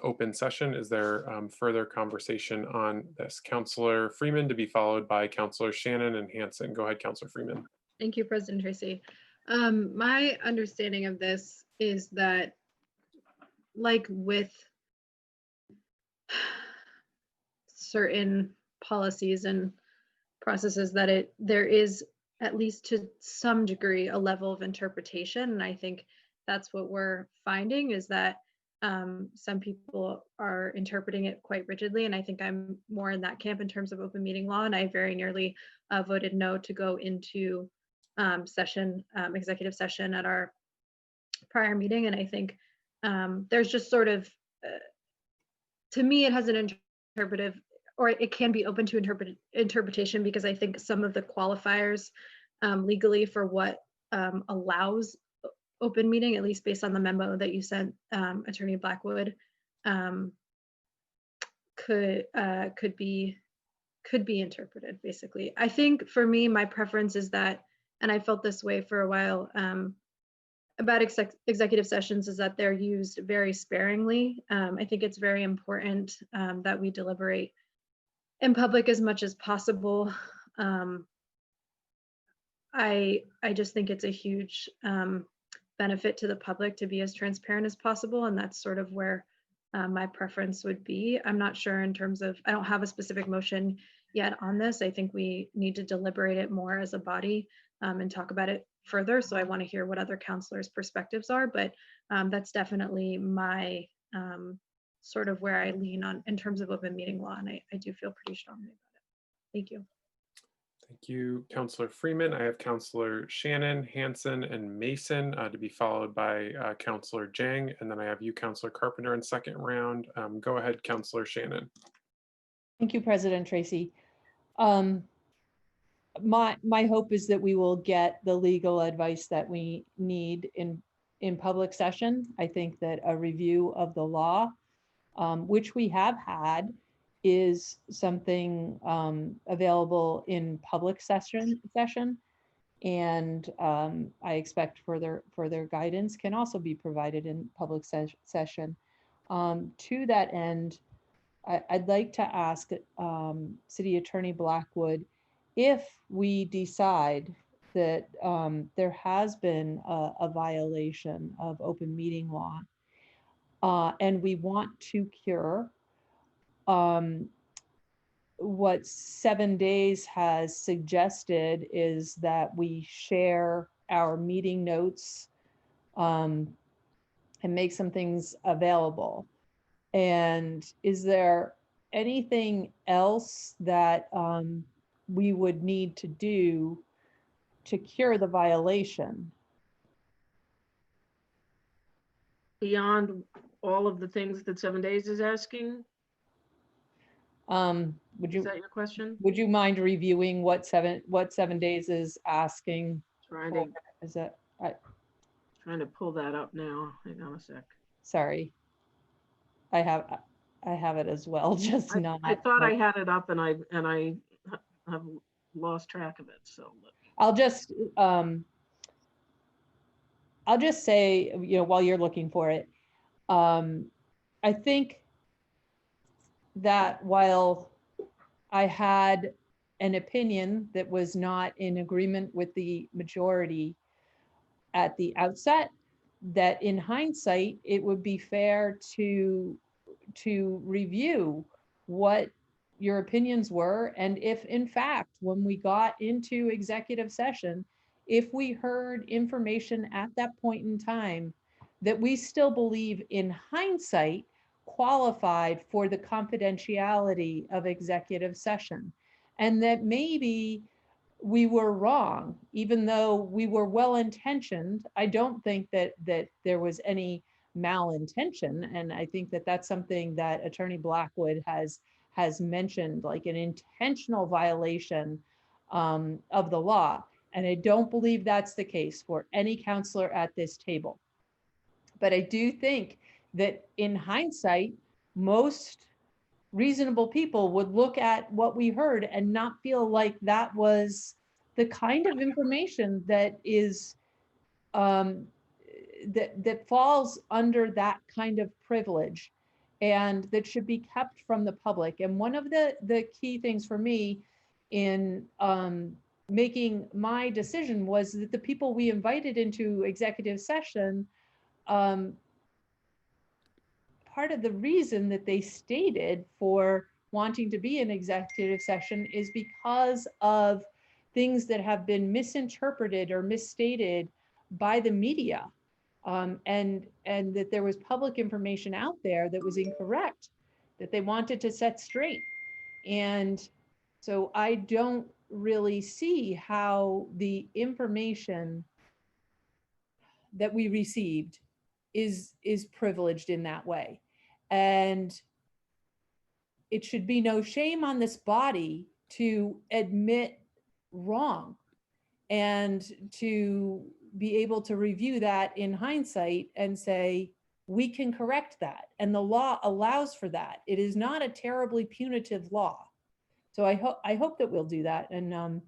open session. Is there further conversation on this? Councilor Freeman to be followed by Councilor Shannon and Hanson. Go ahead, Councilor Freeman. Thank you, President Tracy. My understanding of this is that, like with certain policies and processes, that there is, at least to some degree, a level of interpretation. And I think that's what we're finding, is that some people are interpreting it quite rigidly. And I think I'm more in that camp in terms of open meeting law. And I very nearly voted no to go into executive session at our prior meeting. And I think there's just sort of, to me, it has an interpretive, or it can be open to interpretation, because I think some of the qualifiers legally for what allows open meeting, at least based on the memo that you sent Attorney Blackwood, could be interpreted, basically. I think for me, my preference is that, and I felt this way for a while about executive sessions, is that they're used very sparingly. I think it's very important that we deliberate in public as much as possible. I just think it's a huge benefit to the public to be as transparent as possible, and that's sort of where my preference would be. I'm not sure in terms of, I don't have a specific motion yet on this. I think we need to deliberate it more as a body and talk about it further. So I want to hear what other counselors' perspectives are, but that's definitely my sort of where I lean on in terms of open meeting law, and I do feel pretty strongly about it. Thank you. Thank you, Councillor Freeman. I have Councillor Shannon, Hanson, and Mason to be followed by Councillor Jang, and then I have you, Councillor Carpenter, in second round. Go ahead, Councillor Shannon. Thank you, President Tracy. My hope is that we will get the legal advice that we need in public session. I think that a review of the law, which we have had, is something available in public session, and I expect further guidance can also be provided in public session. To that end, I'd like to ask City Attorney Blackwood, if we decide that there has been a violation of open meeting law and we want to cure, what 7 days has suggested is that we share our meeting notes and make some things available. And is there anything else that we would need to do to cure the violation? Beyond all of the things that 7 days is asking? Is that your question? Would you mind reviewing what 7 days is asking? Trying to, Is that, trying to pull that up now. Hang on a sec. sorry. I have it as well, just not. I thought I had it up and I have lost track of it. So I'll just say, while you're looking for it, I think that while I had an opinion that was not in agreement with the majority at the outset, that in hindsight, it would be fair to review what your opinions were. And if in fact, when we got into executive session, if we heard information at that point in time that we still believe in hindsight qualified for the confidentiality of executive session, and that maybe we were wrong, even though we were well-intentioned. I don't think that there was any malintention, and I think that that's something that Attorney Blackwood has mentioned, like an intentional violation of the law. And I don't believe that's the case for any counselor at this table. But I do think that in hindsight, most reasonable people would look at what we heard and not feel like that was the kind of information that is that falls under that kind of privilege and that should be kept from the public. And one of the key things for me in making my decision was that the people we invited into executive session, part of the reason that they stated for wanting to be in executive session is because of things that have been misinterpreted or misstated by the media, and that there was public information out there that was incorrect, that they wanted to set straight. And so I don't really see how the information that we received is privileged in that way. And it should be no shame on this body to admit wrong and to be able to review that in hindsight and say, we can correct that. And the law allows for that. It is not a terribly punitive law. So I hope that we'll do that. And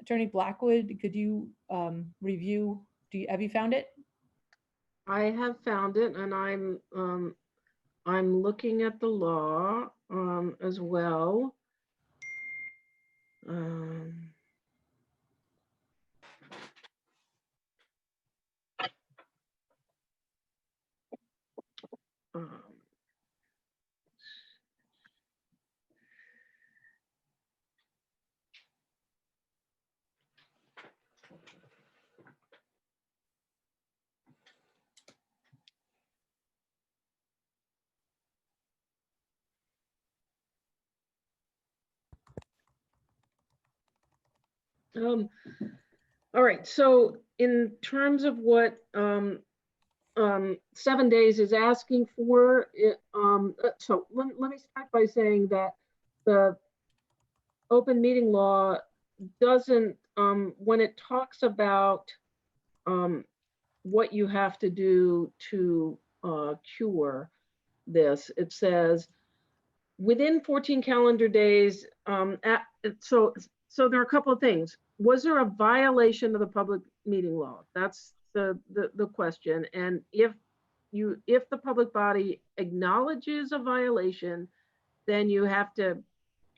Attorney Blackwood, could you review, have you found it? I have found it, and I'm looking at the law as well. All right, so in terms of what 7 days is asking for, so let me start by saying that the open meeting law doesn't, when it talks about what you have to do to cure this, it says within 14 calendar days, so there are a couple of things. Was there a violation of the public meeting law? That's the question. And if the public body acknowledges a violation, then you have to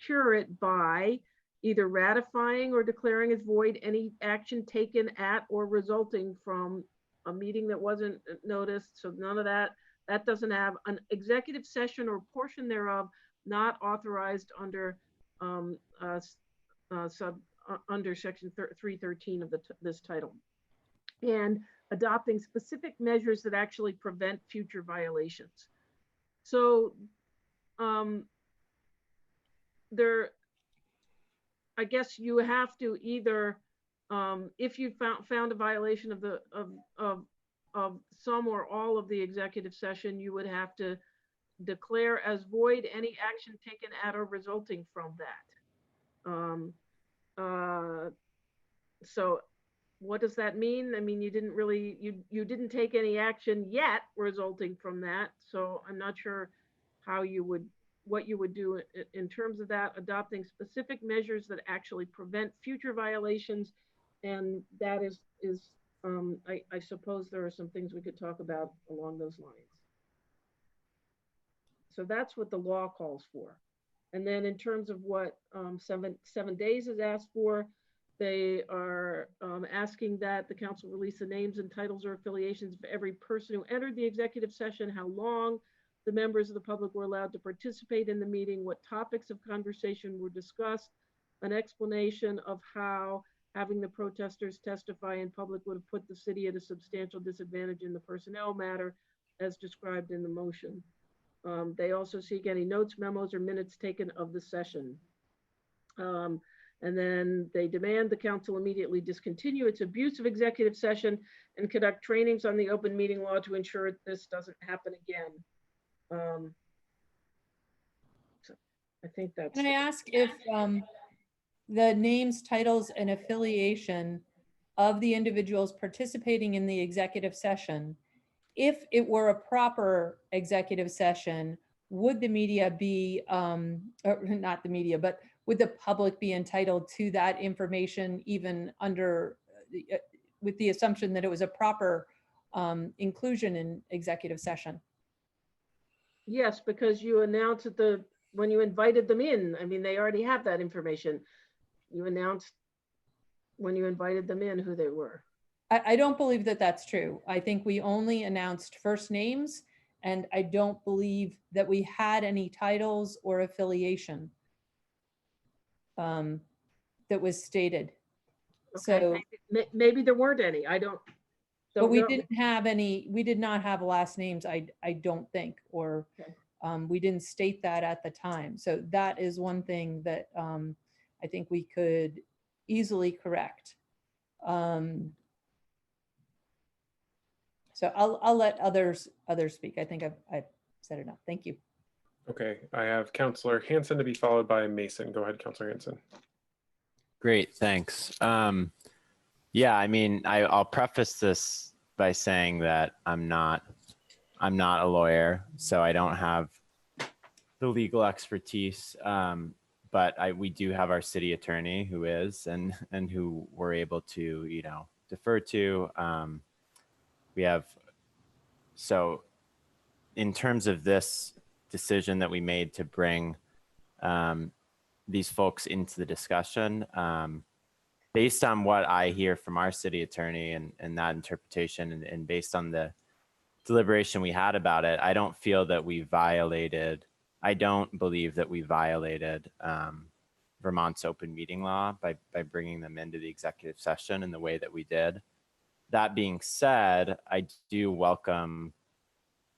cure it by either ratifying or declaring as void any action taken at or resulting from a meeting that wasn't noticed. So none of that. That doesn't have an executive session or portion thereof not authorized under under section 313 of this title, and adopting specific measures that actually prevent future violations. So I guess you have to either, if you found a violation of some or all of the executive session, you would have to declare as void any action taken at or resulting from that. So what does that mean? I mean, you didn't really, you didn't take any action yet resulting from that. So I'm not sure how you would, what you would do in terms of that, adopting specific measures that actually prevent future violations. And that is I suppose there are some things we could talk about along those lines. So that's what the law calls for. And then in terms of what 7 days is asked for, they are asking that the council release the names and titles or affiliations of every person who entered the executive session, how long the members of the public were allowed to participate in the meeting, what topics of conversation were discussed, an explanation of how having the protesters testify in public would have put the city at a substantial disadvantage in the personnel matter as described in the motion. They also seek any notes, memos, or minutes taken of the session. And then they demand the council immediately discontinue its abuse of executive session and conduct trainings on the open meeting law to ensure this doesn't happen again. So I think that's. Can I ask if the names, titles, and affiliation of the individuals participating in the executive session, if it were a proper executive session, would the media be, or not the media, but would the public be entitled to that information even under, with the assumption that it was a proper inclusion in executive session? Yes, because you announced at when you invited them in, I mean, they already have that information. You announced when you invited them in who they were. I don't believe that that's true. I think we only announced first names, and I don't believe that we had any titles or affiliation that was stated. Okay. So maybe there weren't any. I don't but we know. didn't have any, we did not have last names, I don't think, or okay. We didn't state that at the time. So that is one thing that I think we could easily correct. So I'll let others speak. I think I've said enough. Thank you. Okay, I have Councillor Hanson to be followed by Mason. Go ahead, Councillor Hanson. Great, thanks. Yeah, I mean, I'll preface this by saying that I'm not a lawyer, so I don't have the legal expertise. But we do have our city attorney who is, and who we're able to, you know, defer to. We have, so in terms of this decision that we made to bring these folks into the discussion, based on what I hear from our city attorney and that interpretation, and based on the deliberation we had about it, I don't feel that we violated, I don't believe that we violated Vermont's open meeting law by bringing them into the executive session in the way that we did. That being said, I do welcome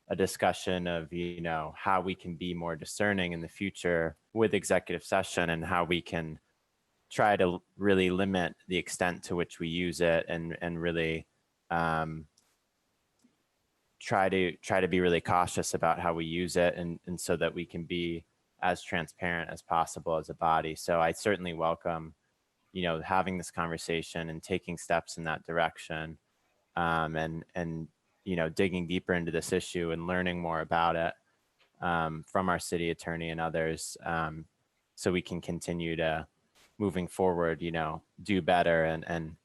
a discussion of, you know, how we can be more discerning in the future with executive session, and how we can try to really limit the extent to which we use it, and really try to be really cautious about how we use it, and so that we can be as transparent as possible as a body. So I certainly welcome, you know, having this conversation and taking steps in that direction, and you know, digging deeper into this issue and learning more about it from our city attorney and others, so we can continue to, moving forward, you know, do better and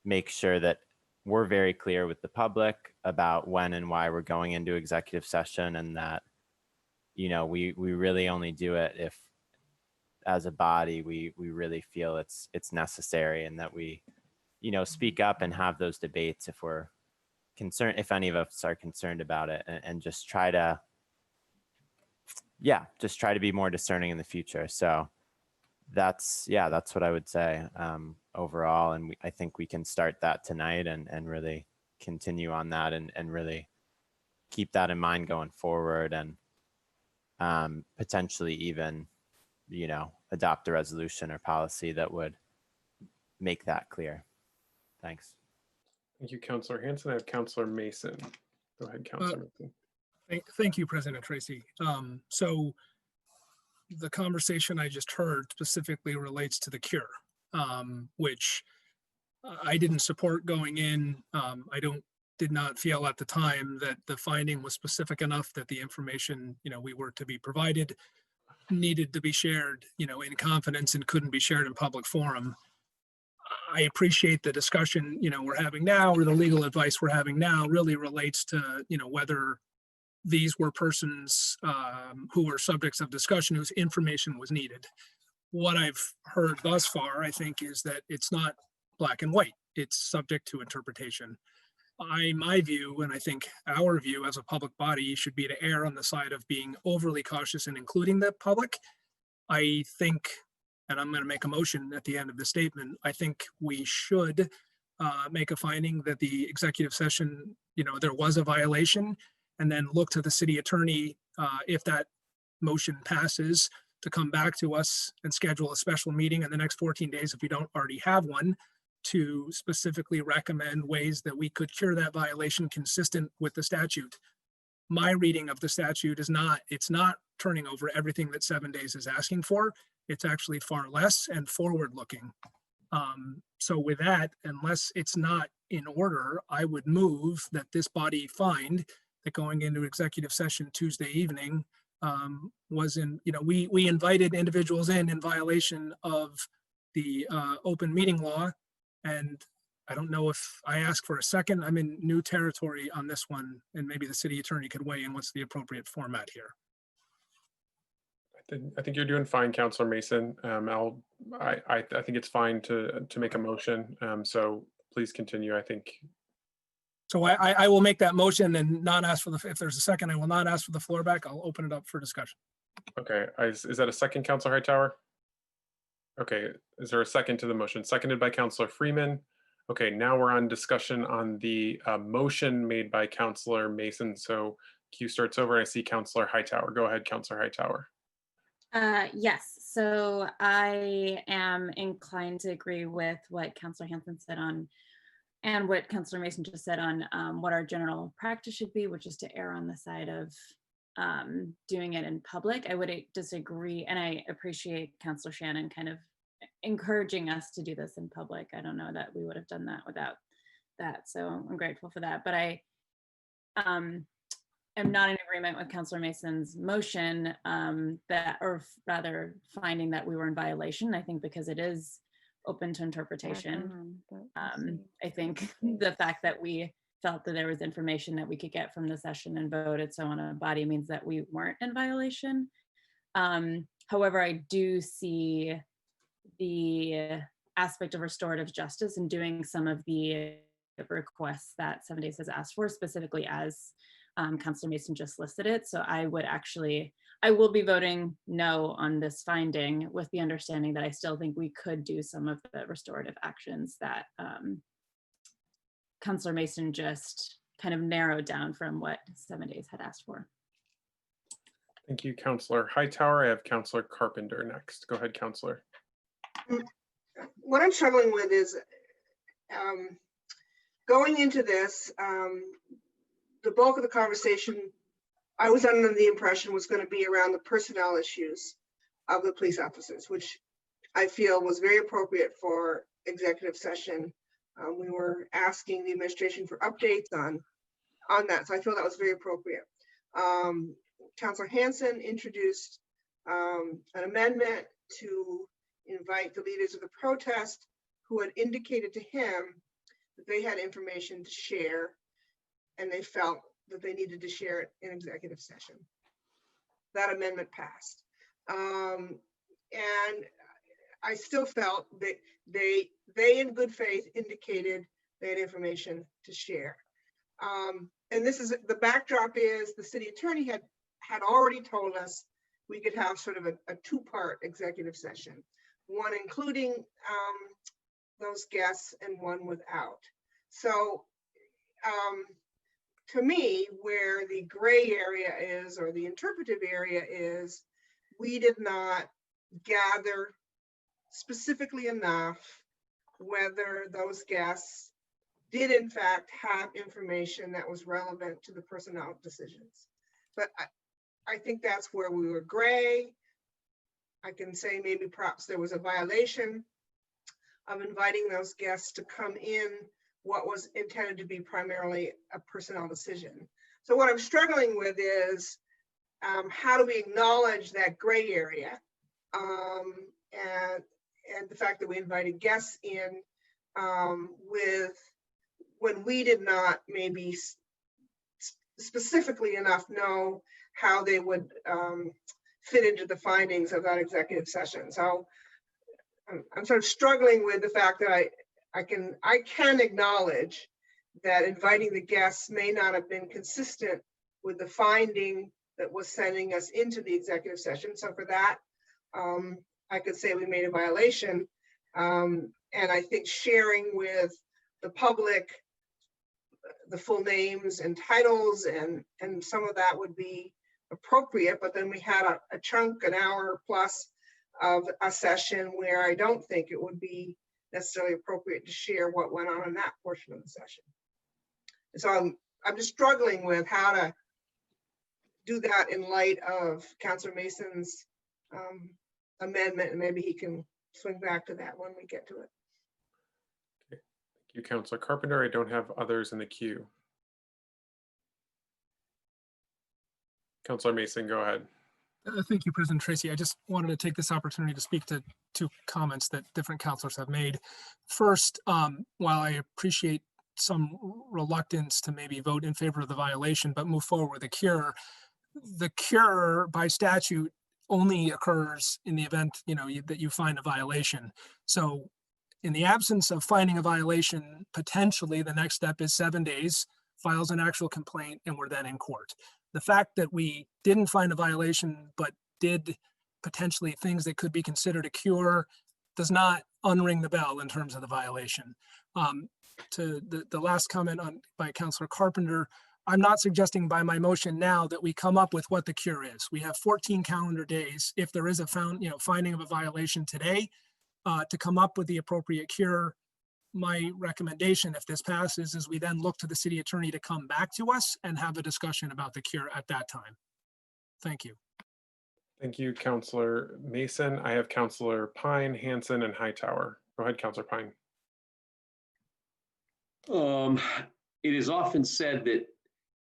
make sure that we're very clear with the public about when and why we're going into executive session, and that, you know, we really only do it if, as a body, we really feel it's necessary, and that we, you know, speak up and have those debates if we're concerned, if any of us are concerned about it, and just try to, just try to be more discerning in the future. So that's what I would say overall. And I think we can start that tonight and really continue on that, and really keep that in mind going forward, and potentially even, you know, adopt a resolution or policy that would make that clear. Thanks. Thank you, Councilor Hanson. I have Councilor Mason. Go ahead, Councilor Mason. Thank you, President Tracy. So the conversation I just heard specifically relates to the cure, which I didn't support going in. I did not feel at the time that the finding was specific enough that the information, you know, we were to be provided needed to be shared, you know, in confidence, and couldn't be shared in public forum. I appreciate the discussion, you know, we're having now, or the legal advice we're having now, really relates to, you know, whether these were persons who were subjects of discussion whose information was needed. What I've heard thus far, I think, is that it's not black and white. It's subject to interpretation. My view, and I think our view as a public body, should be to err on the side of being overly cautious in including the public. I think, and I'm going to make a motion at the end of the statement, I think we should make a finding that the executive session, you know, there was a violation, and then look to the city attorney, if that motion passes, to come back to us and schedule a special meeting in the next 14 days, if we don't already have one, to specifically recommend ways that we could cure that violation consistent with the statute. My reading of the statute is it's not turning over everything that 7 days is asking for. It's actually far less and forward-looking. So with that, unless it's not in order, I would move that this body find that going into executive session Tuesday evening was in, you know, we invited individuals in violation of the open meeting law. And I don't know if I ask for a second. I'm in new territory on this one, and maybe the city attorney could weigh in what's the appropriate format here. I think you're doing fine, Councilor Mason. I think it's fine to make a motion. So please continue. I think. So I will make that motion and not ask for if there's a second, I will not ask for the floor back. I'll open it up for discussion. Okay. Is that a second, Councilor Hightower? Okay. Is there a second to the motion? Seconded by Councilor Freeman. Okay. Now we're on discussion on the motion made by Councilor Mason. So Q starts over. I see Councilor Hightower. Go ahead, Councilor Hightower. Yes, so I am inclined to agree with what Councilor Hanson said on, and what Councilor Mason just said on what our general practice should be, which is to err on the side of doing it in public. I would disagree, and I appreciate Councilor Shannon kind of encouraging us to do this in public. I don't know that we would have done that without that, so I'm grateful for that. But I am not in agreement with Councilor Mason's motion or rather finding that we were in violation. I think because it is open to interpretation. I think the fact that we felt that there was information that we could get from the session and voted so on a body means that we weren't in violation. However, I do see the aspect of restorative justice and doing some of the requests that 7 days has asked for, specifically as Councilor Mason just listed it. So I will be voting no on this finding, with the understanding that I still think we could do some of the restorative actions that Councilor Mason just kind of narrowed down from what 7 days had asked for. Thank you, Councilor Hightower. I have Councilor Carpenter next. Go ahead, Councilor. what I'm struggling with is going into this, the bulk of the conversation I was under the impression was going to be around the personnel issues of the police officers, which I feel was very appropriate for executive session. We were asking the administration for updates on that, so I feel that was very appropriate. Councilor Hanson introduced an amendment to invite the leaders of the protest who had indicated to him that they had information to share and they felt that they needed to share it in executive session. That amendment passed. And I still felt that they in good faith indicated they had information to share. And this is, the backdrop is the city attorney had already told us we could have sort of a two-part executive session, one including those guests and one without. So to me, where the gray area is, or the interpretive area is, we did not gather specifically enough whether those guests did in fact have information that was relevant to the personnel decisions. But I think that's where we were gray. I can say maybe perhaps there was a violation of inviting those guests to come in what was intended to be primarily a personnel decision. So what I'm struggling with is how do we acknowledge that gray area and the fact that we invited guests in when we did not maybe specifically enough know how they would fit into the findings of that executive session. So I'm sort of struggling with the fact that I can acknowledge that inviting the guests may not have been consistent with the finding that was sending us into the executive session. So for that, I could say we made a violation. And I think sharing with the public the full names and titles and some of that would be appropriate, but then we had a chunk, an hour plus of a session where I don't think it would be necessarily appropriate to share what went on in that portion of the session. So I'm just struggling with how to do that in light of Councilor Mason's amendment, and maybe he can swing back to that when we get to it. Okay. Thank you, Councilor Carpenter. I don't have others in the queue. Councilor Mason, go ahead. Thank you, President Tracy. I just wanted to take this opportunity to speak to two comments that different councilors have made. First, while I appreciate some reluctance to maybe vote in favor of the violation, but move forward with the cure by statute only occurs in the event, that you find a violation. So in the absence of finding a violation, potentially the next step is 7 days, files an actual complaint, and we're then in court. The fact that we didn't find a violation, but did potentially things that could be considered a cure does not unring the bell in terms of the violation. To the last comment by Councilor Carpenter, I'm not suggesting by my motion now that we come up with what the cure is. We have 14 calendar days. If there is a finding of a violation today, to come up with the appropriate cure. My recommendation, if this passes, is we then look to the city attorney to come back to us and have a discussion about the cure at that time. Thank you. Thank you, Councilor Mason. I have Councilor Pine, Hanson, and Hightower. Go ahead, Councilor Pine. It is often said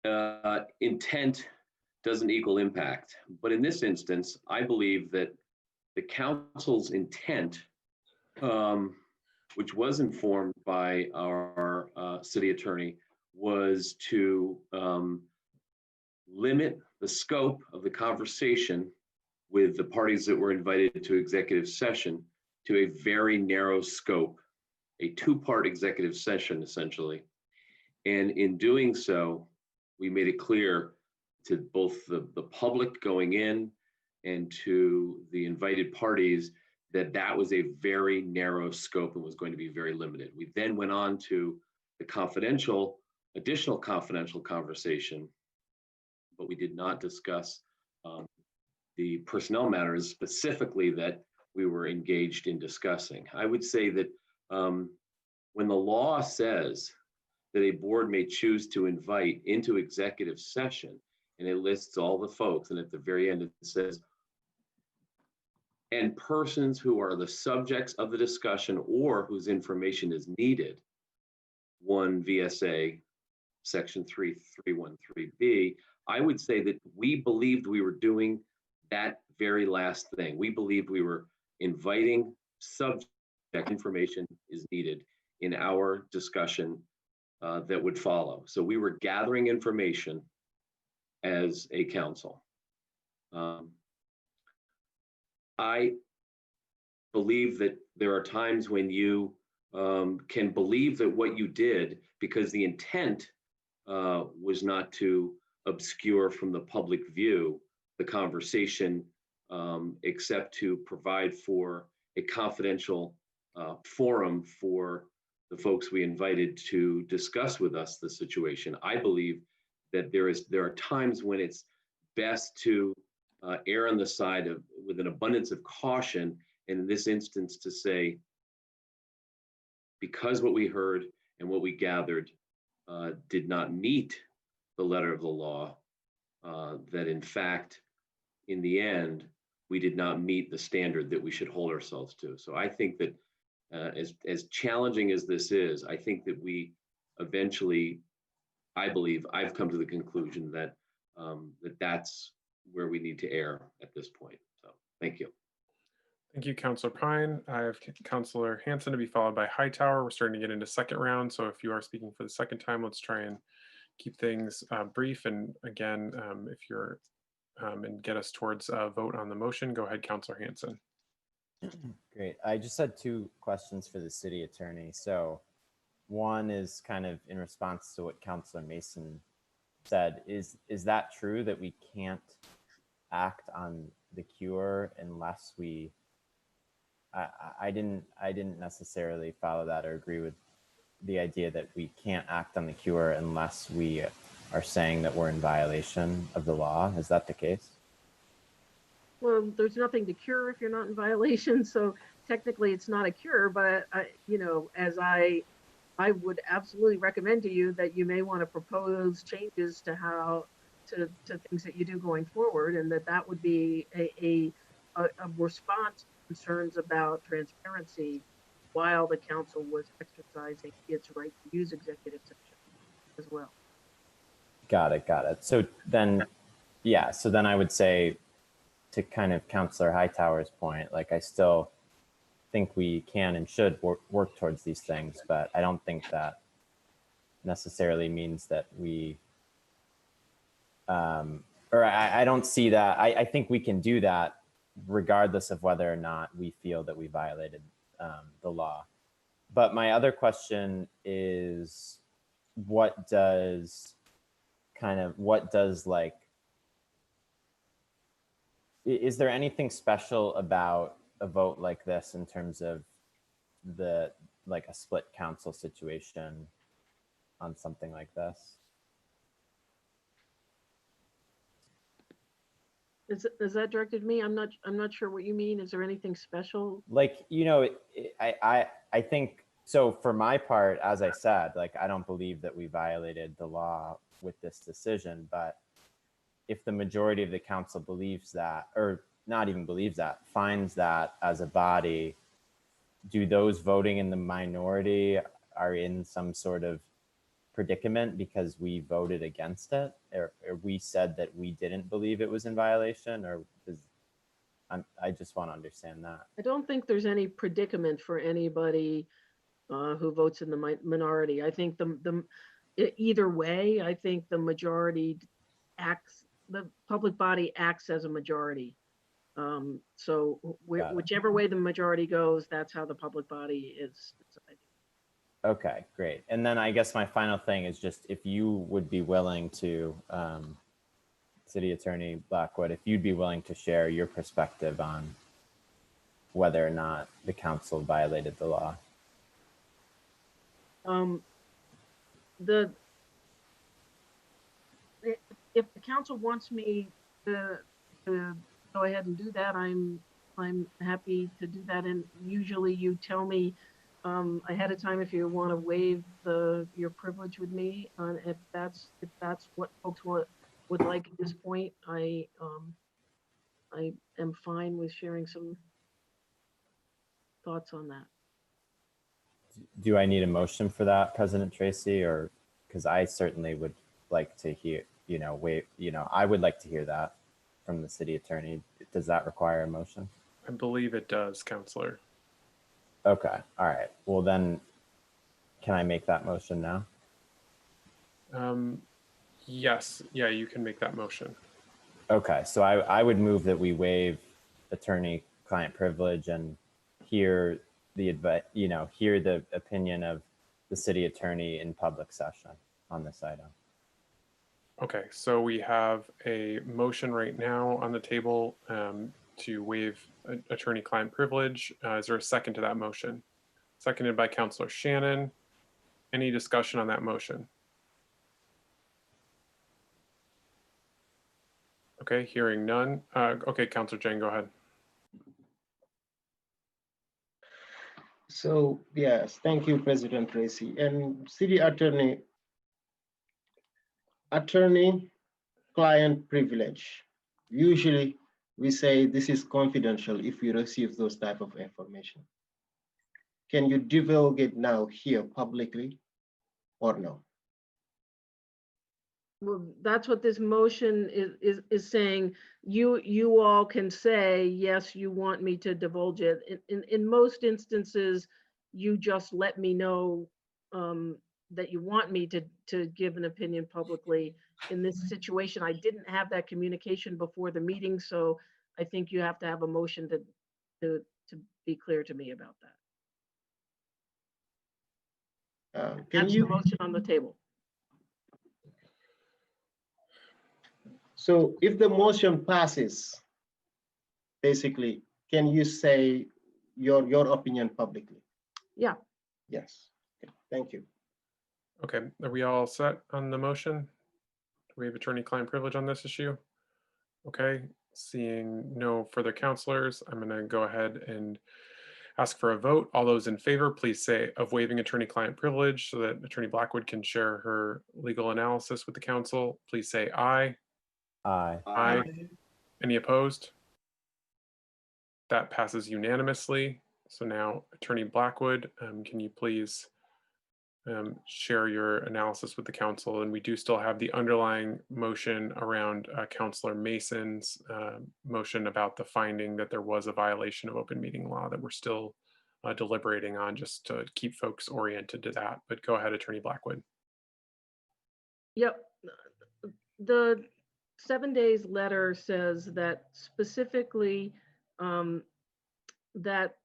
that intent doesn't equal impact. But in this instance, I believe that the council's intent, which was informed by our city attorney, was to limit the scope of the conversation with the parties that were invited to executive session to a very narrow scope, a two-part executive session, essentially. And in doing so, we made it clear to both the public going in and to the invited parties that that was a very narrow scope and was going to be very limited. We then went on to the additional confidential conversation, but we did not discuss the personnel matters specifically that we were engaged in discussing. I would say that when the law says that a board may choose to invite into executive session, and it lists all the folks, and at the very end it says, and persons who are the subjects of the discussion or whose information is needed, 1 VSA section 3313B, I would say that we believed we were doing that very last thing. We believed we were inviting subject information is needed in our discussion that would follow. So we were gathering information as a council. I believe that there are times when you can believe that what you did, because the intent was not to obscure from the public view the conversation, except to provide for a confidential forum for the folks we invited to discuss with us the situation. I believe that there are times when it's best to err on the side of with an abundance of caution, and in this instance to say, because what we heard and what we gathered did not meet the letter of the law, that in fact, in the end, we did not meet the standard that we should hold ourselves to. So I think that as challenging as this is, I think that we eventually, I believe, I've come to the conclusion that that's where we need to err at this point. So thank you. Thank you, Councilor Pine. I have Councilor Hanson to be followed by Hightower. We're starting to get into second round. So if you are speaking for the second time, let's try and keep things brief. And again, if you're and get us towards a vote on the motion, go ahead, Councilor Hanson. Great. I just had 2 questions for the city attorney. So one is kind of in response to what Councilor Mason said. Is that true that we can't act on the cure unless we I didn't necessarily follow that or agree with the idea that we can't act on the cure unless we are saying that we're in violation of the law. Is that the case? Well, there's nothing to cure if you're not in violation. So technically it's not a cure, but you know, as I would absolutely recommend to you that you may want to propose changes to how to things that you do going forward, and that would be a response to concerns about transparency while the council was exercising its right to use executive session as well. Got it. So then, yeah, so then I would say, to kind of Councilor Hightower's point, like I still think we can and should work towards these things, but I don't think that necessarily means that we, or I don't see that. I think we can do that regardless of whether or not we feel that we violated the law. But my other question is, what does like, is there anything special about a vote like this in terms of like a split council situation on something like this? Is that directed at me? I'm not sure what you mean. Is there anything special? Like, you know, I think so. For my part, as I said, like, I don't believe that we violated the law with this decision, but if the majority of the council believes that, or not even believes that, finds that as a body, do those voting in the minority are in some sort of predicament because we voted against it, or we said that we didn't believe it was in violation, or I just want to understand that. I don't think there's any predicament for anybody who votes in the minority. I think either way, I think the majority acts, the public body acts as a majority. So whichever way the majority goes, that's how the public body is decided. Okay, great. And then I guess my final thing is just if you would be willing to, City Attorney Blackwood, if you'd be willing to share your perspective on whether or not the council violated the law. If the council wants me to go ahead and do that, I'm I'm happy to do that. And usually you tell me ahead of time if you want to waive your privilege with me. If that's what folks would like at this point, I am fine with sharing some thoughts on that. Do I need a motion for that, President Tracy, or because I certainly would like to hear, I would like to hear that from the city attorney. Does that require a motion? I believe it does, Counselor. Okay. All right. Well, then can I make that motion now? Yes. Yeah, you can make that motion. Okay. So I would move that we waive attorney-client privilege and hear the opinion of the city attorney in public session on this item. Okay, so we have a motion right now on the table to waive attorney-client privilege. Is there a second to that motion? Seconded by Councilor Shannon. Any discussion on that motion? Okay, hearing none. Okay, Councilor Jane, go ahead. So yes, thank you, President Tracy. And city attorney-client privilege. Usually we say this is confidential if we receive those type of information. Can you divulge it now here publicly or no? Well, that's what this motion is saying. You all can say, yes, you want me to divulge it. In most instances, you just let me know that you want me to give an opinion publicly. In this situation, I didn't have that communication before the meeting, so I think you have to have a motion to be clear to me about that. That's the motion on the table. So if the motion passes, basically, can you say your opinion publicly? Yeah. Yes. Okay. Thank you. Okay, are we all set on the motion? Do we have attorney-client privilege on this issue? Okay, seeing no further counselors, I'm going to go ahead and ask for a vote. All those in favor, please say of waiving attorney-client privilege so that Attorney Blackwood can share her legal analysis with the council. Please say aye. Aye. Aye. Any opposed? That passes unanimously. So now, Attorney Blackwood, can you please share your analysis with the council? And we do still have the underlying motion around Councilor Mason's motion about the finding that there was a violation of open meeting law that we're still deliberating on, just to keep folks oriented to that. But go ahead, Attorney Blackwood. Yep. The 7 days letter says that specifically that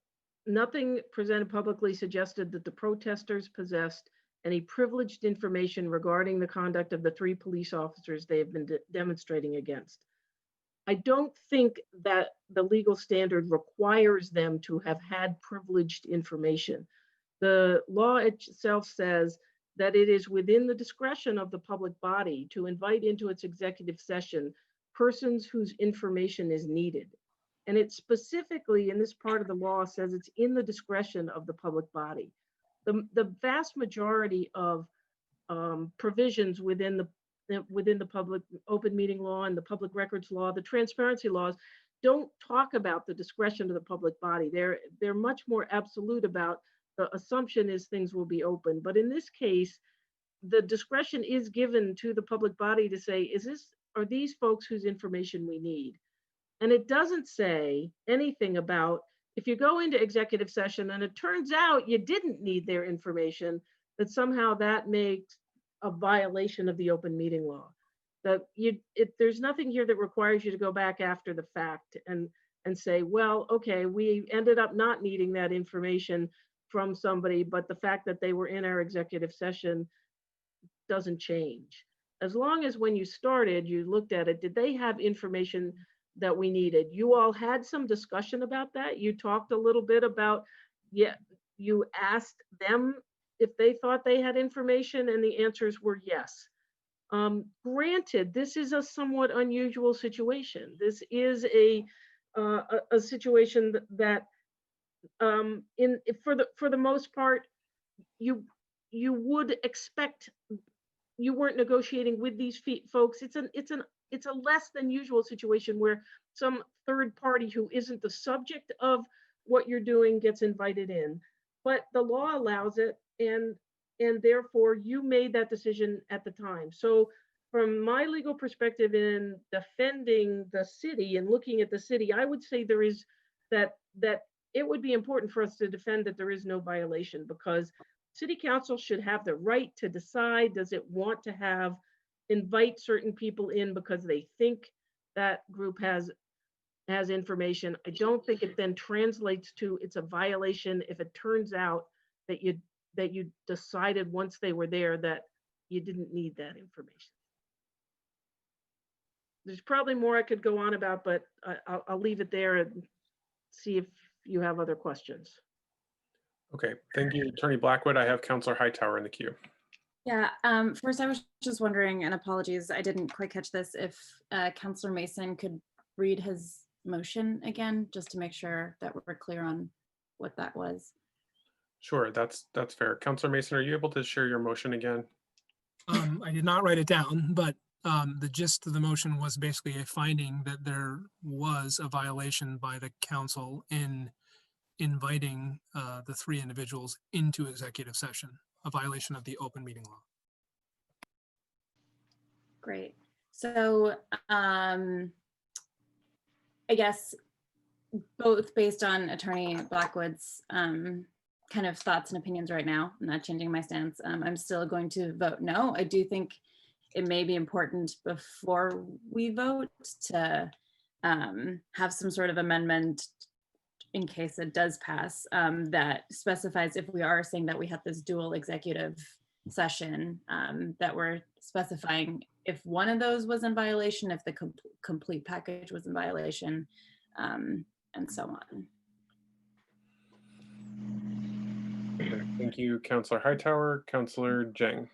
nothing presented publicly suggested that the protesters possessed any privileged information regarding the conduct of the 3 police officers they have been demonstrating against. I don't think that the legal standard requires them to have had privileged information. The law itself says that it is within the discretion of the public body to invite into its executive session persons whose information is needed. And it specifically in this part of the law says it's in the discretion of the public body. The vast majority of provisions within the public open meeting law and the public records law, the transparency laws, don't talk about the discretion of the public body. They're much more absolute about the assumption is things will be open. But in this case, the discretion is given to the public body to say, are these folks whose information we need? And it doesn't say anything about if you go into executive session and it turns out you didn't need their information, that somehow that makes a violation of the open meeting law. That there's nothing here that requires you to go back after the fact and say, well, okay, we ended up not needing that information from somebody, but the fact that they were in our executive session doesn't change. As long as when you started, you looked at it, did they have information that we needed? You all had some discussion about that. You talked a little bit about, you asked them if they thought they had information and the answers were yes. Granted, this is a somewhat unusual situation. This is a a situation that for the most part, you would expect, you weren't negotiating with these folks. It's a less than usual situation where some third party who isn't the subject of what you're doing gets invited in, but the law allows it, and therefore you made that decision at the time. So from my legal perspective in defending the city and looking at the city, I would say there is that it would be important for us to defend that there is no violation, because city council should have the right to decide, does it want to invite certain people in because they think that group has information. I don't think it then translates to it's a violation if it turns out that you decided once they were there that you didn't need that information. There's probably more I could go on about, but I'll leave it there and see if you have other questions. Okay, thank you, Attorney Blackwood. I have Councilor Hightower in the queue. Yeah, first I was just wondering, and apologies, I didn't quite catch this, if Councilor Mason could read his motion again, just to make sure that we're clear on what that was. Sure, that's fair. Councilor Mason, are you able to share your motion again? I did not write it down, but the gist of the motion was basically a finding that there was a violation by the council in inviting the three individuals into executive session, a violation of the open meeting law. Great. So I guess both based on Attorney Blackwood's kind of thoughts and opinions right now, I'm not changing my stance. I'm still going to vote no. I do think it may be important before we vote to have some sort of amendment in case it does pass that specifies, if we are saying that we have this dual executive session, that we're specifying if one of those was in violation, if the complete package was in violation, and so on. Okay, thank you, Councilor Hightower. Councilor Jang.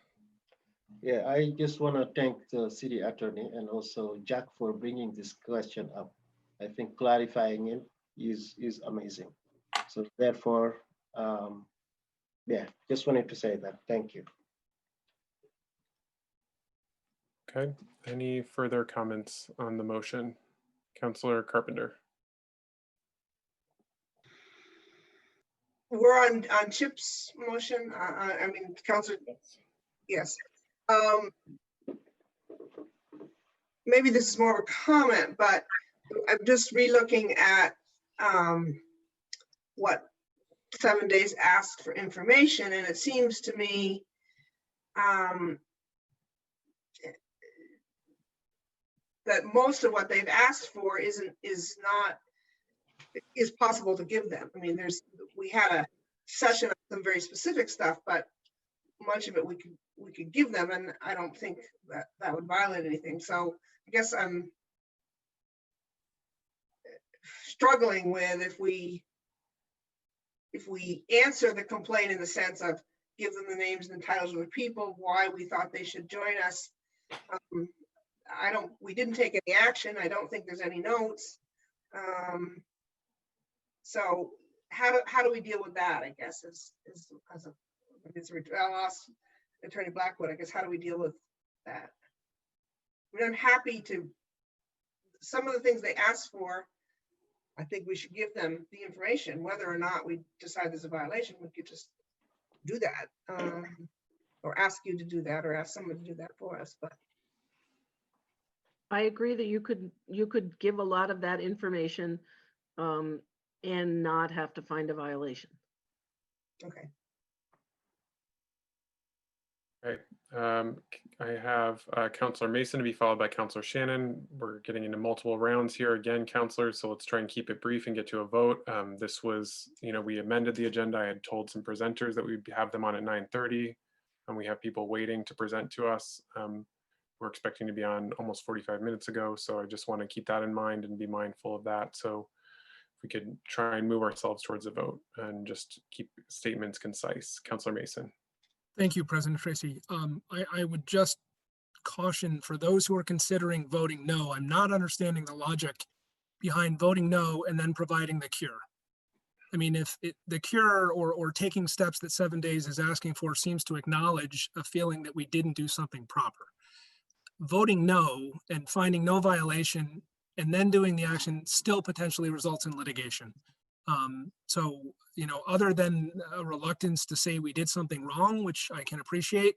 Yeah, I just want to thank the city attorney and also Jack for bringing this question up. I think clarifying it is amazing. So therefore, yeah, just wanted to say that. Thank you. Okay, any further comments on the motion? Councilor Carpenter. We're on Chip's motion. I mean, Councilor. Yes. Maybe this is more of a comment, but I'm just relooking at what 7 days asked for information, and it seems to me that most of what they've asked for is possible to give them. I mean, we had a session on some very specific stuff, but much of it we could give them, and I don't think that would violate anything. So I guess I'm struggling with if we answer the complaint in the sense of give them the names and the titles of the people, why we thought they should join us. We didn't take any action. I don't think there's any notes. So how do we deal with that, I guess, I'll ask Attorney Blackwood, I guess, how do we deal with that? I mean, I'm happy to, some of the things they asked for, I think we should give them the information. Whether or not we decide there's a violation, we could just do that, or ask you to do that, or ask someone to do that for us. But I agree that you could give a lot of that information and not have to find a violation. Okay. Okay, I have Councilor Mason to be followed by Councilor Shannon. We're getting into multiple rounds here again, councilors, so let's try and keep it brief and get to a vote. This was, we amended the agenda. I had told some presenters that we'd have them on at 9:30, and we have people waiting to present to us. We're expecting to be on almost 45 minutes ago, so I just want to keep that in mind and be mindful of that. So if we could try and move ourselves towards a vote and just keep statements concise. Councilor Mason. Thank you, President Tracy. I would just caution for those who are considering voting no, I'm not understanding the logic behind voting no and then providing the cure. I mean, if the cure or taking steps that 7 days is asking for seems to acknowledge a feeling that we didn't do something proper. Voting no and finding no violation and then doing the action still potentially results in litigation. So, you know, other than a reluctance to say we did something wrong, which I can appreciate,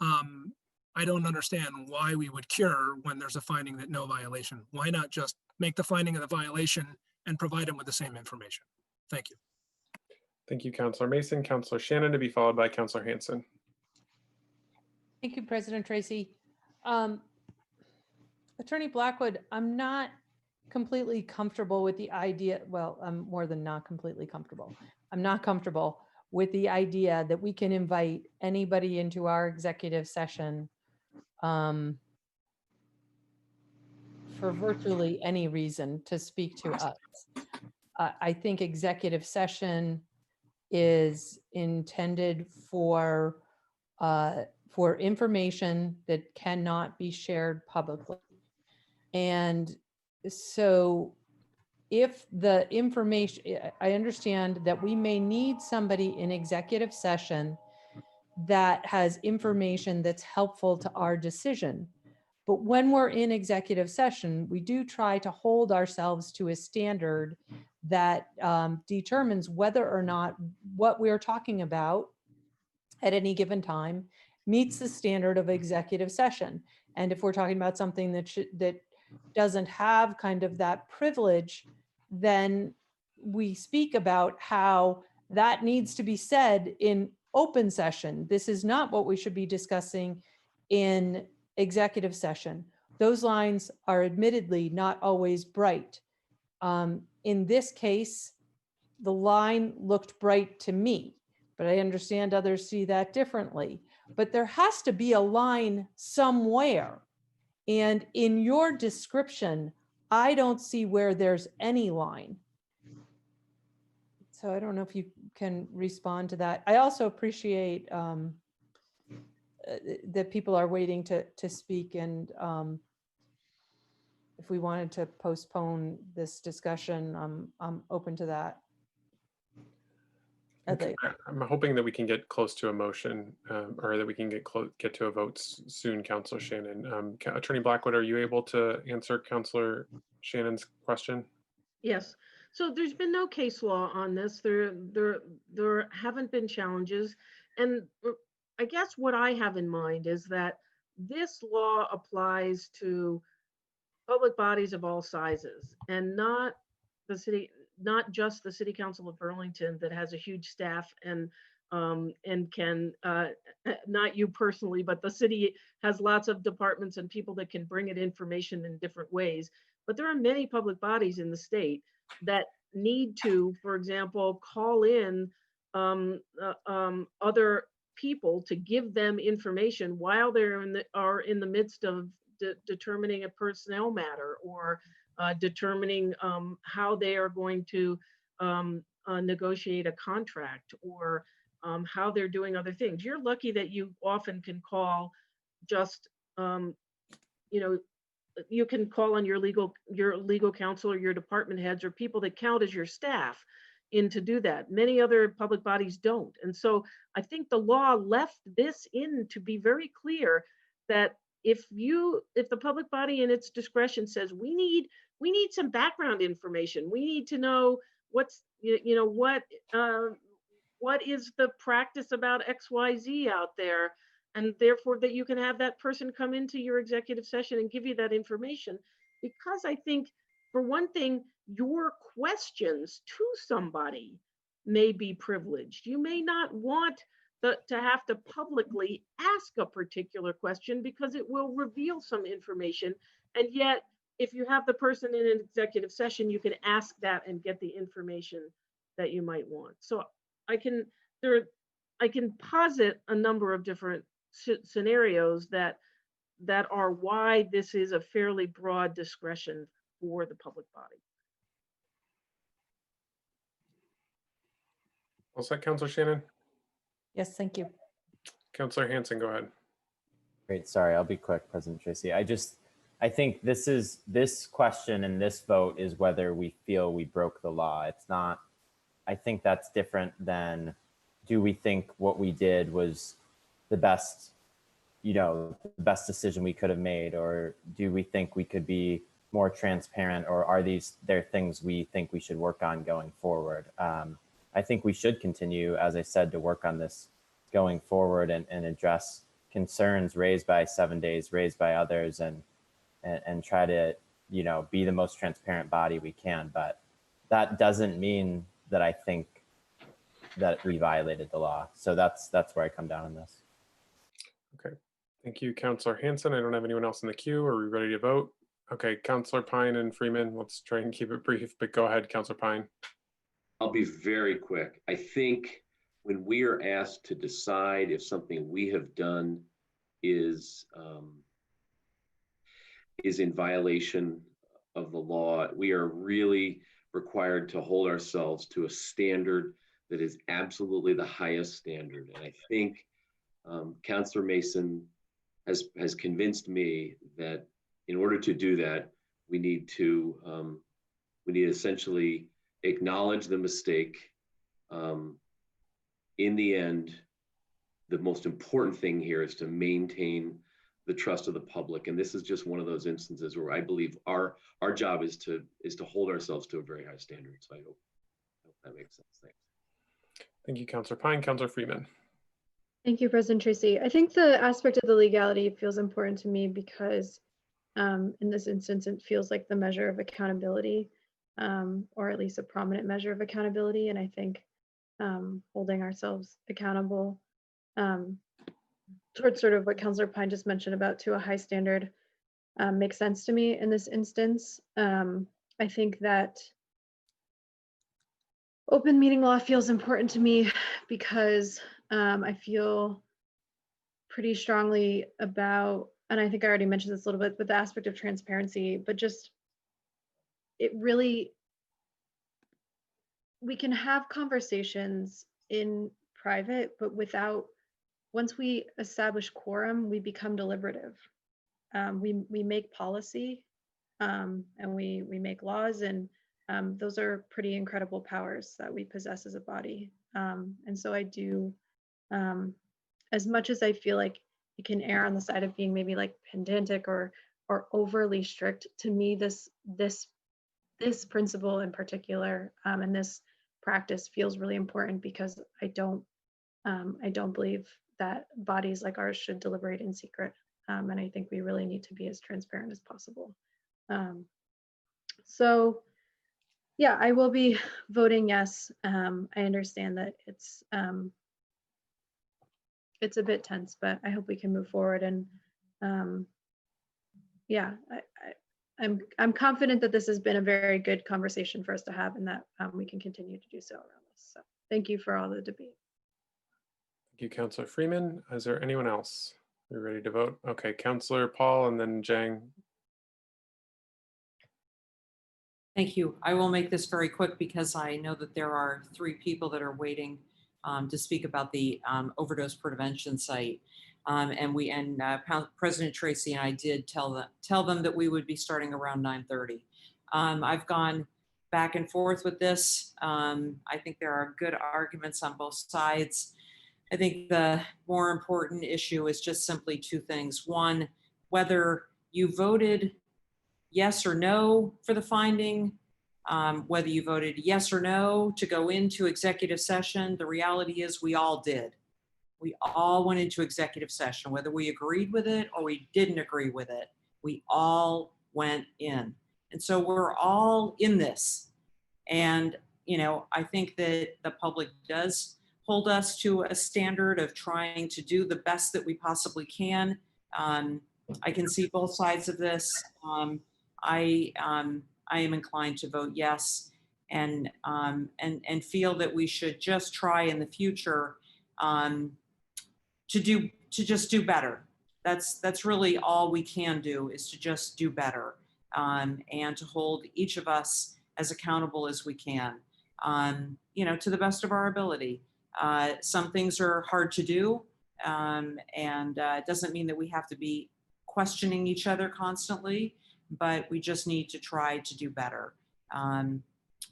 I don't understand why we would cure when there's a finding that no violation. Why not just make the finding of the violation and provide them with the same information? Thank you. Thank you, Councilor Mason. Councilor Shannon, to be followed by Councilor Hanson. Thank you, President Tracy. Attorney Blackwood, I'm not completely comfortable with the idea. Well, I'm more than not completely comfortable. I'm not comfortable with the idea that we can invite anybody into our executive session for virtually any reason to speak to us. I think executive session is intended for information that cannot be shared publicly. And so if the information, I understand that we may need somebody in executive session that has information that's helpful to our decision. But when we're in executive session, we do try to hold ourselves to a standard that determines whether or not what we're talking about at any given time meets the standard of executive session. And if we're talking about something that doesn't have kind of that privilege, then we speak about how that needs to be said in open session. This is not what we should be discussing in executive session. Those lines are admittedly not always bright. In this case, the line looked bright to me, but I understand others see that differently. But there has to be a line somewhere. And in your description, I don't see where there's any line. So I don't know if you can respond to that. I also appreciate that people are waiting to speak, and if we wanted to postpone this discussion, I'm open to that. Okay. I'm hoping that we can get close to a motion, or that we can get to a vote soon, Councilor Shannon. Attorney Blackwood, are you able to answer Councilor Shannon's question? Yes. So there's been no case law on this. There haven't been challenges. And I guess what I have in mind is that this law applies to public bodies of all sizes, and not just the City Council of Burlington that has a huge staff and can, not you personally, but the city has lots of departments and people that can bring it information in different ways. But there are many public bodies in the state that need to, for example, call in other people to give them information while they're in the midst of determining a personnel matter, or determining how they are going to negotiate a contract, or how they're doing other things. You're lucky that you often can call just, you can call on your legal counsel or your department heads or people that count as your staff in to do that. Many other public bodies don't. And so I think the law left this in to be very clear that if the public body in its discretion says we need some background information, we need to know what is the practice about XYZ out there, and therefore that you can have that person come into your executive session and give you that information. Because I think, for one thing, your questions to somebody may be privileged. You may not want to have to publicly ask a particular question because it will reveal some information. And yet, if you have the person in an executive session, you can ask that and get the information that you might want. So I can posit a number of different scenarios that are why this is a fairly broad discretion for the public body. All set, Councilor Shannon? Yes, thank you. Councilor Hanson, go ahead. Great. Sorry, I'll be quick, President Tracy. I I think this question and this vote is whether we feel we broke the law. It's not, I think that's different than, do we think what we did was the best, the best decision we could have made, or do we think we could be more transparent, or are there things we think we should work on going forward? I think we should continue, as I said, to work on this going forward and address concerns raised by 7 Days, raised by others, and try to, be the most transparent body we can. But that doesn't mean that I think that we violated the law. So that's where I come down on this. Okay, thank you, Councillor Hanson. I don't have anyone else in the queue. Are we ready to vote? Okay, Councillor Pine and Freeman, let's try and keep it brief, but go ahead, Councillor Pine. I'll be very quick. I think when we are asked to decide if something we have done is in violation of the law, we are really required to hold ourselves to a standard that is absolutely the highest standard. And I think Councillor Mason has convinced me that in order to do that, we need to essentially acknowledge the mistake. In the end, the most important thing here is to maintain the trust of the public. And this is just one of those instances where I believe our job is to hold ourselves to a very high standard. So I hope that makes sense. Thanks. Thank you, Councillor Pine. Councillor Freeman. Thank you, President Tracy. I think the aspect of the legality feels important to me because in this instance, it feels like the measure of accountability, or at least a prominent measure of accountability. And I think holding ourselves accountable towards sort of what Councillor Pine just mentioned about to a high standard makes sense to me in this instance. I think that open meeting law feels important to me because I feel pretty strongly about, and I think I already mentioned this a little bit, but the aspect of transparency, but just it really, we can have conversations in private, but once we establish quorum, we become deliberative. We make policy and we make laws, and those are pretty incredible powers that we possess as a body. And so I do, as much as I feel like it can err on the side of being maybe like pedantic or overly strict, to me, this principle in particular and this practice feels really important because I don't believe that bodies like ours should deliberate in secret. And I think we really need to be as transparent as possible. So yeah, I will be voting yes. I understand that it's a bit tense, but I hope we can move forward. And yeah, I'm confident that this has been a very good conversation for us to have, and that we can continue to do so around this. So thank you for all the debate. Thank you, Councillor Freeman. Is there anyone else? We're ready to vote. Okay, Councillor Paul and then Jang. Thank you. I will make this very quick because I know that there are 3 people that are waiting to speak about the overdose prevention site. And President Tracy and I did tell them that we would be starting around 9:30. I've gone back and forth with this. I think there are good arguments on both sides. I think the more important issue is just simply 2 things. One, whether you voted yes or no for the finding, whether you voted yes or no to go into executive session. The reality is we all did. We all went into executive session, whether we agreed with it or we didn't agree with it. We all went in. And so we're all in this. And, I think that the public does hold us to a standard of trying to do the best that we possibly can. I can see both sides of this. I am inclined to vote yes, and feel that we should just try in the future to just do better. That's really all we can do, is to just do better, and to hold each of us as accountable as we can, to the best of our ability. Some things are hard to do, and it doesn't mean that we have to be questioning each other constantly, but we just need to try to do better.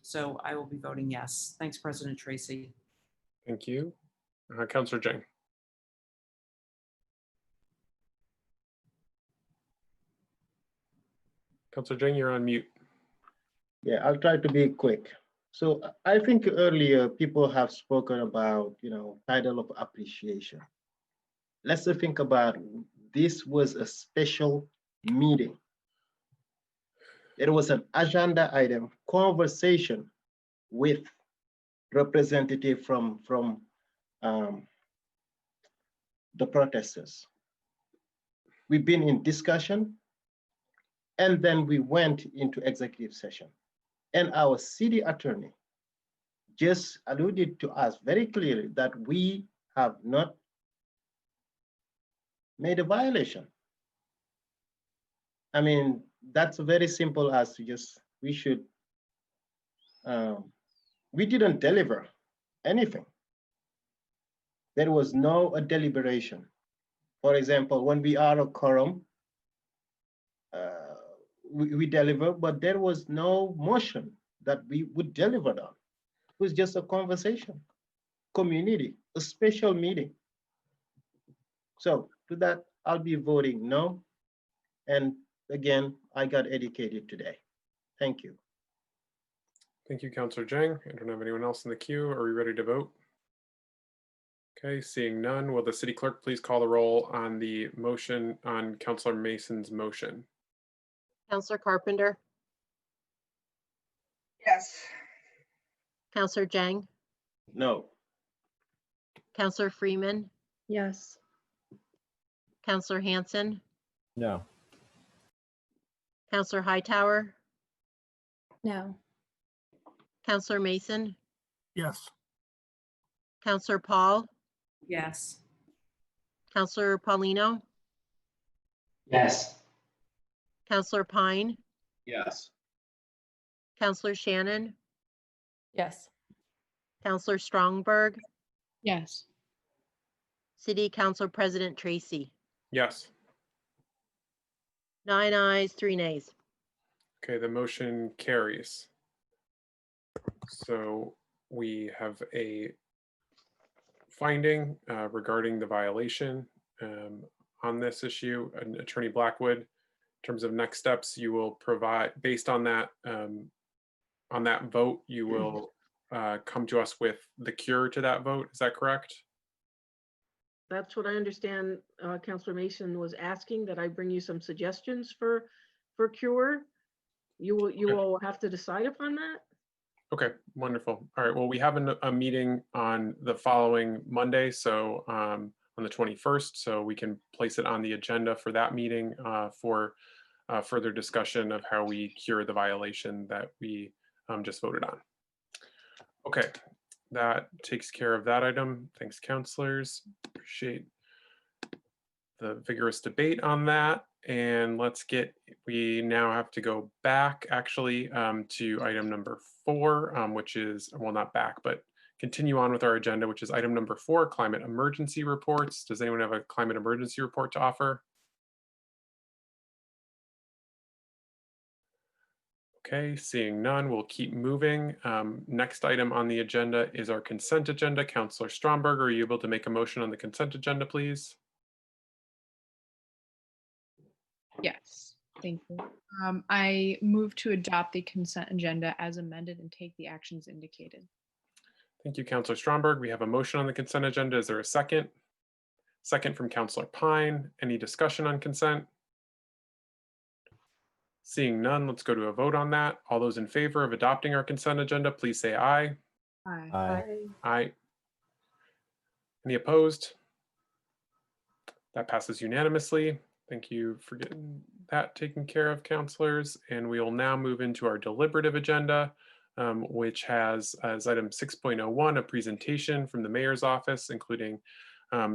So I will be voting yes. Thanks, President Tracy. Thank you. Councillor Jang. Councillor Jang, you're on mute. Yeah, I'll try to be quick. So I think earlier people have spoken about, title of appreciation. Let's think about this was a special meeting. It was an agenda item, conversation with representative from the protesters. We've been in discussion, and then we went into executive session. And our city attorney just alluded to us very clearly that we have not made a violation. I mean, that's very simple as to just, we didn't deliver anything. There was no deliberation. For example, when we are a quorum, we deliver, but there was no motion that we would deliver on. It was just a conversation, community, a special meeting. So to that, I'll be voting no. And again, I got educated today. Thank you. Thank you, Councillor Jang. I don't have anyone else in the queue. Are we ready to vote? Okay, seeing none, will the city clerk please call the roll on the motion on Councillor Mason's motion? Councillor Carpenter, Yes. Councillor Jang, No. Councillor Freeman, Yes. Councillor Hanson, No. Councillor Hightower, No. Councillor Mason, Yes. Councillor Paul, Yes. Councillor Paulino, Yes. Councillor Pine, Yes. Councillor Shannon, Yes. Councillor Strongberg, Yes. City Council President Tracy. Yes. 9 ayes, 3 nays. Okay, the motion carries. So we have a finding regarding the violation on this issue. And Attorney Blackwood, in terms of next steps, you will provide, based on that vote, you will come to us with the cure to that vote. Is that correct? That's what I understand. Councillor Mason was asking that I bring you some suggestions for cure. You will have to decide upon that. Okay, wonderful. All right, well, we have a meeting on the following Monday, so on the 21st, so we can place it on the agenda for that meeting for further discussion of how we cure the violation that we just voted on. Okay, that takes care of that item. Thanks, councilors. Appreciate the vigorous debate on that. And we now have to go back actually to item number 4, which is, well, not back, but continue on with our agenda, which is item number 4, climate emergency reports. Does anyone have a climate emergency report to offer? Okay, seeing none, we'll keep moving. Next item on the agenda is our consent agenda. Councillor Stromberg, are you able to make a motion on the consent agenda, please? Yes, thank you. I move to adopt the consent agenda as amended and take the actions indicated. Thank you, Councillor Stromberg. We have a motion on the consent agenda. Is there a second? Second from Councillor Pine. Any discussion on consent? Seeing none, let's go to a vote on that. All those in favor of adopting our consent agenda, please say aye. Aye. Aye. Aye. Any opposed? That passes unanimously. Thank you for getting that taken care of, councilors. And we will now move into our deliberative agenda, which has as item 6.01, a presentation from the mayor's office, including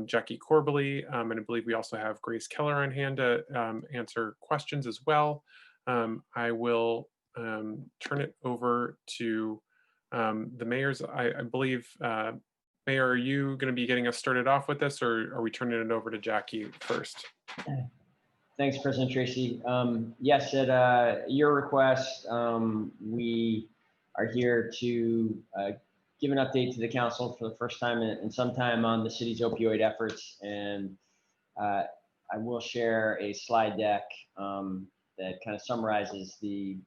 Jackie Corbally. And I believe we also have Grace Keller on hand to answer questions as well. I will turn it over to the mayor's. I believe, Mayor, are you going to be getting us started off with this, or are we turning it over to Jackie first? Thanks, President Tracy. Yes, at your request, we are here to give an update to the council for the first time in some time on the city's opioid efforts. And I will share a slide deck that kind of summarizes the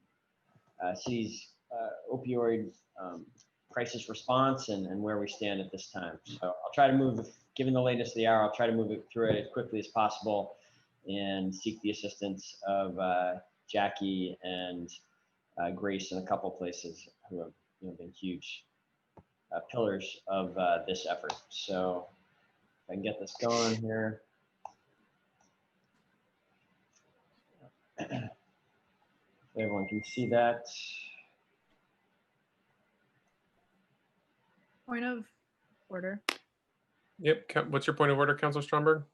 city's opioid crisis response and where we stand at this time. So I'll try to move, given the latest of the hour, I'll try to move it through it as quickly as possible and seek the assistance of Jackie and Grace in a couple places who have been huge pillars of this effort. So if I can get this going here. Everyone can see that. Point of order. Yep. What's your point of order, Councilor Stromberg?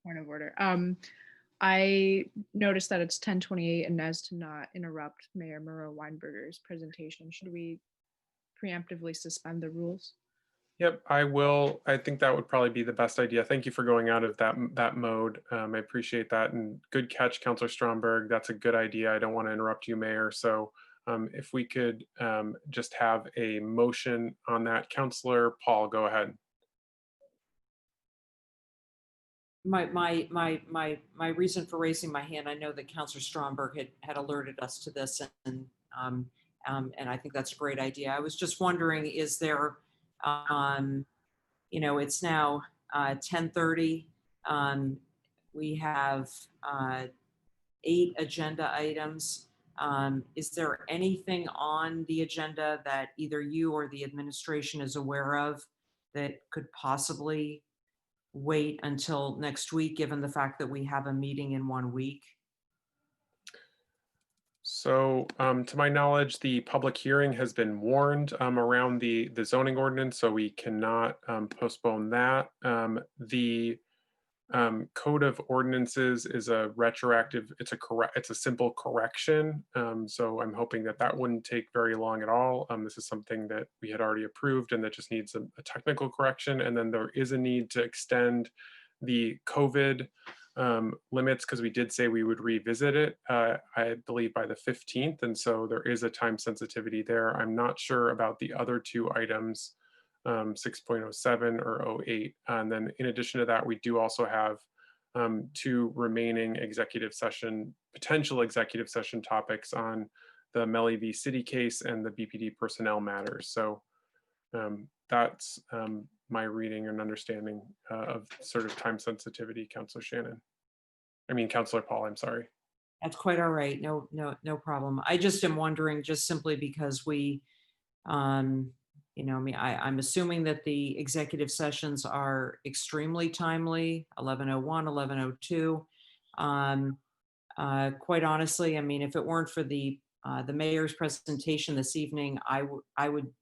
Point of order. I noticed that it's 10:28, and as to not interrupt Mayor Moreau Weinberger's presentation, should we preemptively suspend the rules? Yep, I will. I think that would probably be the best idea. Thank you for going out of that mode. I appreciate that. And good catch, Councilor Stromberg. That's a good idea. I don't want to interrupt you, Mayor. So if we could just have a motion on that. Councilor Paul, go ahead. My reason for raising my hand, I know that Councilor Stromberg had alerted us to this, and I think that's a great idea. I was just wondering, is there, it's now 10:30. We have 8 agenda items. Is there anything on the agenda that either you or the administration is aware of that could possibly wait until next week, given the fact that we have a meeting in 1 week? So to my knowledge, the public hearing has been warned around the zoning ordinance, so we cannot postpone that. The code of ordinances is a retroactive, it's a simple correction. So I'm hoping that wouldn't take very long at all. This is something that we had already approved and that just needs a technical correction. And then there is a need to extend the COVID limits, because we did say we would revisit it, I believe by the 15th. And so there is a time sensitivity there. I'm not sure about the other 2 items, 6.07 or 08. And then in addition to that, we do also have 2 remaining potential executive session topics on the Melly v. City case and the BPD personnel matters. So that's my reading and understanding of sort of time sensitivity, Councilor Paul, I'm sorry. That's quite all right. No problem. I just am wondering, just simply because we, I'm assuming that the executive sessions are extremely timely, 11:01, 11:02. Quite honestly, if it weren't for the mayor's presentation this evening, I would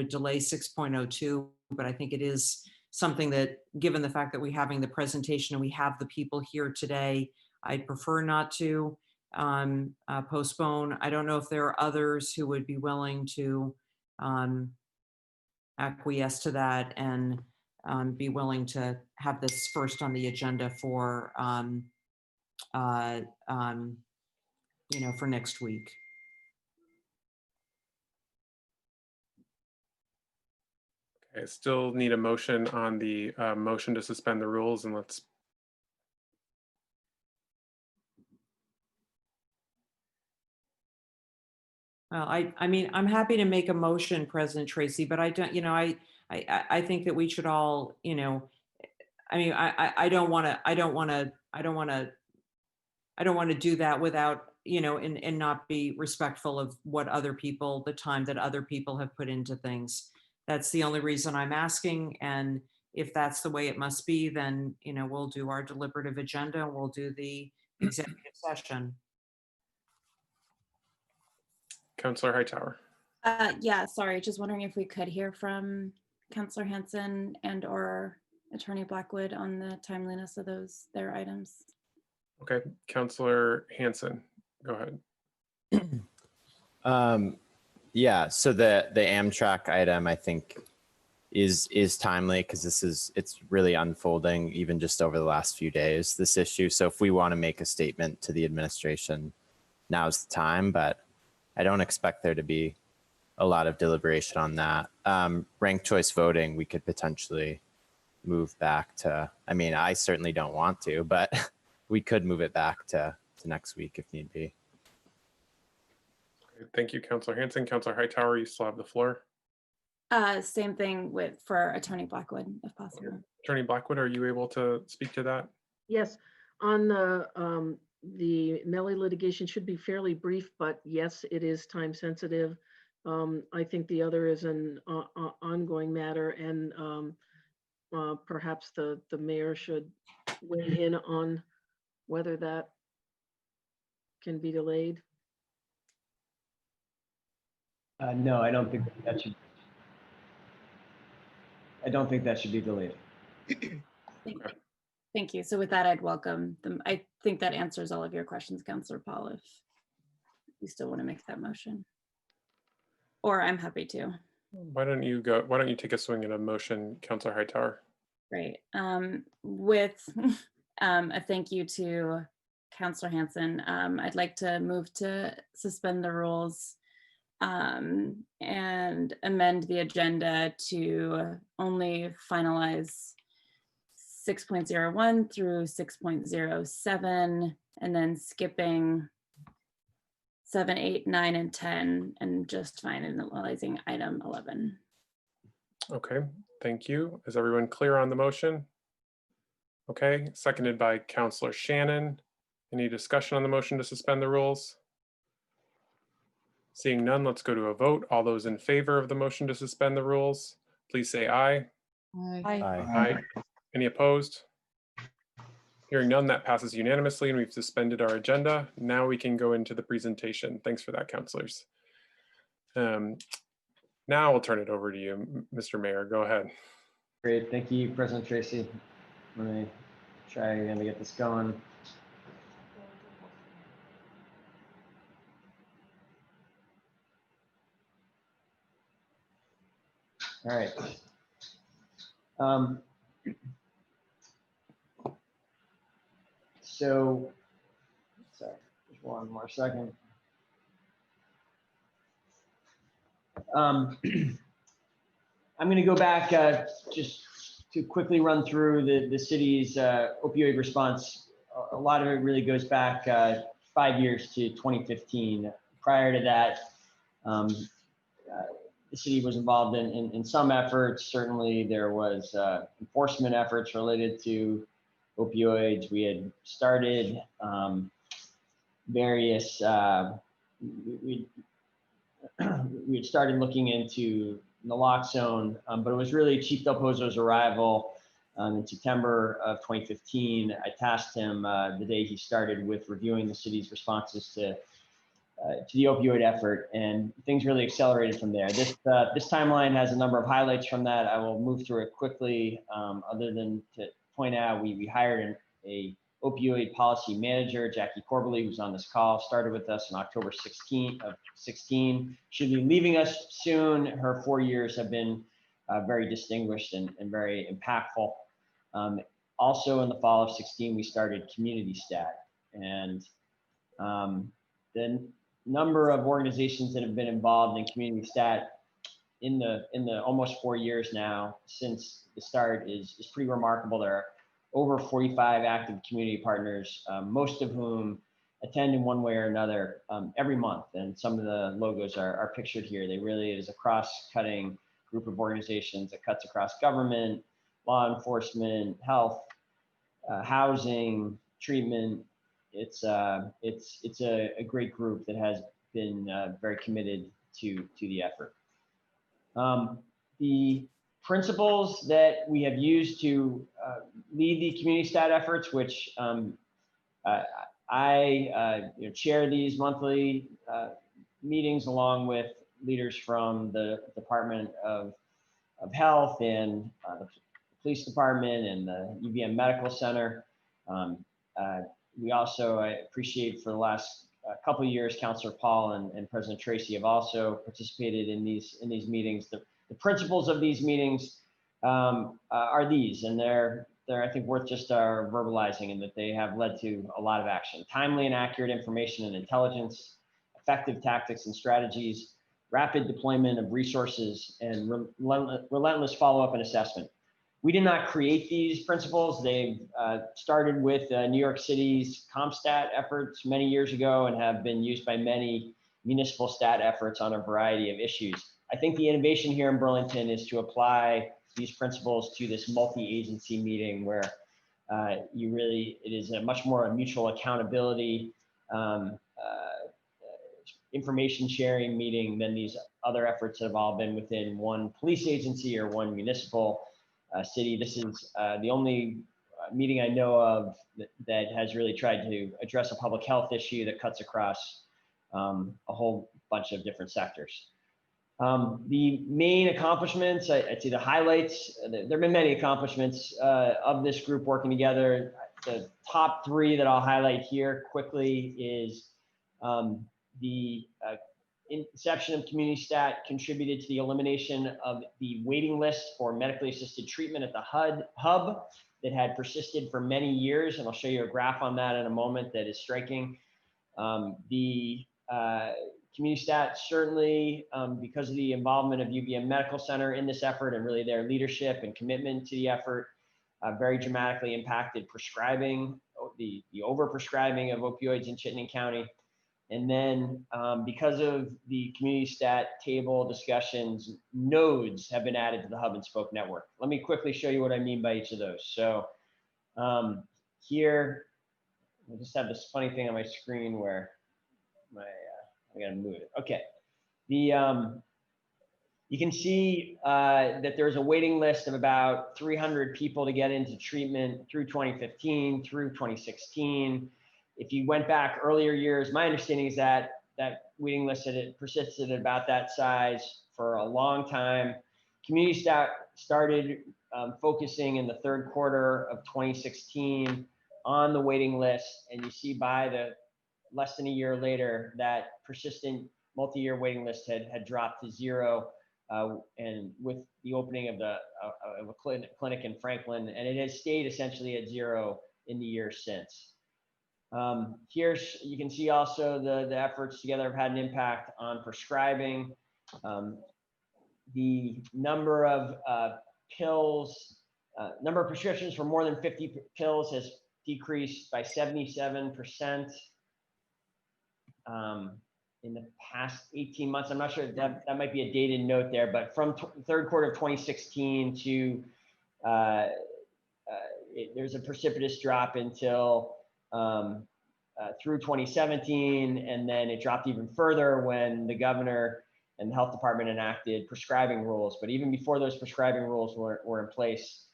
delay 6.02, but I think it is something that, given the fact that we're having the presentation and we have the people here today, I'd prefer not to postpone. I don't know if there are others who would be willing to acquiesce to that and be willing to have this first on the agenda for for next week. I still need a motion on the motion to suspend the rules, and let's. Well, I'm happy to make a motion, President Tracy, but I don't, I think that we should all, I don't want to do that without, and not be respectful of what other people, the time that other people have put into things. That's the only reason I'm asking. And if that's the way it must be, then, we'll do our deliberative agenda and we'll do the executive session. Councilor Hightower. Yeah, sorry, just wondering if we could hear from Councilor Hanson and or Attorney Blackwood on the timeliness of their items. Okay, Councilor Hanson, go ahead. Yeah, so the Amtrak item, I think is timely, because it's really unfolding even just over the last few days, this issue. So if we want to make a statement to the administration, now's the time, but I don't expect there to be a lot of deliberation on that. Ranked choice voting, we could potentially move back to, I mean, I certainly don't want to, but we could move it back to next week if need be. Thank you, Councilor Hanson. Councilor Hightower, you still have the floor. Same thing for Attorney Blackwood, if possible. Attorney Blackwood, are you able to speak to that? Yes, on the Melly litigation should be fairly brief, but yes, it is time sensitive. I think the other is an ongoing matter, and perhaps the mayor should weigh in on whether that can be delayed. No, I don't think that should. I don't think that should be delayed. Thank you. So with that, I'd welcome them. I think that answers all of your questions, Councilor Paul, if you still want to make that motion. Or I'm happy to. Why don't you take a swing at a motion, Councilor Hightower? Great. With a thank you to Councilor Hanson, I'd like to move to suspend the rules and amend the agenda to only finalize 6.01 through 6.07, and then skipping 7, 8, 9, and 10, and just finalizing item 11. Okay, thank you. Is everyone clear on the motion? Okay, seconded by Councilor Shannon. Any discussion on the motion to suspend the rules? Seeing none, let's go to a vote. All those in favor of the motion to suspend the rules, please say aye. Aye. Aye. Any opposed? Hearing none, that passes unanimously, and we've suspended our agenda. Now we can go into the presentation. Thanks for that, councilors. Now I'll turn it over to you, Mr. Mayor. Go ahead. Great, thank you, President Tracy. Let me try again to get this going. All right. So, sorry, just one more second. I'm going to go back just to quickly run through the city's opioid response. A lot of it really goes back 5 years to 2015. Prior to that, the city was involved in some efforts. Certainly there was enforcement efforts related to opioids. We had started various, we had started looking into naloxone, but it was really Chief Del Pozo's arrival in September of 2015. I tasked him the day he started with reviewing the city's responses to the opioid effort, and things really accelerated from there. This timeline has a number of highlights from that. I will move through it quickly, other than to point out we hired a opioid policy manager, Jackie Corbally, who's on this call, started with us in October 16 of 16. She'll be leaving us soon. Her 4 years have been very distinguished and very impactful. Also in the fall of 16, we started Community Stat, and the number of organizations that have been involved in Community Stat in the almost 4 years now since the start is pretty remarkable. There are over 45 active community partners, most of whom attend in one way or another every month. And some of the logos are pictured here. They really is a cross-cutting group of organizations that cuts across government, law enforcement, health, housing, treatment. It's a great group that has been very committed to the effort. The principles that we have used to lead the Community Stat efforts, which I chair these monthly meetings along with leaders from the Department of Health and the Police Department and the UVM Medical Center. We also, I appreciate for the last couple of years, Councilor Paul and President Tracy have also participated in these meetings. The principles of these meetings are these, and they're I think worth just verbalizing, in that they have led to a lot of action. Timely and accurate information and intelligence, effective tactics and strategies, rapid deployment of resources, and relentless follow-up and assessment. We did not create these principles. They've started with New York City's CompStat efforts many years ago and have been used by many municipal stat efforts on a variety of issues. I think the innovation here in Burlington is to apply these principles to this multi-agency meeting, where it is a much more a mutual accountability, information sharing meeting than these other efforts that have all been within one police agency or one municipal city. This is the only meeting I know of that has really tried to address a public health issue that cuts across a whole bunch of different sectors. The main accomplishments, I'd say the highlights, there have been many accomplishments of this group working together. The top three that I'll highlight here quickly is the inception of Community Stat contributed to the elimination of the waiting list for medically assisted treatment at the hub that had persisted for many years. And I'll show you a graph on that in a moment that is striking. Community Stat certainly, because of the involvement of UVM Medical Center in this effort and really their leadership and commitment to the effort, very dramatically impacted prescribing, the overprescribing of opioids in Chittenden County. And then because of the Community Stat table discussions, nodes have been added to the hub and spoke network. Let me quickly show you what I mean by each of those. So here, I just have this funny thing on my screen where I gotta move it. Okay, you can see that there's a waiting list of about 300 people to get into treatment through 2015, through 2016. If you went back earlier years, my understanding is that that waiting list had persisted at about that size for a long time. Community Stat started focusing in the third quarter of 2016 on the waiting list, and you see by the less than a year later that persistent multi-year waiting list had dropped to zero, and with the opening of a clinic in Franklin, and it has stayed essentially at zero in the years since. Here you can see also the efforts together have had an impact on prescribing. The number of number of prescriptions for more than 50 pills has decreased by 77% in the past 18 months. I'm not sure that might be a dated note there, but from third quarter of 2016 to there's a precipitous drop until through 2017, and then it dropped even further when the governor and the health department enacted prescribing rules. But even before those prescribing rules were in place,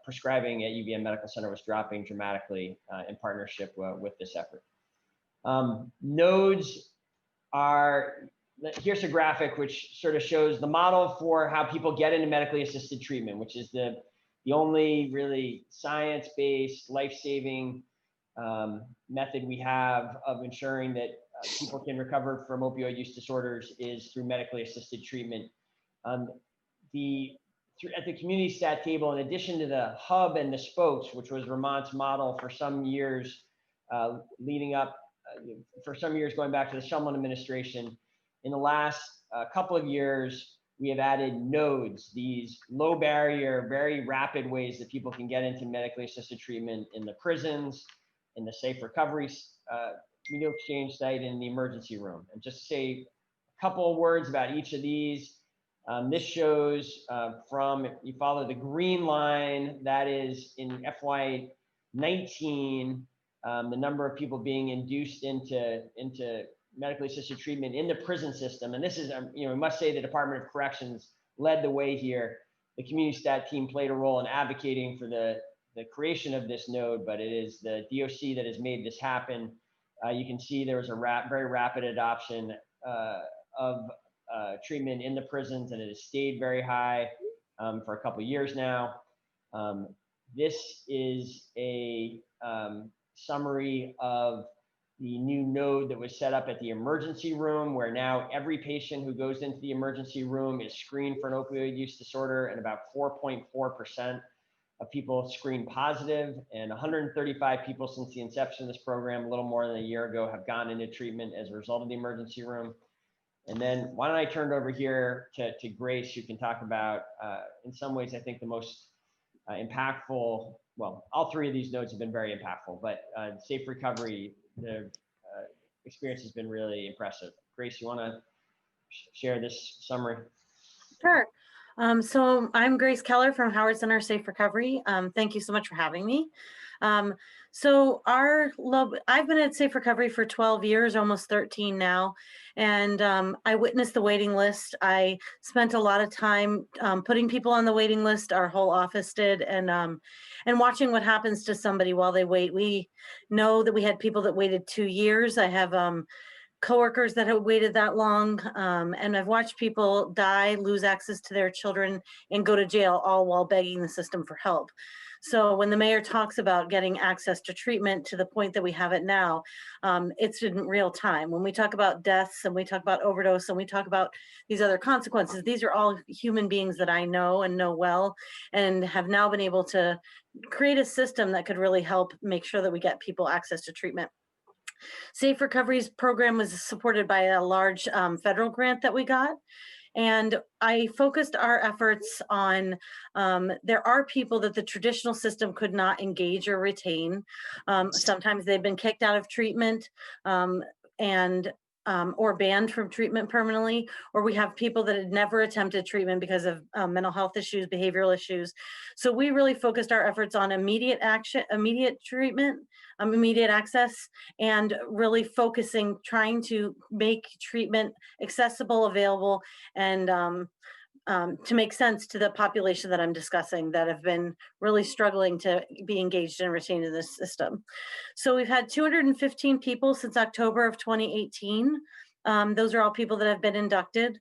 prescribing at UVM Medical Center was dropping dramatically in partnership with this effort. Nodes are, here's a graphic which sort of shows the model for how people get into medically assisted treatment, which is the only really science-based, life-saving method we have of ensuring that people can recover from opioid use disorders is through medically assisted treatment. At the Community Stat table, in addition to the hub and the spokes, which was Vermont's model for some years leading up, for some years going back to the Shumlin administration, in the last couple of years, we have added nodes, these low barrier, very rapid ways that people can get into medically assisted treatment in the prisons, in the safe recovery needle exchange site, in the emergency room. And just to say a couple of words about each of these. This shows from, you follow the green line, that is in FY19, the number of people being induced into medically assisted treatment in the prison system. And this is, we must say the Department of Corrections led the way here. The Community Stat team played a role in advocating for the creation of this node, but it is the DOC that has made this happen. You can see there was a very rapid adoption of treatment in the prisons, and it has stayed very high for a couple of years now. This is a summary of the new node that was set up at the emergency room, where now every patient who goes into the emergency room is screened for an opioid use disorder, and about 4.4% of people screened positive, and 135 people since the inception of this program, a little more than a year ago, have gone into treatment as a result of the emergency room. And then why don't I turn it over here to Grace, who can talk about, in some ways, I think the most impactful, well, all three of these nodes have been very impactful, but safe recovery, the experience has been really impressive. Grace, you want to share this summary? Sure. So I'm Grace Keller from Howard Center Safe Recovery. Thank you so much for having me. So I've been at Safe Recovery for 12 years, almost 13 now, and I witnessed the waiting list. I spent a lot of time putting people on the waiting list, our whole office did, and watching what happens to somebody while they wait. We know that we had people that waited 2 years. I have coworkers that have waited that long, and I've watched people die, lose access to their children, and go to jail, all while begging the system for help. So when the mayor talks about getting access to treatment to the point that we have it now, it's in real time. When we talk about deaths and we talk about overdose and we talk about these other consequences, these are all human beings that I know and know well, and have now been able to create a system that could really help make sure that we get people access to treatment. Safe Recovery's program was supported by a large federal grant that we got. And I focused our efforts on, there are people that the traditional system could not engage or retain. Sometimes they've been kicked out of treatment or banned from treatment permanently, or we have people that had never attempted treatment because of mental health issues, behavioral issues. So we really focused our efforts on immediate action, immediate treatment, immediate access, and really focusing, trying to make treatment accessible, available, and to make sense to the population that I'm discussing that have been really struggling to be engaged and retained in this system. So we've had 215 people since October of 2018. Those are all people that have been inducted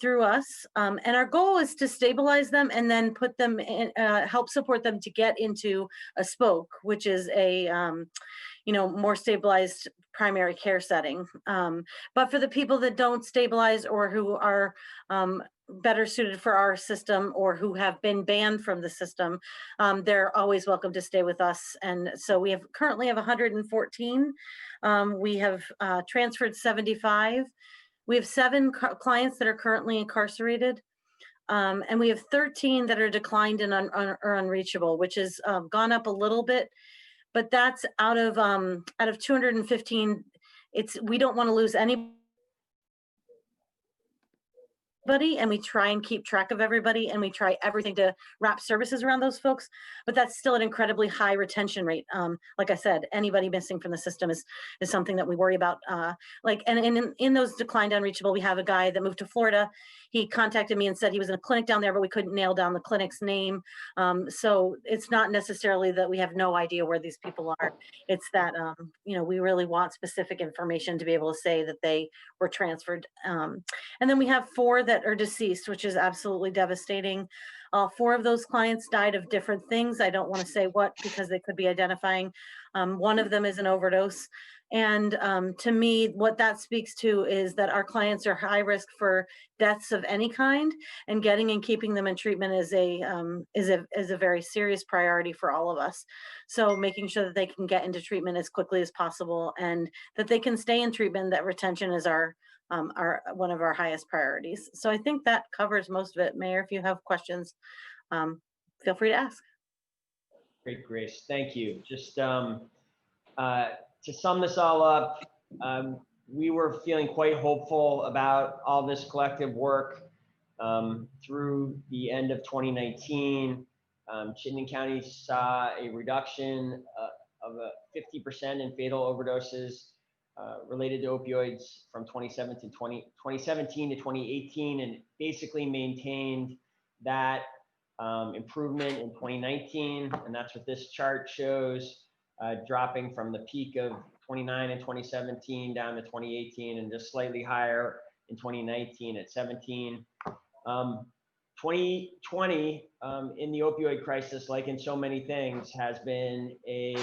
through us. And our goal is to stabilize them and then put them in, help support them to get into a spoke, which is a, more stabilized primary care setting. But for the people that don't stabilize or who are better suited for our system or who have been banned from the system, they're always welcome to stay with us. And so we currently have 114. We have transferred 75. We have 7 clients that are currently incarcerated. And we have 13 that are declined and or unreachable, which has gone up a little bit, but that's out of 215. We don't want to lose anybody, and we try and keep track of everybody, and we try everything to wrap services around those folks, but that's still an incredibly high retention rate. Like I said, anybody missing from the system is something that we worry about. And in those declined unreachable, we have a guy that moved to Florida. He contacted me and said he was in a clinic down there, but we couldn't nail down the clinic's name. So it's not necessarily that we have no idea where these people are. It's that, we really want specific information to be able to say that they were transferred. And then we have 4 that are deceased, which is absolutely devastating. 4 of those clients died of different things. I don't want to say what because they could be identifying. One of them is an overdose. And to me, what that speaks to is that our clients are high risk for deaths of any kind, and getting and keeping them in treatment is a very serious priority for all of us. So making sure that they can get into treatment as quickly as possible and that they can stay in treatment, that retention is one of our highest priorities. So I think that covers most of it. Mayor, if you have questions, feel free to ask. Great, Grace. Thank you. Just to sum this all up, we were feeling quite hopeful about all this collective work through the end of 2019. Chittenden County saw a reduction of 50% in fatal overdoses related to opioids from 2017 to 2018, and basically maintained that improvement in 2019. And that's what this chart shows, dropping from the peak of 29 in 2017 down to 2018 and just slightly higher in 2019 at 17. 2020 in the opioid crisis, like in so many things, has been a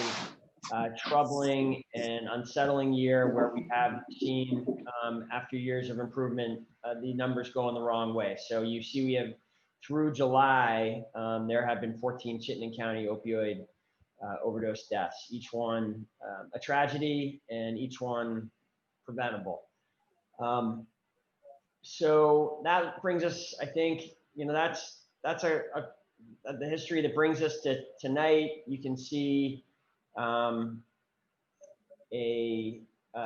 troubling and unsettling year where we have seen, after years of improvement, the numbers going the wrong way. So you see we have, through July, there have been 14 Chittenden County opioid overdose deaths, each one a tragedy and each one preventable. So that brings us, I think, that's the history that brings us to tonight. You can see a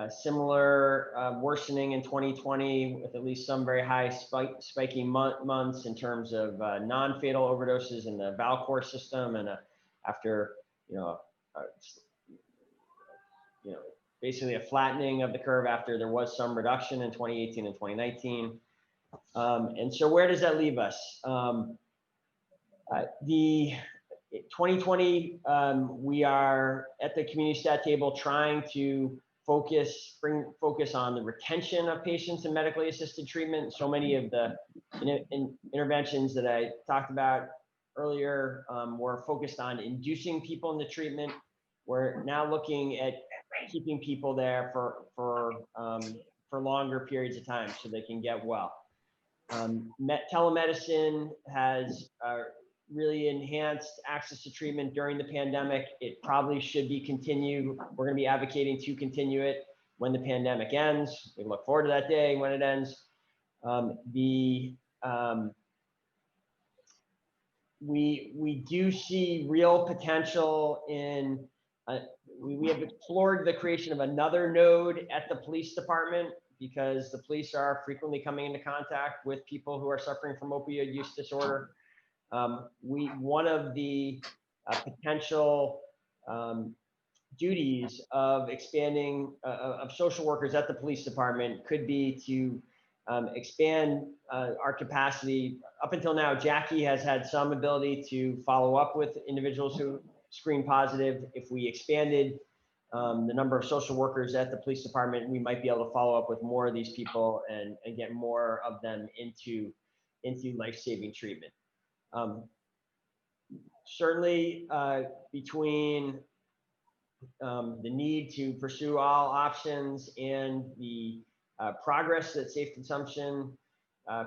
similar worsening in 2020 with at least some very high spiking months in terms of non-fatal overdoses in the Valcor system, and after basically a flattening of the curve after there was some reduction in 2018 and 2019. And so where does that leave us? The 2020, we are at the community stat table trying to bring focus on the retention of patients in medically assisted treatment. So many of the interventions that I talked about earlier were focused on inducing people into treatment. We're now looking at keeping people there for longer periods of time so they can get well. Telemedicine has really enhanced access to treatment during the pandemic. It probably should be continued. We're going to be advocating to continue it when the pandemic ends. We look forward to that day when it ends. We do see real potential in, we have explored the creation of another node at the police department, because the police are frequently coming into contact with people who are suffering from opioid use disorder. One of the potential duties of expanding of social workers at the police department could be to expand our capacity. Up until now, Jackie has had some ability to follow up with individuals who screen positive. If we expanded the number of social workers at the police department, we might be able to follow up with more of these people and get more of them into life-saving treatment. Certainly between the need to pursue all options and the progress that safe consumption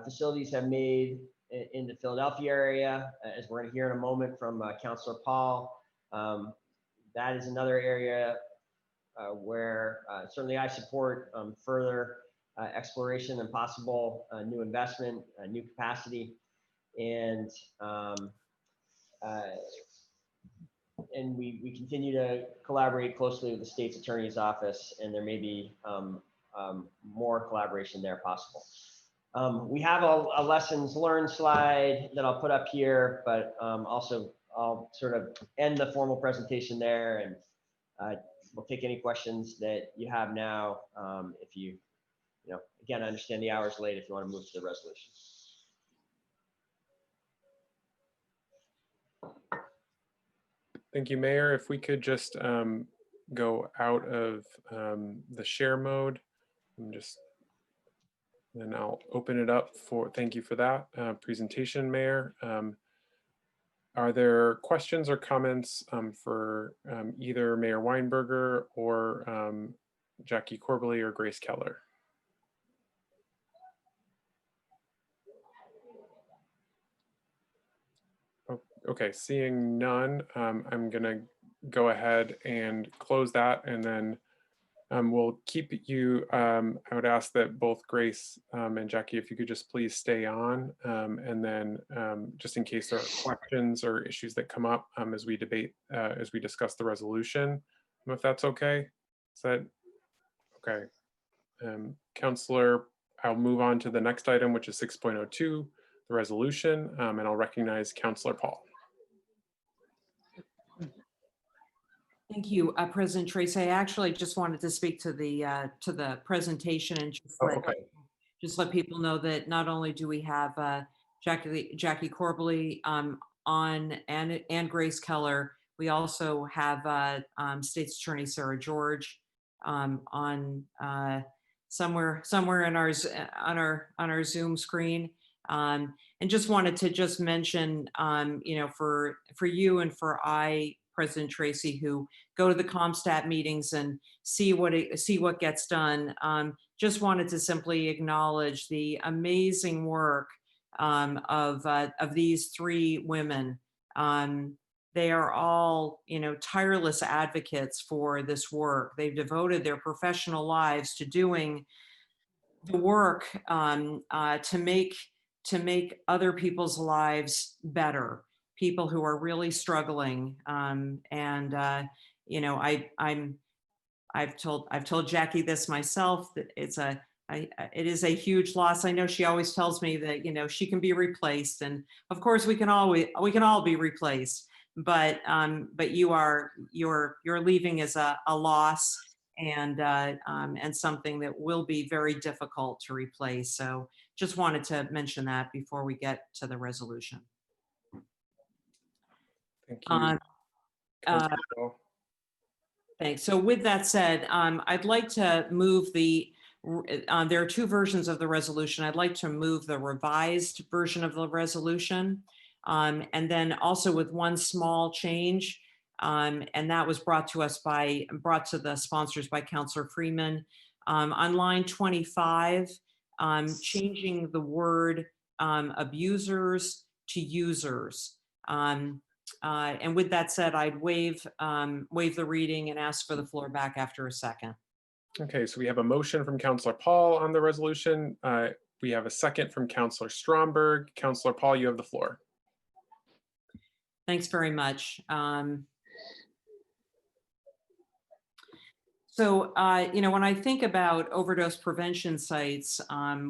facilities have made in the Philadelphia area, as we're going to hear in a moment from Councilor Paul, that is another area where certainly I support further exploration and possible new investment, new capacity, and we continue to collaborate closely with the state's attorney's office, and there may be more collaboration there possible. We have a lessons learned slide that I'll put up here, but also I'll sort of end the formal presentation there, and we'll take any questions that you have now. If you again, I understand the hour's late if you want to move to the resolution. Thank you, Mayor. If we could just go out of the share mode and then I'll open it up for, thank you for that presentation, Mayor. Are there questions or comments for either Mayor Weinberger or Jackie Corbally or Grace Keller? Okay, seeing none, I'm gonna go ahead and close that, and then we'll keep you, I would ask that both Grace and Jackie, if you could just please stay on, and then just in case there are questions or issues that come up as we debate, as we discuss the resolution, if that's okay. Is that okay? Councilor, I'll move on to the next item, which is 6.02, the resolution, and I'll recognize Councilor Paul. Thank you, President Tracy. I actually just wanted to speak to the presentation and just let people know that not only do we have Jackie Corbally on and Grace Keller, we also have State's Attorney Sarah George on somewhere in our Zoom screen. And just wanted to just mention, for you and for I President Tracy, who go to the ComStat meetings and see what gets done. Just wanted to simply acknowledge the amazing work of these three women. They are all, tireless advocates for this work. They've devoted their professional lives to doing the work to make other people's lives better. People who are really struggling, I've told Jackie this myself, that it is a huge loss. I know she always tells me that she can be replaced, and of course we can all be replaced. But you're leaving as a loss, and something that will be very difficult to replace. So just wanted to mention that before we get to the resolution. Thank you. Councilor Paul. Thanks. So with that said, I'd like to move there are two versions of the resolution. I'd like to move the revised version of the resolution, and then also with one small change, and that was brought to the sponsors by Councilor Freeman. On line 25, changing the word abusers to users. And with that said, I'd waive the reading and ask for the floor back after a second. Okay, so we have a motion from Councilor Paul on the resolution. We have a second from Councilor Stromberg. Councilor Paul, you have the floor. Thanks very much. So, when I think about overdose prevention sites,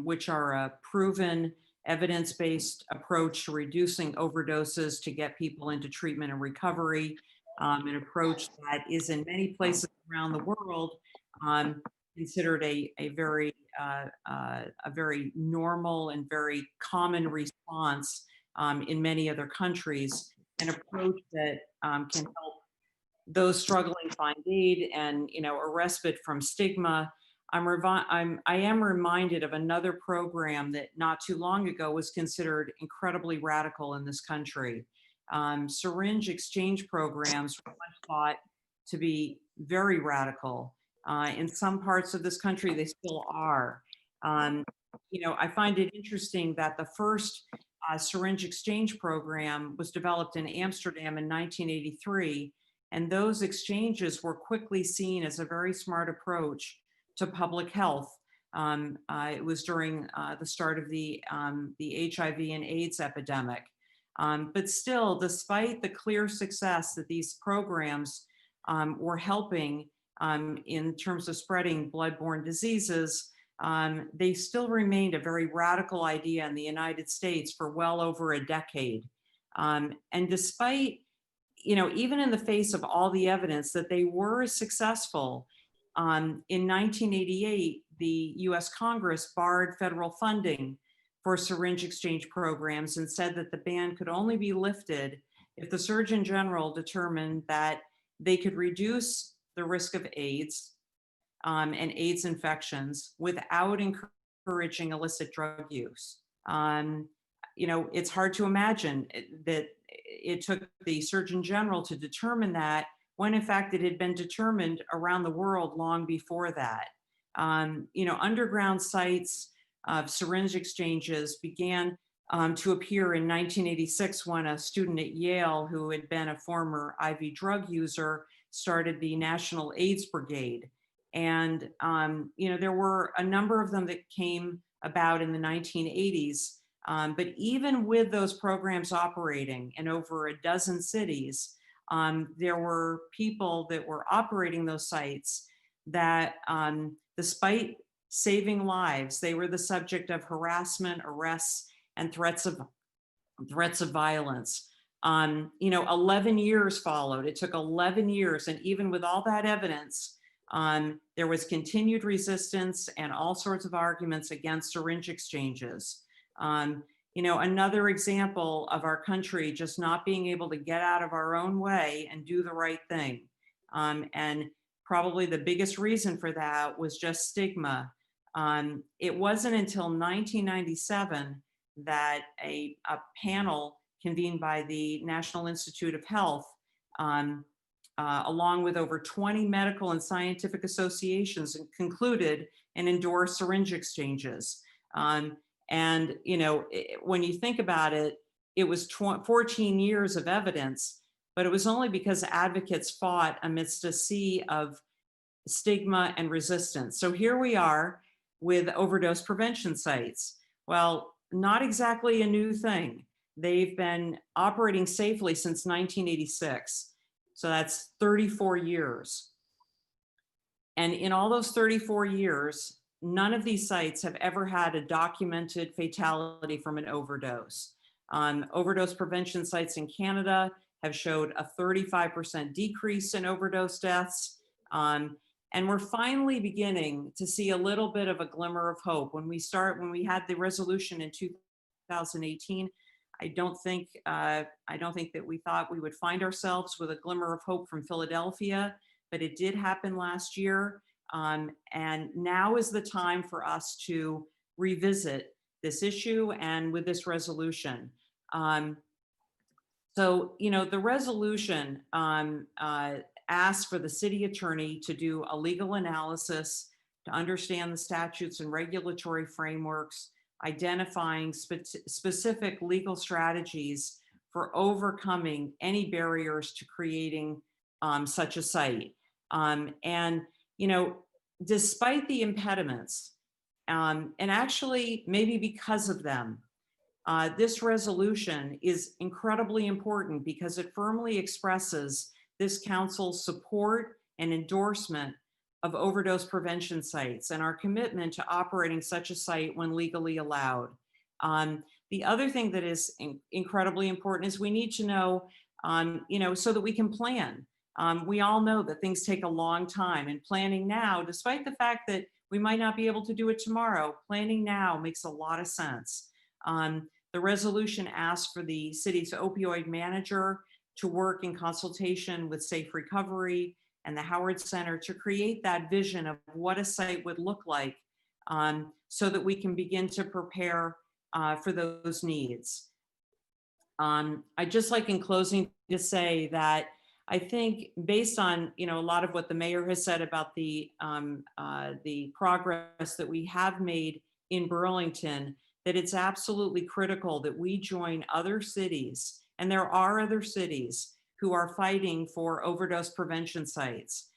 which are a proven evidence-based approach to reducing overdoses to get people into treatment and recovery, an approach that is in many places around the world considered a very normal and very common response in many other countries, an approach that can help those struggling find aid and a respite from stigma. I am reminded of another program that not too long ago was considered incredibly radical in this country. Syringe exchange programs were once thought to be very radical. In some parts of this country, they still are. I find it interesting that the first syringe exchange program was developed in Amsterdam in 1983, and those exchanges were quickly seen as a very smart approach to public health. It was during the start of the HIV and AIDS epidemic. But still, despite the clear success that these programs were helping in terms of spreading bloodborne diseases, they still remained a very radical idea in the United States for well over a decade. And despite, even in the face of all the evidence that they were successful, in 1988, the US Congress barred federal funding for syringe exchange programs and said that the ban could only be lifted if the Surgeon General determined that they could reduce the risk of AIDS and AIDS infections without encouraging illicit drug use. It's hard to imagine that it took the Surgeon General to determine that, when in fact it had been determined around the world long before that. Underground sites of syringe exchanges began to appear in 1986 when a student at Yale, who had been a former IV drug user, started the National AIDS Brigade. And there were a number of them that came about in the 1980s. But even with those programs operating in over a dozen cities, there were people that were operating those sites that, despite saving lives, they were the subject of harassment, arrests, and threats of violence. 11 years followed. It took 11 years, and even with all that evidence, there was continued resistance and all sorts of arguments against syringe exchanges. Another example of our country just not being able to get out of our own way and do the right thing. And probably the biggest reason for that was just stigma. It wasn't until 1997 that a panel convened by the National Institute of Health along with over 20 medical and scientific associations, concluded and endorsed syringe exchanges. And, you know, when you think about it, it was 14 years of evidence, but it was only because advocates fought amidst a sea of stigma and resistance. So here we are with overdose prevention sites. Well, not exactly a new thing. They've been operating safely since 1986. So that's 34 years. And in all those 34 years, none of these sites have ever had a documented fatality from an overdose. Overdose prevention sites in Canada have showed a 35% decrease in overdose deaths. And we're finally beginning to see a little bit of a glimmer of hope. When we had the resolution in 2018, I don't think that we thought we would find ourselves with a glimmer of hope from Philadelphia, but it did happen last year. And now is the time for us to revisit this issue and with this resolution. So, you know, the resolution asks for the city attorney to do a legal analysis to understand the statutes and regulatory frameworks, identifying specific legal strategies for overcoming any barriers to creating such a site. And, you know, despite the impediments, and actually maybe because of them, this resolution is incredibly important because it firmly expresses this council's support and endorsement of overdose prevention sites and our commitment to operating such a site when legally allowed. The other thing that is incredibly important is we need to know, you know, so that we can plan. We all know that things take a long time, and planning now, despite the fact that we might not be able to do it tomorrow, planning now makes a lot of sense. The resolution asks for the city's opioid manager to work in consultation with Safe Recovery and the Howard Center to create that vision of what a site would look like, so that we can begin to prepare for those needs. I'd just like in closing to say that I think based on, you know, a lot of what the mayor has said about the progress that we have made in Burlington, that it's absolutely critical that we join other cities, and there are other cities who are fighting for overdose prevention sites.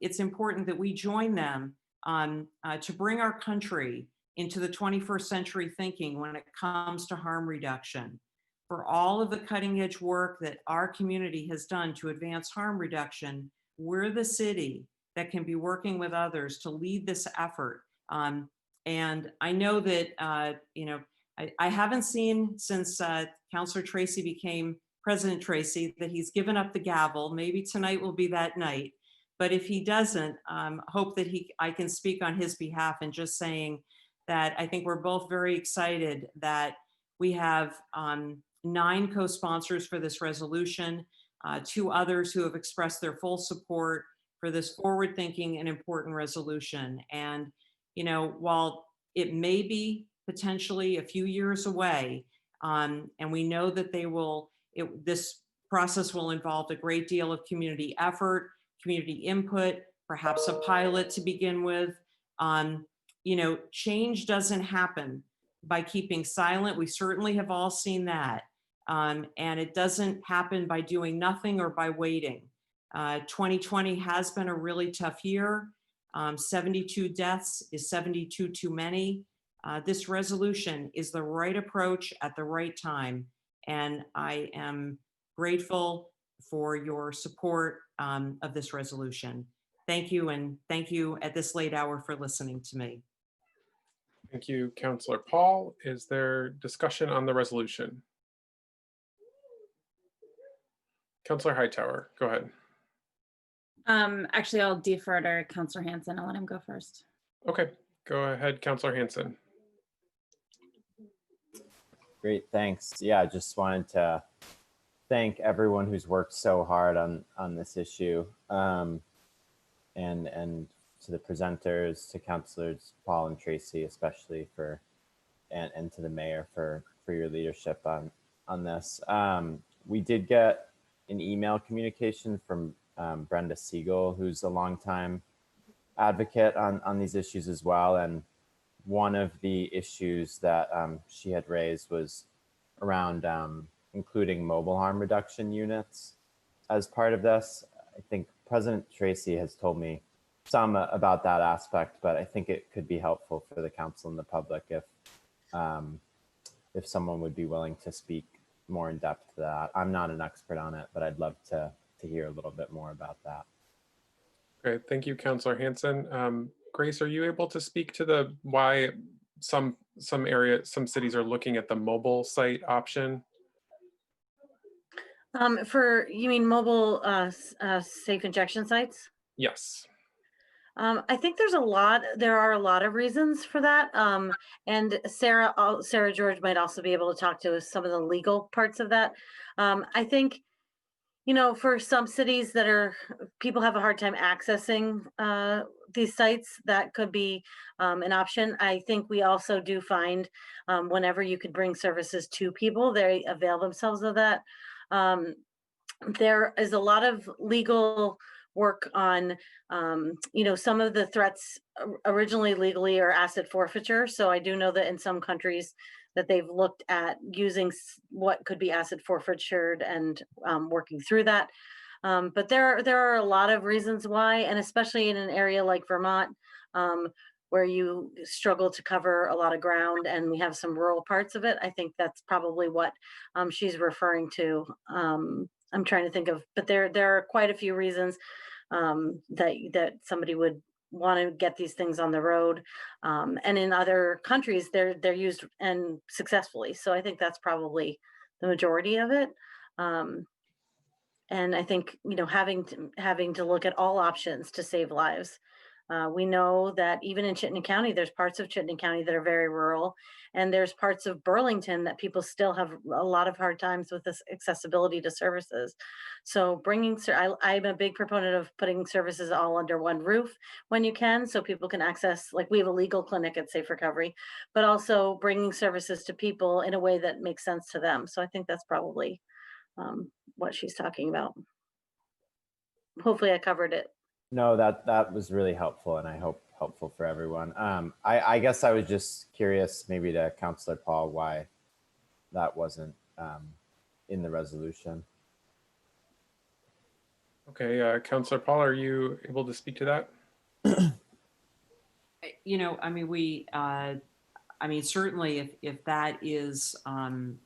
It's important that we join them to bring our country into the 21st century thinking when it comes to harm reduction. For all of the cutting edge work that our community has done to advance harm reduction, we're the city that can be working with others to lead this effort. And I know that, you know, I haven't seen since Councillor Tracy became President Tracy that he's given up the gavel. Maybe tonight will be that night. But if he doesn't, hope that I can speak on his behalf and just saying that I think we're both very excited that we have 9 co-sponsors for this resolution, 2 others who have expressed their full support for this forward-thinking and important resolution. And, you know, while it may be potentially a few years away, and we know that this process will involve a great deal of community effort, community input, perhaps a pilot to begin with. You know, change doesn't happen by keeping silent. We certainly have all seen that. And it doesn't happen by doing nothing or by waiting. 2020 has been a really tough year. 72 deaths is 72 too many. This resolution is the right approach at the right time. And I am grateful for your support of this resolution. Thank you, and thank you at this late hour for listening to me. Thank you, Councillor Paul. Is there discussion on the resolution? Councillor Hightower, go ahead. Actually, I'll defer to Councillor Hanson. I'll let him go first. Okay, go ahead, Councillor Hanson. Great, thanks. Yeah, I just wanted to thank everyone who's worked so hard on this issue, and to the presenters, to Councillors Paul and Tracy, especially and to the mayor for your leadership on this. We did get an email communication from Brenda Siegel, who's a longtime advocate on these issues as well. And one of the issues that she had raised was around including mobile harm reduction units as part of this. I think President Tracy has told me some about that aspect, but I think it could be helpful for the council and the public if someone would be willing to speak more in depth to that. I'm not an expert on it, but I'd love to hear a little bit more about that. Great, thank you, Councillor Hanson. Grace, are you able to speak to the why some cities are looking at the mobile site option? You mean mobile safe injection sites? Yes. I think there are a lot of reasons for that. And Sarah George might also be able to talk to some of the legal parts of that. I think, for some cities people have a hard time accessing these sites, that could be an option. I think we also do find whenever you could bring services to people, they avail themselves of that. There is a lot of legal work on, some of the threats originally legally are asset forfeiture. So I do know that in some countries that they've looked at using what could be asset forfeited and working through that. But there are a lot of reasons why, and especially in an area like Vermont, where you struggle to cover a lot of ground and we have some rural parts of it. I think that's probably what she's referring to. I'm trying to think of, but there are quite a few reasons that somebody would want to get these things on the road. And in other countries, they're used and successfully. So I think that's probably the majority of it. And I think, having to look at all options to save lives. We know that even in Chittenden County, there's parts of Chittenden County that are very rural, and there's parts of Burlington that people still have a lot of hard times with this accessibility to services. So I'm a big proponent of putting services all under one roof when you can, so people can access, like we have a legal clinic at Safe Recovery, but also bringing services to people in a way that makes sense to them. So I think that's probably what she's talking about. Hopefully I covered it. No, that was really helpful, and I hope helpful for everyone. I guess I was just curious, maybe to Councillor Paul, why that wasn't in the resolution. Okay, Councillor Paul, are you able to speak to that? Certainly if that is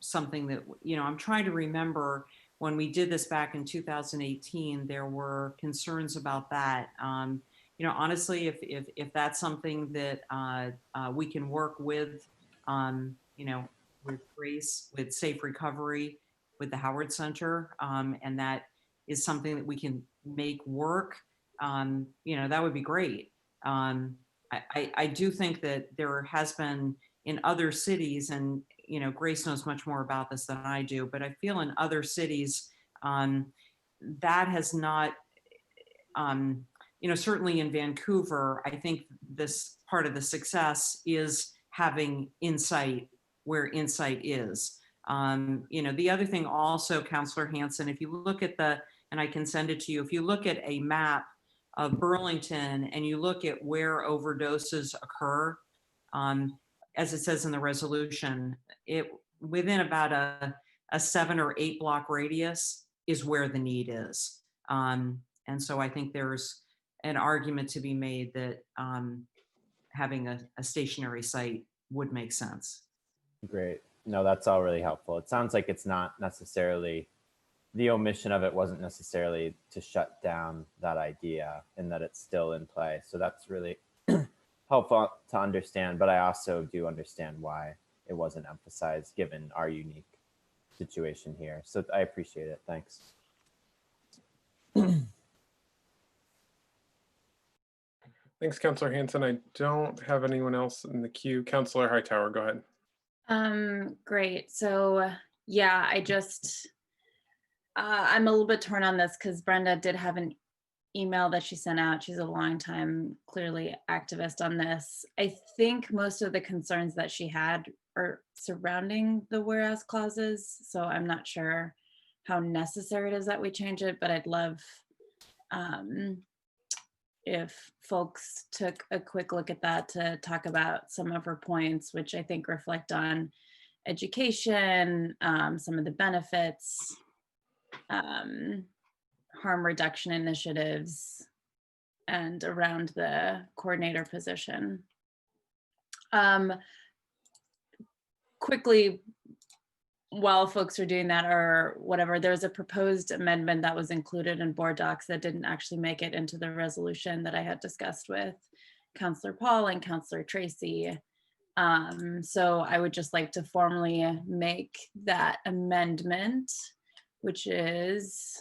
something that, I'm trying to remember when we did this back in 2018, there were concerns about that. Honestly, if that's something that we can work with, with Grace, with Safe Recovery, with the Howard Center, and that is something that we can make work, that would be great. I do think that there has been in other cities, and Grace knows much more about this than I do, but I feel in other cities that has not, certainly in Vancouver, I think this part of the success is having insight where insight is. The other thing also, Councillor Hanson, if you look at and I can send it to you, if you look at a map of Burlington and you look at where overdoses occur, as it says in the resolution, within about a 7 or 8 block radius is where the need is. And so I think there's an argument to be made that having a stationary site would make sense. Great. No, that's all really helpful. It sounds like it's not necessarily, the omission of it wasn't necessarily to shut down that idea, and that it's still in play. So that's really helpful to understand, but I also do understand why it wasn't emphasized given our unique situation here. So I appreciate it. Thanks. Thanks, Councillor Hanson. I don't have anyone else in the queue. Councillor Hightower, go ahead. Great. So yeah, I'm a little bit torn on this because Brenda did have an email that she sent out. She's a longtime, clearly activist on this. I think most of the concerns that she had are surrounding the whereas clauses. So I'm not sure how necessary it is that we change it, but I'd love if folks took a quick look at that to talk about some of her points, which I think reflect on education, some of the benefits, harm reduction initiatives, and around the coordinator position. Quickly, while folks are doing that or whatever, there's a proposed amendment that was included in board docs that didn't actually make it into the resolution that I had discussed with Councillor Paul and Councillor Tracy. So I would just like to formally make that amendment, which is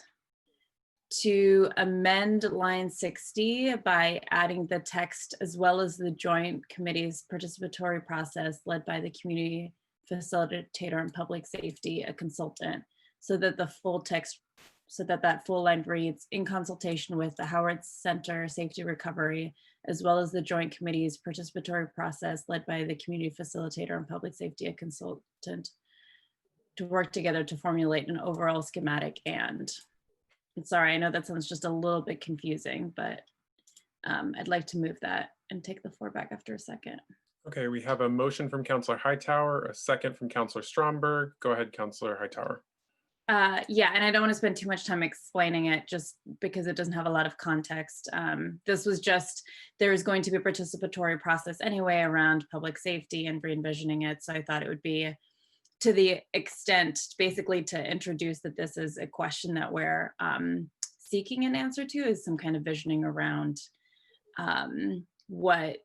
to amend line 60 by adding the text as well as the joint committee's participatory process led by the community facilitator and public safety, a consultant, so that the full text, so that that full line reads, in consultation with the Howard Center Safety Recovery, as well as the joint committee's participatory process led by the community facilitator and public safety, a consultant, to work together to formulate an overall schematic. And sorry, I know that sounds just a little bit confusing, but I'd like to move that and take the floor back after a second. Okay, we have a motion from Councillor Hightower, a second from Councillor Stromberg. Go ahead, Councillor Hightower. Yeah, and I don't want to spend too much time explaining it just because it doesn't have a lot of context. This was just, there is going to be a participatory process anyway around public safety and re-envisioning it. So I thought it would be, to the extent, basically to introduce that this is a question that we're seeking an answer to, is some kind of visioning around what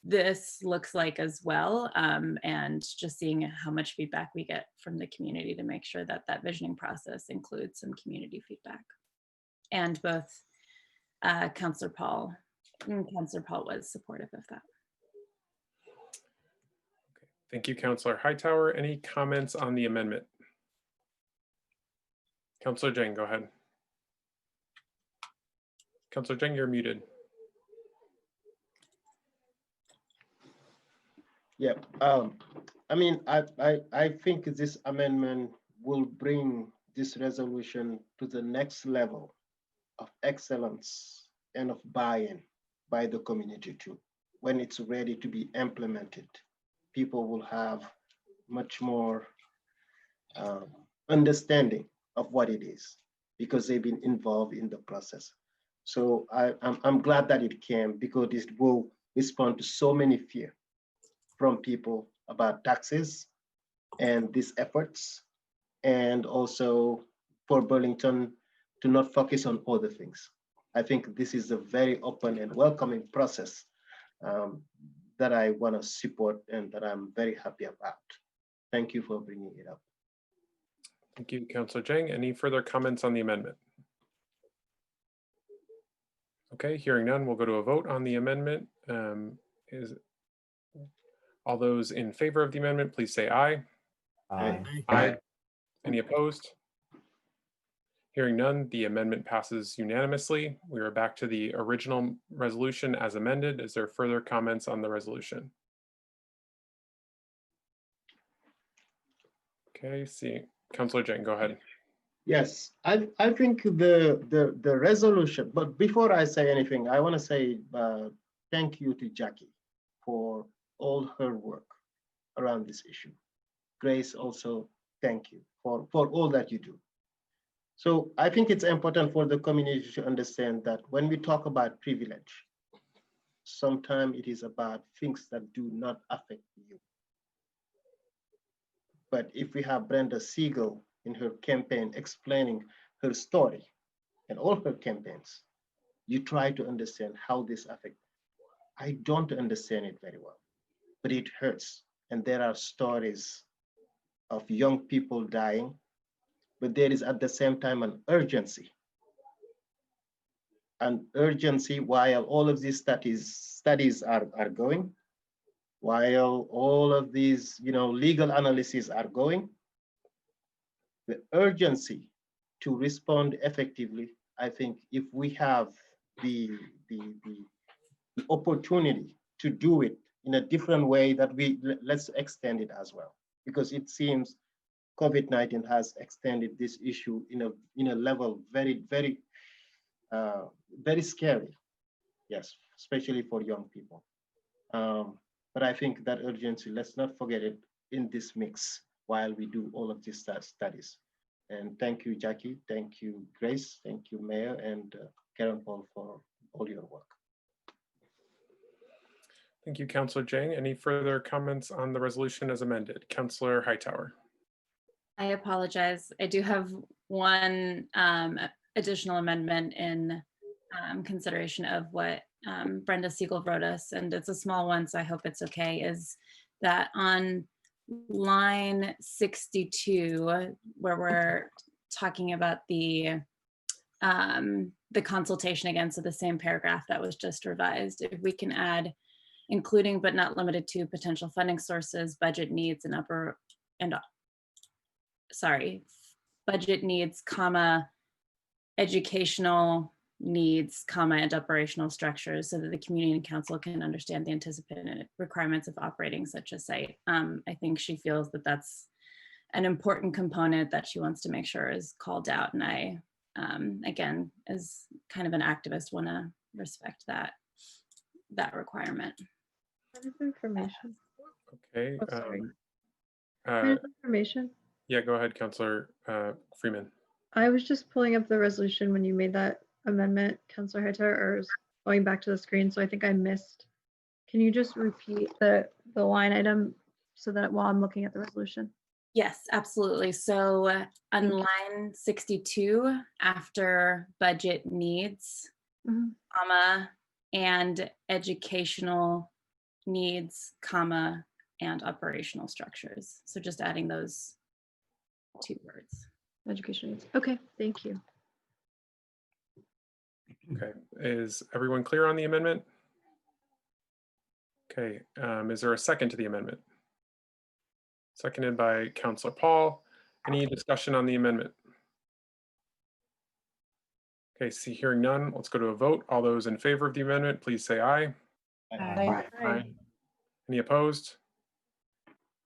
this looks like as well, and just seeing how much feedback we get from the community to make sure that that visioning process includes some community feedback. And both Councillor Paul was supportive of that. Okay. Thank you, Councillor Hightower. Any comments on the amendment? Councillor Jang, go ahead. Councillor Jang, you're muted. Yeah, I mean, I think this amendment will bring this resolution to the next level of excellence and of buy-in by the community too. When it's ready to be implemented, people will have much more understanding of what it is because they've been involved in the process. So I'm glad that it came because it will respond to so many fears from people about taxes and these efforts, and also for Burlington to not focus on other things. I think this is a very open and welcoming process that I want to support and that I'm very happy about. Thank you for bringing it up. Thank you, Councillor Jang. Any further comments on the amendment? Okay, hearing none, we'll go to a vote on the amendment. All those in favor of the amendment, please say aye. Aye. Aye. Any opposed? Hearing none, the amendment passes unanimously. We are back to the original resolution as amended. Is there further comments on the resolution? Okay, see, Councillor Jang, go ahead. Yes, I think the resolution, but before I say anything, I want to say thank you to Jackie for all her work around this issue. Grace, also, thank you for all that you do. So I think it's important for the community to understand that when we talk about privilege, sometimes it is about things that do not affect you. But if we have Brenda Siegel in her campaign explaining her story and all her campaigns, you try to understand how this affects. I don't understand it very well, but it hurts. And there are stories of young people dying, but there is at the same time an urgency. An urgency while all of these studies are going, while all of these legal analyses are going, the urgency to respond effectively, I think if we have the opportunity to do it in a different way, that let's extend it as well. Because it seems COVID-19 has extended this issue in a level very scary. Yes, especially for young people. But I think that urgency, let's not forget it in this mix while we do all of these studies. And thank you, Jackie. Thank you, Grace. Thank you, Mayor, and Karen Paul for all your work. Thank you, Councillor Jang. Any further comments on the resolution as amended? Councillor Hightower. I apologize. I do have one additional amendment in consideration of what Brenda Siegel wrote us, and it's a small one, so I hope it's okay, is that on line 62, where we're talking about the consultation again, so the same paragraph that was just revised, if we can add including but not limited to potential funding sources, budget needs, budget needs, comma, educational needs, comma, and operational structures, so that the community and council can understand the anticipated requirements of operating such a site. I think she feels that that's an important component that she wants to make sure is called out. And I, again, as kind of an activist, want to respect that requirement. What is information? Okay. Oh, sorry. What is information? Yeah, go ahead, Councillor Freeman. I was just pulling up the resolution when you made that amendment, Councillor Hightower, or going back to the screen, so I think I missed. Can you just repeat the line item so that while I'm looking at the resolution? Yes, absolutely. So on line 62, after budget needs, comma, and educational needs, comma, and operational structures. So just adding those 2 words. Education needs. Okay, thank you. Okay, is everyone clear on the amendment? Okay, is there a second to the amendment? Seconded by Councillor Paul. Any discussion on the amendment? Okay, see, hearing none, let's go to a vote. All those in favor of the amendment, please say aye. Aye. Aye. Any opposed?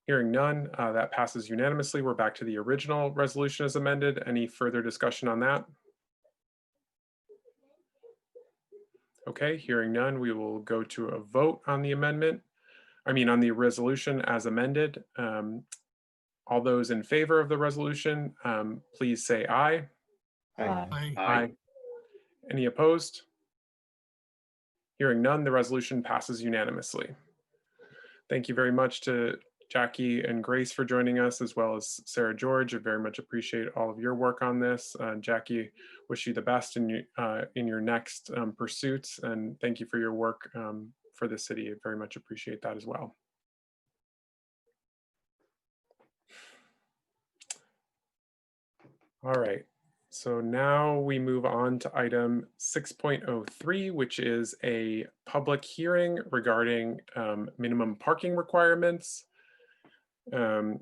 Hearing none, that passes unanimously. We're back to the original resolution as amended. Any further discussion on that? Okay, hearing none, we will go to a vote on the amendment. On the resolution as amended. All those in favor of the resolution, please say aye. Aye. Aye. Any opposed? Hearing none, the resolution passes unanimously. Thank you very much to Jackie and Grace for joining us, as well as Sarah George. I very much appreciate all of your work on this. Jackie, wish you the best in your next pursuits, and thank you for your work for the city. I very much appreciate that as well. All right, so now we move on to item 6.03, which is a public hearing regarding minimum parking requirements. I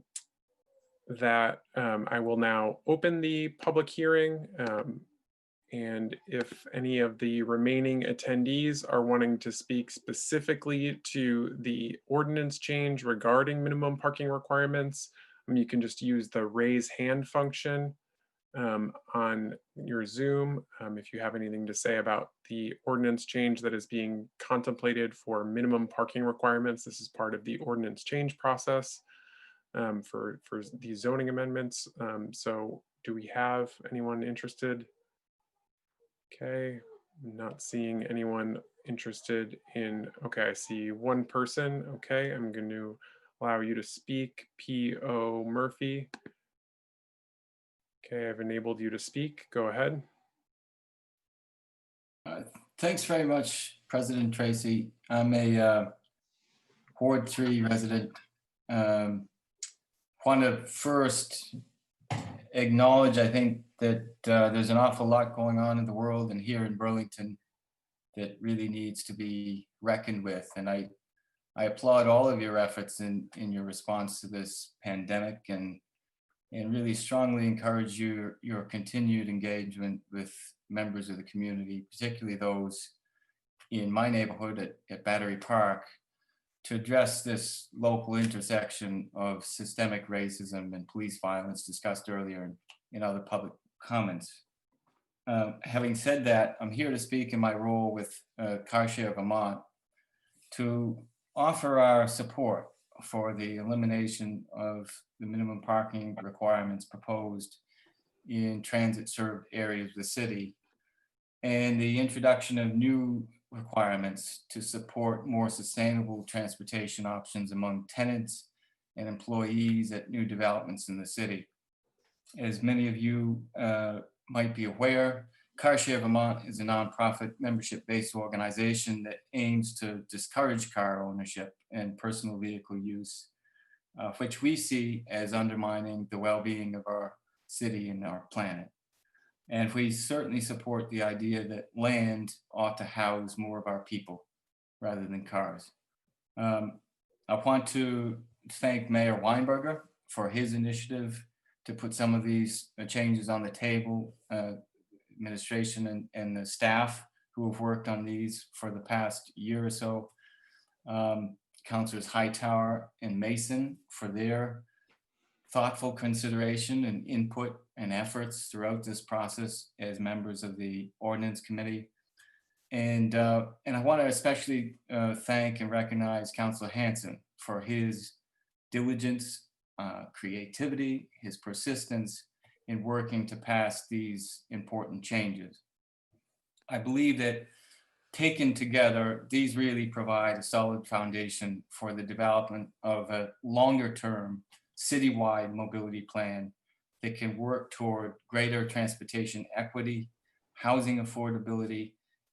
will now open the public hearing. And if any of the remaining attendees are wanting to speak specifically to the ordinance change regarding minimum parking requirements, you can just use the raise hand function on your Zoom. If you have anything to say about the ordinance change that is being contemplated for minimum parking requirements, this is part of the ordinance change process for these zoning amendments. So do we have anyone interested? Okay, I'm not seeing anyone interested in, okay, I see one person. Okay, I'm going to allow you to speak, P.O. Murphy. Okay, I've enabled you to speak. Go ahead. Thanks very much, President Tracy. I'm a Ward 3 resident. Want to first acknowledge, I think, that there's an awful lot going on in the world and here in Burlington that really needs to be reckoned with. And I applaud all of your efforts in your response to this pandemic, and really strongly encourage your continued engagement with members of the community, particularly those in my neighborhood at Battery Park, to address this local intersection of systemic racism and police violence discussed earlier in other public comments. Having said that, I'm here to speak in my role with CarShare Vermont to offer our support for the elimination of the minimum parking requirements proposed in transit-served areas of the city and the introduction of new requirements to support more sustainable transportation options among tenants and employees at new developments in the city. As many of you might be aware, CarShare Vermont is a nonprofit membership-based organization that aims to discourage car ownership and personal vehicle use, which we see as undermining the well-being of our city and our planet. And we certainly support the idea that land ought to house more of our people rather than cars. I want to thank Mayor Weinberger for his initiative to put some of these changes on the table, administration and the staff who have worked on these for the past year or so. Councilors Hightower and Mason for their thoughtful consideration and input and efforts throughout this process as members of the Ordinance Committee. And I want to especially thank and recognize Councilor Hanson for his diligence, creativity, his persistence in working to pass these important changes. I believe that taken together, these really provide a solid foundation for the development of a longer-term citywide mobility plan that can work toward greater transportation equity, housing affordability,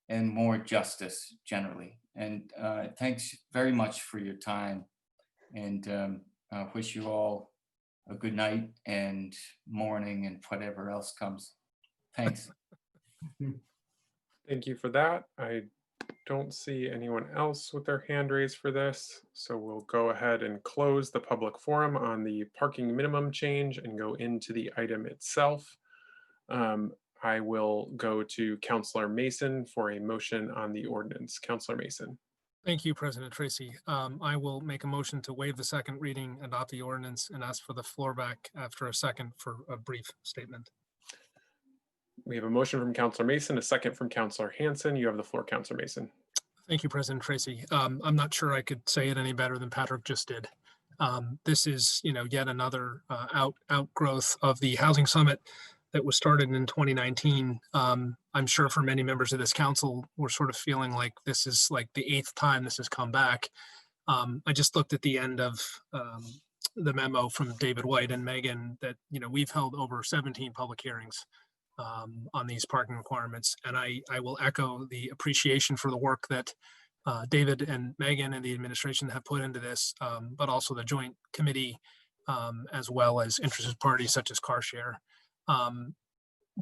and more justice generally. And thanks very much for your time, and I wish you all a good night and morning and whatever else comes. Thanks. Thank you for that. I don't see anyone else with their hand raised for this, so we'll go ahead and close the public forum on the parking minimum change and go into the item itself. I will go to Councilor Mason for a motion on the ordinance. Councilor Mason. Thank you, President Tracy. I will make a motion to waive the second reading, adopt the ordinance, and ask for the floor back after a second for a brief statement. We have a motion from Councilor Mason, a second from Councilor Hanson. You have the floor, Councilor Mason. Thank you, President Tracy. I'm not sure I could say it any better than Patrick just did. This is, yet another outgrowth of the Housing Summit that was started in 2019. I'm sure for many members of this council, we're sort of feeling like this is like the 8th time this has come back. I just looked at the end of the memo from David White and Megan that, we've held over 17 public hearings on these parking requirements. And I will echo the appreciation for the work that David and Megan and the administration have put into this, but also the joint committee, as well as interested parties such as CarShare.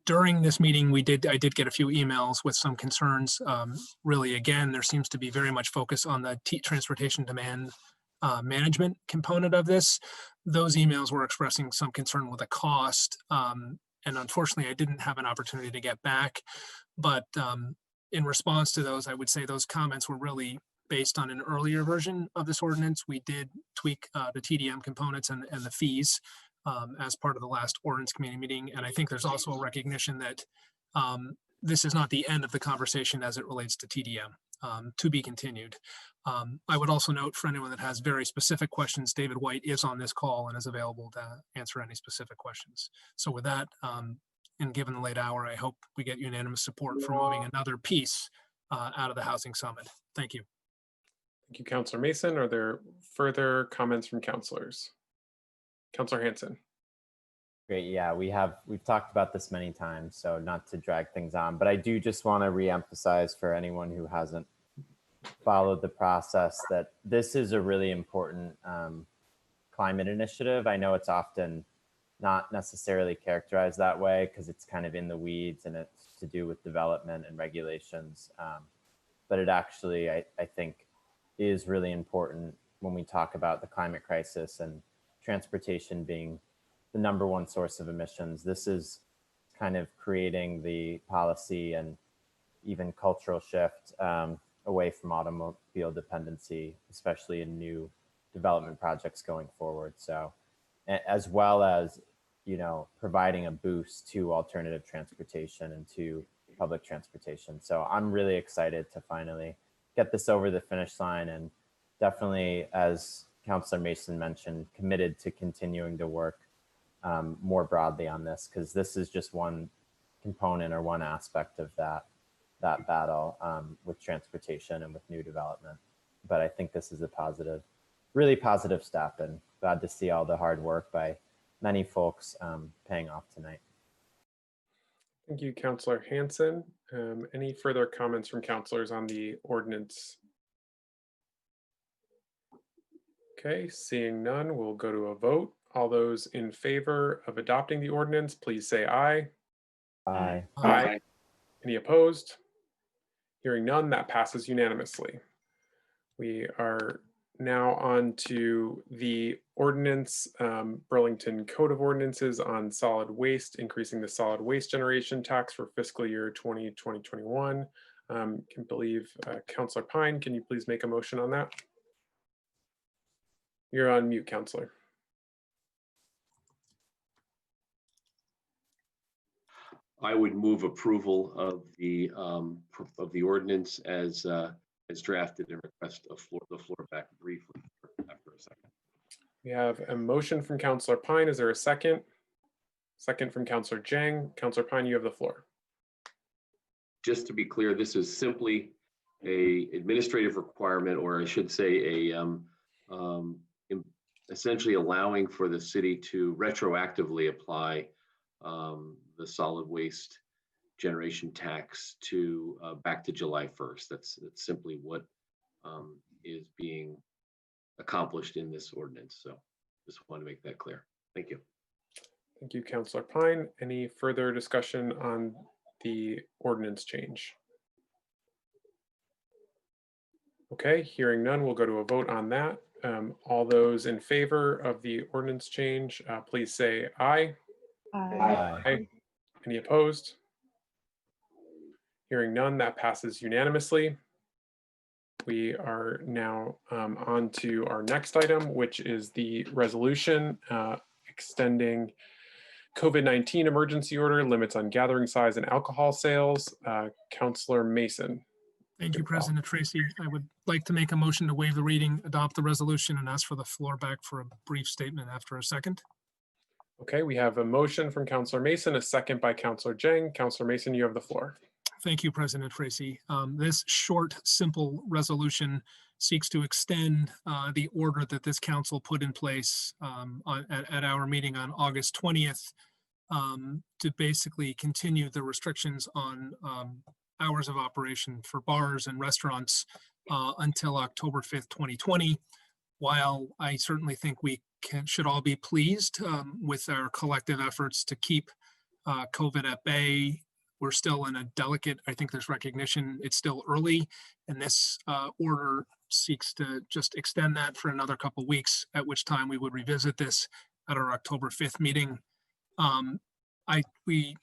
During this meeting, I did get a few emails with some concerns. Really, again, there seems to be very much focus on the transportation demand management component of this. Those emails were expressing some concern with the cost. And unfortunately, I didn't have an opportunity to get back. But in response to those, I would say those comments were really based on an earlier version of this ordinance. We did tweak the TDM components and the fees as part of the last ordinance committee meeting. And I think there's also a recognition that this is not the end of the conversation as it relates to TDM, to be continued. I would also note for anyone that has very specific questions, David White is on this call and is available to answer any specific questions. So with that, and given the late hour, I hope we get unanimous support for moving another piece out of the Housing Summit. Thank you. Thank you, Councilor Mason. Are there further comments from councilors? Councilor Hanson. Great. Yeah, we've talked about this many times, so not to drag things on, but I do just want to reemphasize for anyone who hasn't followed the process that this is a really important climate initiative. I know it's often not necessarily characterized that way because it's kind of in the weeds and it's to do with development and regulations. But it actually, I think, is really important when we talk about the climate crisis and transportation being the #1 source of emissions. This is kind of creating the policy and even cultural shift away from automobile dependency, especially in new development projects going forward. So, as well as, you know, providing a boost to alternative transportation and to public transportation. So I'm really excited to finally get this over the finish line, and definitely, as Councillor Mason mentioned, committed to continuing to work more broadly on this, because this is just one component or one aspect of that battle with transportation and with new development. But I think this is a positive, really positive step, and glad to see all the hard work by many folks paying off tonight. Thank you, Councillor Hanson. Any further comments from councillors on the ordinance? Okay, seeing none, we'll go to a vote. All those in favor of adopting the ordinance, please say aye. Aye. Aye. Any opposed? Hearing none, that passes unanimously. We are now on to the ordinance, Burlington Code of Ordinances on solid waste, increasing the solid waste generation tax for fiscal year 2021. Can believe Councillor Pine, can you please make a motion on that? You're on mute, Councillor. I would move approval of the ordinance as drafted, and request the floor back briefly after a second. We have a motion from Councillor Pine. Is there a second? Second from Councillor Jang. Councillor Pine, you have the floor. Just to be clear, this is simply a administrative requirement, or I should say essentially allowing for the city to retroactively apply the solid waste generation tax to back to July 1st. That's simply what is being accomplished in this ordinance. So just want to make that clear. Thank you. Thank you, Councillor Pine. Any further discussion on the ordinance change? Okay, hearing none, we'll go to a vote on that. All those in favor of the ordinance change, please say aye. Aye. Aye. Any opposed? Hearing none, that passes unanimously. We are now on to our next item, which is the resolution extending COVID-19 emergency order, limits on gathering size and alcohol sales. Councillor Mason. Thank you, President Tracy. I would like to make a motion to waive the reading, adopt the resolution, and ask for the floor back for a brief statement after a second. Okay, we have a motion from Councillor Mason, a second by Councillor Jang. Councillor Mason, you have the floor. Thank you, President Tracy. This short, simple resolution seeks to extend the order that this council put in place at our meeting on August 20th to basically continue the restrictions on hours of operation for bars and restaurants until October 5th, 2020. While I certainly think we should all be pleased with our collective efforts to keep COVID at bay, we're still in a delicate, I think there's recognition, it's still early, and this order seeks to just extend that for another couple of weeks, at which time we would revisit this at our October 5th meeting. We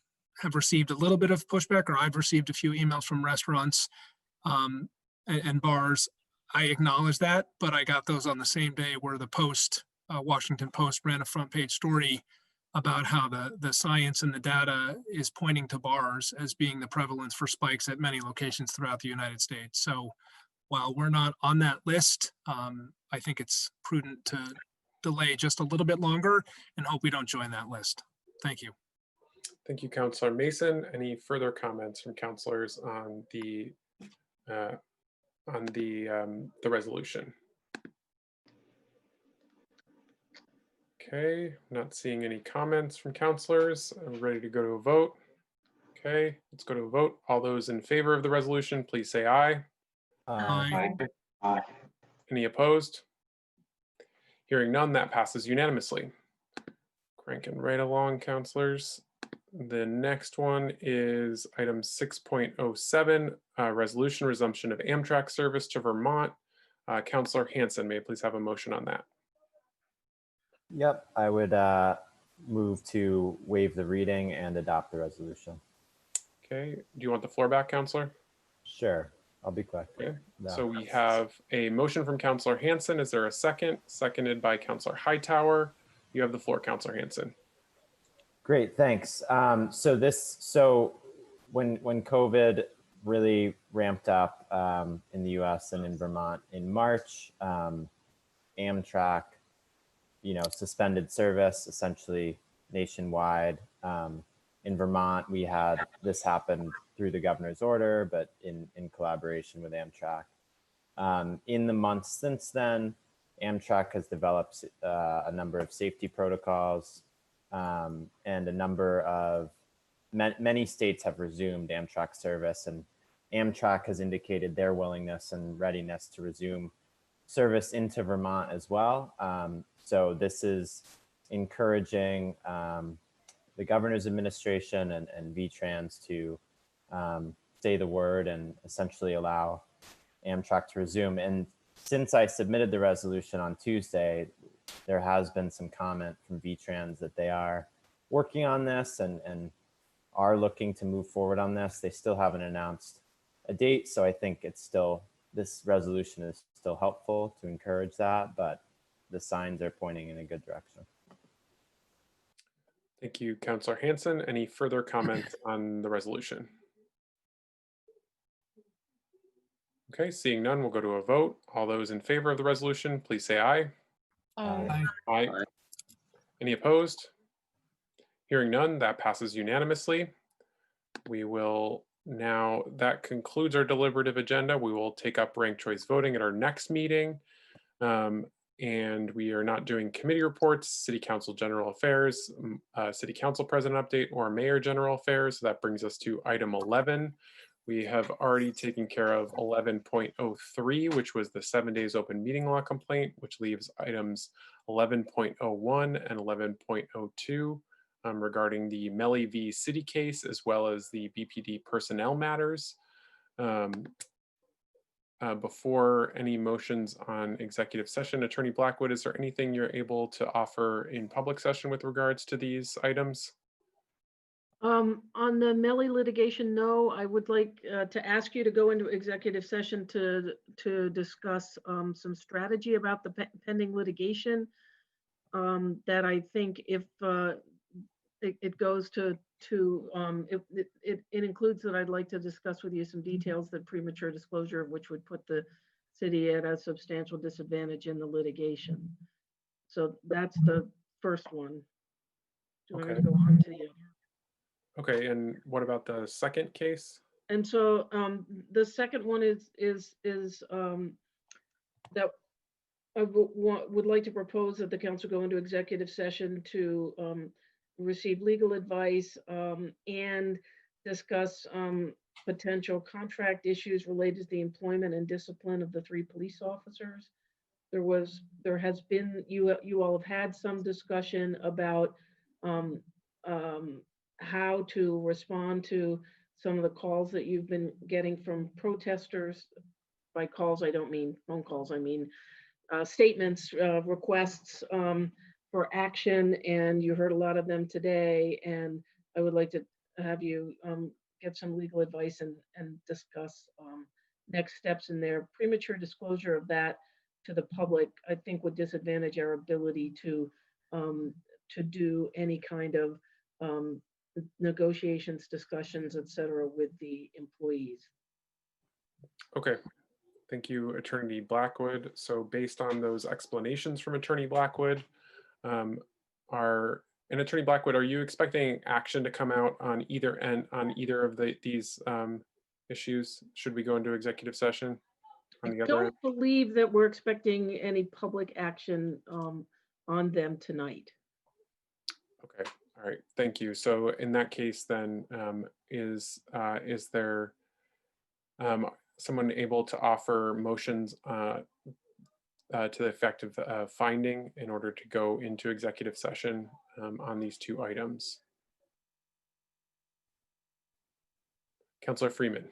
have received a little bit of pushback, or I've received a few emails from restaurants and bars. I acknowledge that, but I got those on the same day where the Post, Washington Post, ran a front page story about how the science and the data is pointing to bars as being the prevalence for spikes at many locations throughout the United States. So while we're not on that list, I think it's prudent to delay just a little bit longer and hope we don't join that list. Thank you. Thank you, Councillor Mason. Any further comments from councillors on the resolution? Okay, not seeing any comments from councillors. I'm ready to go to a vote. Okay, let's go to a vote. All those in favor of the resolution, please say aye. Aye. Aye. Any opposed? Hearing none, that passes unanimously. Cranking right along, councillors. The next one is item 6.07, resolution resumption of Amtrak service to Vermont. Councillor Hanson, may I please have a motion on that? Yep, I would move to waive the reading and adopt the resolution. Okay, do you want the floor back, Councillor? Sure. I'll be quick. Okay. No. So we have a motion from Councillor Hanson. Is there a second? Seconded by Councillor Hightower. You have the floor, Councillor Hanson. Great, thanks. So when COVID really ramped up in the US and in Vermont in March, Amtrak, suspended service essentially nationwide. In Vermont, we had this happen through the governor's order, but in collaboration with Amtrak. In the months since then, Amtrak has developed a number of safety protocols, and a number of many states have resumed Amtrak service, and Amtrak has indicated their willingness and readiness to resume service into Vermont as well. So this is encouraging the governor's administration and VTrans to say the word and essentially allow Amtrak to resume. And since I submitted the resolution on Tuesday, there has been some comment from VTrans that they are working on this and are looking to move forward on this. They still haven't announced a date, so I think this resolution is still helpful to encourage that, but the signs are pointing in a good direction. Thank you, Councillor Hanson. Any further comments on the resolution? Okay, seeing none, we'll go to a vote. All those in favor of the resolution, please say aye. Aye. Aye. Any opposed? Hearing none, that passes unanimously. We will now, that concludes our deliberative agenda. We will take up ranked choice voting at our next meeting. And we are not doing committee reports, City Council General Affairs, City Council President update, or Mayor General Affairs. So that brings us to item 11. We have already taken care of 11.03, which was the 7 days open meeting law complaint, which leaves items 11.01 and 11.02 regarding the Melly v. City case, as well as the BPD personnel matters. Before any motions on executive session, Attorney Blackwood, is there anything you're able to offer in public session with regards to these items? On the Melly litigation, no. I would like to ask you to go into executive session to discuss some strategy about the pending litigation. That I think if it goes it includes that I'd like to discuss with you some details that premature disclosure of which would put the city at a substantial disadvantage in the litigation. So that's the first one. Do you want me to go on to the other? Okay, and what about the second case? And so the second one is that I would like to propose that the council go into executive session to receive legal advice and discuss potential contract issues related to the employment and discipline of the 3 police officers. There has been, you all have had some discussion about how to respond to some of the calls that you've been getting from protesters. By calls, I don't mean phone calls, I mean statements, requests for action, and you heard a lot of them today, and I would like to have you get some legal advice and discuss next steps in there. Premature disclosure of that to the public, I think, would disadvantage our ability to do any kind of negotiations, discussions, etc., with the employees. Okay, thank you, Attorney Blackwood. So based on those explanations from Attorney Blackwood, Attorney Blackwood, are you expecting action to come out on either end, on either of these issues? Should we go into executive session on the other end? I don't believe that we're expecting any public action on them tonight. Okay, all right, thank you. So in that case, then, is there someone able to offer motions to the effect of finding in order to go into executive session on these 2 items? Councillor Freeman.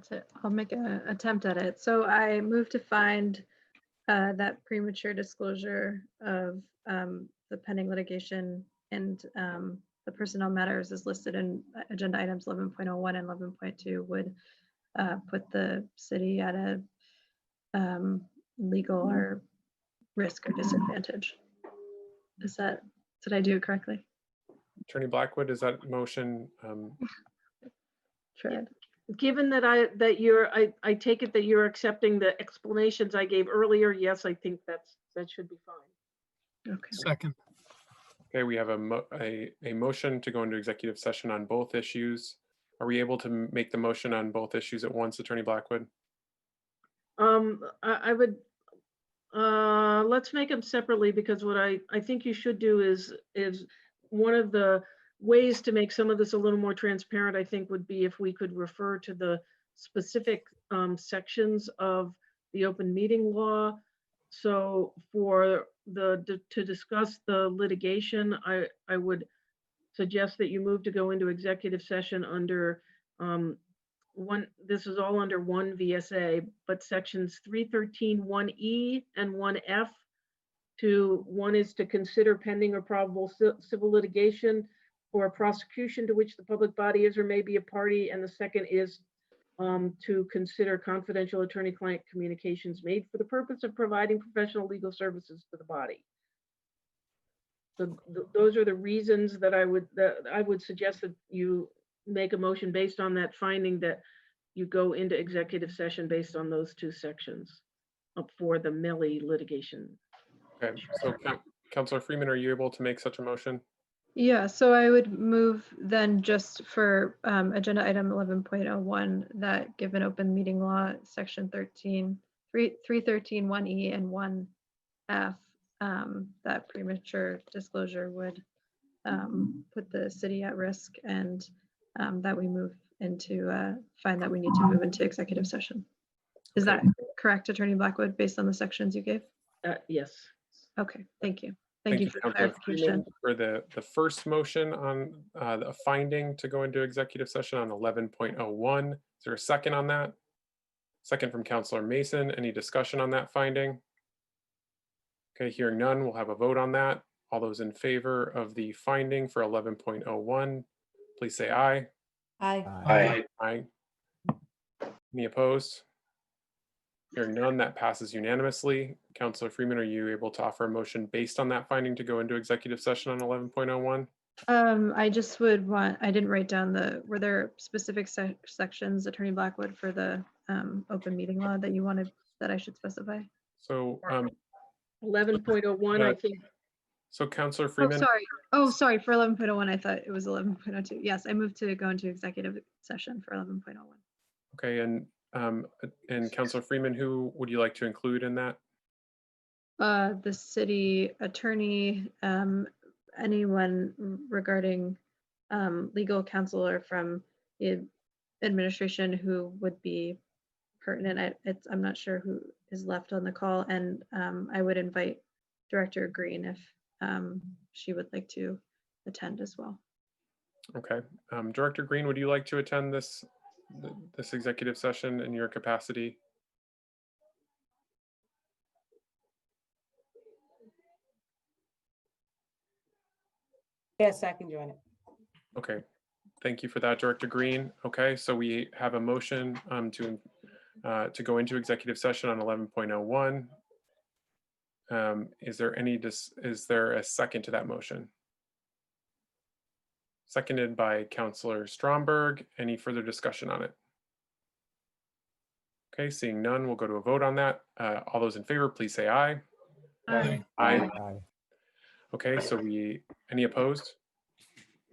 So I'll make an attempt at it. So I move to find that premature disclosure of the pending litigation and the personnel matters is listed in agenda items 11.01 and 11.2 would put the city at a legal or risk or disadvantage. Did I do it correctly? Attorney Blackwood, is that motion? Sure. Given that I take it that you're accepting the explanations I gave earlier, yes, I think that should be fine. Okay. Second. Okay, we have a motion to go into executive session on both issues. Are we able to make the motion on both issues at once, Attorney Blackwood? I would, let's make them separately, because what I think you should do is one of the ways to make some of this a little more transparent, I think, would be if we could refer to the specific sections of the open meeting law. So for to discuss the litigation, I would suggest that you move to go into executive session under this is all under 1 VSA, but sections 313 1E and 1F. One is to consider pending or probable civil litigation or a prosecution to which the public body is or may be a party, and the second is to consider confidential attorney-client communications made for the purpose of providing professional legal services to the body. So those are the reasons that I would suggest that you make a motion based on that finding, that you go into executive session based on those two sections for the Millie litigation. Okay, so Councilor Freeman, are you able to make such a motion? Yeah, so I would move then just for agenda item 11.01 that given open meeting law section 313 1E and 1F, that premature disclosure would put the city at risk, and that we move into find that we need to move into executive session. Is that correct, Attorney Blackwood, based on the sections you gave? Yes. Okay, thank you. Thank you for the Councilor clarification. Freeman, for the first motion on the finding to go into executive session on 11.01. Is there a second on that? Second from Councilor Mason. Any discussion on that finding? Okay, hearing none, we'll have a vote on that. All those in favor of the finding for 11.01, please say aye. Aye. Aye. Aye. Any opposed? Hearing none, that passes unanimously. Councilor Freeman, are you able to offer a motion based on that finding to go into executive session on 11.01? I just would want, I didn't write down were there specific sections, Attorney Blackwood, for the open meeting law that you wanted, that I should specify? So 11.01, I think. So Councilor Freeman. Sorry, for 11.01, I thought it was 11.02. Yes, I moved to go into executive session for 11.01. Okay, and Councilor Freeman, who would you like to include in that? The city attorney, anyone regarding legal counsel or from the administration who would be pertinent. I'm not sure who is left on the call, and I would invite Director Green if she would like to attend as well. Okay, Director Green, would you like to attend this executive session in your capacity? Yes, I can join it. Okay, thank you for that, Director Green. Okay, so we have a motion to go into executive session on 11.01. Is there a second to that motion? Seconded by Councilor Stromberg. Any further discussion on it? Okay, seeing none, we'll go to a vote on that. All those in favor, please say aye. Aye. Aye. Okay, so any opposed?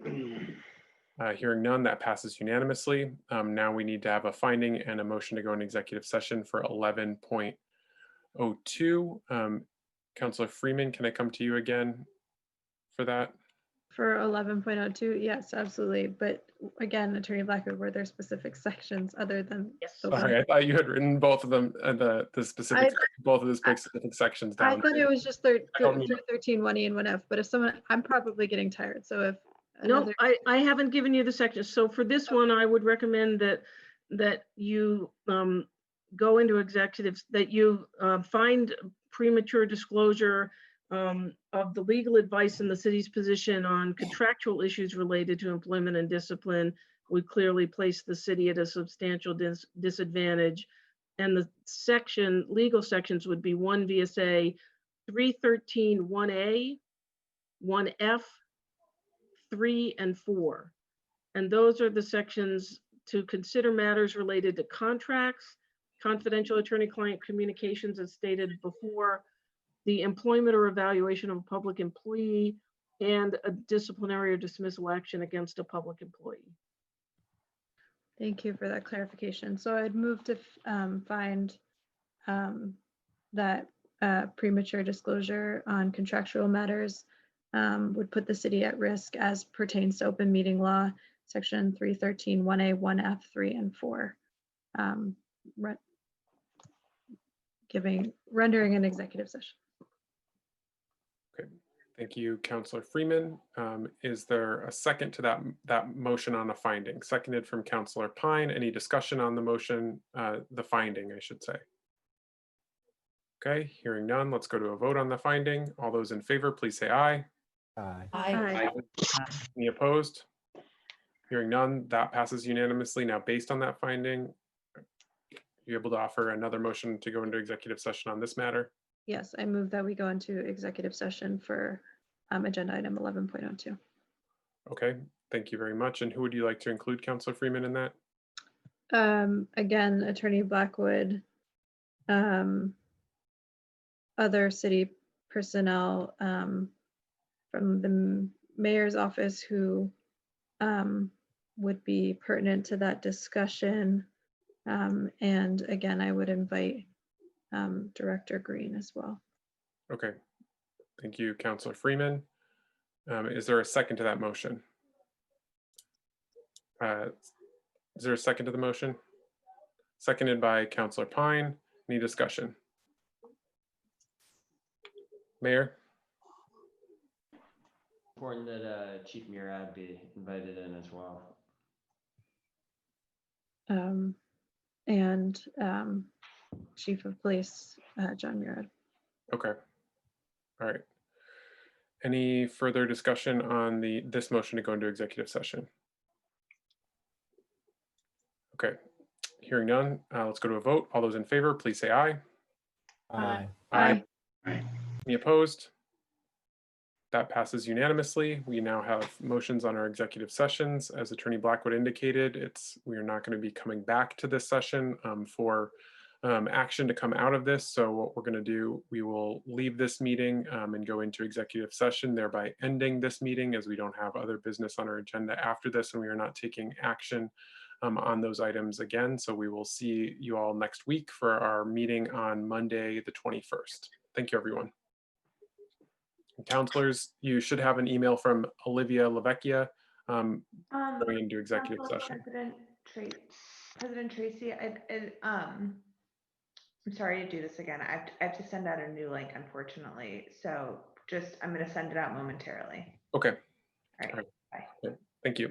Hearing none, that passes unanimously. Now we need to have a finding and a motion to go into executive session for 11.02. Councilor Freeman, can I come to you again for that? For 11.02, yes, absolutely. But again, Attorney Blackwood, were there specific sections other than? Yes. Sorry, I thought you had written both of them, the specific, both of the specific sections down. I thought it was just 313 1E and 1F, but if I'm probably getting tired. So if no, I haven't given you the sections. So for this one, I would recommend that you go into executives, that you find premature disclosure of the legal advice in the city's position on contractual issues related to employment and discipline, would clearly place the city at a substantial disadvantage. And the legal sections would be 1 VSA 313 1A, 1F, 3, and 4. And those are the sections to consider matters related to contracts, confidential attorney-client communications as stated before, the employment or evaluation of a public employee, and a disciplinary or dismissal action against a public employee. Thank you for that clarification. So I'd move to find that premature disclosure on contractual matters would put the city at risk as pertains to open meeting law, section 313 1A, 1F, 3, and 4, rendering an executive session. Okay, thank you, Councillor Freeman. Is there a second to that motion on a finding? Seconded from Councillor Pine. Any discussion on the motion, the finding, I should say? Okay, hearing none, let's go to a vote on the finding. All those in favor, please say aye. Aye. Aye. Any opposed? Hearing none, that passes unanimously. Now, based on that finding, are you able to offer another motion to go into executive session on this matter? Yes, I move that we go into executive session for agenda item 11.02. Okay, thank you very much. And who would you like to include, Councillor Freeman, in that? Again, Attorney Blackwood, other city personnel from the mayor's office who would be pertinent to that discussion. And again, I would invite Director Green as well. Okay, thank you, Councillor Freeman. Is there a second to that motion? Is there a second to the motion? Seconded by Councillor Pine. Any discussion? Mayor? Important that Chief Murad be invited in as well. And Chief of Police, John Murad. Okay. All right. Any further discussion on this motion to go into executive session? Okay. Hearing none, let's go to a vote. All those in favor, please say aye. Aye. Aye. Any opposed? That passes unanimously. We now have motions on our executive sessions. As Attorney Blackwood indicated, we are not going to be coming back to this session for action to come out of this. So what we're going to do, we will leave this meeting and go into executive session, thereby ending this meeting as we don't have other business on our agenda after this, and we are not taking action on those items again. So we will see you all next week for our meeting on Monday, the 21st. Thank you, everyone. Councilors, you should have an email from Olivia Lavecchia going into executive session. President Tracy, I'm sorry to do this again. I have to send out a new link, unfortunately. So I'm going to send it out momentarily. Okay. All right. Bye. Thank you.